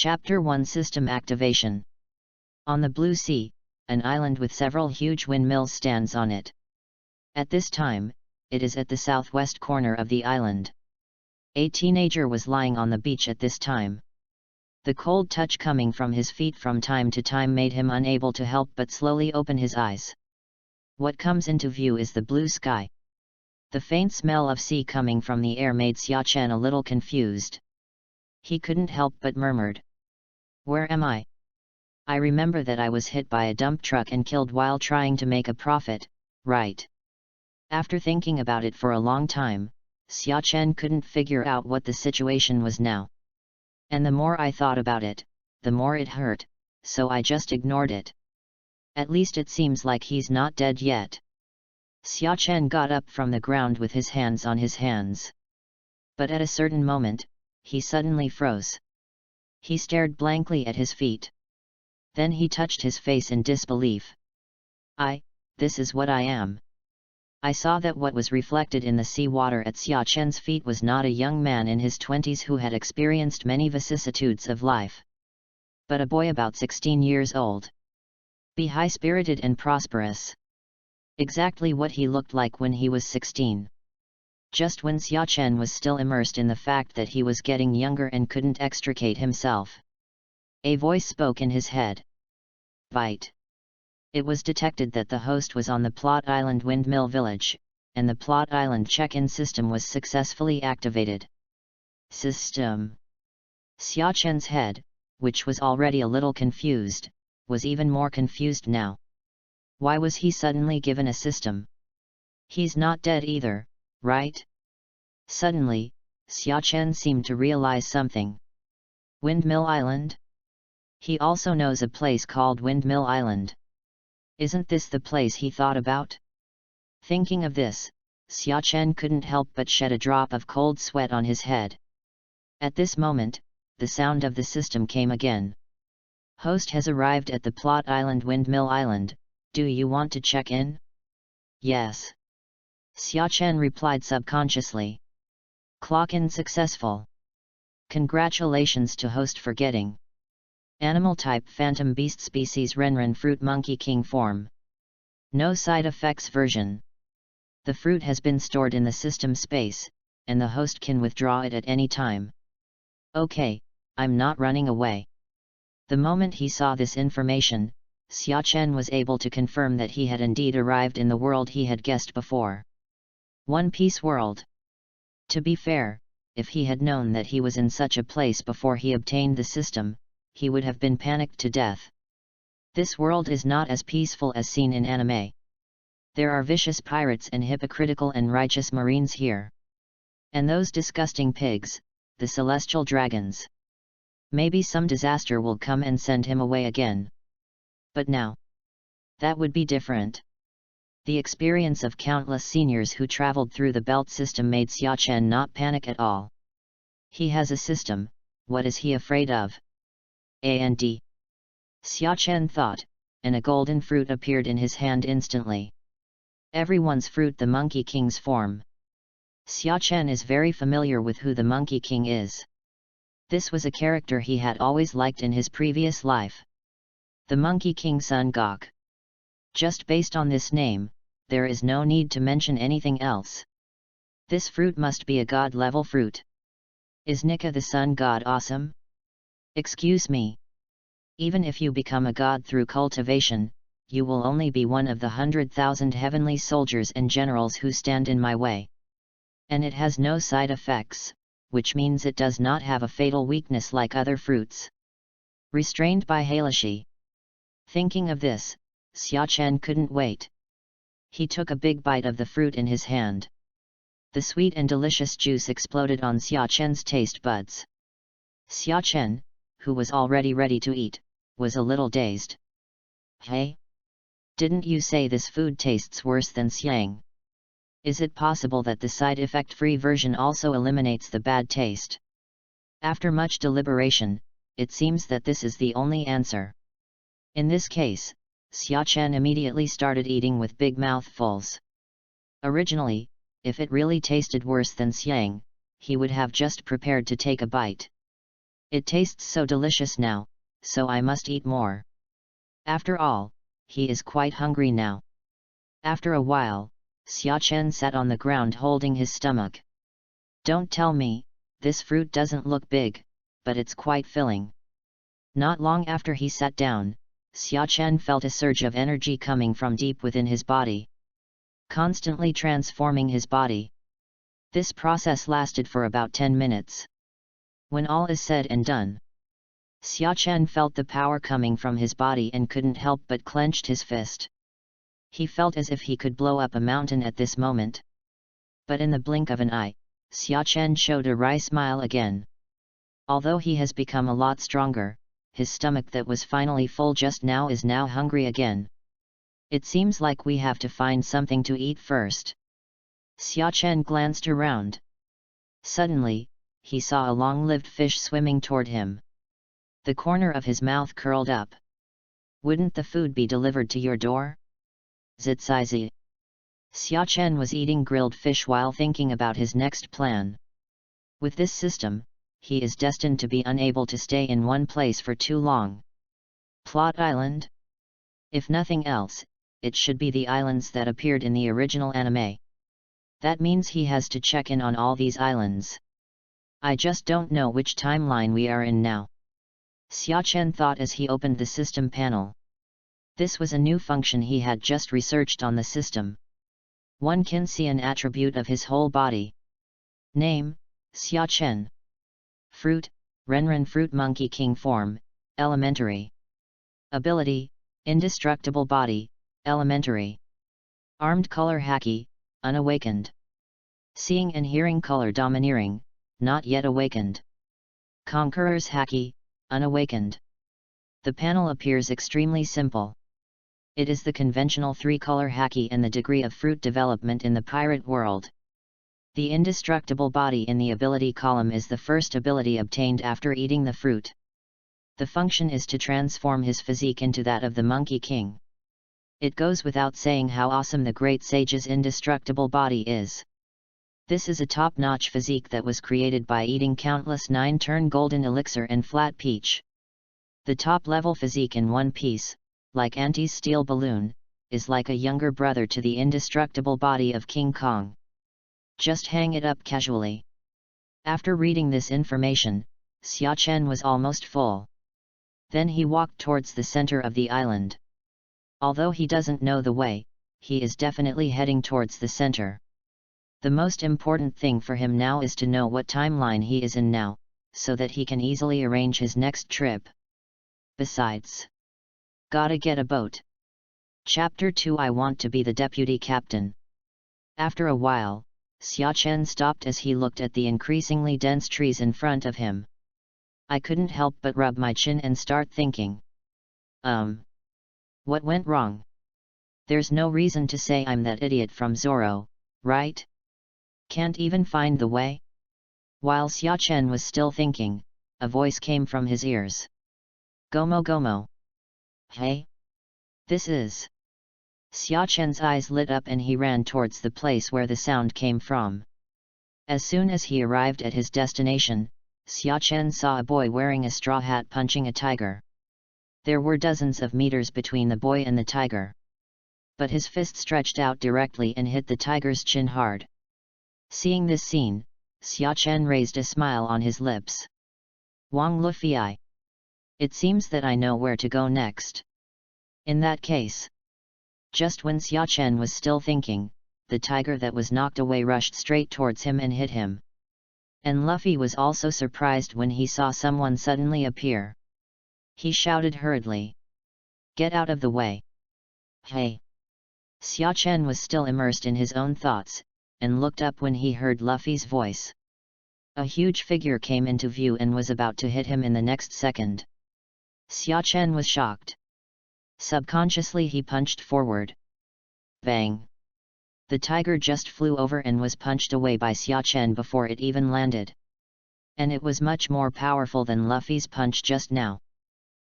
Chapter 1 System Activation. On the blue sea, an island with several huge windmills stands on it. At this time, it is at the southwest corner of the island. A teenager was lying on the beach at this time. The cold touch coming from his feet from time to time made him unable to help but slowly open his eyes. What comes into view is the blue sky. The faint smell of sea coming from the air made Xia-Chen a little confused. He couldn't help but murmured, "Where am I? I remember that I was hit by a dump truck and killed while trying to make a profit, right?" After thinking about it for a long time, Xia-Chen couldn't figure out what the situation was now. And the more I thought about it, the more it hurt, so I just ignored it. At least it seems like he's not dead yet. Xia-Chen got up from the ground with his hands on his hands. But at a certain moment, he suddenly froze. He stared blankly at his feet. Then he touched his face in disbelief. This is what I am. I saw that what was reflected in the sea water at Xia-Chen's feet was not a young man in his 20s who had experienced many vicissitudes of life, but a boy about 16 years old. Be high-spirited and prosperous. Exactly what he looked like when he was 16. Just when Xia-Chen was still immersed in the fact that he was getting younger and couldn't extricate himself. A voice spoke in his head. Bite. It was detected that the host was on the Plot Island Windmill Village, and the Plot Island check-in system was successfully activated. System. Xia-Chen's head, which was already a little confused, was even more confused now. Why was he suddenly given a system? He's not dead either, right? Suddenly, Xia-Chen seemed to realize something. Windmill Island? He also knows a place called Windmill Island. Isn't this the place he thought about? Thinking of this, Xia-Chen couldn't help but shed a drop of cold sweat on his head. At this moment, the sound of the system came again. Host has arrived at the Plot Island Windmill Island, do you want to check in? Yes. Xia-Chen replied subconsciously. Clock-in successful. Congratulations to host for getting. Animal type phantom beast species Renren fruit monkey king form. No side effects version. The fruit has been stored in the system space, and the host can withdraw it at any time. Okay, I'm not running away. The moment he saw this information, Xia-Chen was able to confirm that he had indeed arrived in the world he had guessed before. One Piece world. To be fair, if he had known that he was in such a place before he obtained the system, he would have been panicked to death. This world is not as peaceful as seen in anime. There are vicious pirates and hypocritical and righteous marines here. And those disgusting pigs, the celestial dragons. Maybe some disaster will come and send him away again. But now, that would be different. The experience of countless seniors who traveled through the belt system made Xia-Chen not panic at all. He has a system, what is he afraid of? A&D. Xia-Chen thought, and a golden fruit appeared in his hand instantly. Everyone's fruit, the Monkey King's form. Xia-Chen is very familiar with who the Monkey King is. This was a character he had always liked in his previous life. The Monkey King Sun Gok. Just based on this name, there is no need to mention anything else. This fruit must be a god-level fruit. Is Nika the sun god awesome? Excuse me. Even if you become a god through cultivation, you will only be one of the 100,000 heavenly soldiers and generals who stand in my way. And it has no side effects, which means it does not have a fatal weakness like other fruits. Restrained by Halashi. Thinking of this, Xia-Chen couldn't wait. He took a big bite of the fruit in his hand. The sweet and delicious juice exploded on Xia-Chen's taste buds. Xia-Chen, who was already ready to eat, was a little dazed. Hey? Didn't you say this food tastes worse than Xiang? Is it possible that the side effect-free version also eliminates the bad taste? After much deliberation, it seems that this is the only answer. In this case, Xia-Chen immediately started eating with big mouthfuls. Originally, if it really tasted worse than Xiang, he would have just prepared to take a bite. It tastes so delicious now, so I must eat more. After all, he is quite hungry now. After a while, Xiachen sat on the ground holding his stomach. Don't tell me, this fruit doesn't look big, but it's quite filling. Not long after he sat down, Xiachen felt a surge of energy coming from deep within his body, constantly transforming his body. This process lasted for about 10 minutes. When all is said and done, Xiachen felt the power coming from his body and couldn't help but clenched his fist. He felt as if he could blow up a mountain at this moment. But in the blink of an eye, Xiachen showed a wry smile again. Although he has become a lot stronger, his stomach that was finally full just now is now hungry again. It seems like we have to find something to eat first. Xiachen glanced around. Suddenly, he saw a long-lived fish swimming toward him. The corner of his mouth curled up. Wouldn't the food be delivered to your door? Zitsizi. Xiachen was eating grilled fish while thinking about his next plan. With this system, he is destined to be unable to stay in one place for too long. Plot Island? If nothing else, it should be the islands that appeared in the original anime. That means he has to check in on all these islands. I just don't know which timeline we are in now. Xiachen thought as he opened the system panel. This was a new function he had just researched on the system. One can see an attribute of his whole body. Name, Xiachen. Fruit, Renren Fruit Monkey King Form, Elementary. Ability, Indestructible Body, Elementary. Armed Color Haki, Unawakened. Seeing and Hearing Color Domineering, Not Yet Awakened. Conqueror's Haki, Unawakened. The panel appears extremely simple. It is the conventional 3-color haki and the degree of fruit development in the pirate world. The indestructible body in the ability column is the first ability obtained after eating the fruit. The function is to transform his physique into that of the Monkey King. It goes without saying how awesome the great sage's indestructible body is. This is a top-notch physique that was created by eating countless 9-turn golden elixir and flat peach. The top-level physique in One Piece, like Auntie's steel balloon, is like a younger brother to the indestructible body of King Kong. Just hang it up casually. After reading this information, Xiachen was almost full. Then he walked towards the center of the island. Although he doesn't know the way, he is definitely heading towards the center. The most important thing for him now is to know what timeline he is in now, so that he can easily arrange his next trip. Besides, gotta get a boat. Chapter 2 I Want to be the Deputy Captain. After a while, Xiachen stopped as he looked at the increasingly dense trees in front of him. I couldn't help but rub my chin and start thinking. What went wrong? There's no reason to say I'm that idiot from Zoro, right? Can't even find the way? While Xiachen was still thinking, a voice came from his ears. Gomo Gomo. Hey? This is... Xiachen's eyes lit up and he ran towards the place where the sound came from. As soon as he arrived at his destination, Xiachen saw a boy wearing a straw hat punching a tiger. There were dozens of meters between the boy and the tiger. But his fist stretched out directly and hit the tiger's chin hard. Seeing this scene, Xiachen raised a smile on his lips. Wang Lufei. It seems that I know where to go next. In that case. Just when Xiachen was still thinking, the tiger that was knocked away rushed straight towards him and hit him. And Luffy was also surprised when he saw someone suddenly appear. He shouted hurriedly. Get out of the way. Hey! Xiachen was still immersed in his own thoughts, and looked up when he heard Luffy's voice. A huge figure came into view and was about to hit him in the next second. Xiachen was shocked. Subconsciously he punched forward. Bang! The tiger just flew over and was punched away by Xiachen before it even landed. And it was much more powerful than Luffy's punch just now.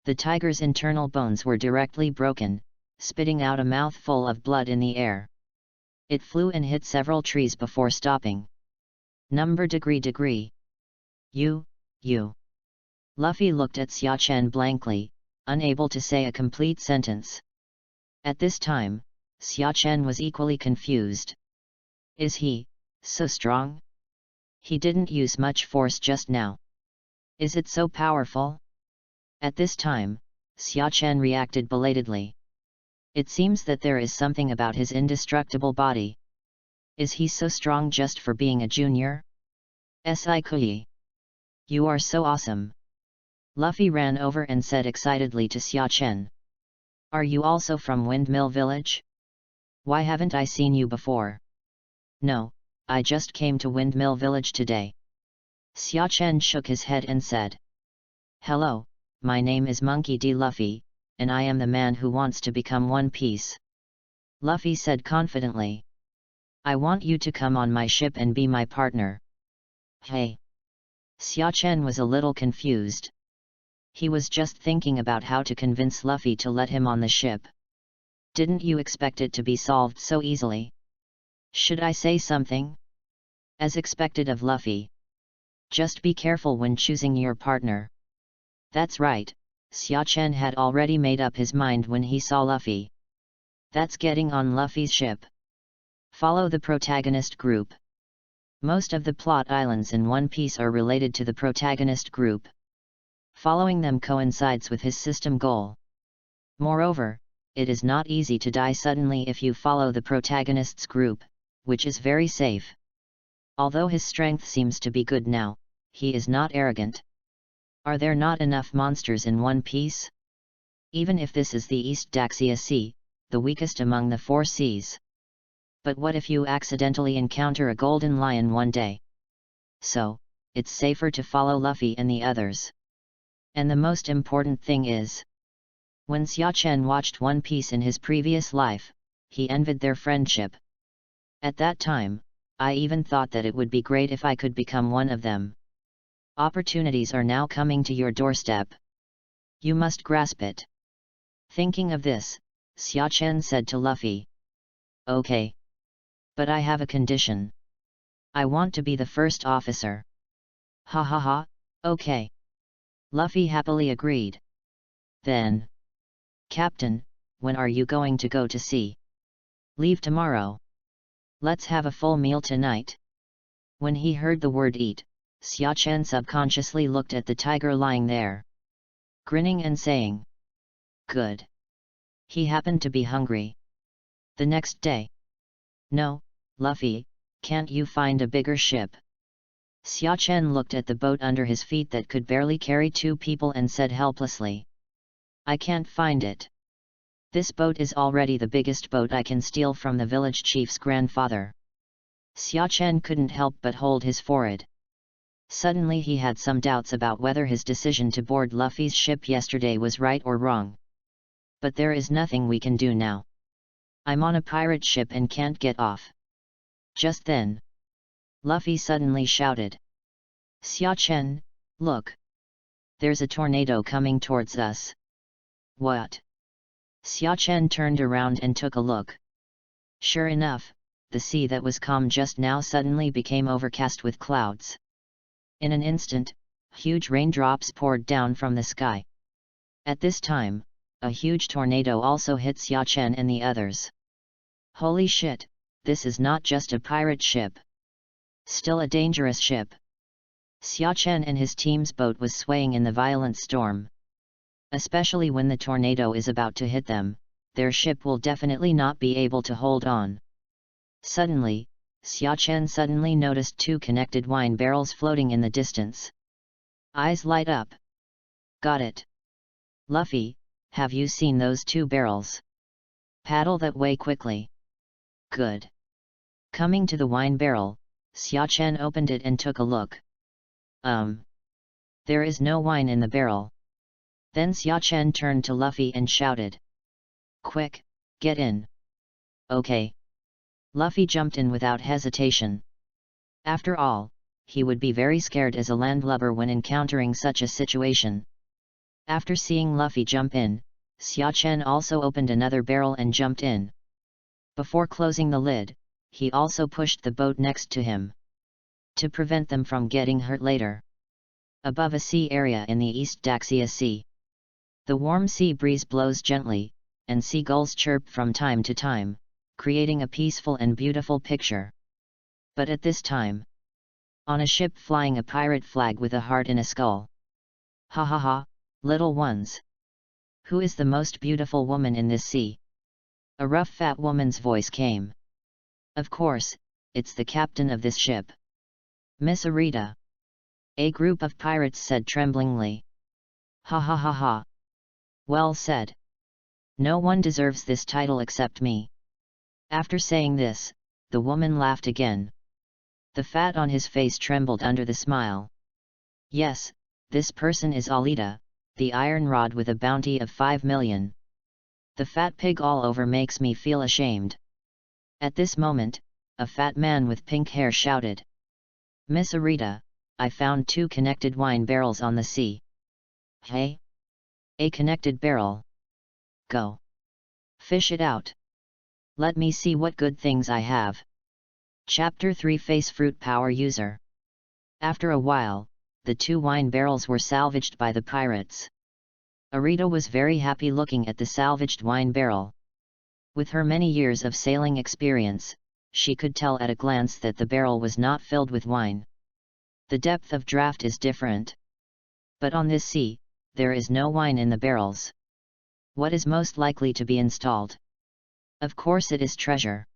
The tiger's internal bones were directly broken, spitting out a mouthful of blood in the air. It flew and hit several trees before stopping. Number degree. You. Luffy looked at Xiachen blankly, unable to say a complete sentence. At this time, Xiachen was equally confused. Is he so strong? He didn't use much force just now. Is it so powerful? At this time, Xiachen reacted belatedly. It seems that there is something about his indestructible body. Is he so strong just for being a junior? Sci-fi. You are so awesome. Luffy ran over and said excitedly to Xiachen. Are you also from Windmill Village? Why haven't I seen you before? No, I just came to Windmill Village today. Xiachen shook his head and said. Hello, my name is Monkey D. Luffy, and I am the man who wants to become One Piece. Luffy said confidently. I want you to come on my ship and be my partner. Hey! Xiachen was a little confused. He was just thinking about how to convince Luffy to let him on the ship. Didn't you expect it to be solved so easily? Should I say something? As expected of Luffy. Just be careful when choosing your partner. That's right, Xiachen had already made up his mind when he saw Luffy. That's getting on Luffy's ship. Follow the protagonist group. Most of the plot islands in One Piece are related to the protagonist group. Following them coincides with his system goal. Moreover, it is not easy to die suddenly if you follow the protagonist's group, which is very safe. Although his strength seems to be good now, he is not arrogant. Are there not enough monsters in One Piece? Even if this is the East Daxia Sea, the weakest among the 4 seas. But what if you accidentally encounter a golden lion one day? So, it's safer to follow Luffy and the others. And the most important thing is, when Xiachen watched One Piece in his previous life, he envied their friendship. At that time, I even thought that it would be great if I could become one of them. Opportunities are now coming to your doorstep. You must grasp it. Thinking of this, Xiachen said to Luffy. Okay. But I have a condition. I want to be the first officer. Ha ha ha, okay. Luffy happily agreed. Then. Captain, when are you going to go to sea? Leave tomorrow. Let's have a full meal tonight. When he heard the word eat, Xiachen subconsciously looked at the tiger lying there, grinning and saying, good. He happened to be hungry. The next day. No, Luffy, can't you find a bigger ship? Xiachen looked at the boat under his feet that could barely carry 2 people and said helplessly. I can't find it. This boat is already the biggest boat I can steal from the village chief's grandfather. Xiachen couldn't help but hold his forehead. Suddenly he had some doubts about whether his decision to board Luffy's ship yesterday was right or wrong. But there is nothing we can do now. I'm on a pirate ship and can't get off. Just then, Luffy suddenly shouted. Xiachen, look! There's a tornado coming towards us. What? Xiachen turned around and took a look. Sure enough, the sea that was calm just now suddenly became overcast with clouds. In an instant, huge raindrops poured down from the sky. At this time, a huge tornado also hit Xiachen and the others. Holy shit, this is not just a pirate ship. Still a dangerous ship. Xiachen and his team's boat was swaying in the violent storm. Especially when the tornado is about to hit them, their ship will definitely not be able to hold on. Suddenly, Xiachen suddenly noticed 2 connected wine barrels floating in the distance. Eyes light up. Got it. Luffy, have you seen those 2 barrels? Paddle that way quickly. Good. Coming to the wine barrel, Xiachen opened it and took a look. There is no wine in the barrel. Then Xiachen turned to Luffy and shouted. Quick, get in. Okay. Luffy jumped in without hesitation. After all, he would be very scared as a landlubber when encountering such a situation. After seeing Luffy jump in, Xiachen also opened another barrel and jumped in. Before closing the lid, he also pushed the boat next to him, to prevent them from getting hurt later. above a sea area in the East Daxia Sea. The warm sea breeze blows gently, and seagulls chirp from time to time, creating a peaceful and beautiful picture. But at this time, on a ship flying a pirate flag with a heart in a skull. Ha ha ha, little ones! Who is the most beautiful woman in this sea? A rough fat woman's voice came. Of course, it's the captain of this ship. Miss Arita. A group of pirates said tremblingly. Ha ha ha ha. Well said. No one deserves this title except me. After saying this, the woman laughed again. The fat on his face trembled under the smile. Yes, this person is Alita, the iron rod with a bounty of 5 million. The fat pig all over makes me feel ashamed. At this moment, a fat man with pink hair shouted. Miss Arita, I found 2 connected wine barrels on the sea. Hey? A connected barrel. Go. Fish it out. Let me see what good things I have. Chapter 3 Face Fruit Power User. After a while, the 2 wine barrels were salvaged by the pirates. Arita was very happy looking at the salvaged wine barrel. With her many years of sailing experience, she could tell at a glance that the barrel was not filled with wine. The depth of draft is different. But on this sea, there is no wine in the barrels. What is most likely to be installed? Of course it is treasure.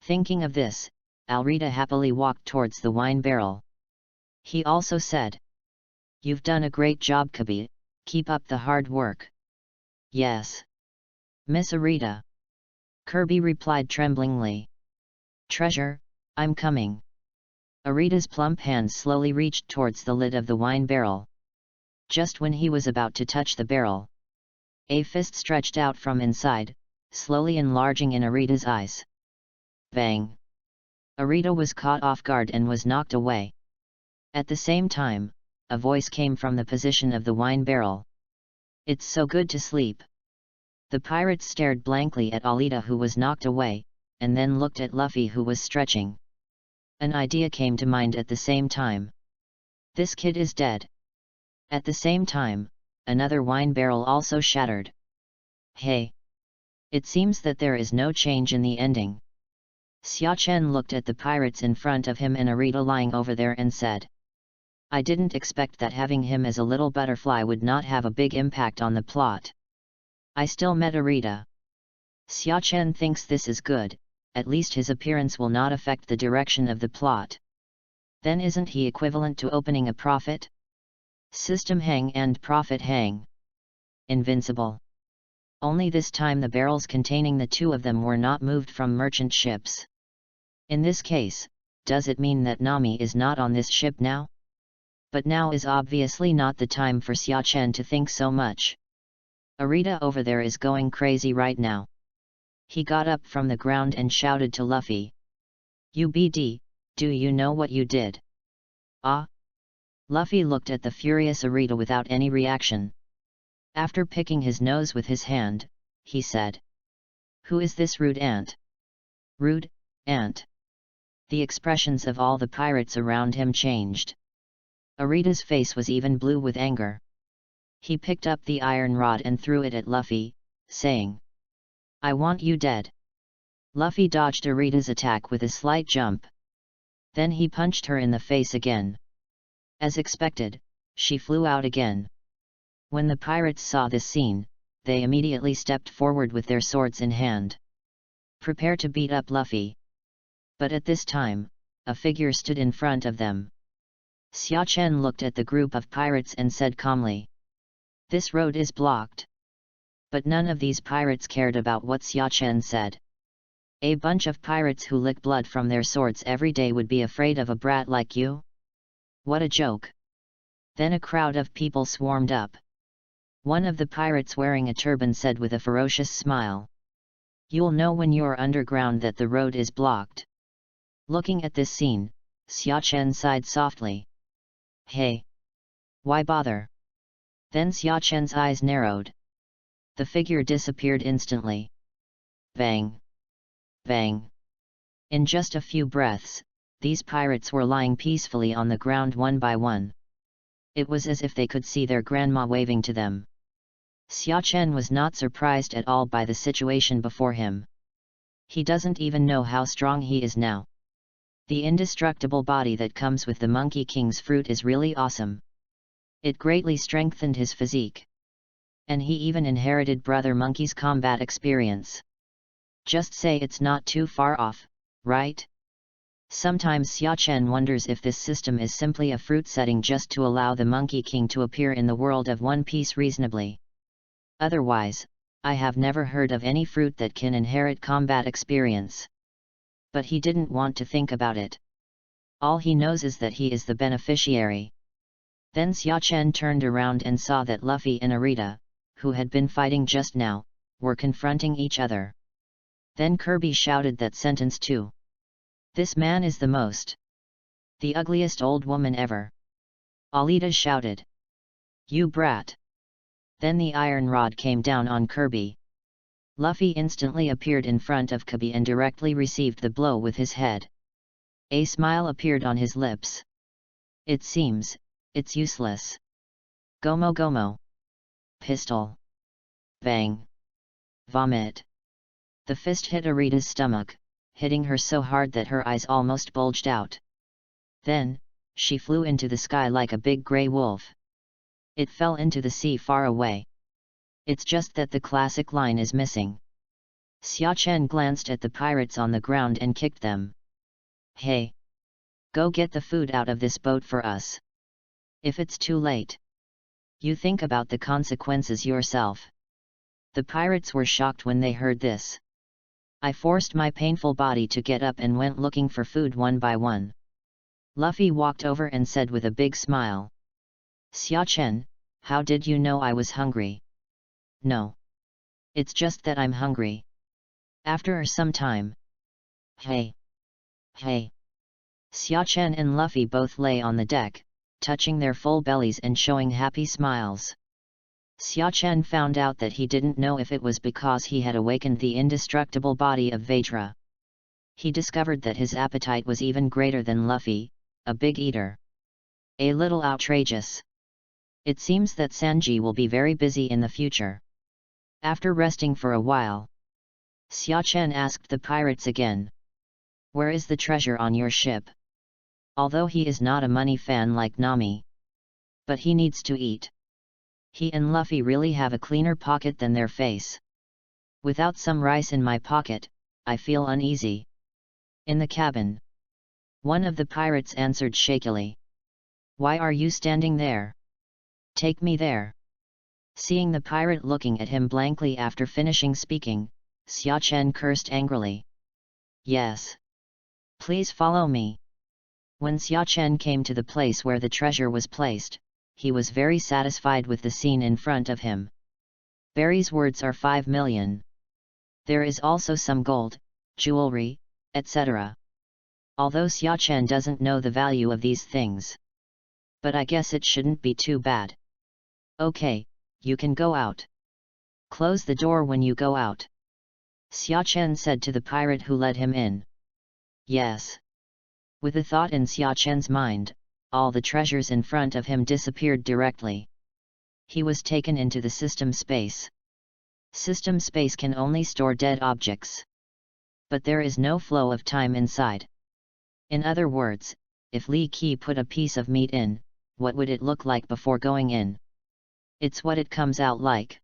Thinking of this, Alrita happily walked towards the wine barrel. He also said, You've done a great job, Kobo, keep up the hard work. Yes. Miss Arita. Kirby replied tremblingly. Treasure, I'm coming. Arita's plump hands slowly reached towards the lid of the wine barrel. Just when he was about to touch the barrel, a fist stretched out from inside, slowly enlarging in Arita's eyes. Bang! Arita was caught off guard and was knocked away. At the same time, a voice came from the position of the wine barrel. It's so good to sleep. The pirates stared blankly at Alita, who was knocked away, and then looked at Luffy, who was stretching. An idea came to mind at the same time. This kid is dead. At the same time, another wine barrel also shattered. Hey! It seems that there is no change in the ending. Xia Chen looked at the pirates in front of him and Arita lying over there and said, I didn't expect that having him as a little butterfly would not have a big impact on the plot. I still met Arita. Xia Chen thinks this is good, at least his appearance will not affect the direction of the plot. Then isn't he equivalent to opening a profit? System hang and profit hang. Invincible. Only this time the barrels containing the 2 of them were not moved from merchant ships. In this case, does it mean that Nami is not on this ship now? But now is obviously not the time for Xia Chen to think so much. Arita over there is going crazy right now. He got up from the ground and shouted to Luffy. UBD, do you know what you did? Ah? Luffy looked at the furious Arita without any reaction. After picking his nose with his hand, he said, Who is this rude ant? Rude, ant. The expressions of all the pirates around him changed. Arita's face was even blue with anger. He picked up the iron rod and threw it at Luffy, saying, I want you dead. Luffy dodged Arita's attack with a slight jump. Then he punched her in the face again. As expected, she flew out again. When the pirates saw this scene, they immediately stepped forward with their swords in hand. Prepare to beat up Luffy. But at this time, a figure stood in front of them. Xia Chen looked at the group of pirates and said calmly, This road is blocked. But none of these pirates cared about what Xia Chen said. A bunch of pirates who lick blood from their swords every day would be afraid of a brat like you? What a joke! Then a crowd of people swarmed up. One of the pirates wearing a turban said with a ferocious smile, You'll know when you're underground that the road is blocked. Looking at this scene, Xia Chen sighed softly. Hey! Why bother? Then Xia Chen's eyes narrowed. The figure disappeared instantly. Bang! Bang! In just a few breaths, these pirates were lying peacefully on the ground one by one. It was as if they could see their grandma waving to them. Xia Chen was not surprised at all by the situation before him. He doesn't even know how strong he is now. The indestructible body that comes with the Monkey King's fruit is really awesome. It greatly strengthened his physique. And he even inherited Brother Monkey's combat experience. Just say it's not too far off, right? Sometimes Xia Chen wonders if this system is simply a fruit setting just to allow the Monkey King to appear in the world of One Piece reasonably. Otherwise, I have never heard of any fruit that can inherit combat experience. But he didn't want to think about it. All he knows is that he is the beneficiary. Then Xia Chen turned around and saw that Luffy and Arita, who had been fighting just now, were confronting each other. Then Kirby shouted that sentence too. This man is the ugliest old woman ever. Alita shouted. You brat. Then the iron rod came down on Kirby. Luffy instantly appeared in front of Kirby and directly received the blow with his head. A smile appeared on his lips. It seems, it's useless. Gomo Gomo. Pistol. Bang. Vomit. The fist hit Arita's stomach, hitting her so hard that her eyes almost bulged out. Then, she flew into the sky like a big grey wolf. It fell into the sea far away. It's just that the classic line is missing. Xia Chen glanced at the pirates on the ground and kicked them. Hey! Go get the food out of this boat for us. If it's too late. You think about the consequences yourself. The pirates were shocked when they heard this. I forced my painful body to get up and went looking for food one by one. Luffy walked over and said with a big smile. Xia Chen, how did you know I was hungry? No. It's just that I'm hungry. After some time. Hey! Hey! Xia Chen and Luffy both lay on the deck, touching their full bellies and showing happy smiles. Xia Chen found out that he didn't know if it was because he had awakened the indestructible body of Vajra. He discovered that his appetite was even greater than Luffy, a big eater. A little outrageous. It seems that Sanji will be very busy in the future. After resting for a while, Xia Chen asked the pirates again. Where is the treasure on your ship? Although he is not a money fan like Nami. But he needs to eat. He and Luffy really have a cleaner pocket than their face. Without some rice in my pocket, I feel uneasy. In the cabin. One of the pirates answered shakily. Why are you standing there? Take me there. Seeing the pirate looking at him blankly after finishing speaking, Xia Chen cursed angrily. Yes. Please follow me. When Xia Chen came to the place where the treasure was placed, he was very satisfied with the scene in front of him. Barry's words are 5 million. There is also some gold, jewelry, etc. Although Xia Chen doesn't know the value of these things. But I guess it shouldn't be too bad. Okay, you can go out. Close the door when you go out. Xia Chen said to the pirate who let him in. Yes. With a thought in Xia Chen's mind, all the treasures in front of him disappeared directly. He was taken into the system space. System space can only store dead objects. But there is no flow of time inside. In other words, if Li Qi put a piece of meat in, what would it look like before going in? It's what it comes out like.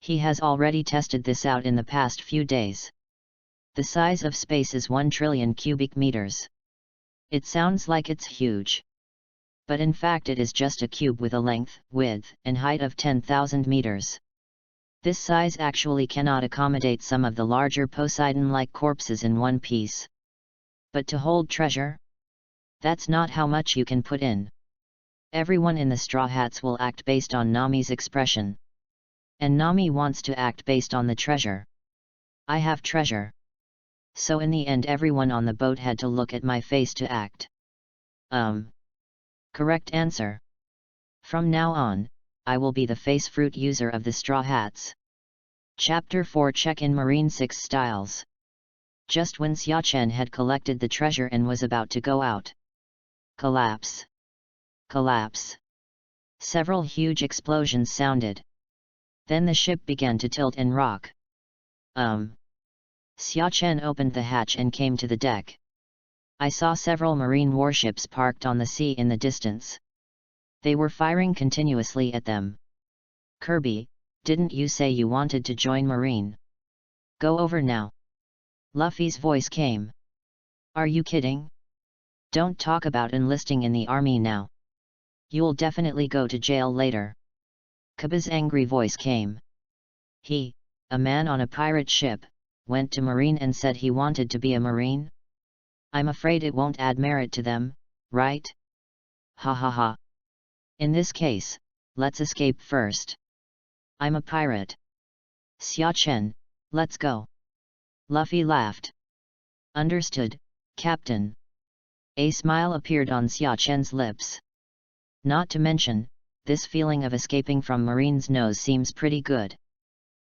He has already tested this out in the past few days. The size of space is 1 trillion cubic meters. It sounds like it's huge. But in fact it is just a cube with a length, width, and height of 10,000 meters. This size actually cannot accommodate some of the larger Poseidon-like corpses in one piece. But to hold treasure? That's not how much you can put in. Everyone in the Straw Hats will act based on Nami's expression. And Nami wants to act based on the treasure. I have treasure. So in the end everyone on the boat had to look at my face to act. Correct answer. From now on, I will be the face fruit user of the Straw Hats. Chapter 4 Check-in Marine 6 Styles. Just when Xia Chen had collected the treasure and was about to go out. Collapse. Collapse. Several huge explosions sounded. Then the ship began to tilt and rock. Xia Chen opened the hatch and came to the deck. I saw several marine warships parked on the sea in the distance. They were firing continuously at them. Kirby, didn't you say you wanted to join Marine? Go over now. Luffy's voice came. Are you kidding? Don't talk about enlisting in the army now. You'll definitely go to jail later. Kobo's angry voice came. He, a man on a pirate ship, went to Marine and said he wanted to be a Marine? I'm afraid it won't add merit to them, right? Ha ha ha. In this case, let's escape first. I'm a pirate. Xia Chen, let's go. Luffy laughed. Understood, Captain. A smile appeared on Xia Chen's lips. Not to mention, this feeling of escaping from Marine's nose seems pretty good.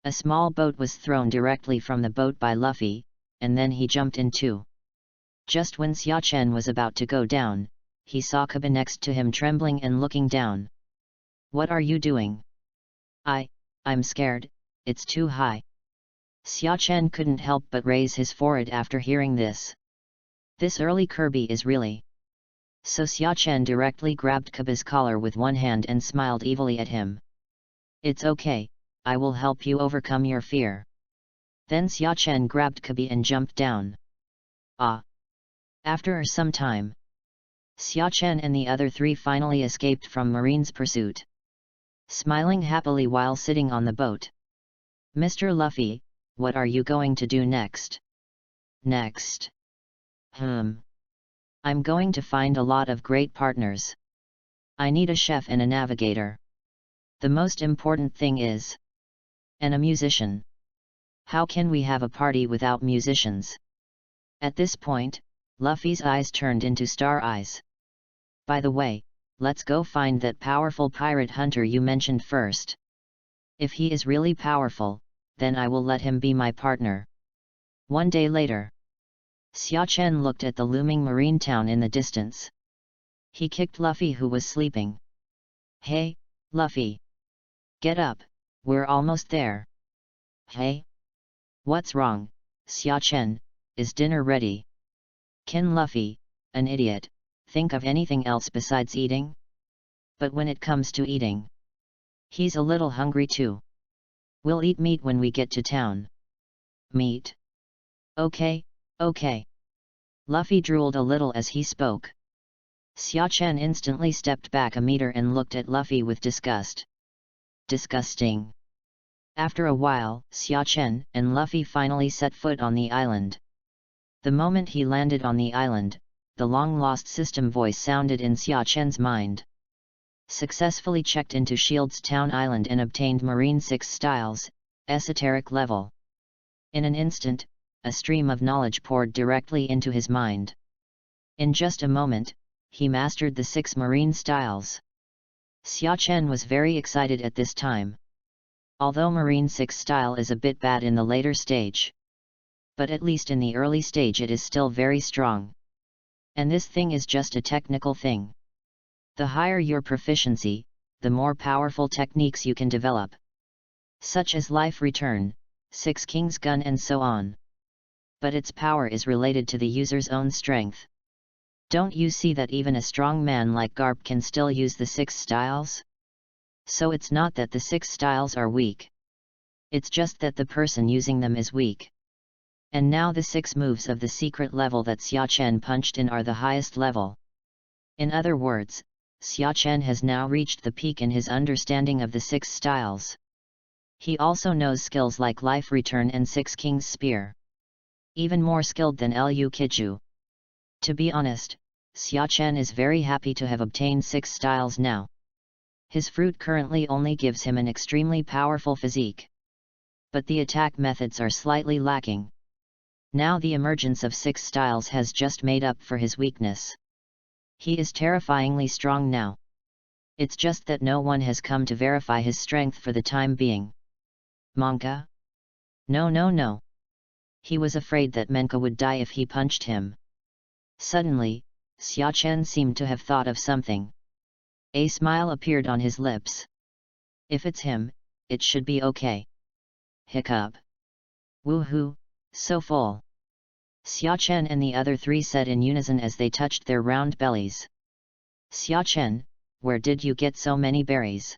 A small boat was thrown directly from the boat by Luffy, and then he jumped in too. Just when Xia Chen was about to go down, he saw Kobo next to him trembling and looking down. What are you doing? I'm scared, it's too high. Xia Chen couldn't help but raise his forehead after hearing this. This early Kirby is really... So Xia Chen directly grabbed Kobo's collar with one hand and smiled evilly at him. It's okay, I will help you overcome your fear. Then Xia Chen grabbed Kobo and jumped down. After some time, Xia Chen and the other three finally escaped from Marine's pursuit. Smiling happily while sitting on the boat. Mr. Luffy, what are you going to do next? Next? I'm going to find a lot of great partners. I need a chef and a navigator. The most important thing is... and a musician. How can we have a party without musicians? At this point, Luffy's eyes turned into star eyes. By the way, let's go find that powerful pirate hunter you mentioned first. If he is really powerful, then I will let him be my partner. One day later, Xia Chen looked at the looming marine town in the distance. He kicked Luffy who was sleeping. Hey, Luffy! Get up, we're almost there. Hey? What's wrong, Xia Chen, is dinner ready? Can Luffy, an idiot, think of anything else besides eating? But when it comes to eating, he's a little hungry too. We'll eat meat when we get to town. Meat? Okay. Luffy drooled a little as he spoke. Xia Chen instantly stepped back a meter and looked at Luffy with disgust. Disgusting. After a while, Xia Chen and Luffy finally set foot on the island. The moment he landed on the island, the long-lost system voice sounded in Xia Chen's mind. Successfully checked into Shield's Town Island and obtained Marine 6 Styles, Esoteric level. In an instant, a stream of knowledge poured directly into his mind. In just a moment, he mastered the 6 Marine Styles. Xia Chen was very excited at this time. Although Marine 6 style is a bit bad in the later stage. But at least in the early stage it is still very strong. And this thing is just a technical thing. The higher your proficiency, the more powerful techniques you can develop. Such as Life Return, 6 King's Gun and so on. But its power is related to the user's own strength. Don't you see that even a strong man like Garp can still use the 6 styles? So it's not that the 6 styles are weak. It's just that the person using them is weak. And now the 6 moves of the secret level that Xia Chen punched in are the highest level. In other words, Xia Chen has now reached the peak in his understanding of the 6 styles. He also knows skills like Life Return and 6 King's Spear. Even more skilled than Lu Kiju. To be honest, Xia Chen is very happy to have obtained 6 styles now. His fruit currently only gives him an extremely powerful physique. But the attack methods are slightly lacking. Now the emergence of 6 styles has just made up for his weakness. He is terrifyingly strong now. It's just that no one has come to verify his strength for the time being. Monka? No. He was afraid that Menka would die if he punched him. Suddenly, Xia Chen seemed to have thought of something. A smile appeared on his lips. If it's him, it should be okay. Hiccup. Woohoo, so full. Xiachen and the other three said in unison as they touched their round bellies. Xiachen, where did you get so many berries?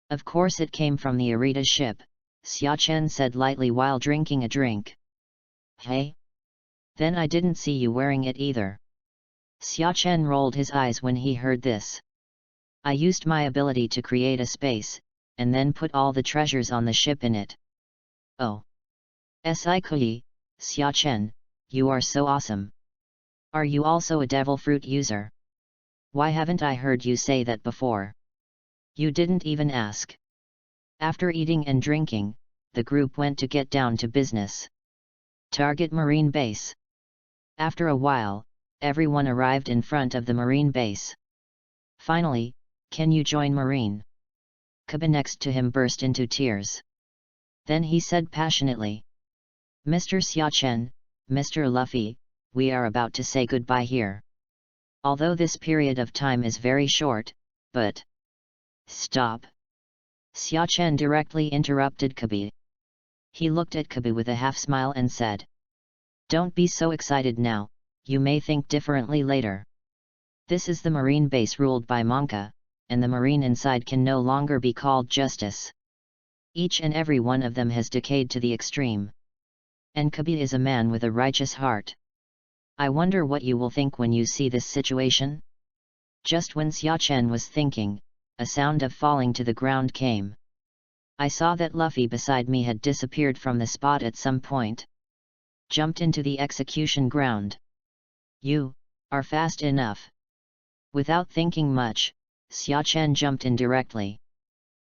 Of course it came from the Arita ship, Xiachen said lightly while drinking a drink. Hey? Then I didn't see you wearing it either. Xiachen rolled his eyes when he heard this. I used my ability to create a space, and then put all the treasures on the ship in it. Oh. Sikui, Xiachen, you are so awesome. Are you also a devil fruit user? Why haven't I heard you say that before? You didn't even ask. After eating and drinking, the group went to get down to business. Target Marine Base. After a while, everyone arrived in front of the Marine Base. Finally, can you join Marine? Kobo next to him burst into tears. Then he said passionately. Mr. Xiachen, Mr. Luffy, we are about to say goodbye here. Although this period of time is very short, but... Stop! Xiachen directly interrupted Kobo. He looked at Kobo with a half-smile and said. Don't be so excited now, you may think differently later. This is the Marine Base ruled by Monka, and the Marine inside can no longer be called justice. Each and every one of them has decayed to the extreme. And Kobo is a man with a righteous heart. I wonder what you will think when you see this situation? Just when Xiachen was thinking, a sound of falling to the ground came. I saw that Luffy beside me had disappeared from the spot at some point. Jumped into the execution ground. You are fast enough. Without thinking much, Xiachen jumped in directly.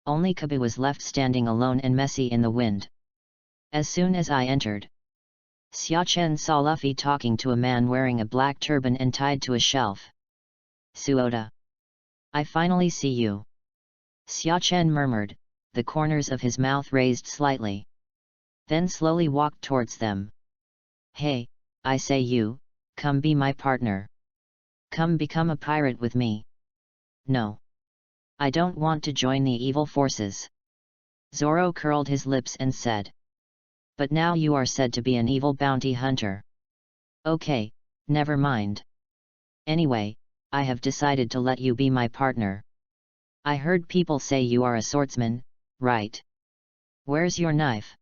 Only Kobo was left standing alone and messy in the wind. As soon as I entered, Xiachen saw Luffy talking to a man wearing a black turban and tied to a shelf. Suoda. I finally see you. Xiachen murmured, the corners of his mouth raised slightly. Then slowly walked towards them. Hey, I say you, come be my partner. Come become a pirate with me. No. I don't want to join the evil forces. Zoro curled his lips and said. But now you are said to be an evil bounty hunter. Okay, never mind. Anyway, I have decided to let you be my partner. I heard people say you are a swordsman, right? Where's your knife?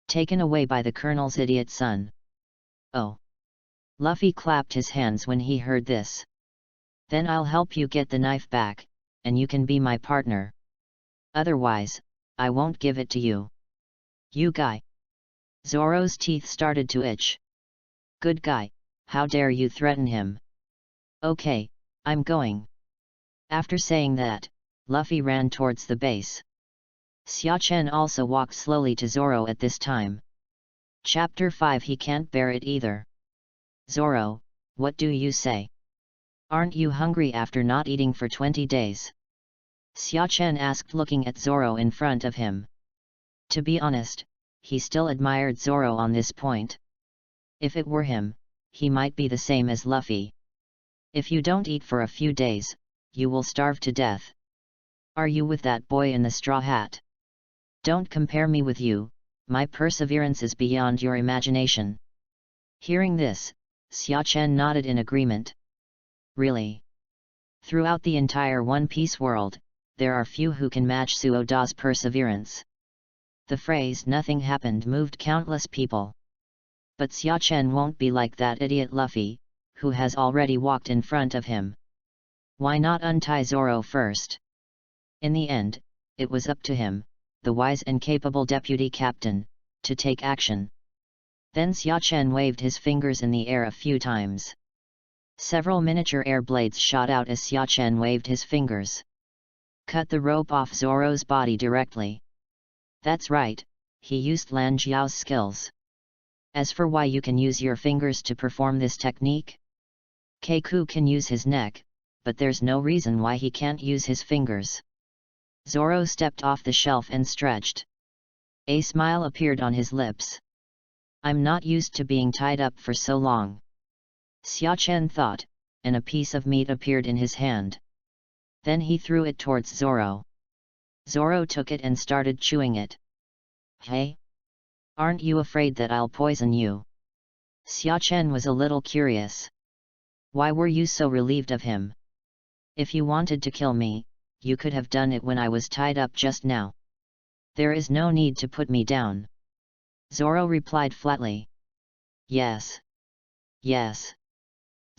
Taken away by the colonel's idiot son. Oh. Luffy clapped his hands when he heard this. Then I'll help you get the knife back, and you can be my partner. Otherwise, I won't give it to you. You guy. Zoro's teeth started to itch. Good guy, how dare you threaten him? Okay, I'm going. After saying that, Luffy ran towards the base. Xiachen also walked slowly to Zoro at this time. Chapter 5 He can't bear it either. Zoro, what do you say? Aren't you hungry after not eating for 20 days? Xiachen asked looking at Zoro in front of him. To be honest, he still admired Zoro on this point. If it were him, he might be the same as Luffy. If you don't eat for a few days, you will starve to death. Are you with that boy in the straw hat? Don't compare me with you, my perseverance is beyond your imagination. Hearing this, Xiachen nodded in agreement. Really? Throughout the entire One Piece world, there are few who can match Suoda's perseverance. The phrase "nothing happened" moved countless people. But Xiachen won't be like that idiot Luffy, who has already walked in front of him. Why not untie Zoro first? In the end, it was up to him, the wise and capable deputy captain, to take action. Then Xiachen waved his fingers in the air a few times. Several miniature air blades shot out as Xiachen waved his fingers. Cut the rope off Zoro's body directly. That's right, he used Lan Jiao's skills. As for why you can use your fingers to perform this technique? Keiku can use his neck, but there's no reason why he can't use his fingers. Zoro stepped off the shelf and stretched. A smile appeared on his lips. I'm not used to being tied up for so long. Xiachen thought, and a piece of meat appeared in his hand. Then he threw it towards Zoro. Zoro took it and started chewing it. Hey? Aren't you afraid that I'll poison you? Xiachen was a little curious. Why were you so relieved of him? If you wanted to kill me, you could have done it when I was tied up just now. There is no need to put me down. Zoro replied flatly. Yes. Yes.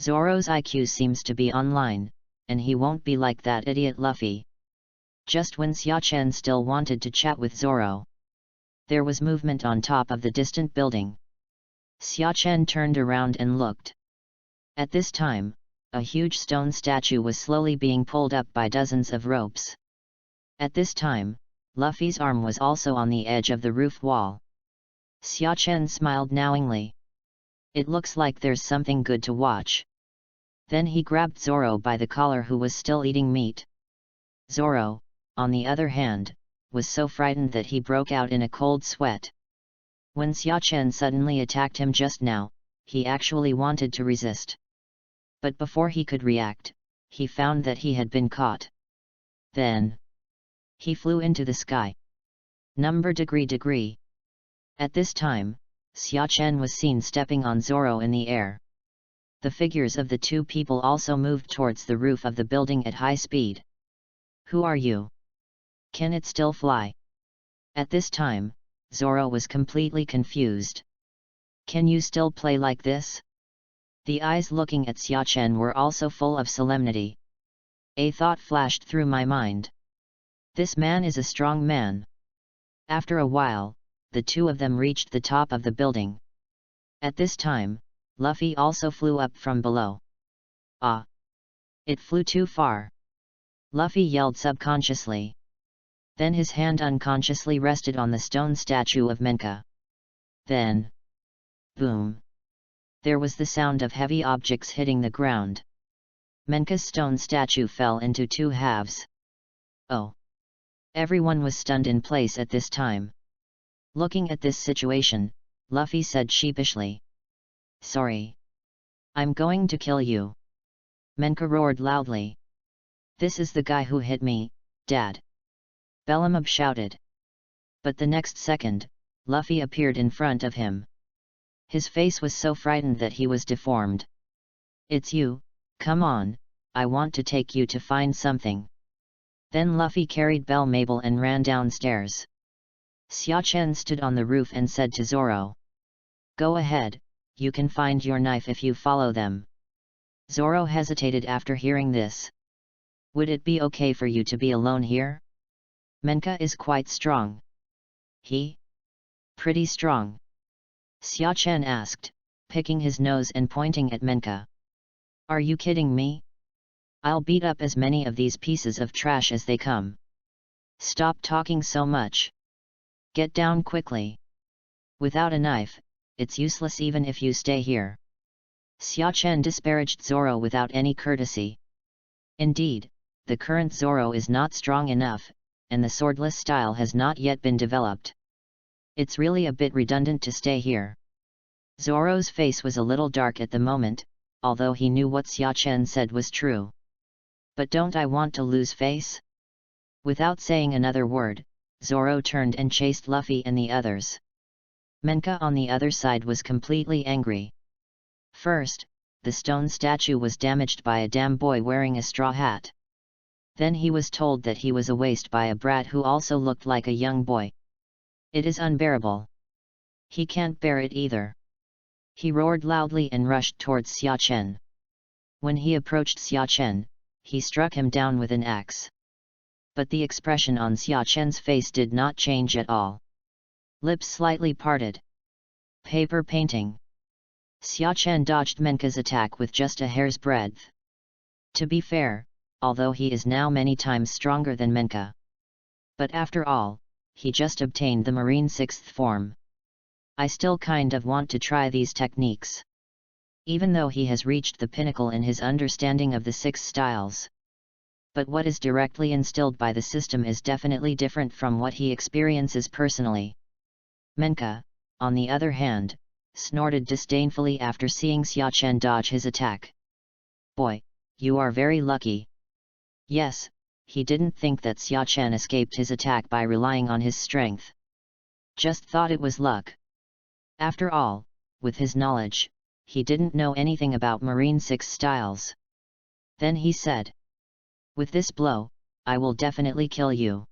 Zoro's IQ seems to be online, and he won't be like that idiot Luffy. Just when Xiachen still wanted to chat with Zoro, there was movement on top of the distant building. Xiachen turned around and looked. At this time, a huge stone statue was slowly being pulled up by dozens of ropes. At this time, Luffy's arm was also on the edge of the roof wall. Xiachen smiled knowingly. It looks like there's something good to watch. Then he grabbed Zoro by the collar, who was still eating meat. Zoro, on the other hand, was so frightened that he broke out in a cold sweat. When Xiachen suddenly attacked him just now, he actually wanted to resist. But before he could react, he found that he had been caught. Then he flew into the sky. Degree. At this time, Xiachen was seen stepping on Zoro in the air. The figures of the two people also moved towards the roof of the building at high speed. Who are you? Can it still fly? At this time, Zoro was completely confused. Can you still play like this? The eyes looking at Xiachen were also full of solemnity. A thought flashed through my mind. This man is a strong man. After a while, the two of them reached the top of the building. At this time, Luffy also flew up from below. Ah! It flew too far. Luffy yelled subconsciously. Then his hand unconsciously rested on the stone statue of Menka. Then, boom! There was the sound of heavy objects hitting the ground. Menka's stone statue fell into two halves. Oh! Everyone was stunned in place at this time. Looking at this situation, Luffy said sheepishly. Sorry. I'm going to kill you. Menka roared loudly. This is the guy who hit me, Dad. Bellamab shouted. But the next second, Luffy appeared in front of him. His face was so frightened that he was deformed. It's you, come on, I want to take you to find something. Then Luffy carried Belle Mabel and ran downstairs. Xiachen stood on the roof and said to Zoro. Go ahead, you can find your knife if you follow them. Zoro hesitated after hearing this. Would it be okay for you to be alone here? Menka is quite strong. He? Pretty strong. Xiachen asked, picking his nose and pointing at Menka. Are you kidding me? I'll beat up as many of these pieces of trash as they come. Stop talking so much. Get down quickly. Without a knife, it's useless even if you stay here. Xiachen disparaged Zoro without any courtesy. Indeed, the current Zoro is not strong enough, and the swordless style has not yet been developed. It's really a bit redundant to stay here. Zoro's face was a little dark at the moment, although he knew what Xiachen said was true. But don't I want to lose face? Without saying another word, Zoro turned and chased Luffy and the others. Menka on the other side was completely angry. First, the stone statue was damaged by a damn boy wearing a straw hat. Then he was told that he was a waste by a brat who also looked like a young boy. It is unbearable. He can't bear it either. He roared loudly and rushed towards Xiachen. When he approached Xiachen, he struck him down with an axe. But the expression on Xiachen's face did not change at all. Lips slightly parted. Paper painting. Xiachen dodged Menka's attack with just a hair's breadth. To be fair, although he is now many times stronger than Menka. But after all, he just obtained the Marine 6th form. I still kind of want to try these techniques. Even though he has reached the pinnacle in his understanding of the 6 styles. But what is directly instilled by the system is definitely different from what he experiences personally. Menka, on the other hand, snorted disdainfully after seeing Xiachen dodge his attack. Boy, you are very lucky. Yes, he didn't think that Xia Chen escaped his attack by relying on his strength. Just thought it was luck. After all, with his knowledge, he didn't know anything about Marine 6 styles. Then he said, "With this blow, I will definitely kill you."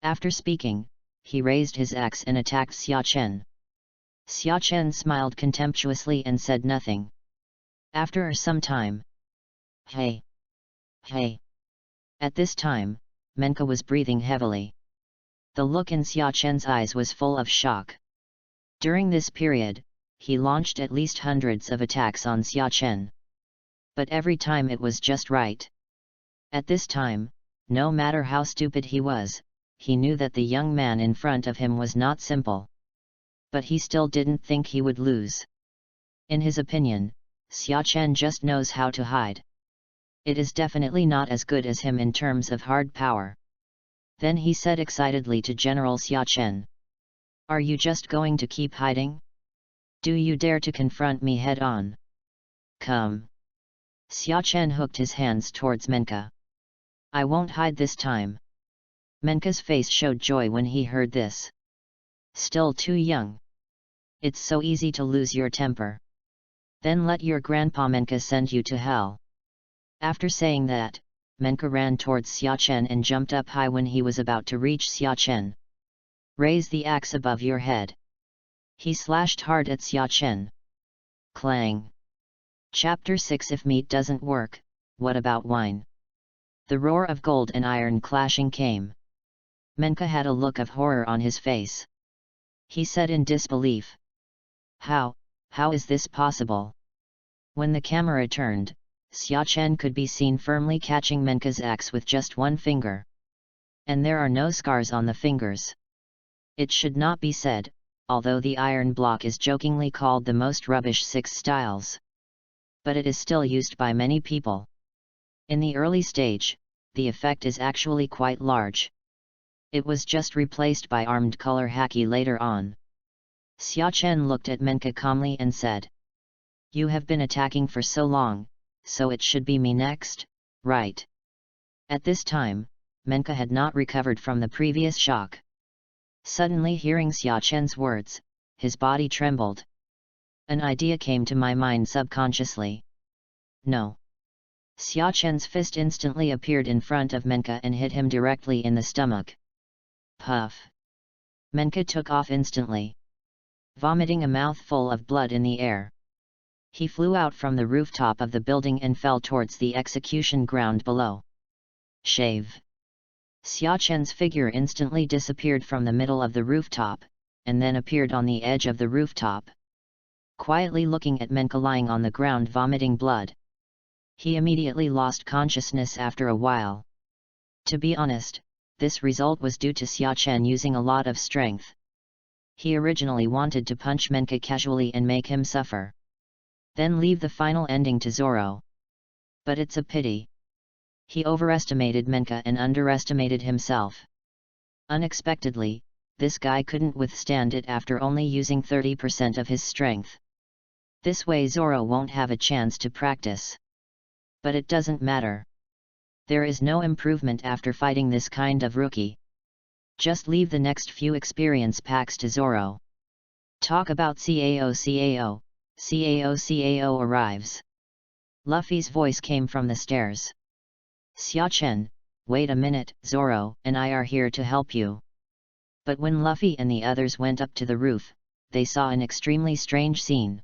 After speaking, he raised his axe and attacked Xia Chen. Xia Chen smiled contemptuously and said nothing. After some time, "Hey! Hey!" At this time, Menka was breathing heavily. The look in Xia Chen's eyes was full of shock. During this period, he launched at least hundreds of attacks on Xia Chen. But every time it was just right. At this time, no matter how stupid he was, he knew that the young man in front of him was not simple. But he still didn't think he would lose. In his opinion, Xia Chen just knows how to hide. It is definitely not as good as him in terms of hard power. Then he said excitedly to General Xia Chen, "Are you just going to keep hiding? Do you dare to confront me head-on? Come!" Xia Chen hooked his hands towards Menka. "I won't hide this time." Menka's face showed joy when he heard this. Still too young. It's so easy to lose your temper. Then let your grandpa Menka send you to hell. After saying that, Menka ran towards Xia Chen and jumped up high when he was about to reach Xia Chen. "Raise the axe above your head." He slashed hard at Xia Chen. Clang! Chapter 6. If meat doesn't work, what about wine? The roar of gold and iron clashing came. Menka had a look of horror on his face. He said in disbelief, How is this possible?" When the camera turned, Xia Chen could be seen firmly catching Menka's axe with just one finger. And there are no scars on the fingers. It should not be said, although the iron block is jokingly called the most rubbish 6 styles. But it is still used by many people. In the early stage, the effect is actually quite large. It was just replaced by armed color haki later on. Xia Chen looked at Menka calmly and said, "You have been attacking for so long, so it should be me next, right?" At this time, Menka had not recovered from the previous shock. Suddenly hearing Xia Chen's words, his body trembled. An idea came to my mind subconsciously. "No." Xia Chen's fist instantly appeared in front of Menka and hit him directly in the stomach. Puff! Menka took off instantly, vomiting a mouthful of blood in the air. He flew out from the rooftop of the building and fell towards the execution ground below. Shave! Xia Chen's figure instantly disappeared from the middle of the rooftop, and then appeared on the edge of the rooftop. Quietly looking at Menka lying on the ground vomiting blood. He immediately lost consciousness after a while. To be honest, this result was due to Xia Chen using a lot of strength. He originally wanted to punch Menka casually and make him suffer. Then leave the final ending to Zoro. But it's a pity. He overestimated Menka and underestimated himself. Unexpectedly, this guy couldn't withstand it after only using 30% of his strength. This way Zoro won't have a chance to practice. But it doesn't matter. There is no improvement after fighting this kind of rookie. Just leave the next few experience packs to Zoro. Talk about CAO. CAO arrives. Luffy's voice came from the stairs. Xia Chen, wait a minute, Zoro and I are here to help you. But when Luffy and the others went up to the roof, they saw an extremely strange scene.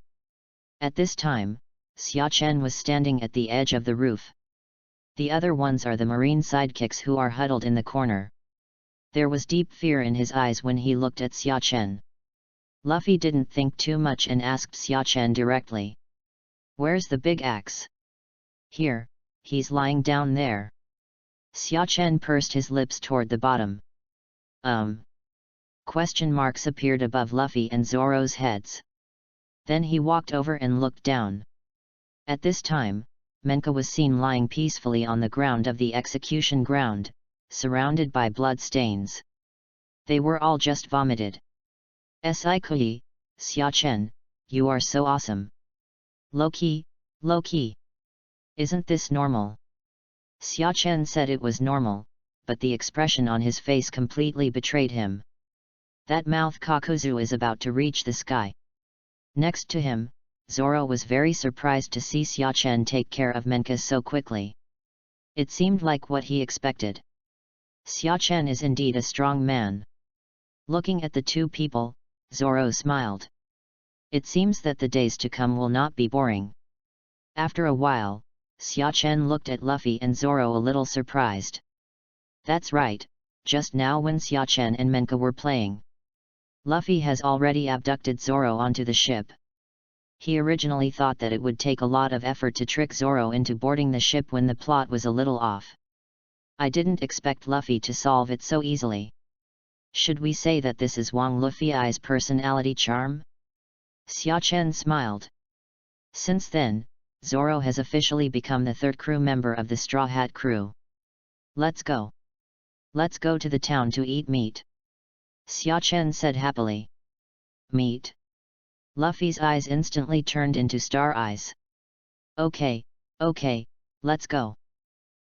At this time, Xia Chen was standing at the edge of the roof. The other ones are the marine sidekicks who are huddled in the corner. There was deep fear in his eyes when he looked at Xia Chen. Luffy didn't think too much and asked Xia Chen directly. "Where's the big axe?" "Here, he's lying down there." Xia Chen pursed his lips toward the bottom. Question marks appeared above Luffy and Zoro's heads. Then he walked over and looked down. At this time, Menka was seen lying peacefully on the ground of the execution ground, surrounded by blood stains. They were all just vomited. "Sikui, Xia Chen, you are so awesome. Low-key. Isn't this normal?" Xia Chen said it was normal, but the expression on his face completely betrayed him. That mouth Kakuzu is about to reach the sky. Next to him, Zoro was very surprised to see Xia Chen take care of Menka so quickly. It seemed like what he expected. Xia Chen is indeed a strong man. Looking at the two people, Zoro smiled. It seems that the days to come will not be boring. After a while, Xia Chen looked at Luffy and Zoro a little surprised. That's right, just now when Xia Chen and Menka were playing, Luffy has already abducted Zoro onto the ship. He originally thought that it would take a lot of effort to trick Zoro into boarding the ship when the plot was a little off. I didn't expect Luffy to solve it so easily. Should we say that this is Wang Luffy's personality charm? Xia Chen smiled. Since then, Zoro has officially become the third crew member of the Straw Hat crew. Let's go. Let's go to the town to eat meat. Xia Chen said happily. Meat? Luffy's eyes instantly turned into star eyes. Okay, let's go.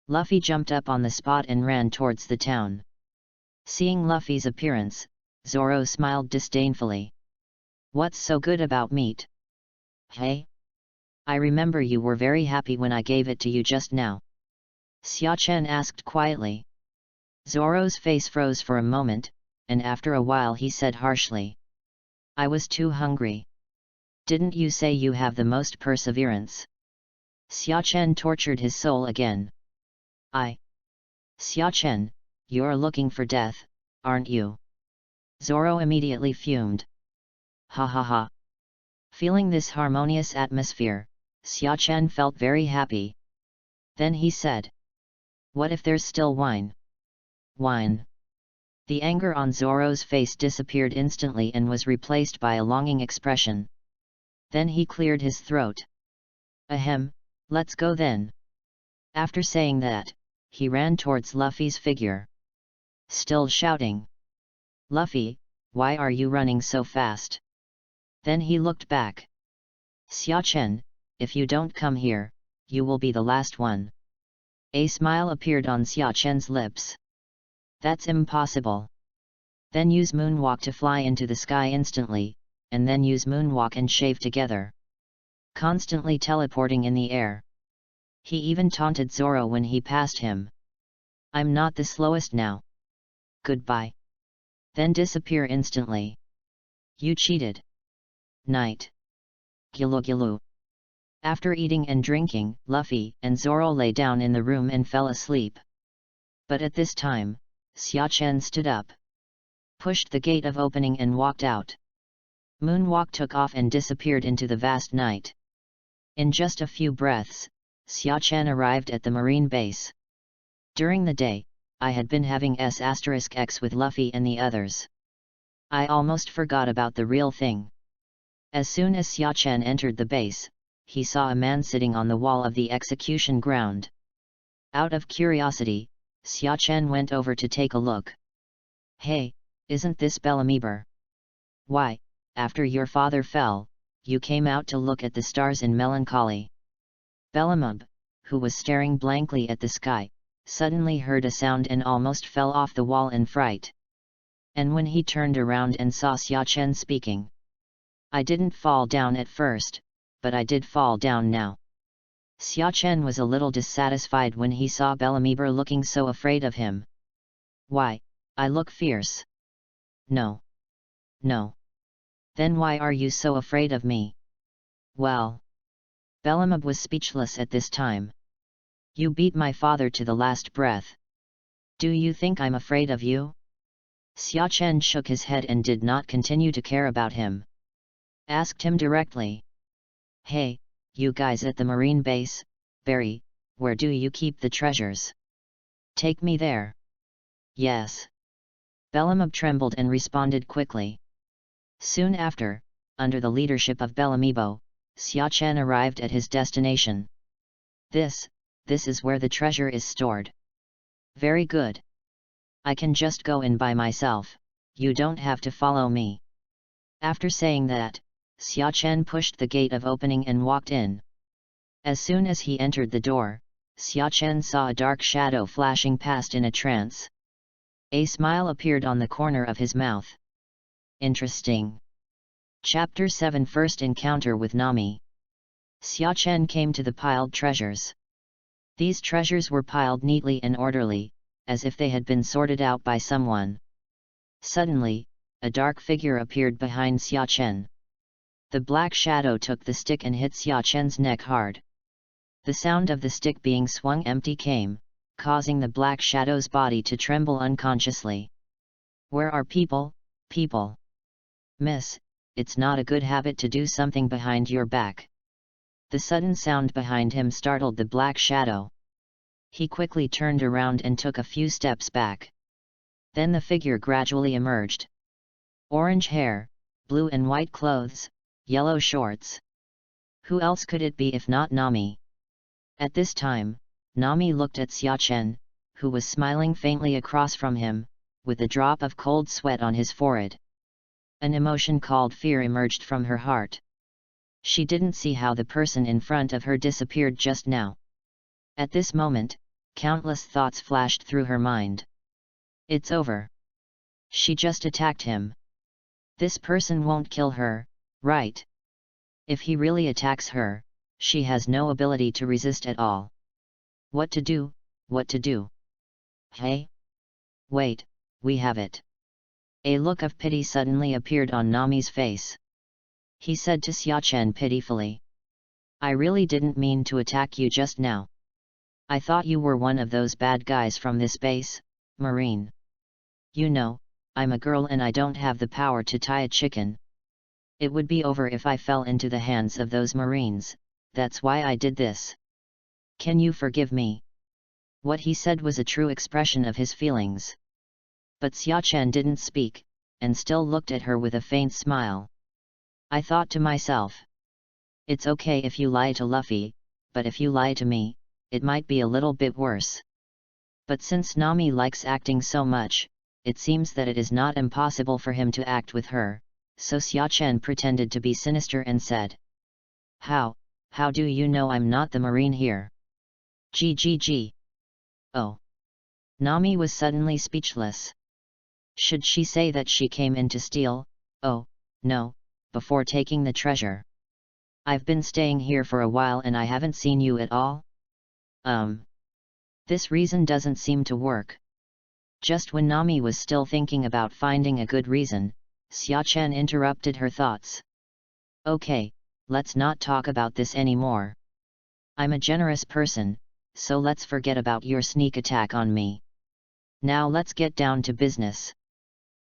Luffy jumped up on the spot and ran towards the town. Seeing Luffy's appearance, Zoro smiled disdainfully. What's so good about meat? Hey? I remember you were very happy when I gave it to you just now. Xia Chen asked quietly. Zoro's face froze for a moment, and after a while he said harshly. I was too hungry. Didn't you say you have the most perseverance? Xia Chen tortured his soul again. Xia Chen, you're looking for death, aren't you? Zoro immediately fumed. Ha ha ha. Feeling this harmonious atmosphere, Xia Chen felt very happy. Then he said. What if there's still wine? Wine. The anger on Zoro's face disappeared instantly and was replaced by a longing expression. Then he cleared his throat. Ahem, let's go then. After saying that, he ran towards Luffy's figure. Still shouting. Luffy, why are you running so fast? Then he looked back. Xia Chen, if you don't come here, you will be the last one. A smile appeared on Xia Chen's lips. That's impossible. Then use moonwalk to fly into the sky instantly, and then use moonwalk and shave together. Constantly teleporting in the air. He even taunted Zoro when he passed him. I'm not the slowest now. Goodbye. Then disappear instantly. You cheated. Night. Gilu gilu. After eating and drinking, Luffy and Zoro lay down in the room and fell asleep. But at this time, Xia Chen stood up, pushed the gate of opening and walked out. Moonwalk took off and disappeared into the vast night. In just a few breaths, Xia Chen arrived at the marine base. During the day, I had been having S*X with Luffy and the others. I almost forgot about the real thing. As soon as Xia Chen entered the base, he saw a man sitting on the wall of the execution ground. Out of curiosity, Xia Chen went over to take a look. Hey, isn't this Bellamyber? Why, after your father fell, you came out to look at the stars in melancholy. Bellamyber, who was staring blankly at the sky, suddenly heard a sound and almost fell off the wall in fright. And when he turned around and saw Xia Chen speaking. I didn't fall down at first, but I did fall down now. Xia Chen was a little dissatisfied when he saw Bellamyber looking so afraid of him. Why, I look fierce. No. No. Then why are you so afraid of me? Well. Bellamyber was speechless at this time. You beat my father to the last breath. Do you think I'm afraid of you? Xia Chen shook his head and did not continue to care about him. Asked him directly. Hey, you guys at the marine base, Barry, where do you keep the treasures? Take me there. Yes. Bellamyber trembled and responded quickly. Soon after, under the leadership of Bellamyber, Xia Chen arrived at his destination. This is where the treasure is stored. Very good. I can just go in by myself, you don't have to follow me. After saying that, Xia Chen pushed the gate of opening and walked in. As soon as he entered the door, Xiachen saw a dark shadow flashing past in a trance. A smile appeared on the corner of his mouth. Interesting. Chapter 7 First Encounter with Nami. Xiachen came to the piled treasures. These treasures were piled neatly and orderly, as if they had been sorted out by someone. Suddenly, a dark figure appeared behind Xiachen. The black shadow took the stick and hit Xiachen's neck hard. The sound of the stick being swung empty came, causing the black shadow's body to tremble unconsciously. Where are people, people? Miss, it's not a good habit to do something behind your back. The sudden sound behind him startled the black shadow. He quickly turned around and took a few steps back. Then the figure gradually emerged. Orange hair, blue and white clothes, yellow shorts. Who else could it be if not Nami? At this time, Nami looked at Xiachen, who was smiling faintly across from him, with a drop of cold sweat on his forehead. An emotion called fear emerged from her heart. She didn't see how the person in front of her disappeared just now. At this moment, countless thoughts flashed through her mind. It's over. She just attacked him. This person won't kill her, right? If he really attacks her, she has no ability to resist at all. What to do, what to do? Hey? Wait, we have it. A look of pity suddenly appeared on Nami's face. He said to Xiachen pitifully. I really didn't mean to attack you just now. I thought you were one of those bad guys from this base, Marine. You know, I'm a girl and I don't have the power to tie a chicken. It would be over if I fell into the hands of those Marines, that's why I did this. Can you forgive me? What he said was a true expression of his feelings. But Xiachen didn't speak, and still looked at her with a faint smile. I thought to myself. It's okay if you lie to Luffy, but if you lie to me, it might be a little bit worse. But since Nami likes acting so much, it seems that it is not impossible for him to act with her, so Xiachen pretended to be sinister and said. How do you know I'm not the Marine here? Gg. Oh. Nami was suddenly speechless. Should she say that she came in to steal? Oh, no, before taking the treasure. I've been staying here for a while and I haven't seen you at all? This reason doesn't seem to work. Just when Nami was still thinking about finding a good reason, Xiachen interrupted her thoughts. Okay, let's not talk about this anymore. I'm a generous person, so let's forget about your sneak attack on me. Now let's get down to business.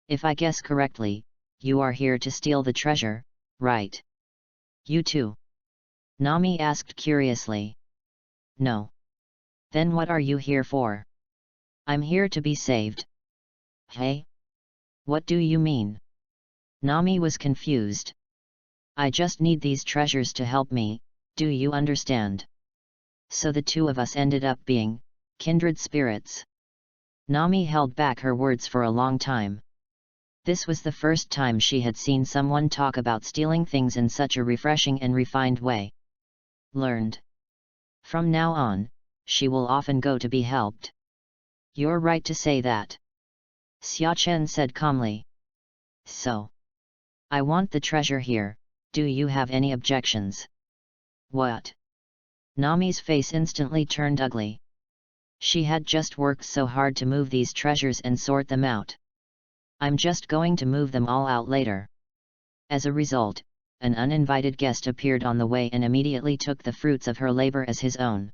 If I guess correctly, you are here to steal the treasure, right? You too? Nami asked curiously. No. Then what are you here for? I'm here to be saved. Hey? What do you mean? Nami was confused. I just need these treasures to help me, do you understand? So the two of us ended up being kindred spirits. Nami held back her words for a long time. This was the first time she had seen someone talk about stealing things in such a refreshing and refined way. Learned. From now on, she will often go to be helped. You're right to say that. Xiachen said calmly. So. I want the treasure here, do you have any objections? What? Nami's face instantly turned ugly. She had just worked so hard to move these treasures and sort them out. I'm just going to move them all out later. As a result, an uninvited guest appeared on the way and immediately took the fruits of her labor as his own.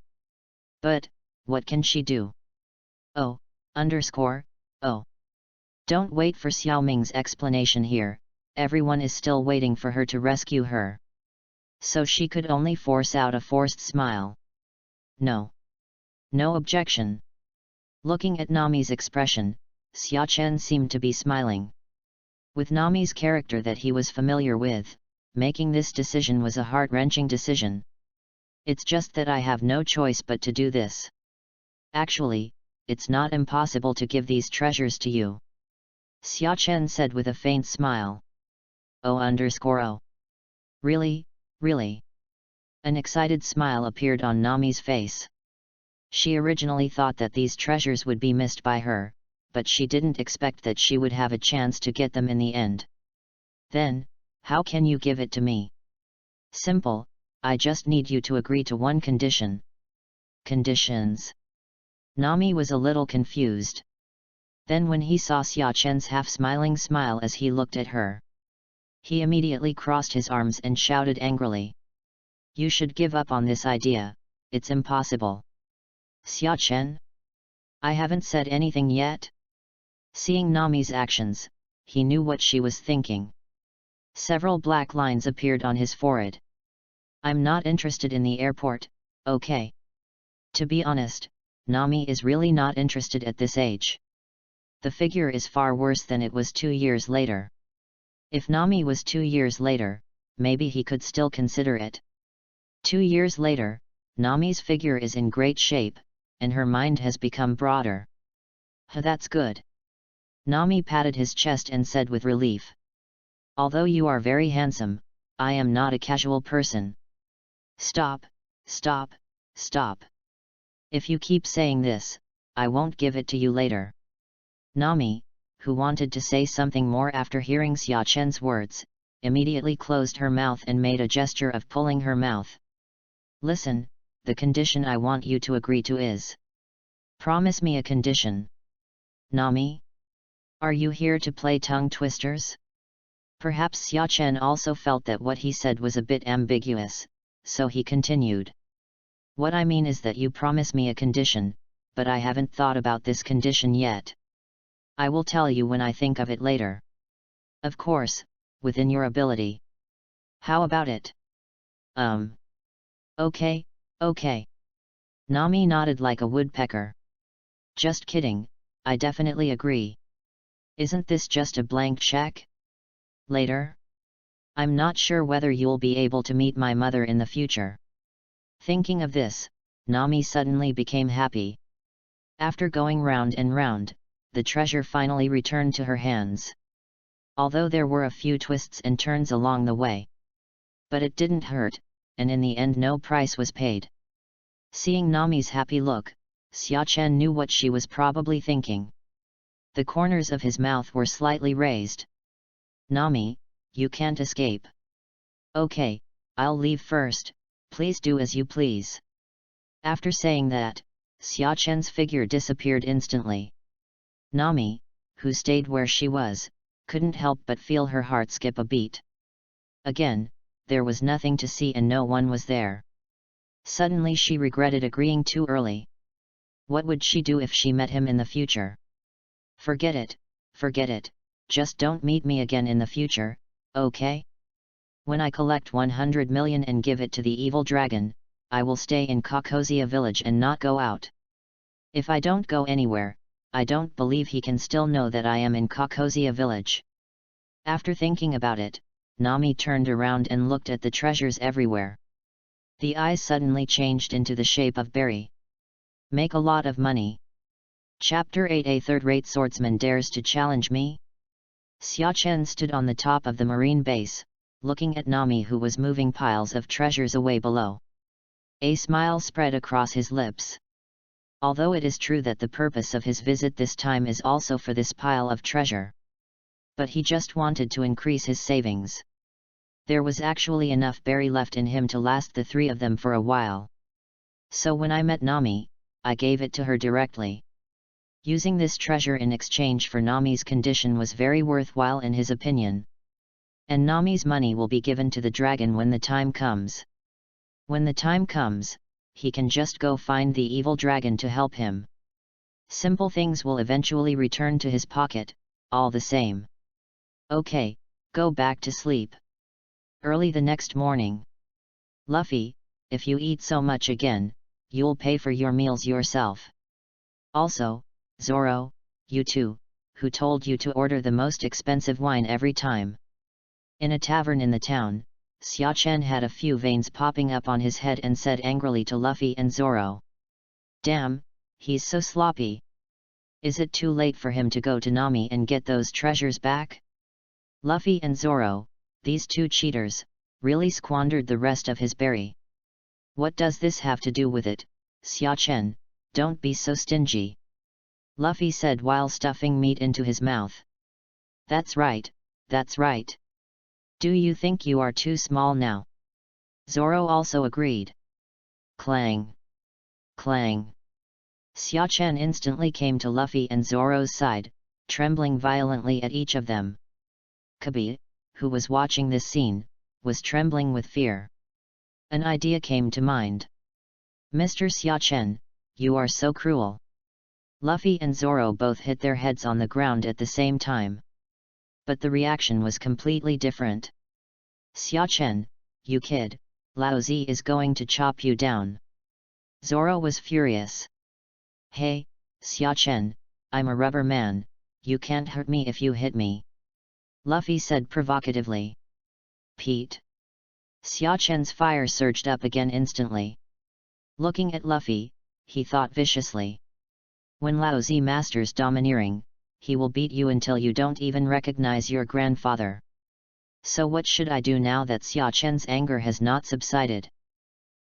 But, what can she do? Oh. Don't wait for Xiaoming's explanation here, everyone is still waiting for her to rescue her. So she could only force out a forced smile. No. No objection. Looking at Nami's expression, Xiachen seemed to be smiling. With Nami's character that he was familiar with, making this decision was a heart-wrenching decision. It's just that I have no choice but to do this. Actually, it's not impossible to give these treasures to you. Xiachen said with a faint smile. Oh. Really? Really? An excited smile appeared on Nami's face. She originally thought that these treasures would be missed by her, but she didn't expect that she would have a chance to get them in the end. Then, how can you give it to me? Simple, I just need you to agree to one condition. Conditions? Nami was a little confused. Then when he saw Xia Chen's half-smiling smile as he looked at her, he immediately crossed his arms and shouted angrily. You should give up on this idea, it's impossible. Xia Chen? I haven't said anything yet? Seeing Nami's actions, he knew what she was thinking. Several black lines appeared on his forehead. I'm not interested in the airport, okay? To be honest, Nami is really not interested at this age. The figure is far worse than it was 2 years later. If Nami was 2 years later, maybe he could still consider it. 2 years later, Nami's figure is in great shape, and her mind has become broader. That's good. Nami patted his chest and said with relief. Although you are very handsome, I am not a casual person. Stop, stop, stop. If you keep saying this, I won't give it to you later. Nami, who wanted to say something more after hearing Xia Chen's words, immediately closed her mouth and made a gesture of pulling her mouth. Listen, the condition I want you to agree to is. Promise me a condition. Nami? Are you here to play tongue twisters? Perhaps Xia Chen also felt that what he said was a bit ambiguous, so he continued. What I mean is that you promise me a condition, but I haven't thought about this condition yet. I will tell you when I think of it later. Of course, within your ability. How about it? Okay, okay. Nami nodded like a woodpecker. Just kidding, I definitely agree. Isn't this just a blank check? Later? I'm not sure whether you'll be able to meet my mother in the future. Thinking of this, Nami suddenly became happy. After going round and round, the treasure finally returned to her hands. Although there were a few twists and turns along the way. But it didn't hurt, and in the end no price was paid. Seeing Nami's happy look, Xia Chen knew what she was probably thinking. The corners of his mouth were slightly raised. Nami, you can't escape. Okay, I'll leave first, please do as you please. After saying that, Xia Chen's figure disappeared instantly. Nami, who stayed where she was, couldn't help but feel her heart skip a beat. Again, there was nothing to see and no one was there. Suddenly she regretted agreeing too early. What would she do if she met him in the future? Forget it, just don't meet me again in the future, okay? When I collect 100 million and give it to the evil dragon, I will stay in Kokozia village and not go out. If I don't go anywhere, I don't believe he can still know that I am in Kokozia village. After thinking about it, Nami turned around and looked at the treasures everywhere. The eyes suddenly changed into the shape of berry. Make a lot of money. Chapter 8. A third-rate swordsman dares to challenge me? Xia Chen stood on the top of the marine base, looking at Nami who was moving piles of treasures away below. A smile spread across his lips. Although it is true that the purpose of his visit this time is also for this pile of treasure. But he just wanted to increase his savings. There was actually enough berry left in him to last the three of them for a while. So when I met Nami, I gave it to her directly. Using this treasure in exchange for Nami's condition was very worthwhile in his opinion. And Nami's money will be given to the dragon when the time comes. When the time comes, he can just go find the evil dragon to help him. Simple things will eventually return to his pocket, all the same. Okay, go back to sleep. Early the next morning. Luffy, if you eat so much again, you'll pay for your meals yourself. Also, Zoro, you too, who told you to order the most expensive wine every time? In a tavern in the town, Xia Chen had a few veins popping up on his head and said angrily to Luffy and Zoro. Damn, he's so sloppy. Is it too late for him to go to Nami and get those treasures back? Luffy and Zoro, these two cheaters, really squandered the rest of his berry. What does this have to do with it, Xia Chen? don't be so stingy," Luffy said while stuffing meat into his mouth. That's right, that's right. Do you think you are too small now?" Zoro also agreed. Clang! Clang! Xiachen instantly came to Luffy and Zoro's side, trembling violently at each of them. Kobo, who was watching this scene, was trembling with fear. An idea came to mind. "Mr. Xiachen, you are so cruel." Luffy and Zoro both hit their heads on the ground at the same time. But the reaction was completely different. "Xiachen, you kid, Lao Zi is going to chop you down." Zoro was furious. "Hey, Xiachen, I'm a rubber man, you can't hurt me if you hit me," Luffy said provocatively. "Pete." Xiachen's fire surged up again instantly. Looking at Luffy, he thought viciously. "When Lao Zi masters domineering, he will beat you until you don't even recognize your grandfather. So what should I do now that Xiachen's anger has not subsided?"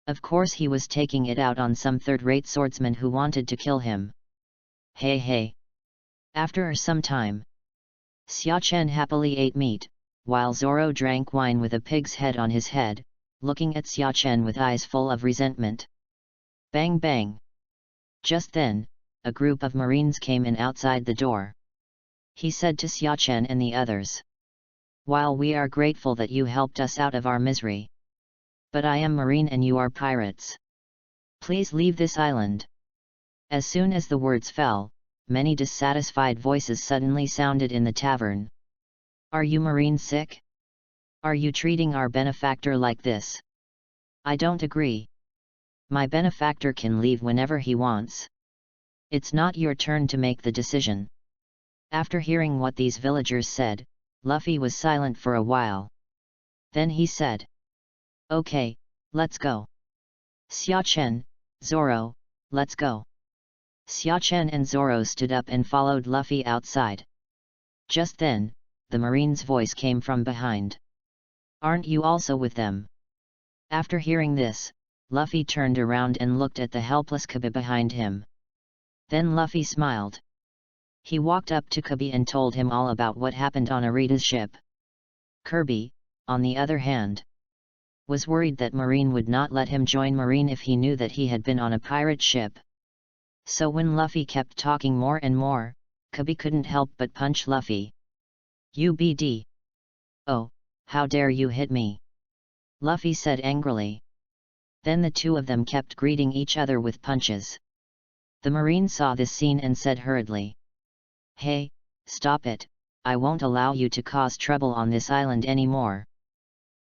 Of course he was taking it out on some third-rate swordsman who wanted to kill him. Hey hey! After some time, Xiachen happily ate meat, while Zoro drank wine with a pig's head on his head, looking at Xiachen with eyes full of resentment. Bang bang! Just then, a group of Marines came in outside the door. He said to Xiachen and the others, "While we are grateful that you helped us out of our misery, but I am Marine and you are pirates. Please leave this island." As soon as the words fell, many dissatisfied voices suddenly sounded in the tavern. "Are you Marine sick? Are you treating our benefactor like this? I don't agree. My benefactor can leave whenever he wants. It's not your turn to make the decision." After hearing what these villagers said, Luffy was silent for a while. Then he said, "Okay, let's go. Xiachen, Zoro, let's go." Xiachen and Zoro stood up and followed Luffy outside. Just then, the Marine's voice came from behind. "Aren't you also with them?" After hearing this, Luffy turned around and looked at the helpless Kobo behind him. Then Luffy smiled. He walked up to Kobo and told him all about what happened on Arita's ship. Kirby, on the other hand, was worried that Marine would not let him join Marine if he knew that he had been on a pirate ship. So when Luffy kept talking more and more, Kobo couldn't help but punch Luffy. "UBD. Oh, how dare you hit me!" Luffy said angrily. Then the two of them kept greeting each other with punches. The Marine saw this scene and said hurriedly, "Hey, stop it, I won't allow you to cause trouble on this island anymore.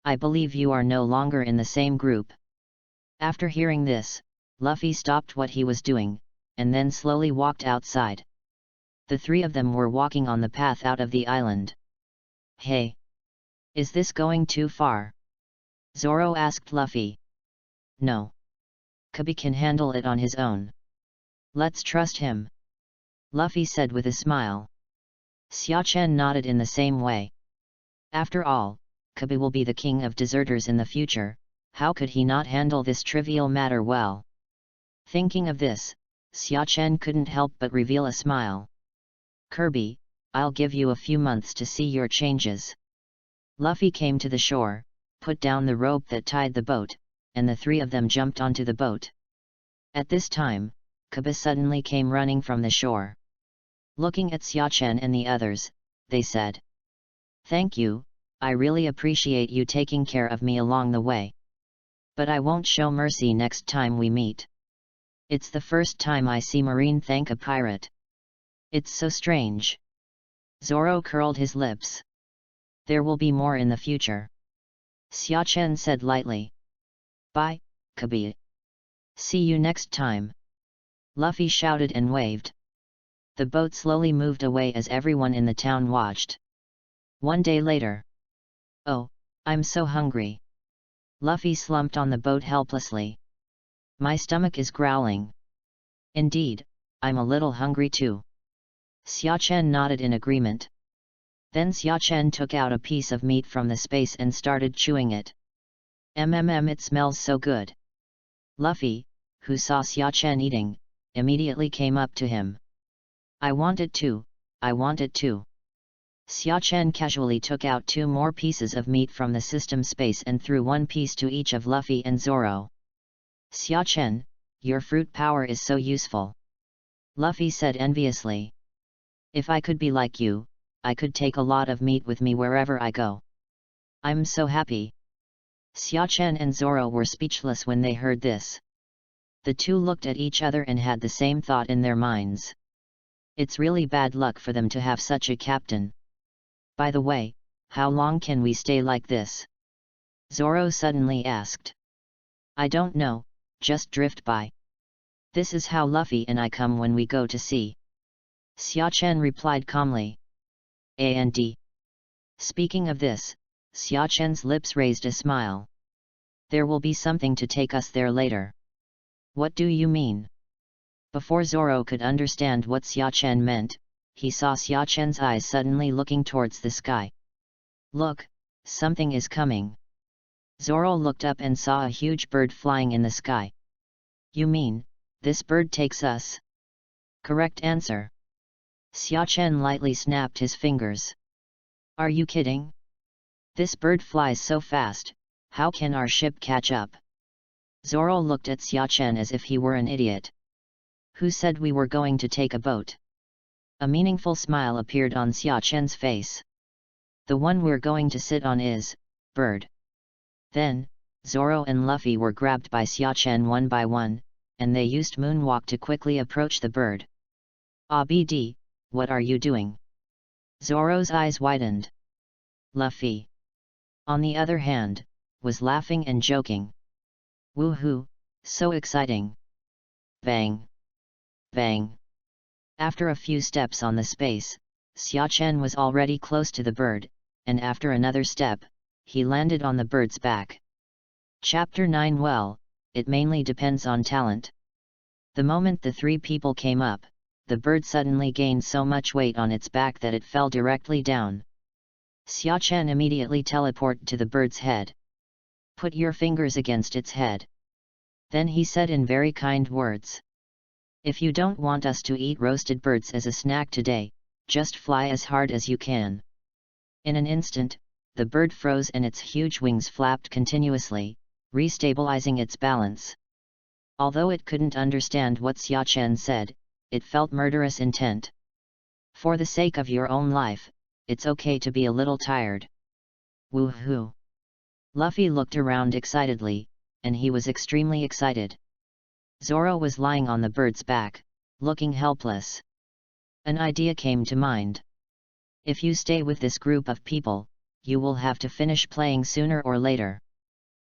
I believe you are no longer in the same group." After hearing this, Luffy stopped what he was doing, and then slowly walked outside. The three of them were walking on the path out of the island. "Hey! Is this going too far?" Zoro asked Luffy. "No. Kobo can handle it on his own. Let's trust him," Luffy said with a smile. Xiachen nodded in the same way. After all, Kobo will be the king of deserters in the future, how could he not handle this trivial matter well? Thinking of this, Xiachen couldn't help but reveal a smile. "Kirby, I'll give you a few months to see your changes." Luffy came to the shore, put down the rope that tied the boat, and the three of them jumped onto the boat. At this time, Kobo suddenly came running from the shore. Looking at Xiachen and the others, they said, "Thank you, I really appreciate you taking care of me along the way. But I won't show mercy next time we meet. It's the first time I see Marine thank a pirate. It's so strange." Zoro curled his lips. "There will be more in the future," Xiachen said lightly. "Bye, Kobo. See you next time," Luffy shouted and waved. The boat slowly moved away as everyone in the town watched. One day later. "Oh, I'm so hungry." Luffy slumped on the boat helplessly. "My stomach is growling." "Indeed, I'm a little hungry too." Xiachen nodded in agreement. Then Xiachen took out a piece of meat from the space and started chewing it. It smells so good." Luffy, who saw Xiachen eating, immediately came up to him. I want it too, I want it too. Xia Chen casually took out 2 more pieces of meat from the system space and threw 1 piece to each of Luffy and Zoro. Xia Chen, your fruit power is so useful. Luffy said enviously. If I could be like you, I could take a lot of meat with me wherever I go. I'm so happy. Xia Chen and Zoro were speechless when they heard this. The two looked at each other and had the same thought in their minds. It's really bad luck for them to have such a captain. By the way, how long can we stay like this? Zoro suddenly asked. I don't know, just drift by. This is how Luffy and I come when we go to sea. Xia Chen replied calmly. And speaking of this, Xia Chen's lips raised a smile. There will be something to take us there later. What do you mean? Before Zoro could understand what Xia Chen meant, he saw Xia Chen's eyes suddenly looking towards the sky. Look, something is coming. Zoro looked up and saw a huge bird flying in the sky. You mean, this bird takes us? Correct answer. Xia Chen lightly snapped his fingers. Are you kidding? This bird flies so fast, how can our ship catch up? Zoro looked at Xia Chen as if he were an idiot. Who said we were going to take a boat? A meaningful smile appeared on Xia Chen's face. The one we're going to sit on is, bird. Then, Zoro and Luffy were grabbed by Xia Chen one by one, and they used moonwalk to quickly approach the bird. Ah BD, what are you doing? Zoro's eyes widened. Luffy, on the other hand, was laughing and joking. Woohoo, so exciting. Bang! Bang! After a few steps on the space, Xia Chen was already close to the bird, and after another step, he landed on the bird's back. Chapter 9 Well, it mainly depends on talent. The moment the 3 people came up, the bird suddenly gained so much weight on its back that it fell directly down. Xia Chen immediately teleported to the bird's head. Put your fingers against its head. Then he said in very kind words. If you don't want us to eat roasted birds as a snack today, just fly as hard as you can. In an instant, the bird froze and its huge wings flapped continuously, restabilizing its balance. Although it couldn't understand what Xia Chen said, it felt murderous intent. For the sake of your own life, it's okay to be a little tired. Woohoo! Luffy looked around excitedly, and he was extremely excited. Zoro was lying on the bird's back, looking helpless. An idea came to mind. If you stay with this group of people, you will have to finish playing sooner or later.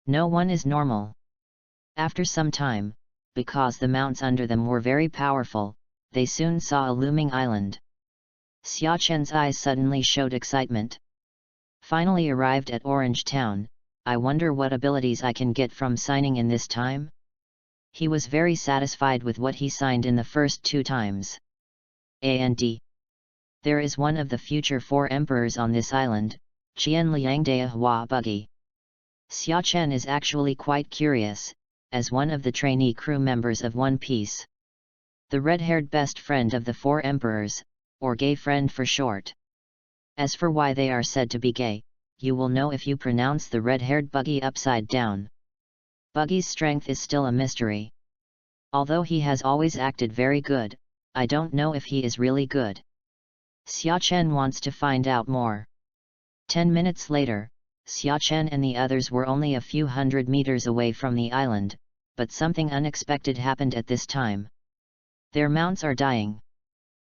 No one is normal. After some time, because the mounts under them were very powerful, they soon saw a looming island. Xia Chen's eyes suddenly showed excitement. Finally arrived at Orange Town, I wonder what abilities I can get from signing in this time? He was very satisfied with what he signed in the first 2 times. And there is one of the future 4 emperors on this island, Qian Liangdea Hua Buggy. Xia Chen is actually quite curious, as one of the trainee crew members of One Piece. The red-haired best friend of the 4 emperors, or gay friend for short. As for why they are said to be gay, you will know if you pronounce the red-haired Buggy upside down. Buggy's strength is still a mystery. Although he has always acted very good, I don't know if he is really good. Xia Chen wants to find out more. 10 minutes later, Xia Chen and the others were only a few hundred meters away from the island, but something unexpected happened at this time. Their mounts are dying.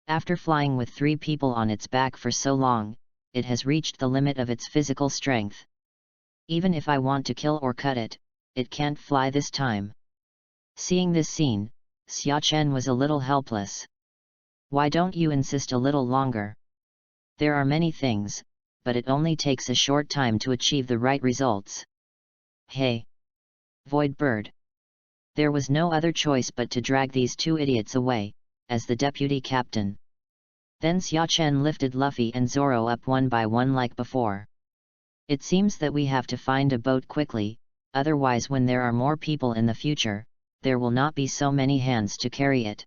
After flying with 3 people on its back for so long, it has reached the limit of its physical strength. Even if I want to kill or cut it, it can't fly this time. Seeing this scene, Xia Chen was a little helpless. Why don't you insist a little longer? There are many things, but it only takes a short time to achieve the right results. Hey! Void Bird! There was no other choice but to drag these 2 idiots away, as the deputy captain. Then Xia Chen lifted Luffy and Zoro up one by one like before. It seems that we have to find a boat quickly, otherwise when there are more people in the future, there will not be so many hands to carry it.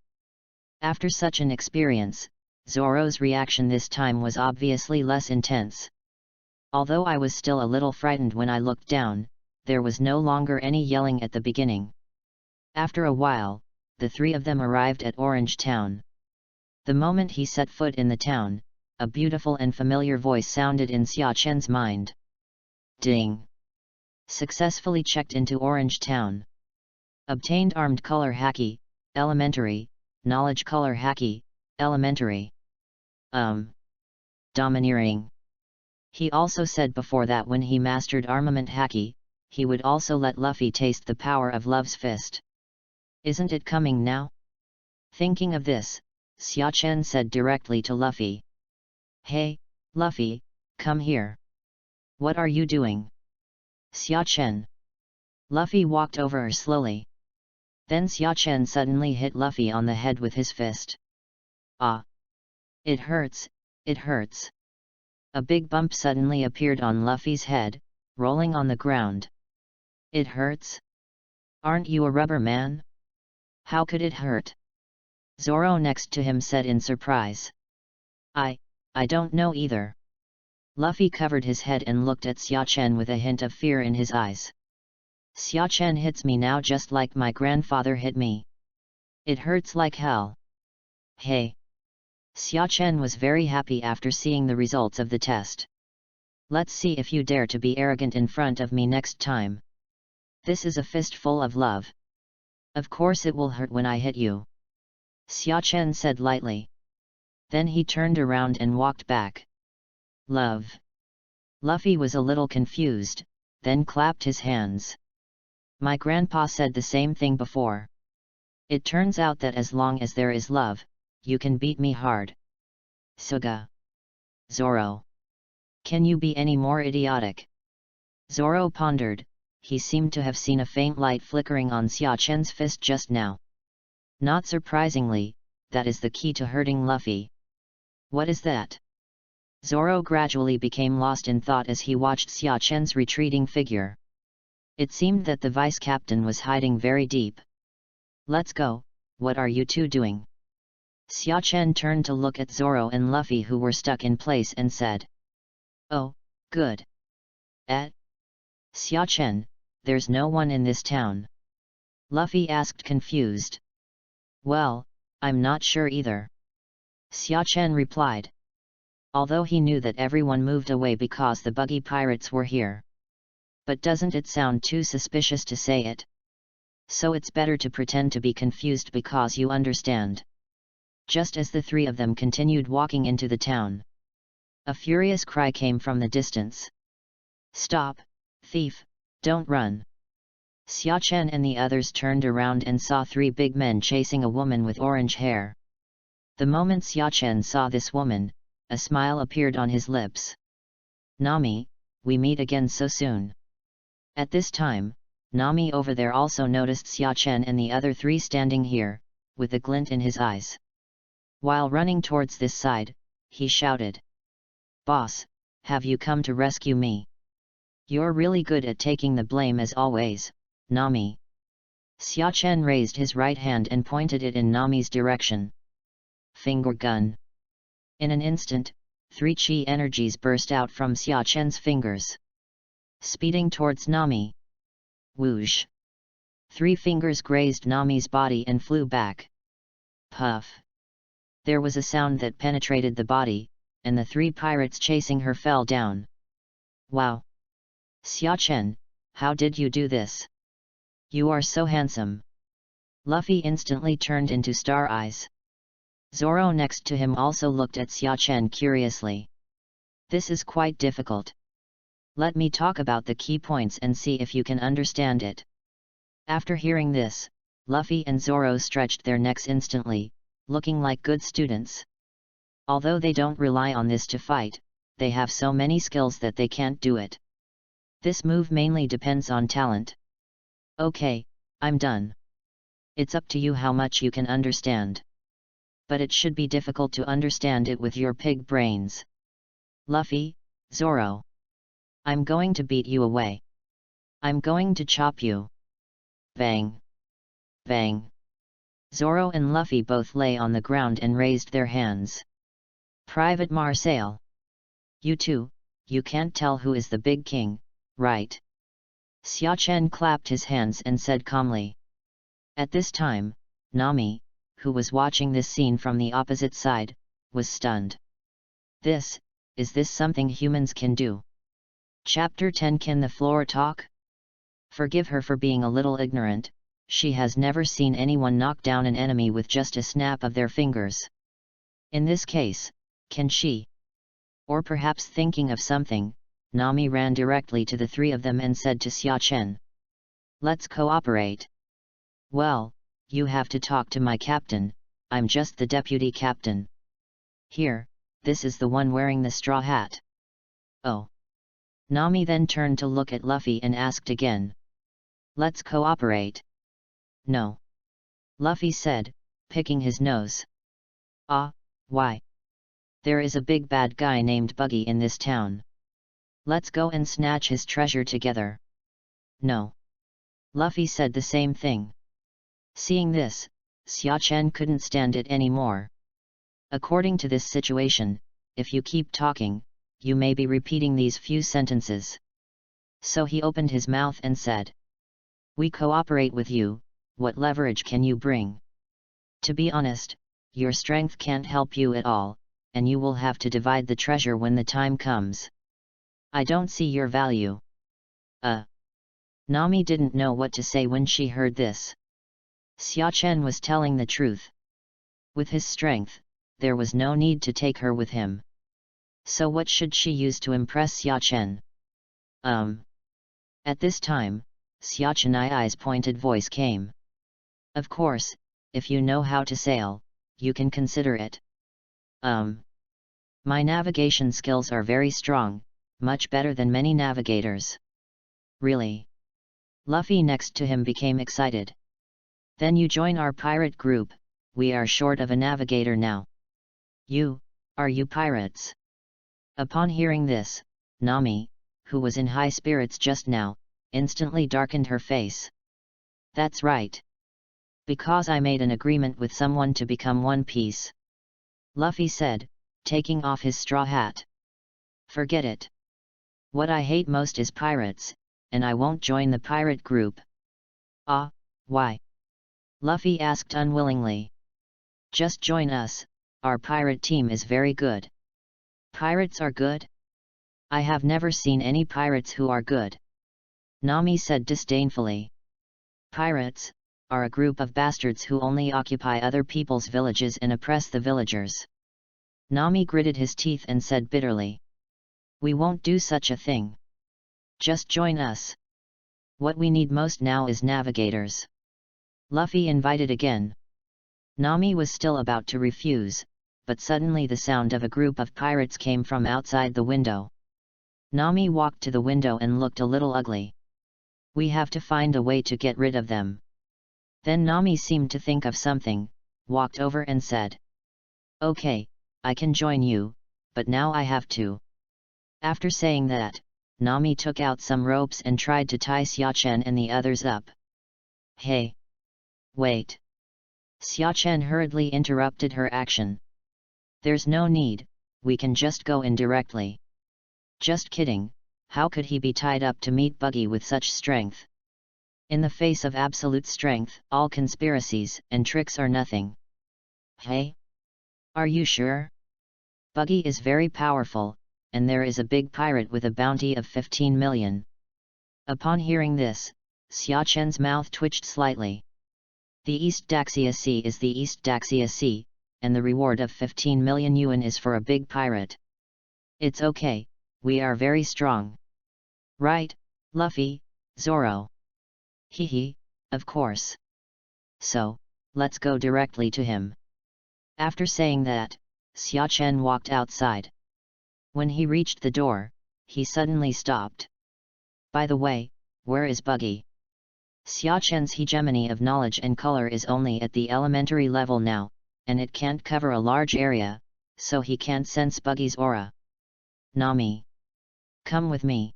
After such an experience, Zoro's reaction this time was obviously less intense. Although I was still a little frightened when I looked down, there was no longer any yelling at the beginning. After a while, the three of them arrived at Orange Town. The moment he set foot in the town, a beautiful and familiar voice sounded in Xia Chen's mind. Ding! Successfully checked into Orange Town. Obtained Armed Color Haki, Elementary, Knowledge Color Haki, Elementary. Domineering. He also said before that when he mastered Armament Haki, he would also let Luffy taste the power of Love's Fist. Isn't it coming now? Thinking of this, Xia Chen said directly to Luffy. Hey, Luffy, come here. What are you doing? Xia Chen. Luffy walked over her slowly. Then Xia Chen suddenly hit Luffy on the head with his fist. Ah! It hurts, it hurts. A big bump suddenly appeared on Luffy's head, rolling on the ground. It hurts? Aren't you a rubber man? How could it hurt? Zoro next to him said in surprise. I don't know either. Luffy covered his head and looked at Xia Chen with a hint of fear in his eyes. Xia Chen hits me now just like my grandfather hit me. It hurts like hell. Hey! Xia Chen was very happy after seeing the results of the test. Let's see if you dare to be arrogant in front of me next time. This is a fistful of love. Of course it will hurt when I hit you. Xia Chen said lightly. Then he turned around and walked back. Love. Luffy was a little confused, then clapped his hands. My grandpa said the same thing before. It turns out that as long as there is love, you can beat me hard. Suga. Zoro. Can you be any more idiotic? Zoro pondered. He seemed to have seen a faint light flickering on Xia Chen's fist just now. Not surprisingly, that is the key to hurting Luffy. What is that? Zoro gradually became lost in thought as he watched Xia Chen's retreating figure. It seemed that the vice-captain was hiding very deep. Let's go, what are you two doing? Xia Chen turned to look at Zoro and Luffy who were stuck in place and said. Oh, good. Xia Chen, there's no one in this town. Luffy asked confused. Well, I'm not sure either. Xia Chen replied. Although he knew that everyone moved away because the buggy pirates were here. But doesn't it sound too suspicious to say it? So it's better to pretend to be confused because you understand. Just as the three of them continued walking into the town, a furious cry came from the distance. Stop, thief, don't run. Xia Chen and the others turned around and saw three big men chasing a woman with orange hair. The moment Xia Chen saw this woman, a smile appeared on his lips. Nami, we meet again so soon. At this time, Nami over there also noticed Xia Chen and the other three standing here, with a glint in his eyes. While running towards this side, he shouted. Boss, have you come to rescue me? You're really good at taking the blame as always, Nami. Xia Chen raised his right hand and pointed it in Nami's direction. Finger gun. In an instant, 3 chi energies burst out from Xia Chen's fingers. Speeding towards Nami. Whoosh! 3 fingers grazed Nami's body and flew back. Puff! There was a sound that penetrated the body, and the 3 pirates chasing her fell down. Wow! Xia Chen, how did you do this? You are so handsome. Luffy instantly turned into star eyes. Zoro next to him also looked at Xia Chen curiously. This is quite difficult. Let me talk about the key points and see if you can understand it. After hearing this, Luffy and Zoro stretched their necks instantly, looking like good students. Although they don't rely on this to fight, they have so many skills that they can't do it. This move mainly depends on talent. Okay, I'm done. It's up to you how much you can understand. But it should be difficult to understand it with your pig brains. Luffy, Zoro. I'm going to beat you away. I'm going to chop you. Bang. Bang! Zoro and Luffy both lay on the ground and raised their hands. Private Marseille. You two, you can't tell who is the big king, right? Xiachen clapped his hands and said calmly. At this time, Nami, who was watching this scene from the opposite side, was stunned. Is this something humans can do? Chapter 10. Can the floor talk? Forgive her for being a little ignorant, she has never seen anyone knock down an enemy with just a snap of their fingers. In this case, can she? Or perhaps thinking of something, Nami ran directly to the three of them and said to Xiachen. Let's cooperate. Well, you have to talk to my captain, I'm just the deputy captain. Here, this is the one wearing the straw hat. Oh. Nami then turned to look at Luffy and asked again. Let's cooperate. No. Luffy said, picking his nose. Ah, why? There is a big bad guy named Buggy in this town. Let's go and snatch his treasure together. No. Luffy said the same thing. Seeing this, Xiachen couldn't stand it anymore. According to this situation, if you keep talking, you may be repeating these few sentences. So he opened his mouth and said. We cooperate with you, what leverage can you bring? To be honest, your strength can't help you at all, and you will have to divide the treasure when the time comes. I don't see your value. Nami didn't know what to say when she heard this. Xiachen was telling the truth. With his strength, there was no need to take her with him. So what should she use to impress Xiachen? At this time, Xiachen's pointed voice came. Of course, if you know how to sail, you can consider it. My navigation skills are very strong, much better than many navigators. Really? Luffy next to him became excited. Then you join our pirate group, we are short of a navigator now. Are you pirates? Upon hearing this, Nami, who was in high spirits just now, instantly darkened her face. That's right. Because I made an agreement with someone to become one piece. Luffy said, taking off his straw hat. Forget it. What I hate most is pirates, and I won't join the pirate group. Ah, why? Luffy asked unwillingly. Just join us, our pirate team is very good. Pirates are good? I have never seen any pirates who are good. Nami said disdainfully. Pirates are a group of bastards who only occupy other people's villages and oppress the villagers. Nami gritted his teeth and said bitterly. We won't do such a thing. Just join us. What we need most now is navigators. Luffy invited again. Nami was still about to refuse, but suddenly the sound of a group of pirates came from outside the window. Nami walked to the window and looked a little ugly. We have to find a way to get rid of them. Then Nami seemed to think of something, walked over and said. Okay, I can join you, but now I have to. After saying that, Nami took out some ropes and tried to tie Xiachen and the others up. Hey! Wait! Xiachen hurriedly interrupted her action. There's no need, we can just go in directly. Just kidding, how could he be tied up to meet Buggy with such strength? In the face of absolute strength, all conspiracies and tricks are nothing. Hey? Are you sure? Buggy is very powerful, and there is a big pirate with a bounty of 15 million. Upon hearing this, Xiachen's mouth twitched slightly. The East Daxia Sea is the East Daxia Sea, and the reward of 15 million yuan is for a big pirate. It's okay, we are very strong. Right, Luffy, Zoro? Hehe, of course. So, let's go directly to him. After saying that, Xiachen walked outside. When he reached the door, he suddenly stopped. By the way, where is Buggy? Xiachen's hegemony of knowledge and color is only at the elementary level now, and it can't cover a large area, so he can't sense Buggy's aura. Nami. Come with me.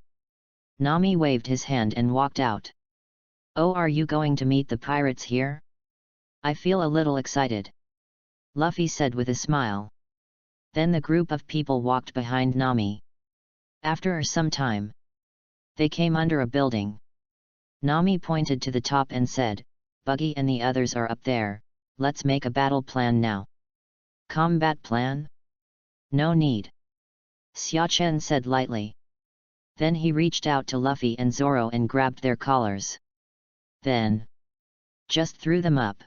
Nami waved his hand and walked out. Oh, are you going to meet the pirates here? I feel a little excited, Luffy said with a smile. Then the group of people walked behind Nami. After some time, they came under a building. Nami pointed to the top and said, Buggy and the others are up there, let's make a battle plan now. Combat plan? No need, Xiachen said lightly. Then he reached out to Luffy and Zoro and grabbed their collars. Then, just threw them up.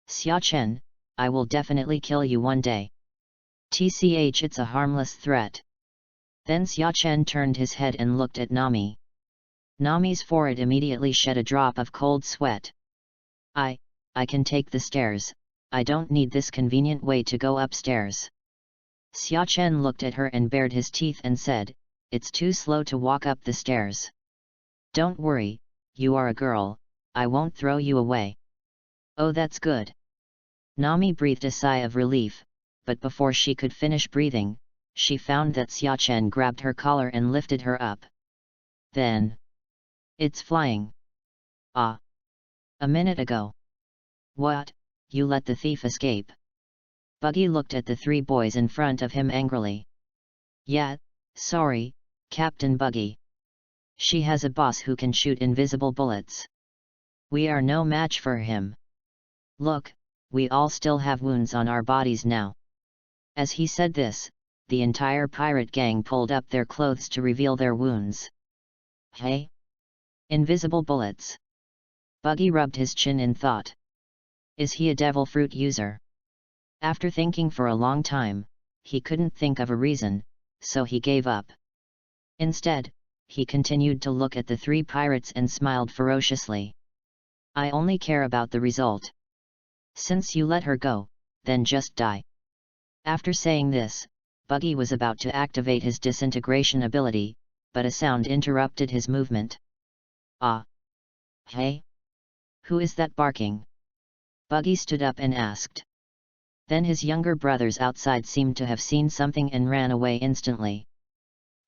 Xiachen, I will definitely kill you one day. TCH, it's a harmless threat. Then Xiachen turned his head and looked at Nami. Nami's forehead immediately shed a drop of cold sweat. I can take the stairs, I don't need this convenient way to go upstairs. Xiachen looked at her and bared his teeth and said, it's too slow to walk up the stairs. Don't worry, you are a girl, I won't throw you away. Oh, that's good. Nami breathed a sigh of relief, but before she could finish breathing, she found that Xiachen grabbed her collar and lifted her up. Then, it's flying. Ah! A minute ago. What, you let the thief escape? Buggy looked at the three boys in front of him angrily. Yeah, sorry, Captain Buggy. She has a boss who can shoot invisible bullets. We are no match for him. Look, we all still have wounds on our bodies now. As he said this, the entire pirate gang pulled up their clothes to reveal their wounds. Hey? Invisible bullets. Buggy rubbed his chin in thought. Is he a devil fruit user? After thinking for a long time, he couldn't think of a reason, so he gave up. Instead, he continued to look at the three pirates and smiled ferociously. I only care about the result. Since you let her go, then just die. After saying this, Buggy was about to activate his disintegration ability, but a sound interrupted his movement. Ah! Hey? Who is that barking? Buggy stood up and asked. Then his younger brothers outside seemed to have seen something and ran away instantly.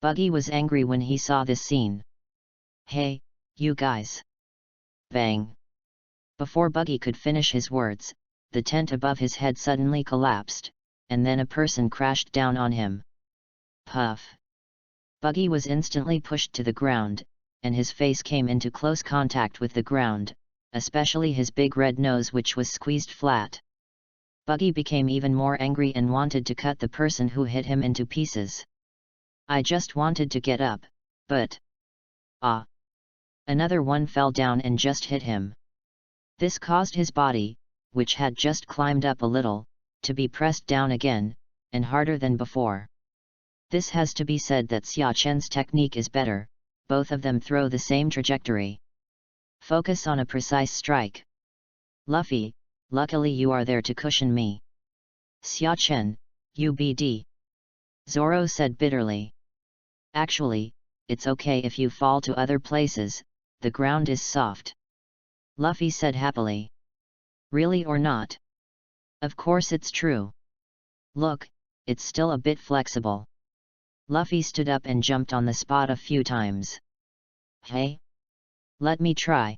Buggy was angry when he saw this scene. Hey, you guys! Bang! Before Buggy could finish his words, the tent above his head suddenly collapsed, and then a person crashed down on him. Puff! Buggy was instantly pushed to the ground, and his face came into close contact with the ground, especially his big red nose, which was squeezed flat. Buggy became even more angry and wanted to cut the person who hit him into pieces. I just wanted to get up, but... Ah! Another one fell down and just hit him. This caused his body, which had just climbed up a little, to be pressed down again, and harder than before. This has to be said that Xiachen's technique is better, both of them throw the same trajectory. Focus on a precise strike. Luffy, luckily you are there to cushion me. Xiachen, UBD. Zoro said bitterly. Actually, it's okay if you fall to other places, the ground is soft. Luffy said happily. Really or not? Of course it's true. Look, it's still a bit flexible. Luffy stood up and jumped on the spot a few times. Hey? Let me try.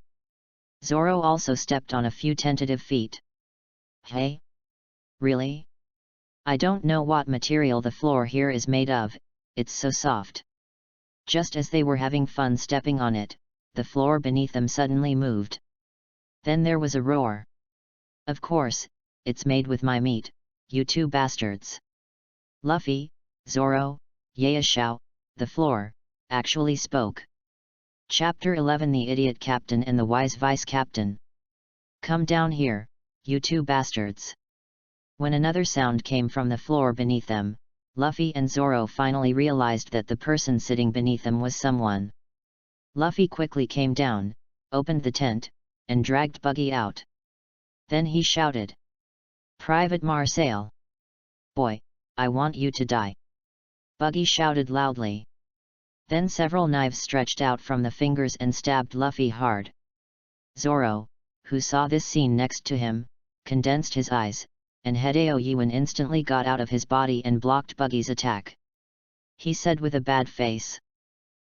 Zoro also stepped on a few tentative feet. Hey? Really? I don't know what material the floor here is made of, it's so soft. Just as they were having fun stepping on it, the floor beneath them suddenly moved. Then there was a roar. Of course, it's made with my meat, you two bastards. Luffy, Zoro, Yashao, the floor, actually spoke. Chapter 11 The Idiot Captain and the Wise Vice Captain. Come down here, you two bastards. When another sound came from the floor beneath them, Luffy and Zoro finally realized that the person sitting beneath them was someone. Luffy quickly came down, opened the tent, and dragged Buggy out. Then he shouted. Private Marseille. Boy, I want you to die. Buggy shouted loudly. Then several knives stretched out from the fingers and stabbed Luffy hard. Zoro, who saw this scene next to him, condensed his eyes, and Hideo Yuan instantly got out of his body and blocked Buggy's attack. He said with a bad face.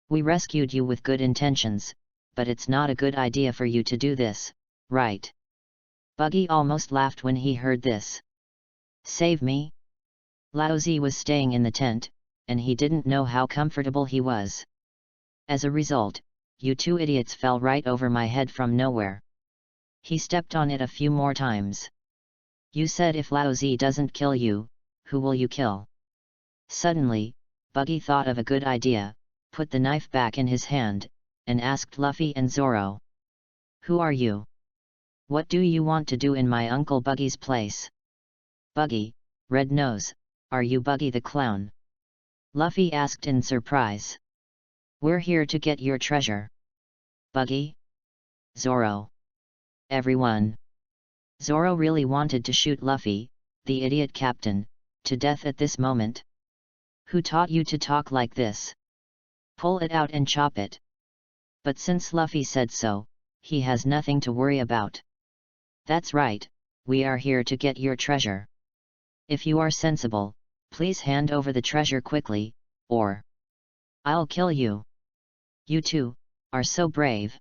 We rescued you with good intentions, but it's not a good idea for you to do this, right? Buggy almost laughed when he heard this. Save me? Laozi was staying in the tent, and he didn't know how comfortable he was. As a result, you two idiots fell right over my head from nowhere. He stepped on it a few more times. You said if Laozi doesn't kill you, who will you kill? Suddenly, Buggy thought of a good idea, put the knife back in his hand, and asked Luffy and Zoro. Who are you? What do you want to do in my Uncle Buggy's place? Buggy, Red Nose, are you Buggy the Clown? Luffy asked in surprise. We're here to get your treasure. Buggy? Zoro. Everyone. Zoro really wanted to shoot Luffy, the idiot captain, to death at this moment. Who taught you to talk like this? Pull it out and chop it. But since Luffy said so, he has nothing to worry about. That's right, we are here to get your treasure. If you are sensible, please hand over the treasure quickly, or I'll kill you. You two are so brave.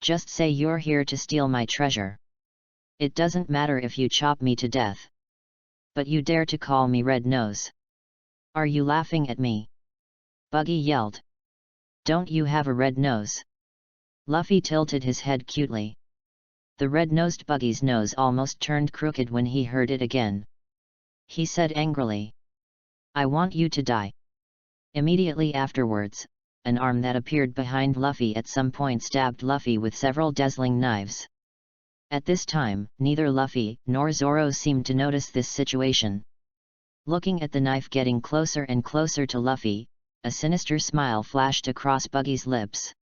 Just say you're here to steal my treasure. It doesn't matter if you chop me to death. But you dare to call me Red Nose. Are you laughing at me? Buggy yelled. Don't you have a red nose? Luffy tilted his head cutely. The red-nosed Buggy's nose almost turned crooked when he heard it again. He said angrily. I want you to die. Immediately afterwards, an arm that appeared behind Luffy at some point stabbed Luffy with several dazzling knives. At this time, neither Luffy nor Zoro seemed to notice this situation. Looking at the knife getting closer and closer to Luffy, a sinister smile flashed across Buggy's lips.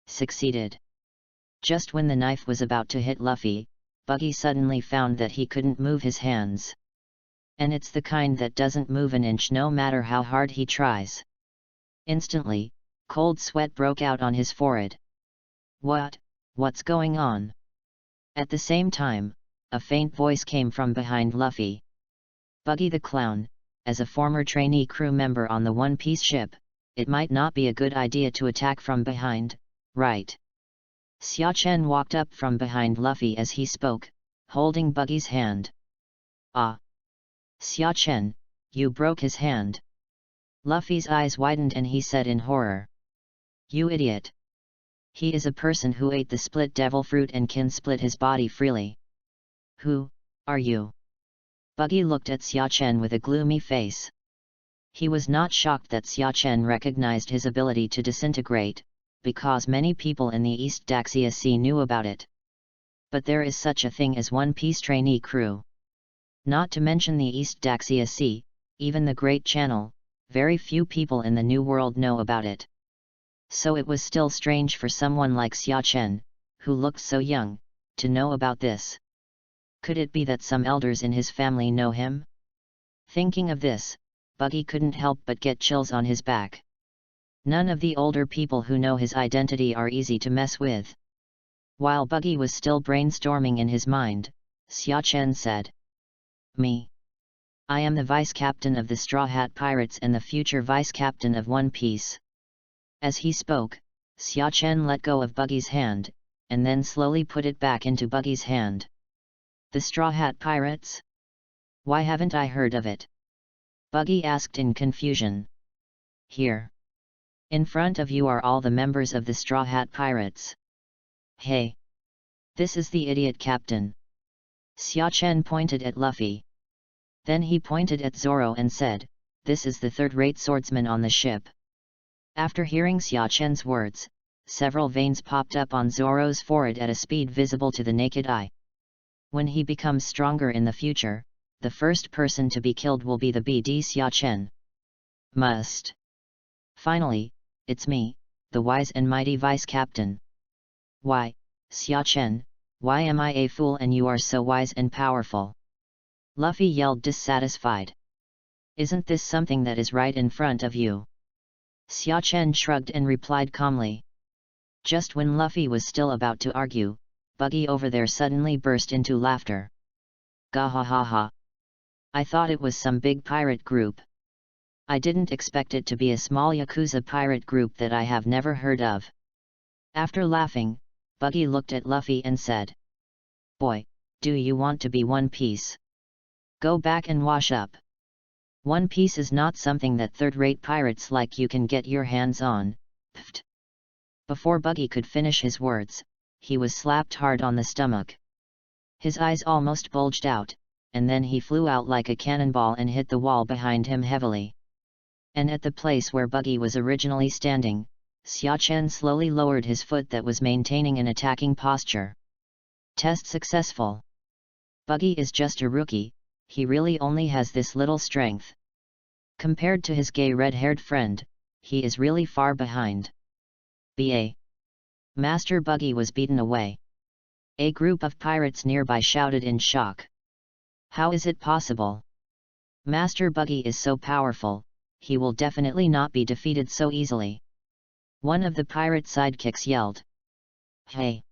Succeeded. Just when the knife was about to hit Luffy, Buggy suddenly found that he couldn't move his hands. And it's the kind that doesn't move an inch no matter how hard he tries. Instantly, cold sweat broke out on his forehead. What's going on? At the same time, a faint voice came from behind Luffy. Buggy the Clown, as a former trainee crew member on the One Piece ship, it might not be a good idea to attack from behind, right? Xia Chen walked up from behind Luffy as he spoke, holding Buggy's hand. Ah! Xia Chen, you broke his hand. Luffy's eyes widened and he said in horror. You idiot! He is a person who ate the split devil fruit and can split his body freely. Who are you? Buggy looked at Xia Chen with a gloomy face. He was not shocked that Xia Chen recognized his ability to disintegrate, because many people in the East Daxia Sea knew about it. But there is such a thing as One Piece trainee crew. Not to mention the East Daxia Sea, even the Great Channel, very few people in the New World know about it. So it was still strange for someone like Xia Chen, who looked so young, to know about this. Could it be that some elders in his family know him? Thinking of this, Buggy couldn't help but get chills on his back. None of the older people who know his identity are easy to mess with. While Buggy was still brainstorming in his mind, Xia Chen said. Me. I am the vice captain of the Straw Hat Pirates and the future vice captain of One Piece. As he spoke, Xia Chen let go of Buggy's hand, and then slowly put it back into Buggy's hand. The Straw Hat Pirates? Why haven't I heard of it? Buggy asked in confusion. Here. In front of you are all the members of the Straw Hat Pirates. Hey! This is the idiot captain. Xia Chen pointed at Luffy. Then he pointed at Zoro and said, this is the third-rate swordsman on the ship. After hearing Xia Chen's words, several veins popped up on Zoro's forehead at a speed visible to the naked eye. When he becomes stronger in the future, the first person to be killed will be the BD Xia Chen. Must. Finally, it's me, the wise and mighty vice captain. Why, Xia Chen, why am I a fool and you are so wise and powerful? Luffy yelled dissatisfied. Isn't this something that is right in front of you? Xia Chen shrugged and replied calmly. Just when Luffy was still about to argue, Buggy over there suddenly burst into laughter. Gahahaha! I thought it was some big pirate group. I didn't expect it to be a small Yakuza pirate group that I have never heard of. After laughing, Buggy looked at Luffy and said. Boy, Do you want to be One Piece? Go back and wash up. One Piece is not something that third-rate pirates like you can get your hands on. Pfft. Before Buggy could finish his words, he was slapped hard on the stomach. His eyes almost bulged out, and then he flew out like a cannonball and hit the wall behind him heavily. And at the place where Buggy was originally standing, Xia Chen slowly lowered his foot that was maintaining an attacking posture. Test successful. Buggy is just a rookie, he really only has this little strength. Compared to his gay red-haired friend, he is really far behind. B.A. Master Buggy was beaten away. A group of pirates nearby shouted in shock. How is it possible? Master Buggy is so powerful, he will definitely not be defeated so easily. One of the pirate sidekicks yelled. Hey!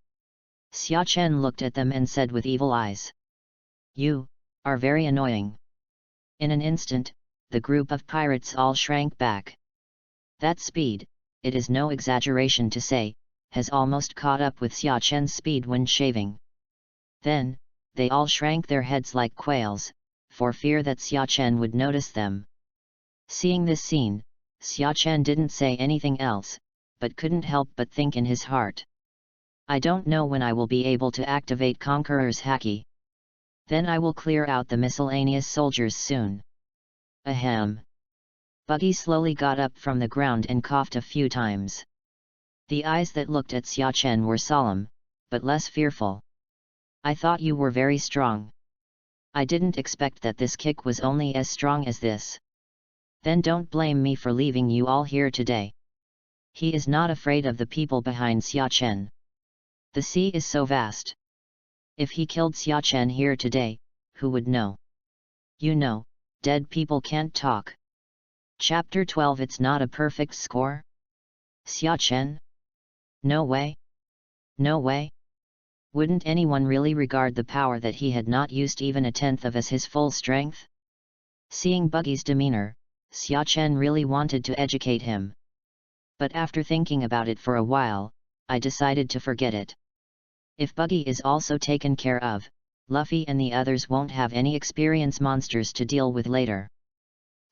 Xia Chen looked at them and said with evil eyes. You are very annoying. In an instant, the group of pirates all shrank back. That speed, it is no exaggeration to say, has almost caught up with Xia Chen's speed when shaving. Then, they all shrank their heads like quails, for fear that Xia Chen would notice them. Seeing this scene, Xia Chen didn't say anything else, but couldn't help but think in his heart. I don't know when I will be able to activate Conqueror's Haki. Then I will clear out the miscellaneous soldiers soon. Ahem. Buggy slowly got up from the ground and coughed a few times. The eyes that looked at Xia Chen were solemn, but less fearful. I thought you were very strong. I didn't expect that this kick was only as strong as this. Then don't blame me for leaving you all here today. He is not afraid of the people behind Xia Chen. The sea is so vast. If he killed Xia Chen here today, who would know? You know, dead people can't talk. Chapter 12. It's not a perfect score? Xia Chen? No way? No way? Wouldn't anyone really regard the power that he had not used even a tenth of as his full strength? Seeing Buggy's demeanor, Xia Chen really wanted to educate him. But after thinking about it for a while, I decided to forget it. If Buggy is also taken care of, Luffy and the others won't have any experience monsters to deal with later.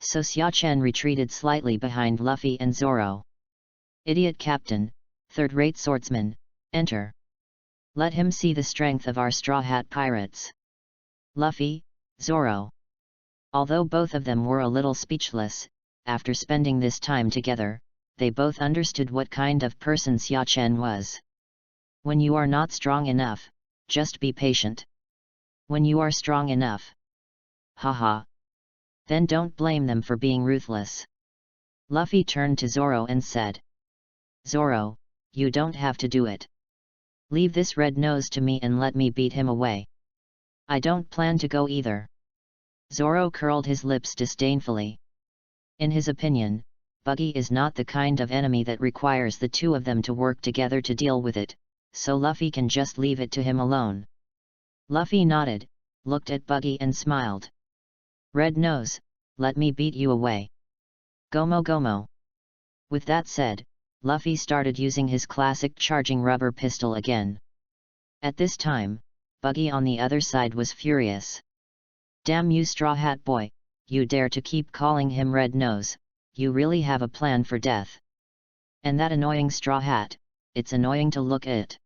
So Xia Chen retreated slightly behind Luffy and Zoro. Idiot Captain, third-rate swordsman, enter. Let him see the strength of our Straw Hat Pirates. Luffy, Zoro. Although both of them were a little speechless, after spending this time together, they both understood what kind of person Xia Chen was. When you are not strong enough, just be patient. When you are strong enough. Haha. Then don't blame them for being ruthless. Luffy turned to Zoro and said. Zoro, you don't have to do it. Leave this red nose to me and let me beat him away. I don't plan to go either. Zoro curled his lips disdainfully. In his opinion, Buggy is not the kind of enemy that requires the two of them to work together to deal with it, so Luffy can just leave it to him alone. Luffy nodded, looked at Buggy and smiled. Red nose, let me beat you away. Gomo Gomo. With that said, Luffy started using his classic charging rubber pistol again. At this time, Buggy on the other side was furious. Damn you Straw Hat Boy, you dare to keep calling him Red Nose, you really have a plan for death. And that annoying Straw Hat, it's annoying to look at.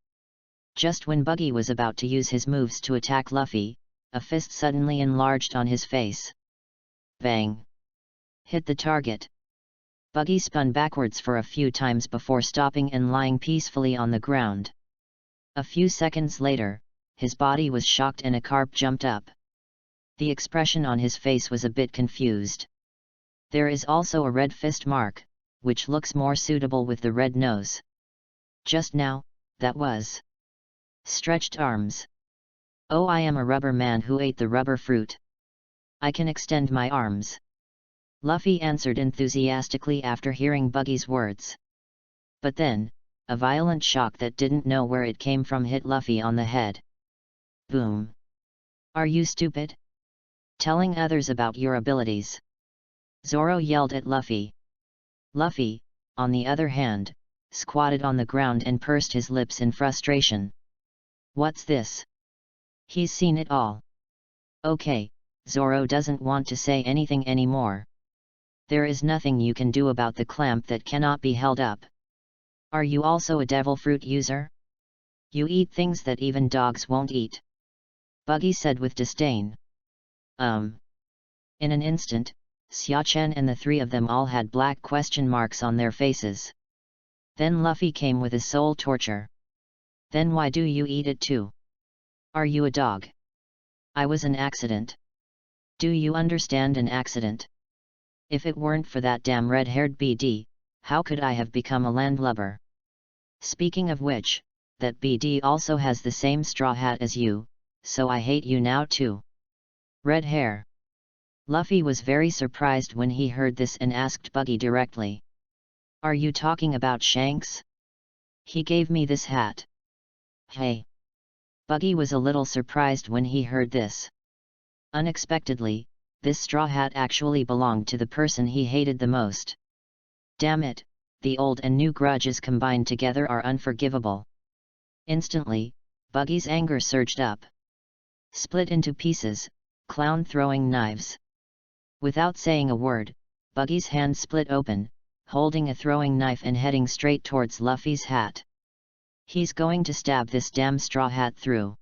Just when Buggy was about to use his moves to attack Luffy, a fist suddenly enlarged on his face. Bang! Hit the target. Buggy spun backwards for a few times before stopping and lying peacefully on the ground. A few seconds later, his body was shocked and a carp jumped up. The expression on his face was a bit confused. There is also a red fist mark, which looks more suitable with the red nose. Just now, that was stretched arms. Oh, I am a rubber man who ate the rubber fruit. I can extend my arms. Luffy answered enthusiastically after hearing Buggy's words. But then, a violent shock that didn't know where it came from hit Luffy on the head. Boom! Are you stupid? Telling others about your abilities? Zoro yelled at Luffy. Luffy, on the other hand, squatted on the ground and pursed his lips in frustration. What's this? He's seen it all. Okay, Zoro doesn't want to say anything anymore. There is nothing you can do about the clamp that cannot be held up. Are you also a devil fruit user? You eat things that even dogs won't eat. Buggy said with disdain. In an instant, Xiachen and the three of them all had black question marks on their faces. Then Luffy came with a soul torture. Then why do you eat it too? Are you a dog? I was an accident. Do you understand an accident? If it weren't for that damn red-haired BD, how could I have become a landlubber? Speaking of which, that BD also has the same straw hat as you, so I hate you now too. Red hair. Luffy was very surprised when he heard this and asked Buggy directly. Are you talking about Shanks? He gave me this hat. Hey. Buggy was a little surprised when he heard this. Unexpectedly, this straw hat actually belonged to the person he hated the most. Damn it, the old and new grudges combined together are unforgivable. Instantly, Buggy's anger surged up. Split into pieces, clown throwing knives. Without saying a word, Buggy's hand split open, holding a throwing knife and heading straight towards Luffy's hat. He's going to stab this damn straw hat through.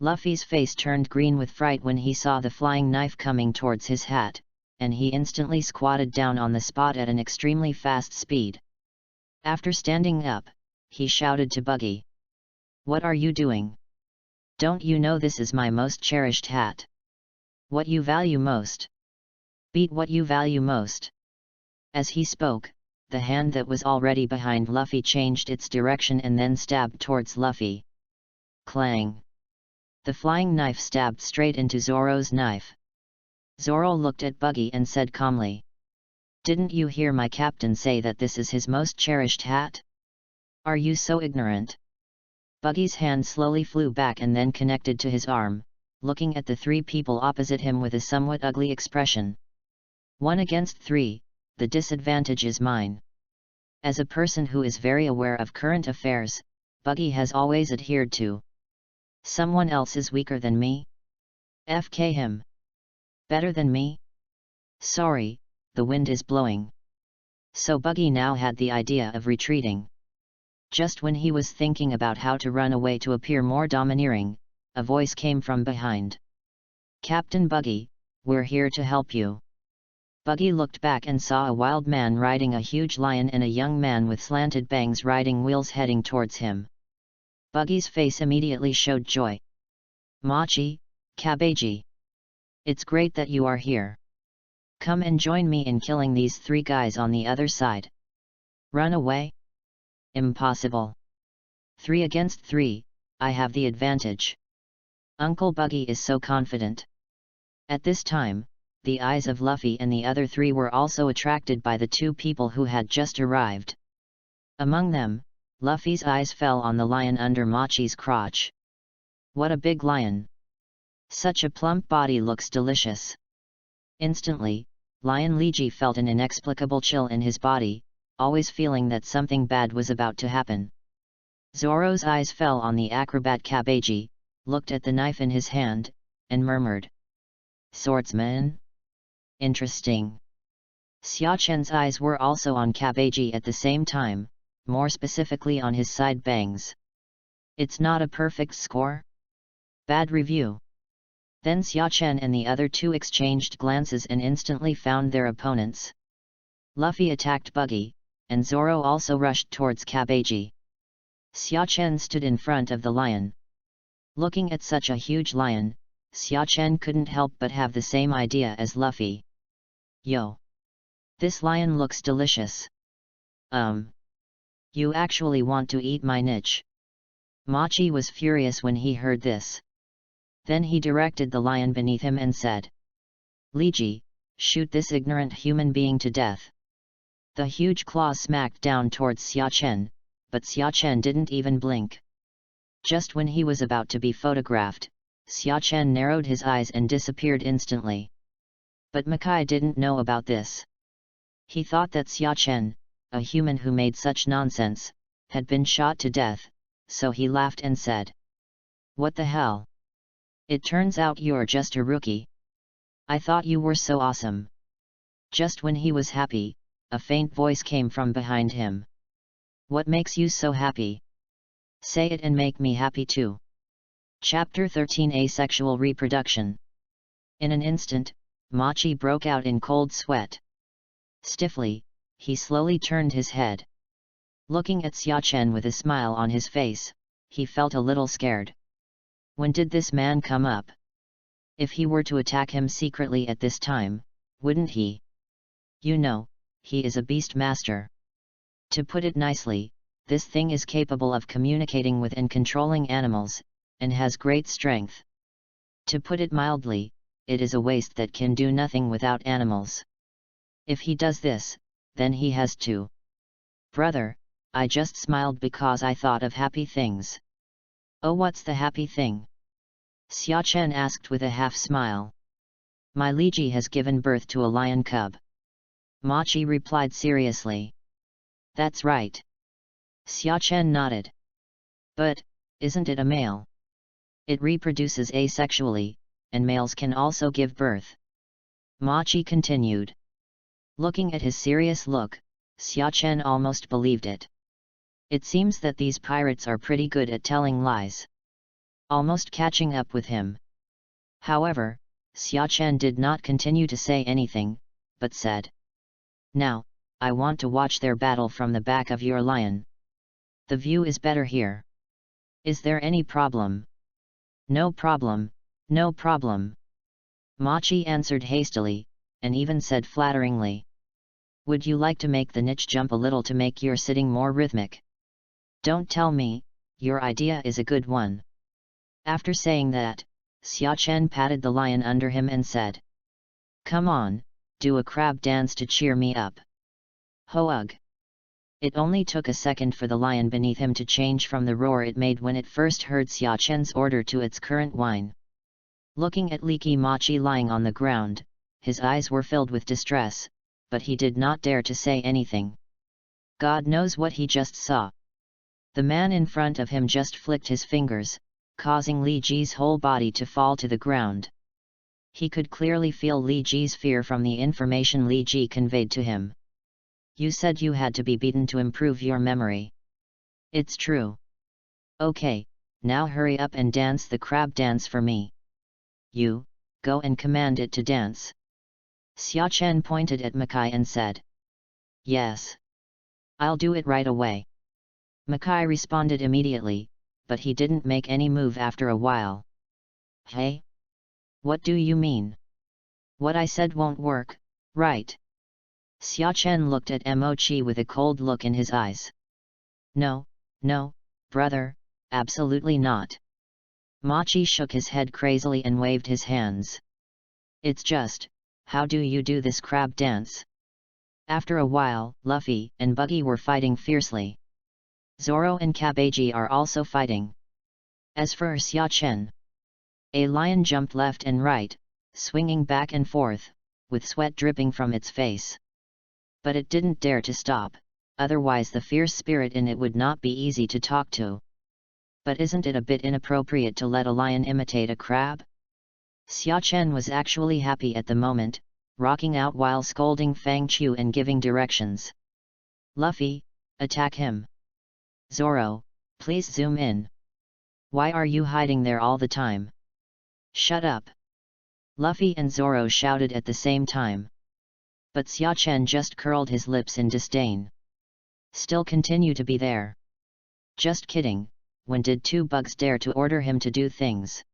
Luffy's face turned green with fright when he saw the flying knife coming towards his hat, and he instantly squatted down on the spot at an extremely fast speed. After standing up, he shouted to Buggy. What are you doing? Don't you know this is my most cherished hat? What you value most? Beat what you value most. As he spoke, the hand that was already behind Luffy changed its direction and then stabbed towards Luffy. Clang! The flying knife stabbed straight into Zoro's knife. Zoro looked at Buggy and said calmly. Didn't you hear my captain say that this is his most cherished hat? Are you so ignorant? Buggy's hand slowly flew back and then connected to his arm, looking at the three people opposite him with a somewhat ugly expression. 1 against 3, the disadvantage is mine. As a person who is very aware of current affairs, Buggy has always adhered to. Someone else is weaker than me? FK him. Better than me? Sorry, the wind is blowing. So Buggy now had the idea of retreating. Just when he was thinking about how to run away to appear more domineering, a voice came from behind. Captain Buggy, we're here to help you. Buggy looked back and saw a wild man riding a huge lion and a young man with slanted bangs riding wheels heading towards him. Buggy's face immediately showed joy. Machi, Kabeji. It's great that you are here. Come and join me in killing these 3 guys on the other side. Run away? Impossible. 3 against 3, I have the advantage. Uncle Buggy is so confident. At this time, the eyes of Luffy and the other 3 were also attracted by the 2 people who had just arrived. Among them, Luffy's eyes fell on the lion under Machi's crotch. What a big lion! Such a plump body looks delicious. Instantly, Lion Liji felt an inexplicable chill in his body, always feeling that something bad was about to happen. Zoro's eyes fell on the acrobat Kabeji, looked at the knife in his hand, and murmured. Swordsman? Interesting. Xiachen's eyes were also on Kabeji at the same time, more specifically on his side bangs. It's not a perfect score? Bad review. Then Xiachen and the other 2 exchanged glances and instantly found their opponents. Luffy attacked Buggy, and Zoro also rushed towards Kabeji. Xiachen stood in front of the lion. Looking at such a huge lion, Xiachen couldn't help but have the same idea as Luffy. Yo! This lion looks delicious. You actually want to eat my niche? Machi was furious when he heard this. Then he directed the lion beneath him and said. Liji, shoot this ignorant human being to death. The huge claws smacked down towards Xiachen, but Xiachen didn't even blink. Just when he was about to be photographed, Xiachen narrowed his eyes and disappeared instantly. But Makai didn't know about this. He thought that Xiachen, a human who made such nonsense, had been shot to death, so he laughed and said. What the hell? It turns out you're just a rookie. I thought you were so awesome. Just when he was happy, a faint voice came from behind him. What makes you so happy? Say it and make me happy too. Chapter 13 Asexual Reproduction. In an instant, Machi broke out in cold sweat. Stiffly, he slowly turned his head. Looking at Xiachen with a smile on his face, he felt a little scared. When did this man come up? If he were to attack him secretly at this time, wouldn't he? You know, he is a beast master. To put it nicely, this thing is capable of communicating with and controlling animals, and has great strength. To put it mildly, it is a waste that can do nothing without animals. If he does this, then he has to. Brother, I just smiled because I thought of happy things. Oh, what's the happy thing? Xiachen asked with a half-smile. My Liji has given birth to a lion cub. Machi replied seriously. That's right. Xiachen nodded. But, isn't it a male? It reproduces asexually, and males can also give birth. Machi continued. Looking at his serious look, Xiachen almost believed it. It seems that these pirates are pretty good at telling lies. Almost catching up with him. However, Xiachen did not continue to say anything, but said. Now, I want to watch their battle from the back of your lion. The view is better here. Is there any problem? No problem, no problem. Machi answered hastily, and even said flatteringly. Would you like to make the niche jump a little to make your sitting more rhythmic? Don't tell me, your idea is a good one. After saying that, Xiachen patted the lion under him and said. Come on, do a crab dance to cheer me up. Houg. It only took a second for the lion beneath him to change from the roar it made when it first heard Xiachen's order to its current whine. Looking at leaky Machi lying on the ground, his eyes were filled with distress, but he did not dare to say anything. God knows what he just saw. The man in front of him just flicked his fingers, causing Li Ji's whole body to fall to the ground. He could clearly feel Li Ji's fear from the information Li Ji conveyed to him. You said you had to be beaten to improve your memory. It's true. Okay, now hurry up and dance the crab dance for me. You, go and command it to dance. Xiachen pointed at Makai and said. Yes. I'll do it right away. Makai responded immediately, but he didn't make any move after a while. Hey? What do you mean? What I said won't work, right? Xiachen looked at Mochi with a cold look in his eyes. No, no, brother, absolutely not. Machi shook his head crazily and waved his hands. It's just, how do you do this crab dance? After a while, Luffy and Buggy were fighting fiercely. Zoro and Kabeji are also fighting. As for Xiachen, a lion jumped left and right, swinging back and forth, with sweat dripping from its face. But it didn't dare to stop, otherwise the fierce spirit in it would not be easy to talk to. But isn't it a bit inappropriate to let a lion imitate a crab? Xiachen was actually happy at the moment, rocking out while scolding Fang Chu and giving directions. Luffy, attack him. Zoro, please zoom in. Why are you hiding there all the time? Shut up. Luffy and Zoro shouted at the same time. But Xiachen just curled his lips in disdain. Still continue to be there. Just kidding, when did two bugs dare to order him to do things?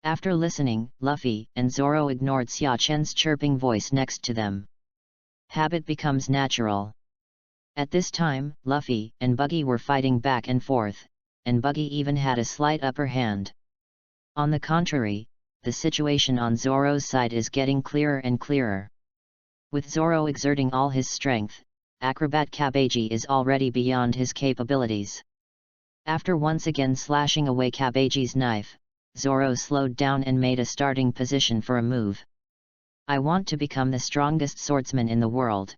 After listening, Luffy and Zoro ignored Xiachen's chirping voice next to them. Habit becomes natural. At this time, Luffy and Buggy were fighting back and forth, and Buggy even had a slight upper hand. On the contrary, the situation on Zoro's side is getting clearer and clearer. With Zoro exerting all his strength, Acrobat Kabeji is already beyond his capabilities. After once again slashing away Kabeji's knife, Zoro slowed down and made a starting position for a move. I want to become the strongest swordsman in the world.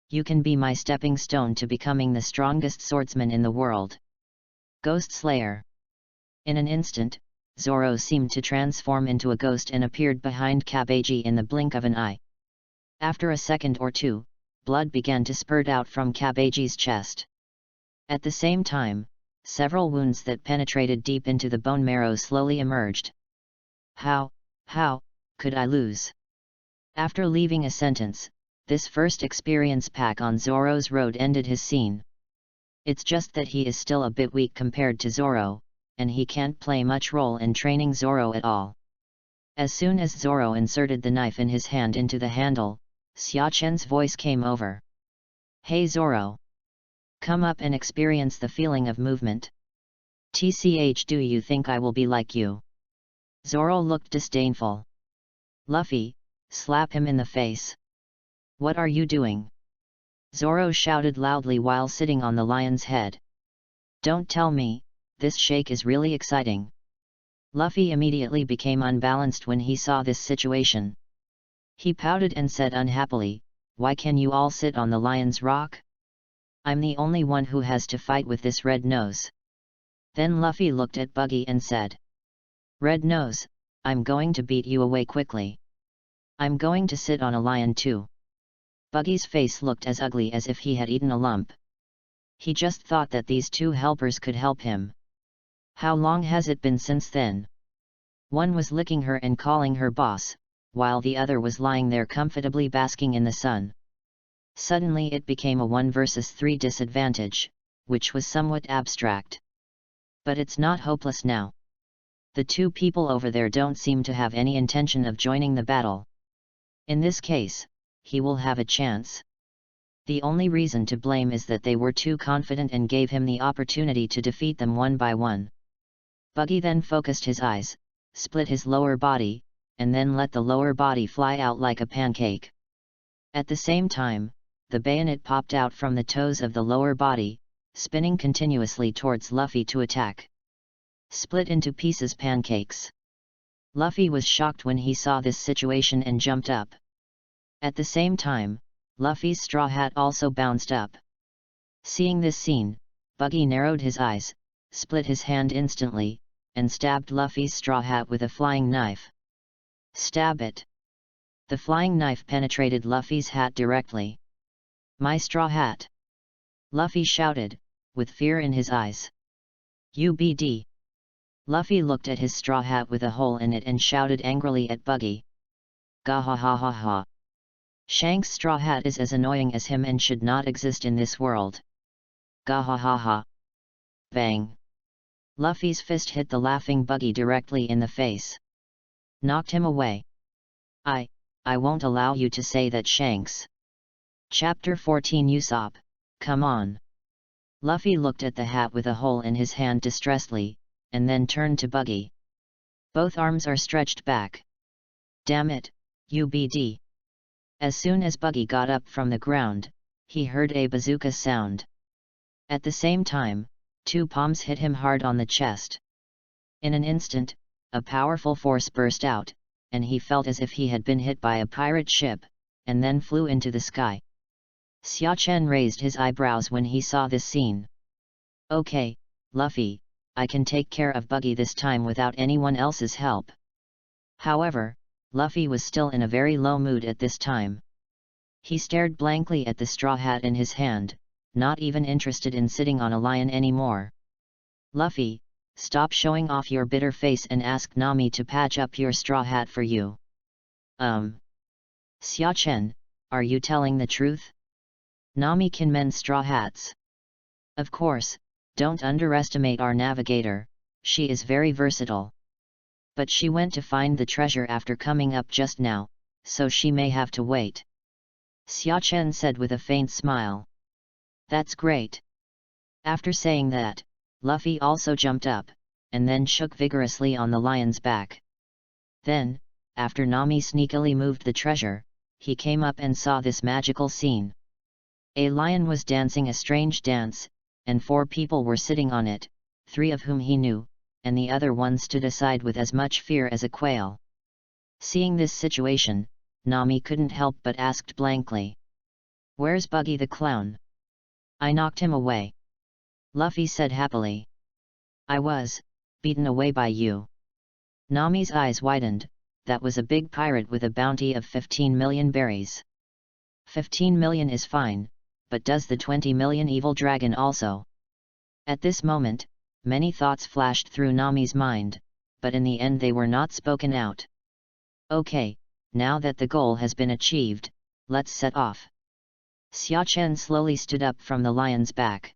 You can be my stepping stone to becoming the strongest swordsman in the world. Ghost Slayer. In an instant, Zoro seemed to transform into a ghost and appeared behind Kabeji in the blink of an eye. After a second or two, blood began to spurt out from Kabeji's chest. At the same time, several wounds that penetrated deep into the bone marrow slowly emerged. How could I lose? After leaving a sentence, this first experience pack on Zoro's road ended his scene. It's just that he is still a bit weak compared to Zoro, and he can't play much role in training Zoro at all. As soon as Zoro inserted the knife in his hand into the handle, Xiachen's voice came over. Hey Zoro! Come up and experience the feeling of movement. TCH, do you think I will be like you? Zoro looked disdainful. Luffy, slap him in the face. What are you doing? Zoro shouted loudly while sitting on the lion's head. Don't tell me, this shake is really exciting. Luffy immediately became unbalanced when he saw this situation. He pouted and said unhappily, why can you all sit on the lion's rock? I'm the only one who has to fight with this Red Nose. Then Luffy looked at Buggy and said, Red Nose, I'm going to beat you away quickly. I'm going to sit on a lion too. Buggy's face looked as ugly as if he had eaten a lump. He just thought that these two helpers could help him. How long has it been since then? One was licking her and calling her boss, while the other was lying there comfortably basking in the sun. Suddenly it became a 1 versus 3 disadvantage, which was somewhat abstract. But it's not hopeless now. The two people over there don't seem to have any intention of joining the battle. In this case, he will have a chance. The only reason to blame is that they were too confident and gave him the opportunity to defeat them one by one. Buggy then focused his eyes, split his lower body, and then let the lower body fly out like a pancake. At the same time, the bayonet popped out from the toes of the lower body, spinning continuously towards Luffy to attack. Split into pieces pancakes. Luffy was shocked when he saw this situation and jumped up. At the same time, Luffy's straw hat also bounced up. Seeing this scene, Buggy narrowed his eyes, split his hand instantly, and stabbed Luffy's straw hat with a flying knife. Stab it! The flying knife penetrated Luffy's hat directly. My straw hat! Luffy shouted, with fear in his eyes. UBD! Luffy looked at his straw hat with a hole in it and shouted angrily at Buggy. Gah ha ha ha ha! Shanks' straw hat is as annoying as him and should not exist in this world. Gah ha ha ha! Bang! Luffy's fist hit the laughing Buggy directly in the face. Knocked him away. I won't allow you to say that, Shanks. Chapter 14 Usopp, come on. Luffy looked at the hat with a hole in his hand distressedly, and then turned to Buggy. Both arms are stretched back. Damn it, UBD. As soon as Buggy got up from the ground, he heard a bazooka sound. At the same time, two palms hit him hard on the chest. In an instant, a powerful force burst out, and he felt as if he had been hit by a pirate ship, and then flew into the sky. Xiachen raised his eyebrows when he saw this scene. Okay, Luffy, I can take care of Buggy this time without anyone else's help. However, Luffy was still in a very low mood at this time. He stared blankly at the straw hat in his hand, not even interested in sitting on a lion anymore. Luffy, stop showing off your bitter face and ask Nami to patch up your straw hat for you. Xiachen, are you telling the truth? Nami can mend straw hats. Of course, don't underestimate our navigator, she is very versatile. But she went to find the treasure after coming up just now, so she may have to wait. Xiachen said with a faint smile. That's great. After saying that, Luffy also jumped up, and then shook vigorously on the lion's back. Then, after Nami sneakily moved the treasure, he came up and saw this magical scene. A lion was dancing a strange dance, and 4 people were sitting on it, 3 of whom he knew, and the other one stood aside with as much fear as a quail. Seeing this situation, Nami couldn't help but asked blankly. Where's Buggy the clown? I knocked him away. Luffy said happily. I was beaten away by you. Nami's eyes widened. That was a big pirate with a bounty of 15 million berries. 15 million is fine, but does the 20 million evil dragon also? At this moment, many thoughts flashed through Nami's mind, but in the end they were not spoken out. Okay, now that the goal has been achieved, let's set off. Xia Chen slowly stood up from the lion's back.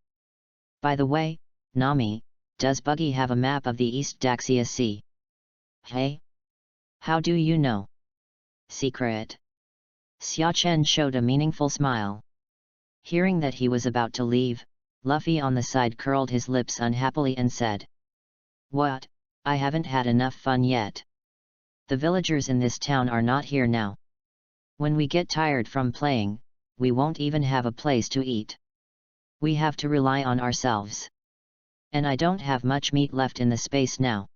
By the way, Nami, does Buggy have a map of the East Daxia Sea? Hey? How do you know? Secret. Xia Chen showed a meaningful smile. Hearing that he was about to leave, Luffy on the side curled his lips unhappily and said, "What? I haven't had enough fun yet. The villagers in this town are not here now. When we get tired from playing, we won't even have a place to eat. We have to rely on ourselves. And I don't have much meat left in the space now.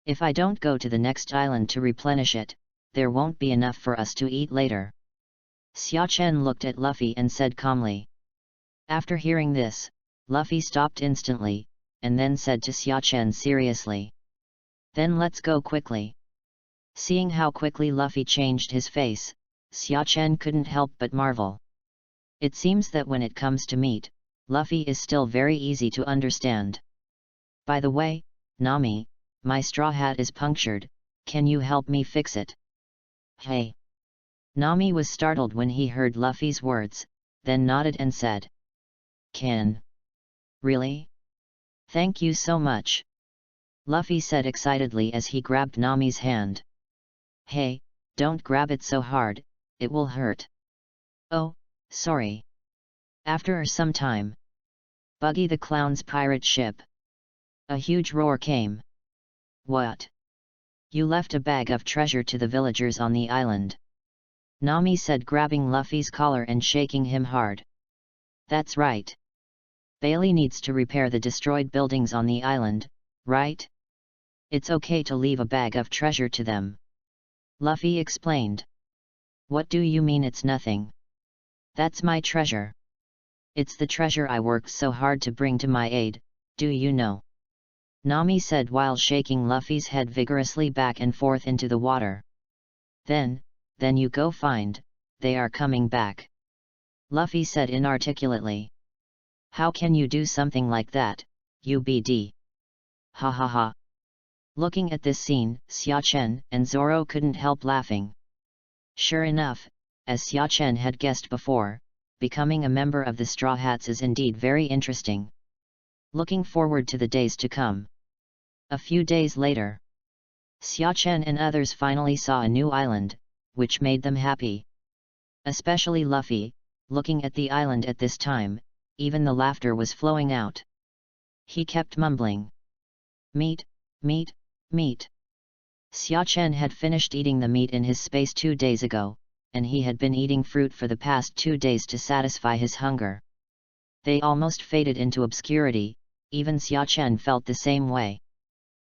If I don't go to the next island to replenish it, there won't be enough for us to eat later." Xia Chen looked at Luffy and said calmly. After hearing this, Luffy stopped instantly, and then said to Xia Chen seriously, "Then let's go quickly." Seeing how quickly Luffy changed his face, Xia Chen couldn't help but marvel. It seems that when it comes to meat, Luffy is still very easy to understand. "By the way, Nami, my straw hat is punctured, can you help me fix it?" "Hey!" Nami was startled when he heard Luffy's words, then nodded and said, "Can? Really? Thank you so much," Luffy said excitedly as he grabbed Nami's hand. "Hey, don't grab it so hard, it will hurt." "Oh, sorry." After some time, Buggy the Clown's pirate ship. A huge roar came. "What? You left a bag of treasure to the villagers on the island?" Nami said, grabbing Luffy's collar and shaking him hard. "That's right. Bailey needs to repair the destroyed buildings on the island, right? It's okay to leave a bag of treasure to them," Luffy explained. "What do you mean it's nothing? That's my treasure. It's the treasure I worked so hard to bring to my aid, do you know?" Nami said while shaking Luffy's head vigorously back and forth into the water. Then you go find, they are coming back," Luffy said inarticulately. "How can you do something like that, UBD? Ha ha ha." Looking at this scene, Xia Chen and Zoro couldn't help laughing. Sure enough, as Xia Chen had guessed before, becoming a member of the Straw Hats is indeed very interesting. Looking forward to the days to come. A few days later, Xia Chen and others finally saw a new island, which made them happy. Especially Luffy, looking at the island at this time, even the laughter was flowing out. He kept mumbling, "Meat, meat, meat." Xia Chen had finished eating the meat in his space 2 days ago, and he had been eating fruit for the past 2 days to satisfy his hunger. They almost faded into obscurity, even Xia Chen felt the same way.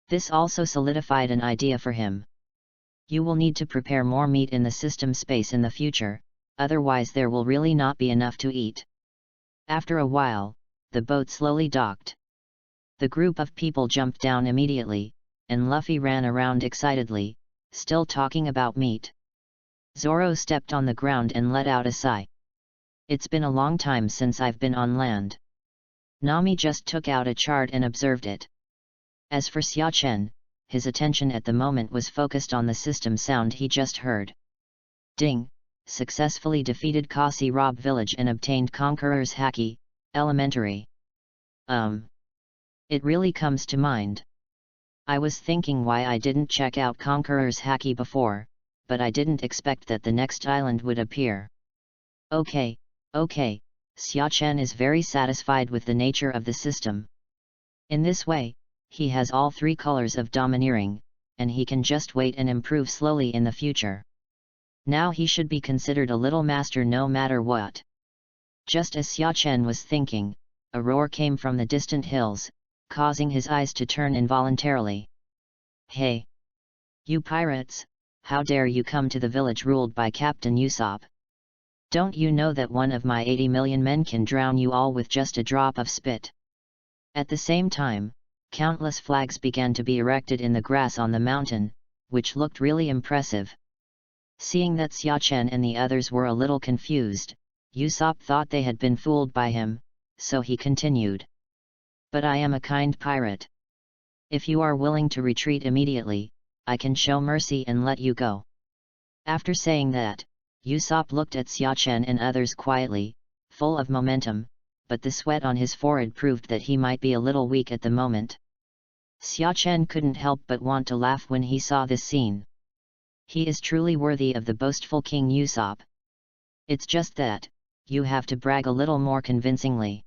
This also solidified an idea for him. You will need to prepare more meat in the system space in the future, otherwise there will really not be enough to eat. After a while, the boat slowly docked. The group of people jumped down immediately, and Luffy ran around excitedly, still talking about meat. Zoro stepped on the ground and let out a sigh. "It's been a long time since I've been on land." Nami just took out a chart and observed it. As for Xia Chen, his attention at the moment was focused on the system sound he just heard. Ding! Successfully defeated Kasi Rob village and obtained Conqueror's Haki, elementary. It really comes to mind. I was thinking why I didn't check out Conqueror's Haki before, but I didn't expect that the next island would appear. Okay, Xia Chen is very satisfied with the nature of the system. In this way, he has all 3 colors of domineering, and he can just wait and improve slowly in the future. Now he should be considered a little master no matter what. Just as Xia Chen was thinking, a roar came from the distant hills, causing his eyes to turn involuntarily. "Hey! You pirates, how dare you come to the village ruled by Captain Usopp? Don't you know that one of my 80 million men can drown you all with just a drop of spit?" At the same time, Countless flags began to be erected in the grass on the mountain, which looked really impressive. Seeing that Xiachen and the others were a little confused, Usopp thought they had been fooled by him, so he continued. But I am a kind pirate. If you are willing to retreat immediately, I can show mercy and let you go. After saying that, Usopp looked at Xiachen and others quietly, full of momentum, but the sweat on his forehead proved that he might be a little weak at the moment. Xiachen couldn't help but want to laugh when he saw this scene. He is truly worthy of the boastful King Usopp. It's just that, you have to brag a little more convincingly.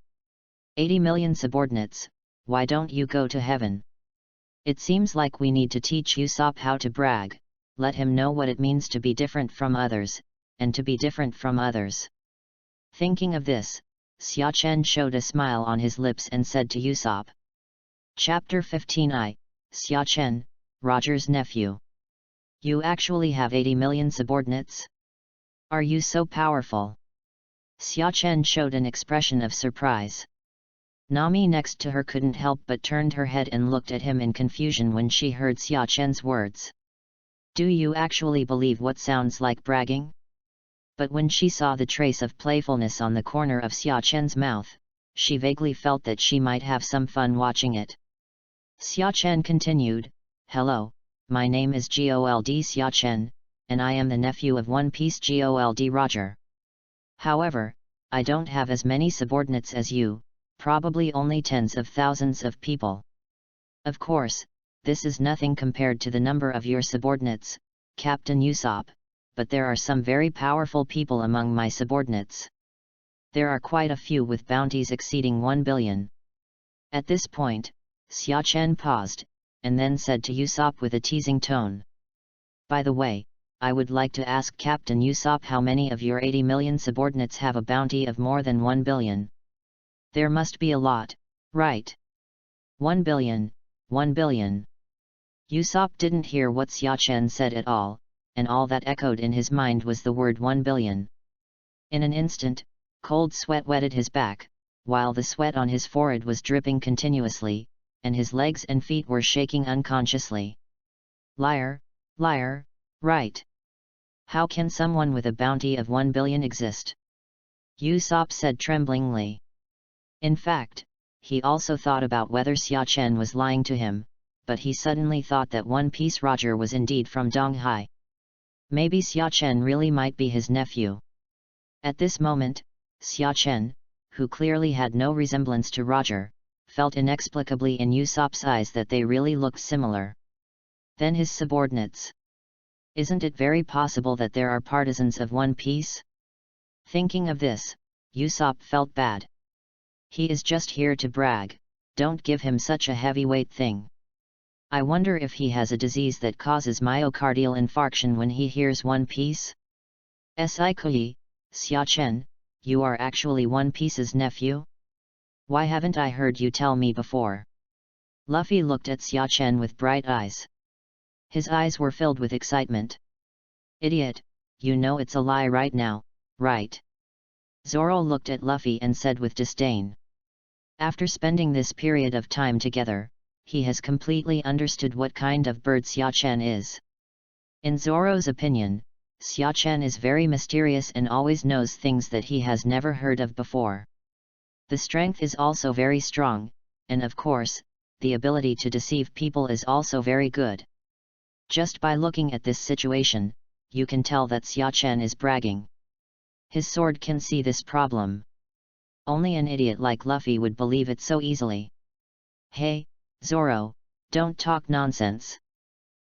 80 million subordinates, why don't you go to heaven? It seems like we need to teach Usopp how to brag, let him know what it means to be different from others, and to be different from others. Thinking of this, Xiachen showed a smile on his lips and said to Usopp. Chapter 15 I, Xiachen, Roger's nephew. You actually have 80 million subordinates? Are you so powerful? Xiachen showed an expression of surprise. Nami next to her couldn't help but turned her head and looked at him in confusion when she heard Xiachen's words. Do you actually believe what sounds like bragging? But when she saw the trace of playfulness on the corner of Xiachen's mouth, she vaguely felt that she might have some fun watching it. Xiachen continued, Hello, my name is Gold Xiachen, and I am the nephew of One Piece Gold Roger. However, I don't have as many subordinates as you, probably only tens of thousands of people. Of course, this is nothing compared to the number of your subordinates, Captain Usopp, but there are some very powerful people among my subordinates. There are quite a few with bounties exceeding 1 billion. At this point, Xiachen paused, and then said to Usopp with a teasing tone. By the way, I would like to ask Captain Usopp how many of your 80 million subordinates have a bounty of more than 1 billion. There must be a lot, right? 1 billion, 1 billion. Usopp didn't hear what Xiachen said at all, and all that echoed in his mind was the word 1 billion. In an instant, cold sweat wetted his back, while the sweat on his forehead was dripping continuously, and his legs and feet were shaking unconsciously. Liar, liar, right. How can someone with a bounty of 1 billion exist? Usopp said tremblingly. In fact, he also thought about whether Xiachen was lying to him, but he suddenly thought that One Piece Roger was indeed from Donghai. Maybe Xiachen really might be his nephew. At this moment, Xiachen, who clearly had no resemblance to Roger, felt inexplicably in Usopp's eyes that they really looked similar. Then his subordinates. Isn't it very possible that there are partisans of One Piece? Thinking of this, Usopp felt bad. He is just here to brag, don't give him such a heavyweight thing. I wonder if he has a disease that causes myocardial infarction when he hears One Piece? Sikui, Xiachen, you are actually One Piece's nephew? Why haven't I heard you tell me before? Luffy looked at Xiachen with bright eyes. His eyes were filled with excitement. Idiot, you know it's a lie right now, right? Zoro looked at Luffy and said with disdain. After spending this period of time together, he has completely understood what kind of bird Xiachen is. In Zoro's opinion, Xiachen is very mysterious and always knows things that he has never heard of before. The strength is also very strong, and of course, the ability to deceive people is also very good. Just by looking at this situation, you can tell that Xiachen is bragging. His sword can see this problem. Only an idiot like Luffy would believe it so easily. Hey, Zoro, don't talk nonsense.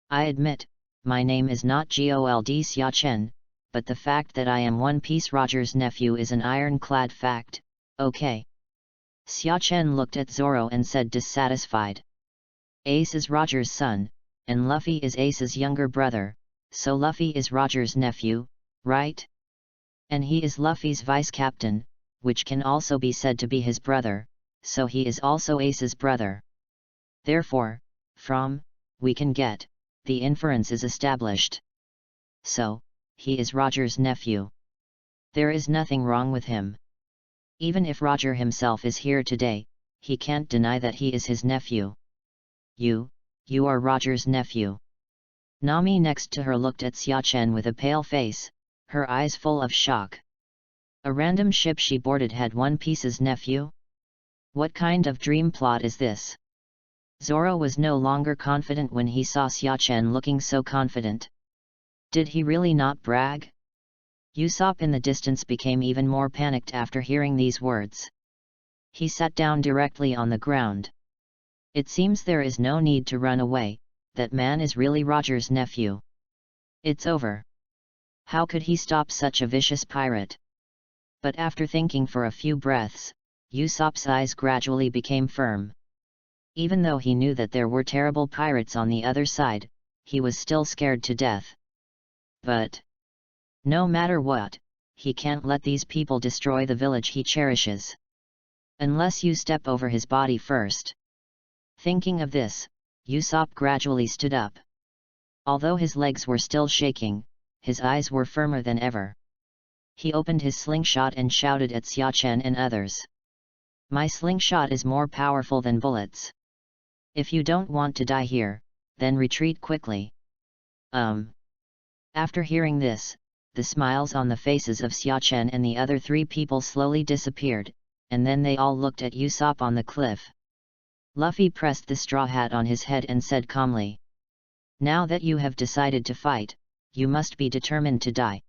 I admit, my name is not Gold Xiachen, but the fact that I am One Piece Roger's nephew is an ironclad fact, okay? Xiachen looked at Zoro and said dissatisfied. Ace is Roger's son, and Luffy is Ace's younger brother, so Luffy is Roger's nephew, right? And he is Luffy's vice-captain, which can also be said to be his brother, so he is also Ace's brother. Therefore, we can get, the inference is established. So, he is Roger's nephew. There is nothing wrong with him. Even if Roger himself is here today, he can't deny that he is his nephew. you are Roger's nephew." Nami next to her looked at Xiachen with a pale face, her eyes full of shock. A random ship she boarded had One Piece's nephew? What kind of dream plot is this? Zoro was no longer confident when he saw Xiachen looking so confident. Did he really not brag? Usopp in the distance became even more panicked after hearing these words. He sat down directly on the ground. It seems there is no need to run away, that man is really Roger's nephew. It's over. How could he stop such a vicious pirate? But after thinking for a few breaths, Usopp's eyes gradually became firm. Even though he knew that there were terrible pirates on the other side, he was still scared to death. But no matter what, he can't let these people destroy the village he cherishes. Unless you step over his body first. Thinking of this, Usopp gradually stood up. Although his legs were still shaking, his eyes were firmer than ever. He opened his slingshot and shouted at Xiachen and others. "My slingshot is more powerful than bullets. If you don't want to die here, then retreat quickly." After hearing this, the smiles on the faces of Xiachen and the other three people slowly disappeared, and then they all looked at Usopp on the cliff. Luffy pressed the straw hat on his head and said calmly, "Now that you have decided to fight, you must be determined to die."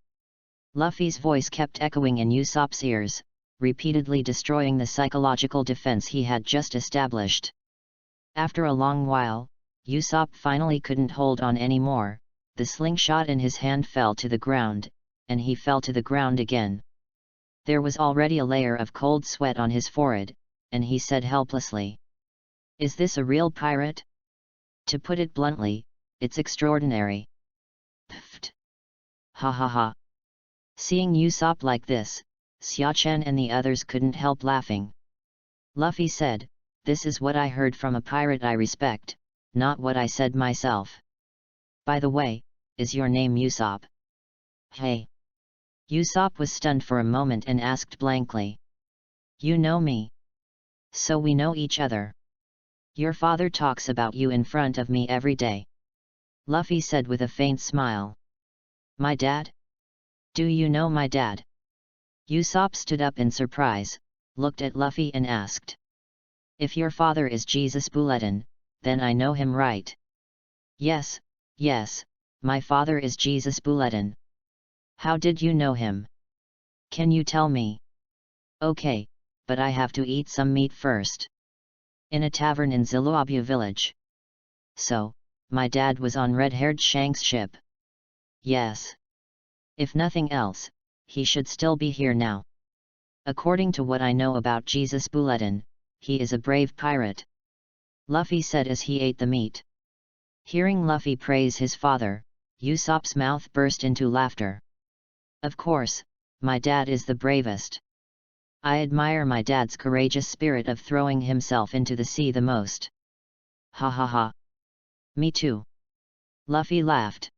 Luffy's voice kept echoing in Usopp's ears, repeatedly destroying the psychological defense he had just established. After a long while, Usopp finally couldn't hold on anymore. The slingshot in his hand fell to the ground, and he fell to the ground again. There was already a layer of cold sweat on his forehead, and he said helplessly, "Is this a real pirate? To put it bluntly, it's extraordinary." Pfft! Ha ha ha! Seeing Usopp like this, Xiachen and the others couldn't help laughing. Luffy said, "This is what I heard from a pirate I respect, not what I said myself. By the way, is your name Usopp?" "Hey!" Usopp was stunned for a moment and asked blankly. "You know me? So we know each other. Your father talks about you in front of me every day." Luffy said with a faint smile. "My dad? Do you know my dad?" Usopp stood up in surprise, looked at Luffy and asked. "If your father is Jesus Bulletin, then I know him right." Yes, my father is Jesus Bulletin." "How did you know him? Can you tell me?" "Okay, but I have to eat some meat first." "In a tavern in Ziluabia village." "So, my dad was on red-haired Shank's ship." "Yes. If nothing else, he should still be here now. According to what I know about Jesus Bulletin, he is a brave pirate," Luffy said as he ate the meat. Hearing Luffy praise his father, Usopp's mouth burst into laughter. "Of course, my dad is the bravest. I admire my dad's courageous spirit of throwing himself into the sea the most." "Ha ha ha! Me too." Luffy laughed.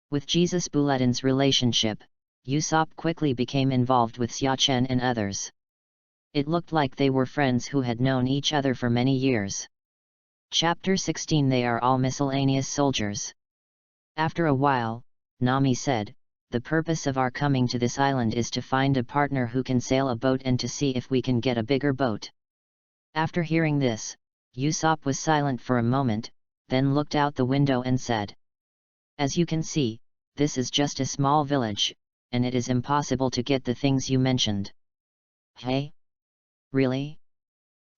With Jesus Bulletin's relationship, Usopp quickly became involved with Xiachen and others. It looked like they were friends who had known each other for many years. Chapter 16. They are all miscellaneous soldiers. After a while, Nami said, "The purpose of our coming to this island is to find a partner who can sail a boat and to see if we can get a bigger boat." After hearing this, Usopp was silent for a moment, then looked out the window and said, "As you can see, this is just a small village, and it is impossible to get the things you mentioned." "Hey? Really?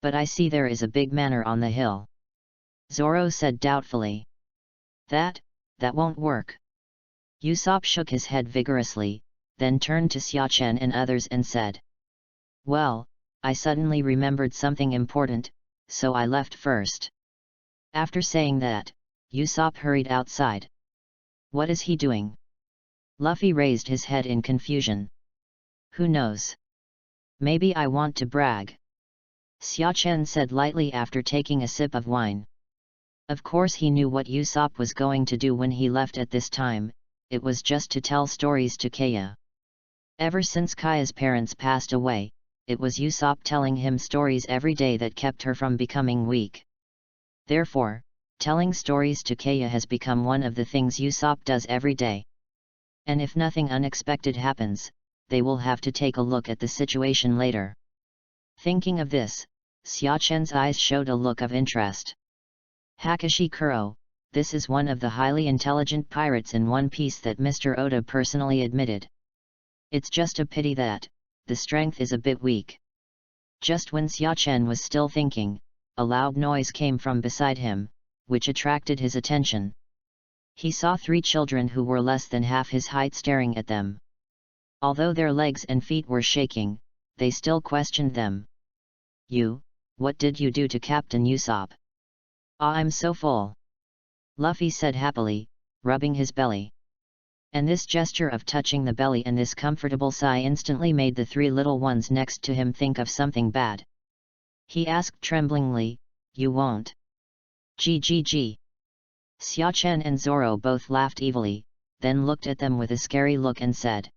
But I see there is a big manor on the hill," Zoro said doubtfully. That won't work." Usopp shook his head vigorously, then turned to Xiachen and others and said, "Well, I suddenly remembered something important, so I left first." After saying that, Usopp hurried outside. "What is he doing?" Luffy raised his head in confusion. "Who knows? Maybe I want to brag," Xiachen said lightly after taking a sip of wine. Of course he knew what Usopp was going to do when he left at this time. It was just to tell stories to Kaya. Ever since Kaya's parents passed away, it was Usopp telling him stories every day that kept her from becoming weak. Therefore, Telling stories to Kaya has become one of the things Usopp does every day. And if nothing unexpected happens, they will have to take a look at the situation later. Thinking of this, Xiachen's eyes showed a look of interest. Hakushi Kuro, this is one of the highly intelligent pirates in One Piece that Mr. Oda personally admitted. It's just a pity that the strength is a bit weak. Just when Xiachen was still thinking, a loud noise came from beside him, which attracted his attention. He saw 3 children who were less than half his height staring at them. Although their legs and feet were shaking, they still questioned them. "You, what did you do to Captain Usopp?" "Ah, I'm so full," Luffy said happily, rubbing his belly. And this gesture of touching the belly and this comfortable sigh instantly made the 3 little ones next to him think of something bad. He asked tremblingly, "You won't?" "Gg." Xiachen and Zoro both laughed evilly, then looked at them with a scary look and said,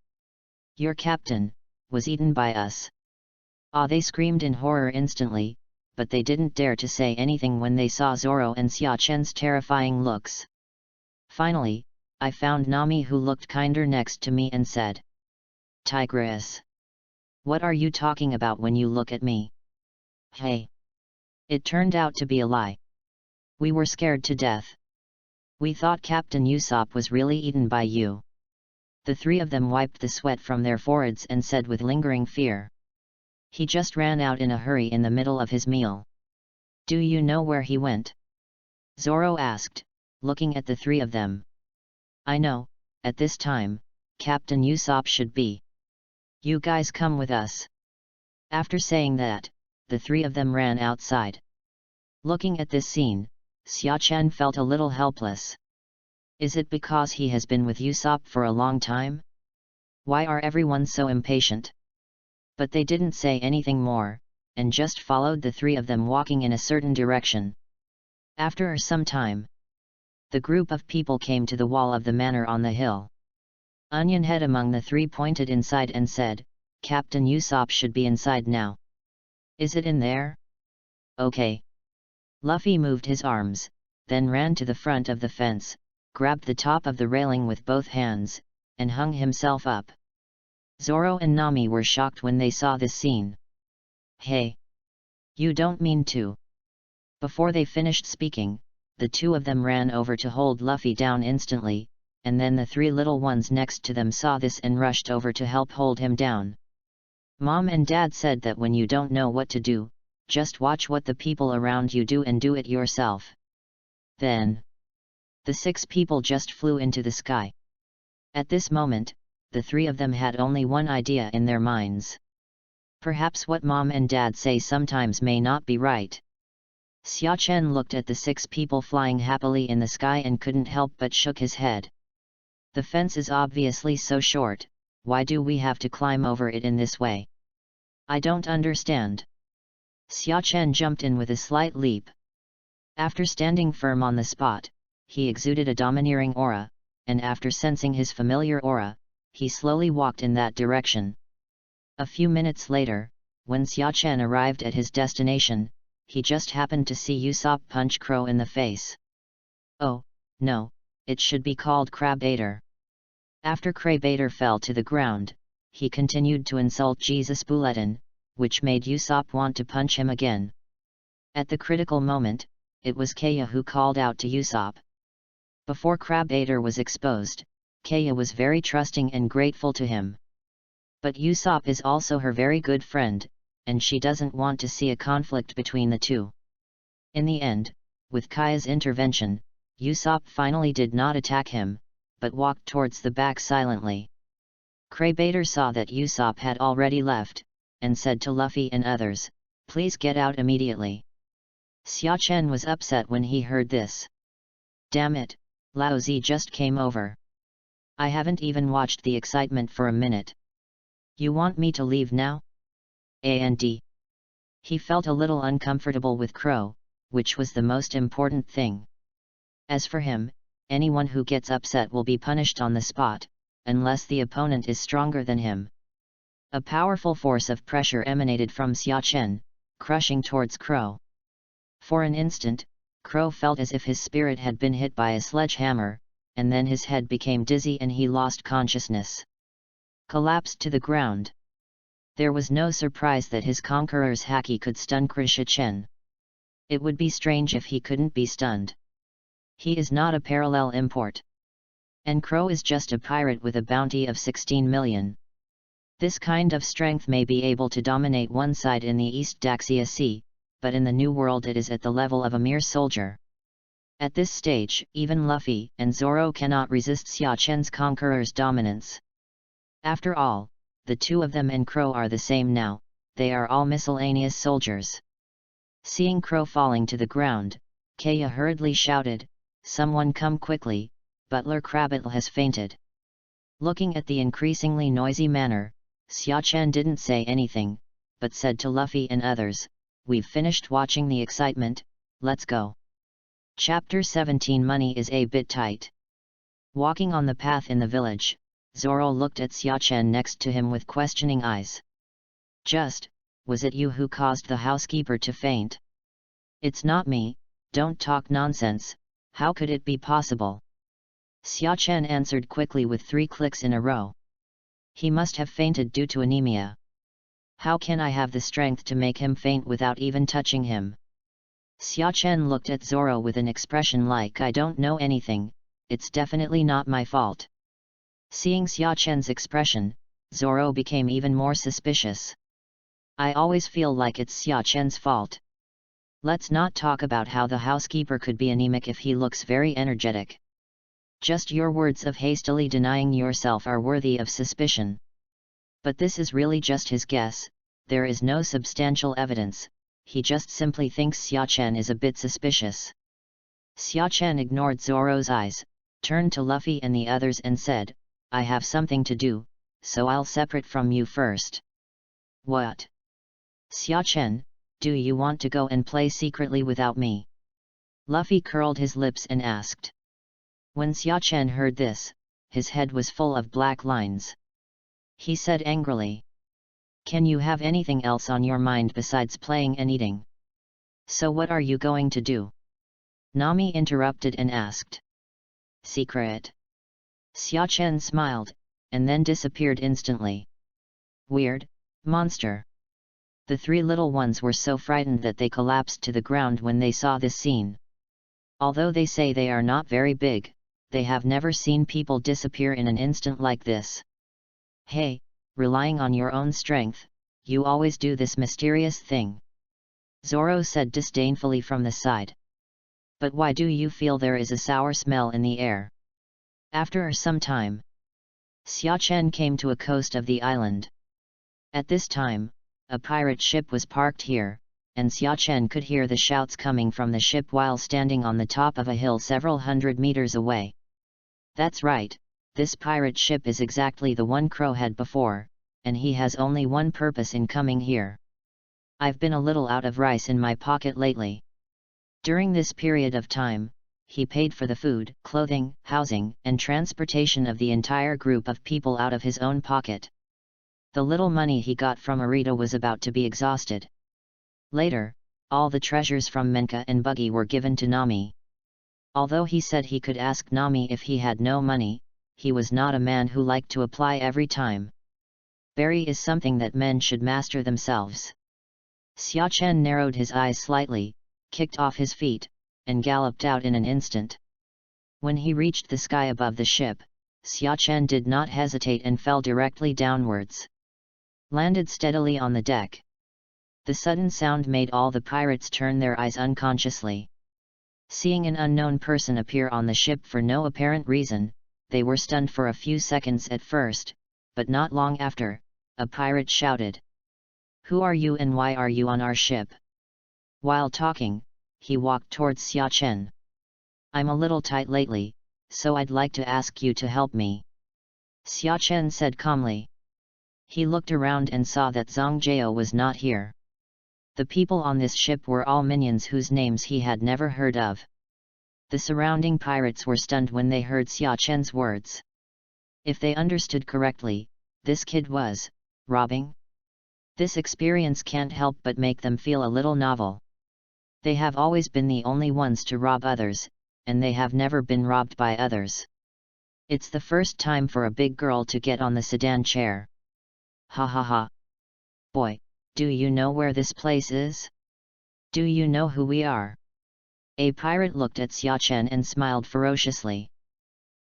"Your captain was eaten by us." Ah, they screamed in horror instantly, but they didn't dare to say anything when they saw Zoro and Xiachen's terrifying looks. Finally, I found Nami, who looked kinder next to me, and said, "Tigress, what are you talking about when you look at me?" "Hey." It turned out to be a lie. We were scared to death. We thought Captain Usopp was really eaten by you. The 3 of them wiped the sweat from their foreheads and said with lingering fear, "He just ran out in a hurry in the middle of his meal." "Do you know where he went?" Zoro asked, looking at the 3 of them. "I know, at this time, Captain Usopp should be. You guys come with us." After saying that, the 3 of them ran outside. Looking at this scene, Xiachen felt a little helpless. Is it because he has been with Usopp for a long time? Why are everyone so impatient? But they didn't say anything more, and just followed the 3 of them walking in a certain direction. After some time, the group of people came to the wall of the manor on the hill. Onion Head among the 3 pointed inside and said, "Captain Usopp should be inside now." "Is it in there?" "Okay." Luffy moved his arms, then ran to the front of the fence, grabbed the top of the railing with both hands, and hung himself up. Zoro and Nami were shocked when they saw this scene. "Hey! You don't mean to..." Before they finished speaking, the 2 of them ran over to hold Luffy down instantly, and then the 3 little ones next to them saw this and rushed over to help hold him down. Mom and Dad said that when you don't know what to do, just watch what the people around you do and do it yourself. Then, the 6 people just flew into the sky. At this moment, the 3 of them had only one idea in their minds. Perhaps what Mom and Dad say sometimes may not be right. Xiachen looked at the 6 people flying happily in the sky and couldn't help but shook his head. The fence is obviously so short, why do we have to climb over it in this way? I don't understand. Xiachen jumped in with a slight leap. After standing firm on the spot, he exuded a domineering aura, and after sensing his familiar aura, he slowly walked in that direction. A few minutes later, when Xiachen arrived at his destination, he just happened to see Usopp punch Crow in the face. Oh, no, it should be called Crabbaiter. After Crabbaiter fell to the ground, he continued to insult Jesus Bulletin, which made Usopp want to punch him again. At the critical moment, it was Kaya who called out to Usopp. Before Crabbaiter was exposed, Kaya was very trusting and grateful to him. But Usopp is also her very good friend, and she doesn't want to see a conflict between the 2. In the end, with Kaya's intervention, Usopp finally did not attack him, but walked towards the back silently. Crabbaiter saw that Usopp had already left, and said to Luffy and others, "Please get out immediately." Xiachen was upset when he heard this. Damn it, Lao Zi just came over. I haven't even watched the excitement for a minute. You want me to leave now? And he felt a little uncomfortable with Crow, which was the most important thing. As for him, anyone who gets upset will be punished on the spot, unless the opponent is stronger than him. A powerful force of pressure emanated from Xiachen, crushing towards Crow. For an instant, Crow felt as if his spirit had been hit by a sledgehammer, and then his head became dizzy and he lost consciousness. Collapsed to the ground. There was no surprise that his conqueror's haki could stun Krisha-chen. It would be strange if he couldn't be stunned. He is not a parallel import. And Crow is just a pirate with a bounty of 16 million. This kind of strength may be able to dominate one side in the East Daxia Sea, but in the New World it is at the level of a mere soldier. At this stage, even Luffy and Zoro cannot resist Xia Chen's conqueror's dominance. After all, the two of them and Crow are the same now, they are all miscellaneous soldiers. Seeing Crow falling to the ground, Kaya hurriedly shouted, "Someone come quickly, Butler Crabapple has fainted." Looking at the increasingly noisy manner, Xia Chen didn't say anything, but said to Luffy and others, "We've finished watching the excitement, let's go." Chapter 17. Money is a bit tight. Walking on the path in the village, Zoro looked at Xia Chen next to him with questioning eyes. Was it you who caused the housekeeper to faint?" "It's not me, don't talk nonsense, how could it be possible?" Xia Chen answered quickly with 3 clicks in a row. "He must have fainted due to anemia. How can I have the strength to make him faint without even touching him?" Xia Chen looked at Zoro with an expression like, "I don't know anything, it's definitely not my fault." Seeing Xia Chen's expression, Zoro became even more suspicious. "I always feel like it's Xia Chen's fault. Let's not talk about how the housekeeper could be anemic if he looks very energetic. Just your words of hastily denying yourself are worthy of suspicion. But this is really just his guess, there is no substantial evidence, he just simply thinks Xia Chen is a bit suspicious." Xia Chen ignored Zoro's eyes, turned to Luffy and the others and said, "I have something to do, so I'll separate from you first." "What? Xia Chen, do you want to go and play secretly without me?" Luffy curled his lips and asked. When Xia Chen heard this, his head was full of black lines. He said angrily, "Can you have anything else on your mind besides playing and eating? So what are you going to do?" Nami interrupted and asked. "Secret." Xia Chen smiled, and then disappeared instantly. "Weird, monster." The 3 little ones were so frightened that they collapsed to the ground when they saw this scene. Although they say they are not very big, they have never seen people disappear in an instant like this. "Hey, relying on your own strength, you always do this mysterious thing," Zoro said disdainfully from the side. "But why do you feel there is a sour smell in the air?" After some time, Xia Chen came to a coast of the island. At this time, a pirate ship was parked here, and Xia Chen could hear the shouts coming from the ship while standing on the top of a hill several hundred meters away. That's right, this pirate ship is exactly the one Crow had before, and he has only one purpose in coming here. I've been a little out of rice in my pocket lately. During this period of time, he paid for the food, clothing, housing, and transportation of the entire group of people out of his own pocket. The little money he got from Arita was about to be exhausted. Later, all the treasures from Menka and Buggy were given to Nami. Although he said he could ask Nami if he had no money, he was not a man who liked to apply every time. Berry is something that men should master themselves. Xia Chen narrowed his eyes slightly, kicked off his feet, and galloped out in an instant. When he reached the sky above the ship, Xia Chen did not hesitate and fell directly downwards. Landed steadily on the deck. The sudden sound made all the pirates turn their eyes unconsciously. Seeing an unknown person appear on the ship for no apparent reason, they were stunned for a few seconds at first, but not long after, a pirate shouted, "Who are you and why are you on our ship?" While talking, he walked towards Xia Chen. "I'm a little tight lately, so I'd like to ask you to help me," Xia Chen said calmly. He looked around and saw that Zhang Jiao was not here. The people on this ship were all minions whose names he had never heard of. The surrounding pirates were stunned when they heard Xia Chen's words. If they understood correctly, this kid was robbing. This experience can't help but make them feel a little novel. They have always been the only ones to rob others, and they have never been robbed by others. It's the first time for a big girl to get on the sedan chair. Ha ha ha. Boy, do you know where this place is? Do you know who we are? A pirate looked at Xiachen and smiled ferociously.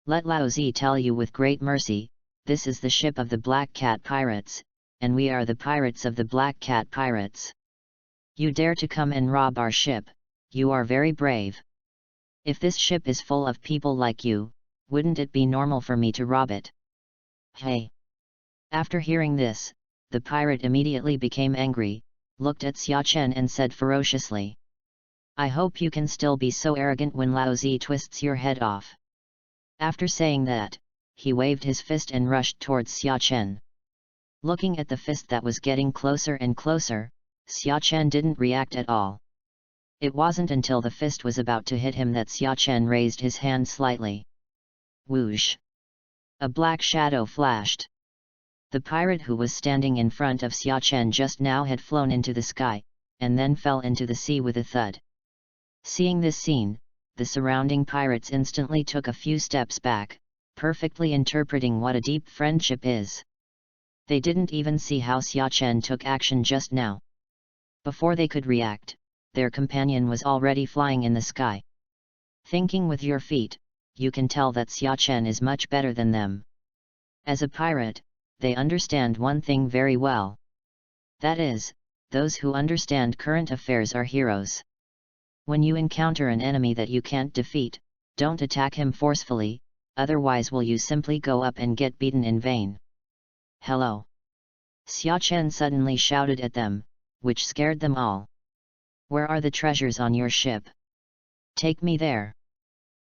Let Laozi tell you with great mercy, this is the ship of the Black Cat Pirates, and we are the pirates of the Black Cat Pirates. You dare to come and rob our ship, you are very brave. If this ship is full of people like you, wouldn't it be normal for me to rob it? Hey! After hearing this, the pirate immediately became angry, looked at Xiachen and said ferociously. I hope you can still be so arrogant when Laozi twists your head off. After saying that, he waved his fist and rushed towards Xiachen. Looking at the fist that was getting closer and closer, Xiachen didn't react at all. It wasn't until the fist was about to hit him that Xiachen raised his hand slightly. Whoosh! A black shadow flashed. The pirate who was standing in front of Xiachen just now had flown into the sky, and then fell into the sea with a thud. Seeing this scene, the surrounding pirates instantly took a few steps back, perfectly interpreting what a deep friendship is. They didn't even see how Xiachen took action just now. Before they could react, their companion was already flying in the sky. Thinking with your feet, you can tell that Xiachen is much better than them. As a pirate, they understand one thing very well. That is, those who understand current affairs are heroes. When you encounter an enemy that you can't defeat, don't attack him forcefully, otherwise will you simply go up and get beaten in vain. Hello! Xiachen suddenly shouted at them, which scared them all. Where are the treasures on your ship? Take me there.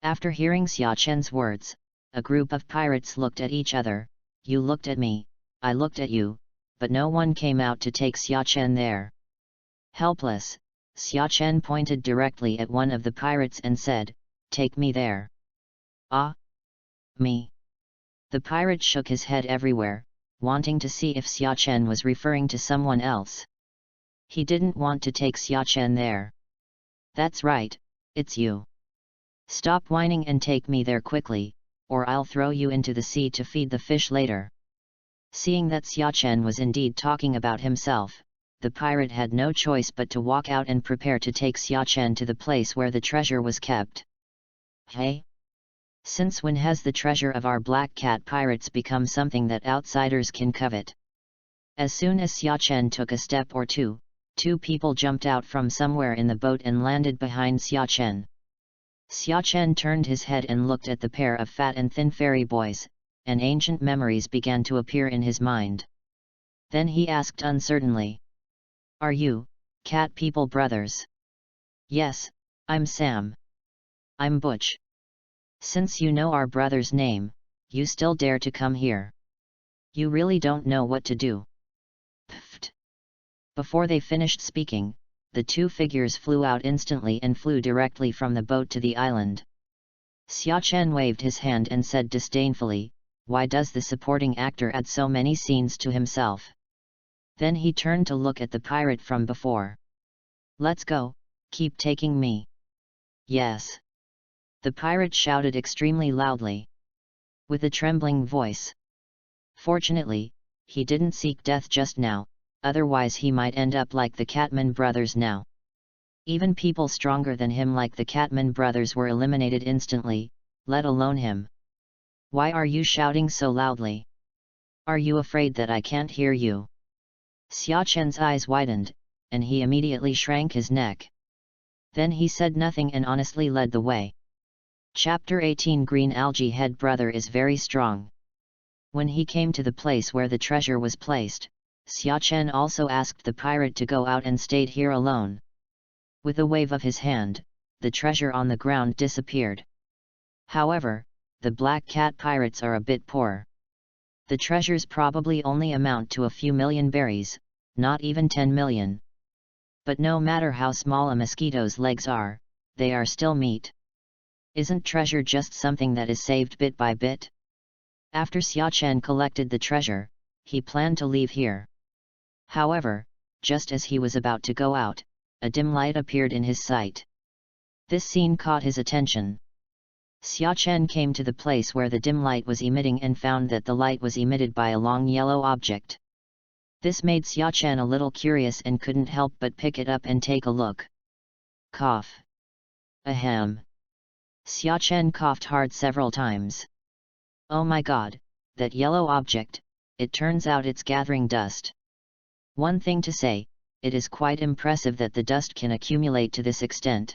After hearing Xiachen's words, a group of pirates looked at each other. You looked at me, I looked at you, but no one came out to take Xiachen there. Helpless, Xiachen pointed directly at one of the pirates and said, Take me there. Ah? Me? The pirate shook his head everywhere, wanting to see if Xiachen was referring to someone else. He didn't want to take Xiachen there. That's right, it's you. Stop whining and take me there quickly, or I'll throw you into the sea to feed the fish later. Seeing that Xiachen was indeed talking about himself, the pirate had no choice but to walk out and prepare to take Xiachen to the place where the treasure was kept. Hey? Since when has the treasure of our Black Cat Pirates become something that outsiders can covet? As soon as Xiachen took a step or two people jumped out from somewhere in the boat and landed behind Xiachen. Xiachen turned his head and looked at the pair of fat and thin fairy boys, and ancient memories began to appear in his mind. Then he asked uncertainly. Are you, cat people brothers? Yes, I'm Sam. I'm Butch. Since you know our brother's name, you still dare to come here. You really don't know what to do. Pfft. Before they finished speaking, the two figures flew out instantly and flew directly from the boat to the island. Xiachen waved his hand and said disdainfully, Why does the supporting actor add so many scenes to himself? Then he turned to look at the pirate from before. Let's go, keep taking me. Yes. The pirate shouted extremely loudly. With a trembling voice. Fortunately, he didn't seek death just now, otherwise he might end up like the Catman brothers now. Even people stronger than him like the Catman brothers were eliminated instantly, let alone him. Why are you shouting so loudly? Are you afraid that I can't hear you? Xiachen's eyes widened, and he immediately shrank his neck. Then he said nothing and honestly led the way. Chapter 18 Green Algae Head Brother is very strong. When he came to the place where the treasure was placed, Xiachen also asked the pirate to go out and stayed here alone. With a wave of his hand, the treasure on the ground disappeared. However, the Black Cat Pirates are a bit poor. The treasures probably only amount to a few million berries, not even 10 million. But no matter how small a mosquito's legs are, they are still meat. Isn't treasure just something that is saved bit by bit? After Xiachen collected the treasure, he planned to leave here. However, just as he was about to go out, a dim light appeared in his sight. This scene caught his attention. Xia Chen came to the place where the dim light was emitting and found that the light was emitted by a long yellow object. This made Xia Chen a little curious and couldn't help but pick it up and take a look. Cough. Ahem. Xia Chen coughed hard several times. Oh my god, that yellow object, it turns out it's gathering dust. One thing to say, it is quite impressive that the dust can accumulate to this extent.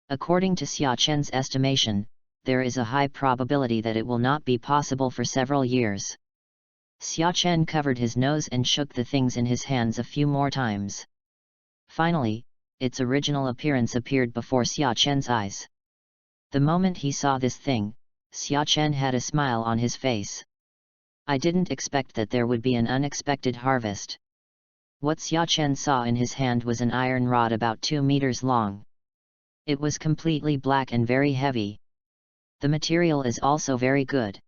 According to Xia Chen's estimation, there is a high probability that it will not be possible for several years. Xia Chen covered his nose and shook the things in his hands a few more times. Finally, its original appearance appeared before Xia Chen's eyes. The moment he saw this thing, Xia Chen had a smile on his face. I didn't expect that there would be an unexpected harvest. What Xia Chen saw in his hand was an iron rod about 2 meters long. It was completely black and very heavy. The material is also very good.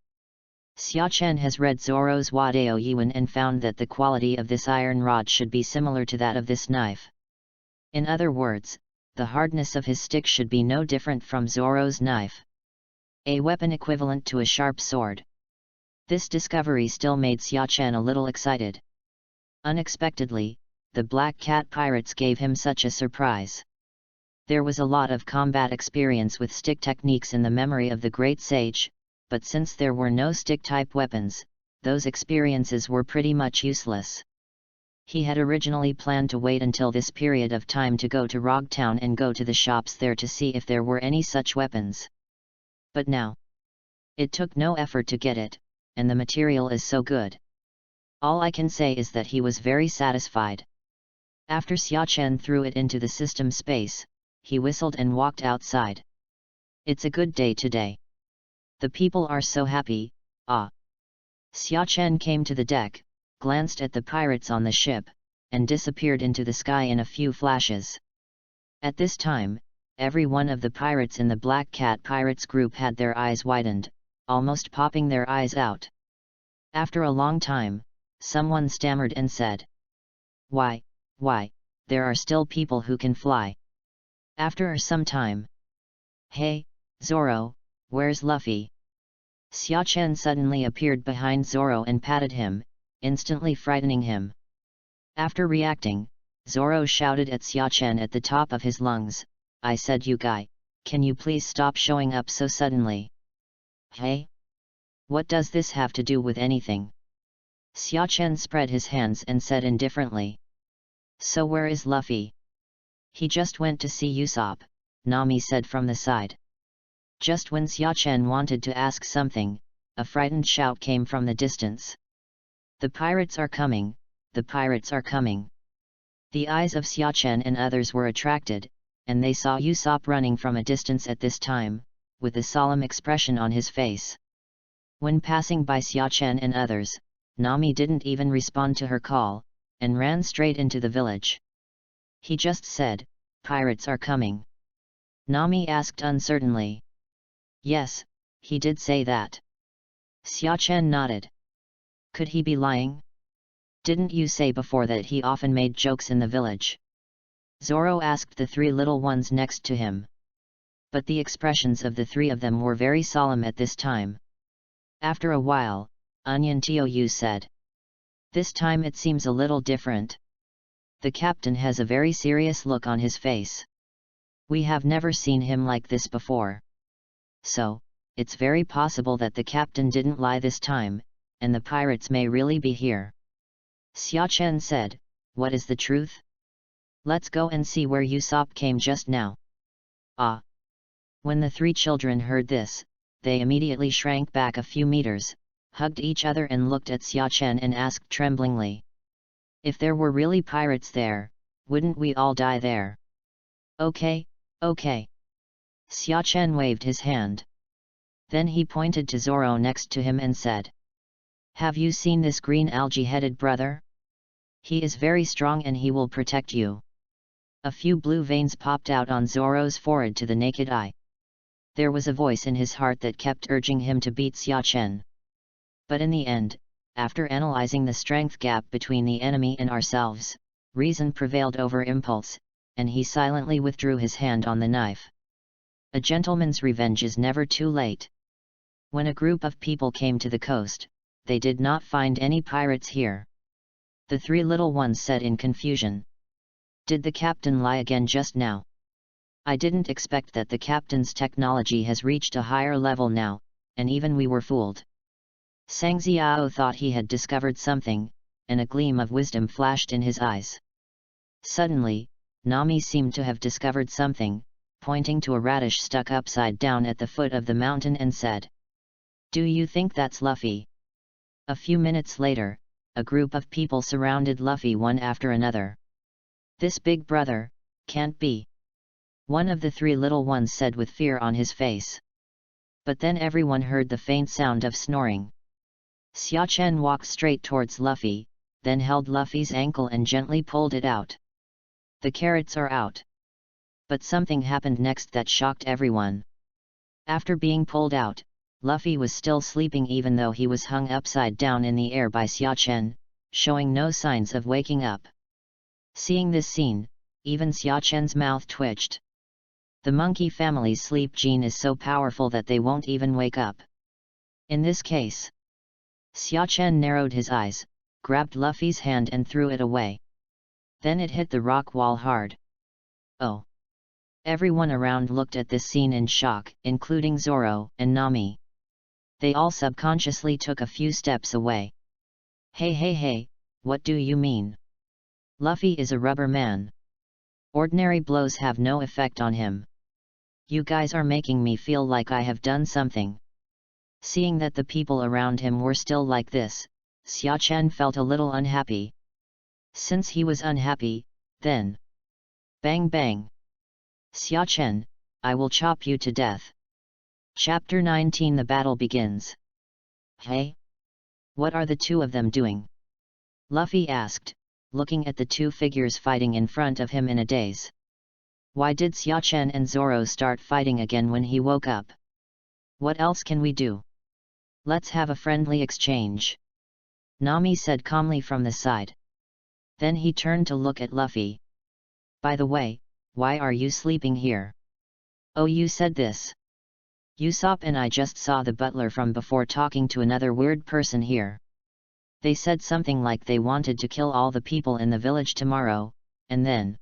Xia Chen has read Zoro's Wadao Yuan and found that the quality of this iron rod should be similar to that of this knife. In other words, the hardness of his stick should be no different from Zoro's knife. A weapon equivalent to a sharp sword. This discovery still made Xia Chen a little excited. Unexpectedly, the Black Cat pirates gave him such a surprise. There was a lot of combat experience with stick techniques in the memory of the great sage, but since there were no stick-type weapons, those experiences were pretty much useless. He had originally planned to wait until this period of time to go to Rogue Town and go to the shops there to see if there were any such weapons. But now, it took no effort to get it, and the material is so good. All I can say is that he was very satisfied. After Xia Chen threw it into the system space, he whistled and walked outside. It's a good day today. The people are so happy, ah. Xia Chen came to the deck, glanced at the pirates on the ship, and disappeared into the sky in a few flashes. At this time, every one of the pirates in the Black Cat Pirates group had their eyes widened, almost popping their eyes out. After a long time, someone stammered and said, Why, there are still people who can fly. After some time. Hey, Zoro, where's Luffy? Xia Chen suddenly appeared behind Zoro and patted him, instantly frightening him. After reacting, Zoro shouted at Xia Chen at the top of his lungs, I said you guy, can you please stop showing up so suddenly? Hey? What does this have to do with anything? Xia Chen spread his hands and said indifferently. So where is Luffy? He just went to see Usopp, Nami said from the side. Just when Xia Chen wanted to ask something, a frightened shout came from the distance. The pirates are coming, the pirates are coming. The eyes of Xia Chen and others were attracted, and they saw Usopp running from a distance at this time, with a solemn expression on his face. When passing by Xia Chen and others, Nami didn't even respond to her call, and ran straight into the village. He just said, pirates are coming. Nami asked uncertainly. Yes, he did say that. Xia Chen nodded. Could he be lying? Didn't you say before that he often made jokes in the village? Zoro asked the 3 little ones next to him. But the expressions of the 3 of them were very solemn at this time. After a while, Onion Tou said. This time it seems a little different. The captain has a very serious look on his face. We have never seen him like this before. So, it's very possible that the captain didn't lie this time, and the pirates may really be here. Xia Chen said, what is the truth? Let's go and see where Usopp came just now. Ah! When the 3 children heard this, they immediately shrank back a few meters, hugged each other and looked at Xia Chen and asked tremblingly. If there were really pirates there, wouldn't we all die there? Okay. Xia Chen waved his hand. Then he pointed to Zoro next to him and said. Have you seen this green algae-headed brother? He is very strong and he will protect you. A few blue veins popped out on Zoro's forehead to the naked eye. There was a voice in his heart that kept urging him to beat Xia Chen. But in the end, after analyzing the strength gap between the enemy and ourselves, reason prevailed over impulse, and he silently withdrew his hand on the knife. A gentleman's revenge is never too late. When a group of people came to the coast, they did not find any pirates here. The three little ones said in confusion. Did the captain lie again just now? I didn't expect that the captain's technology has reached a higher level now, and even we were fooled. Sang Xiao thought he had discovered something, and a gleam of wisdom flashed in his eyes. Suddenly, Nami seemed to have discovered something, pointing to a radish stuck upside down at the foot of the mountain and said, "Do you think that's Luffy?" A few minutes later, a group of people surrounded Luffy one after another. "This big brother, can't be," one of the three little ones said with fear on his face. But then everyone heard the faint sound of snoring. Xiachen walked straight towards Luffy, then held Luffy's ankle and gently pulled it out. The carrots are out. But something happened next that shocked everyone. After being pulled out, Luffy was still sleeping even though he was hung upside down in the air by Xiachen, showing no signs of waking up. Seeing this scene, even Xiachen's mouth twitched. The monkey family's sleep gene is so powerful that they won't even wake up. In this case, Xiachen narrowed his eyes, grabbed Luffy's hand and threw it away. Then it hit the rock wall hard. Oh! Everyone around looked at this scene in shock, including Zoro and Nami. They all subconsciously took a few steps away. Hey, what do you mean? Luffy is a rubber man. Ordinary blows have no effect on him. You guys are making me feel like I have done something. Seeing that the people around him were still like this, Xiachen felt a little unhappy. Since he was unhappy, then... Bang bang! Xiachen, I will chop you to death. Chapter 19 The battle begins. Hey? What are the two of them doing? Luffy asked, looking at the two figures fighting in front of him in a daze. Why did Xiachen and Zoro start fighting again when he woke up? What else can we do? Let's have a friendly exchange. Nami said calmly from the side. Then he turned to look at Luffy. By the way, why are you sleeping here? Oh, you said this. Usopp and I just saw the butler from before talking to another weird person here. They said something like they wanted to kill all the people in the village tomorrow, and then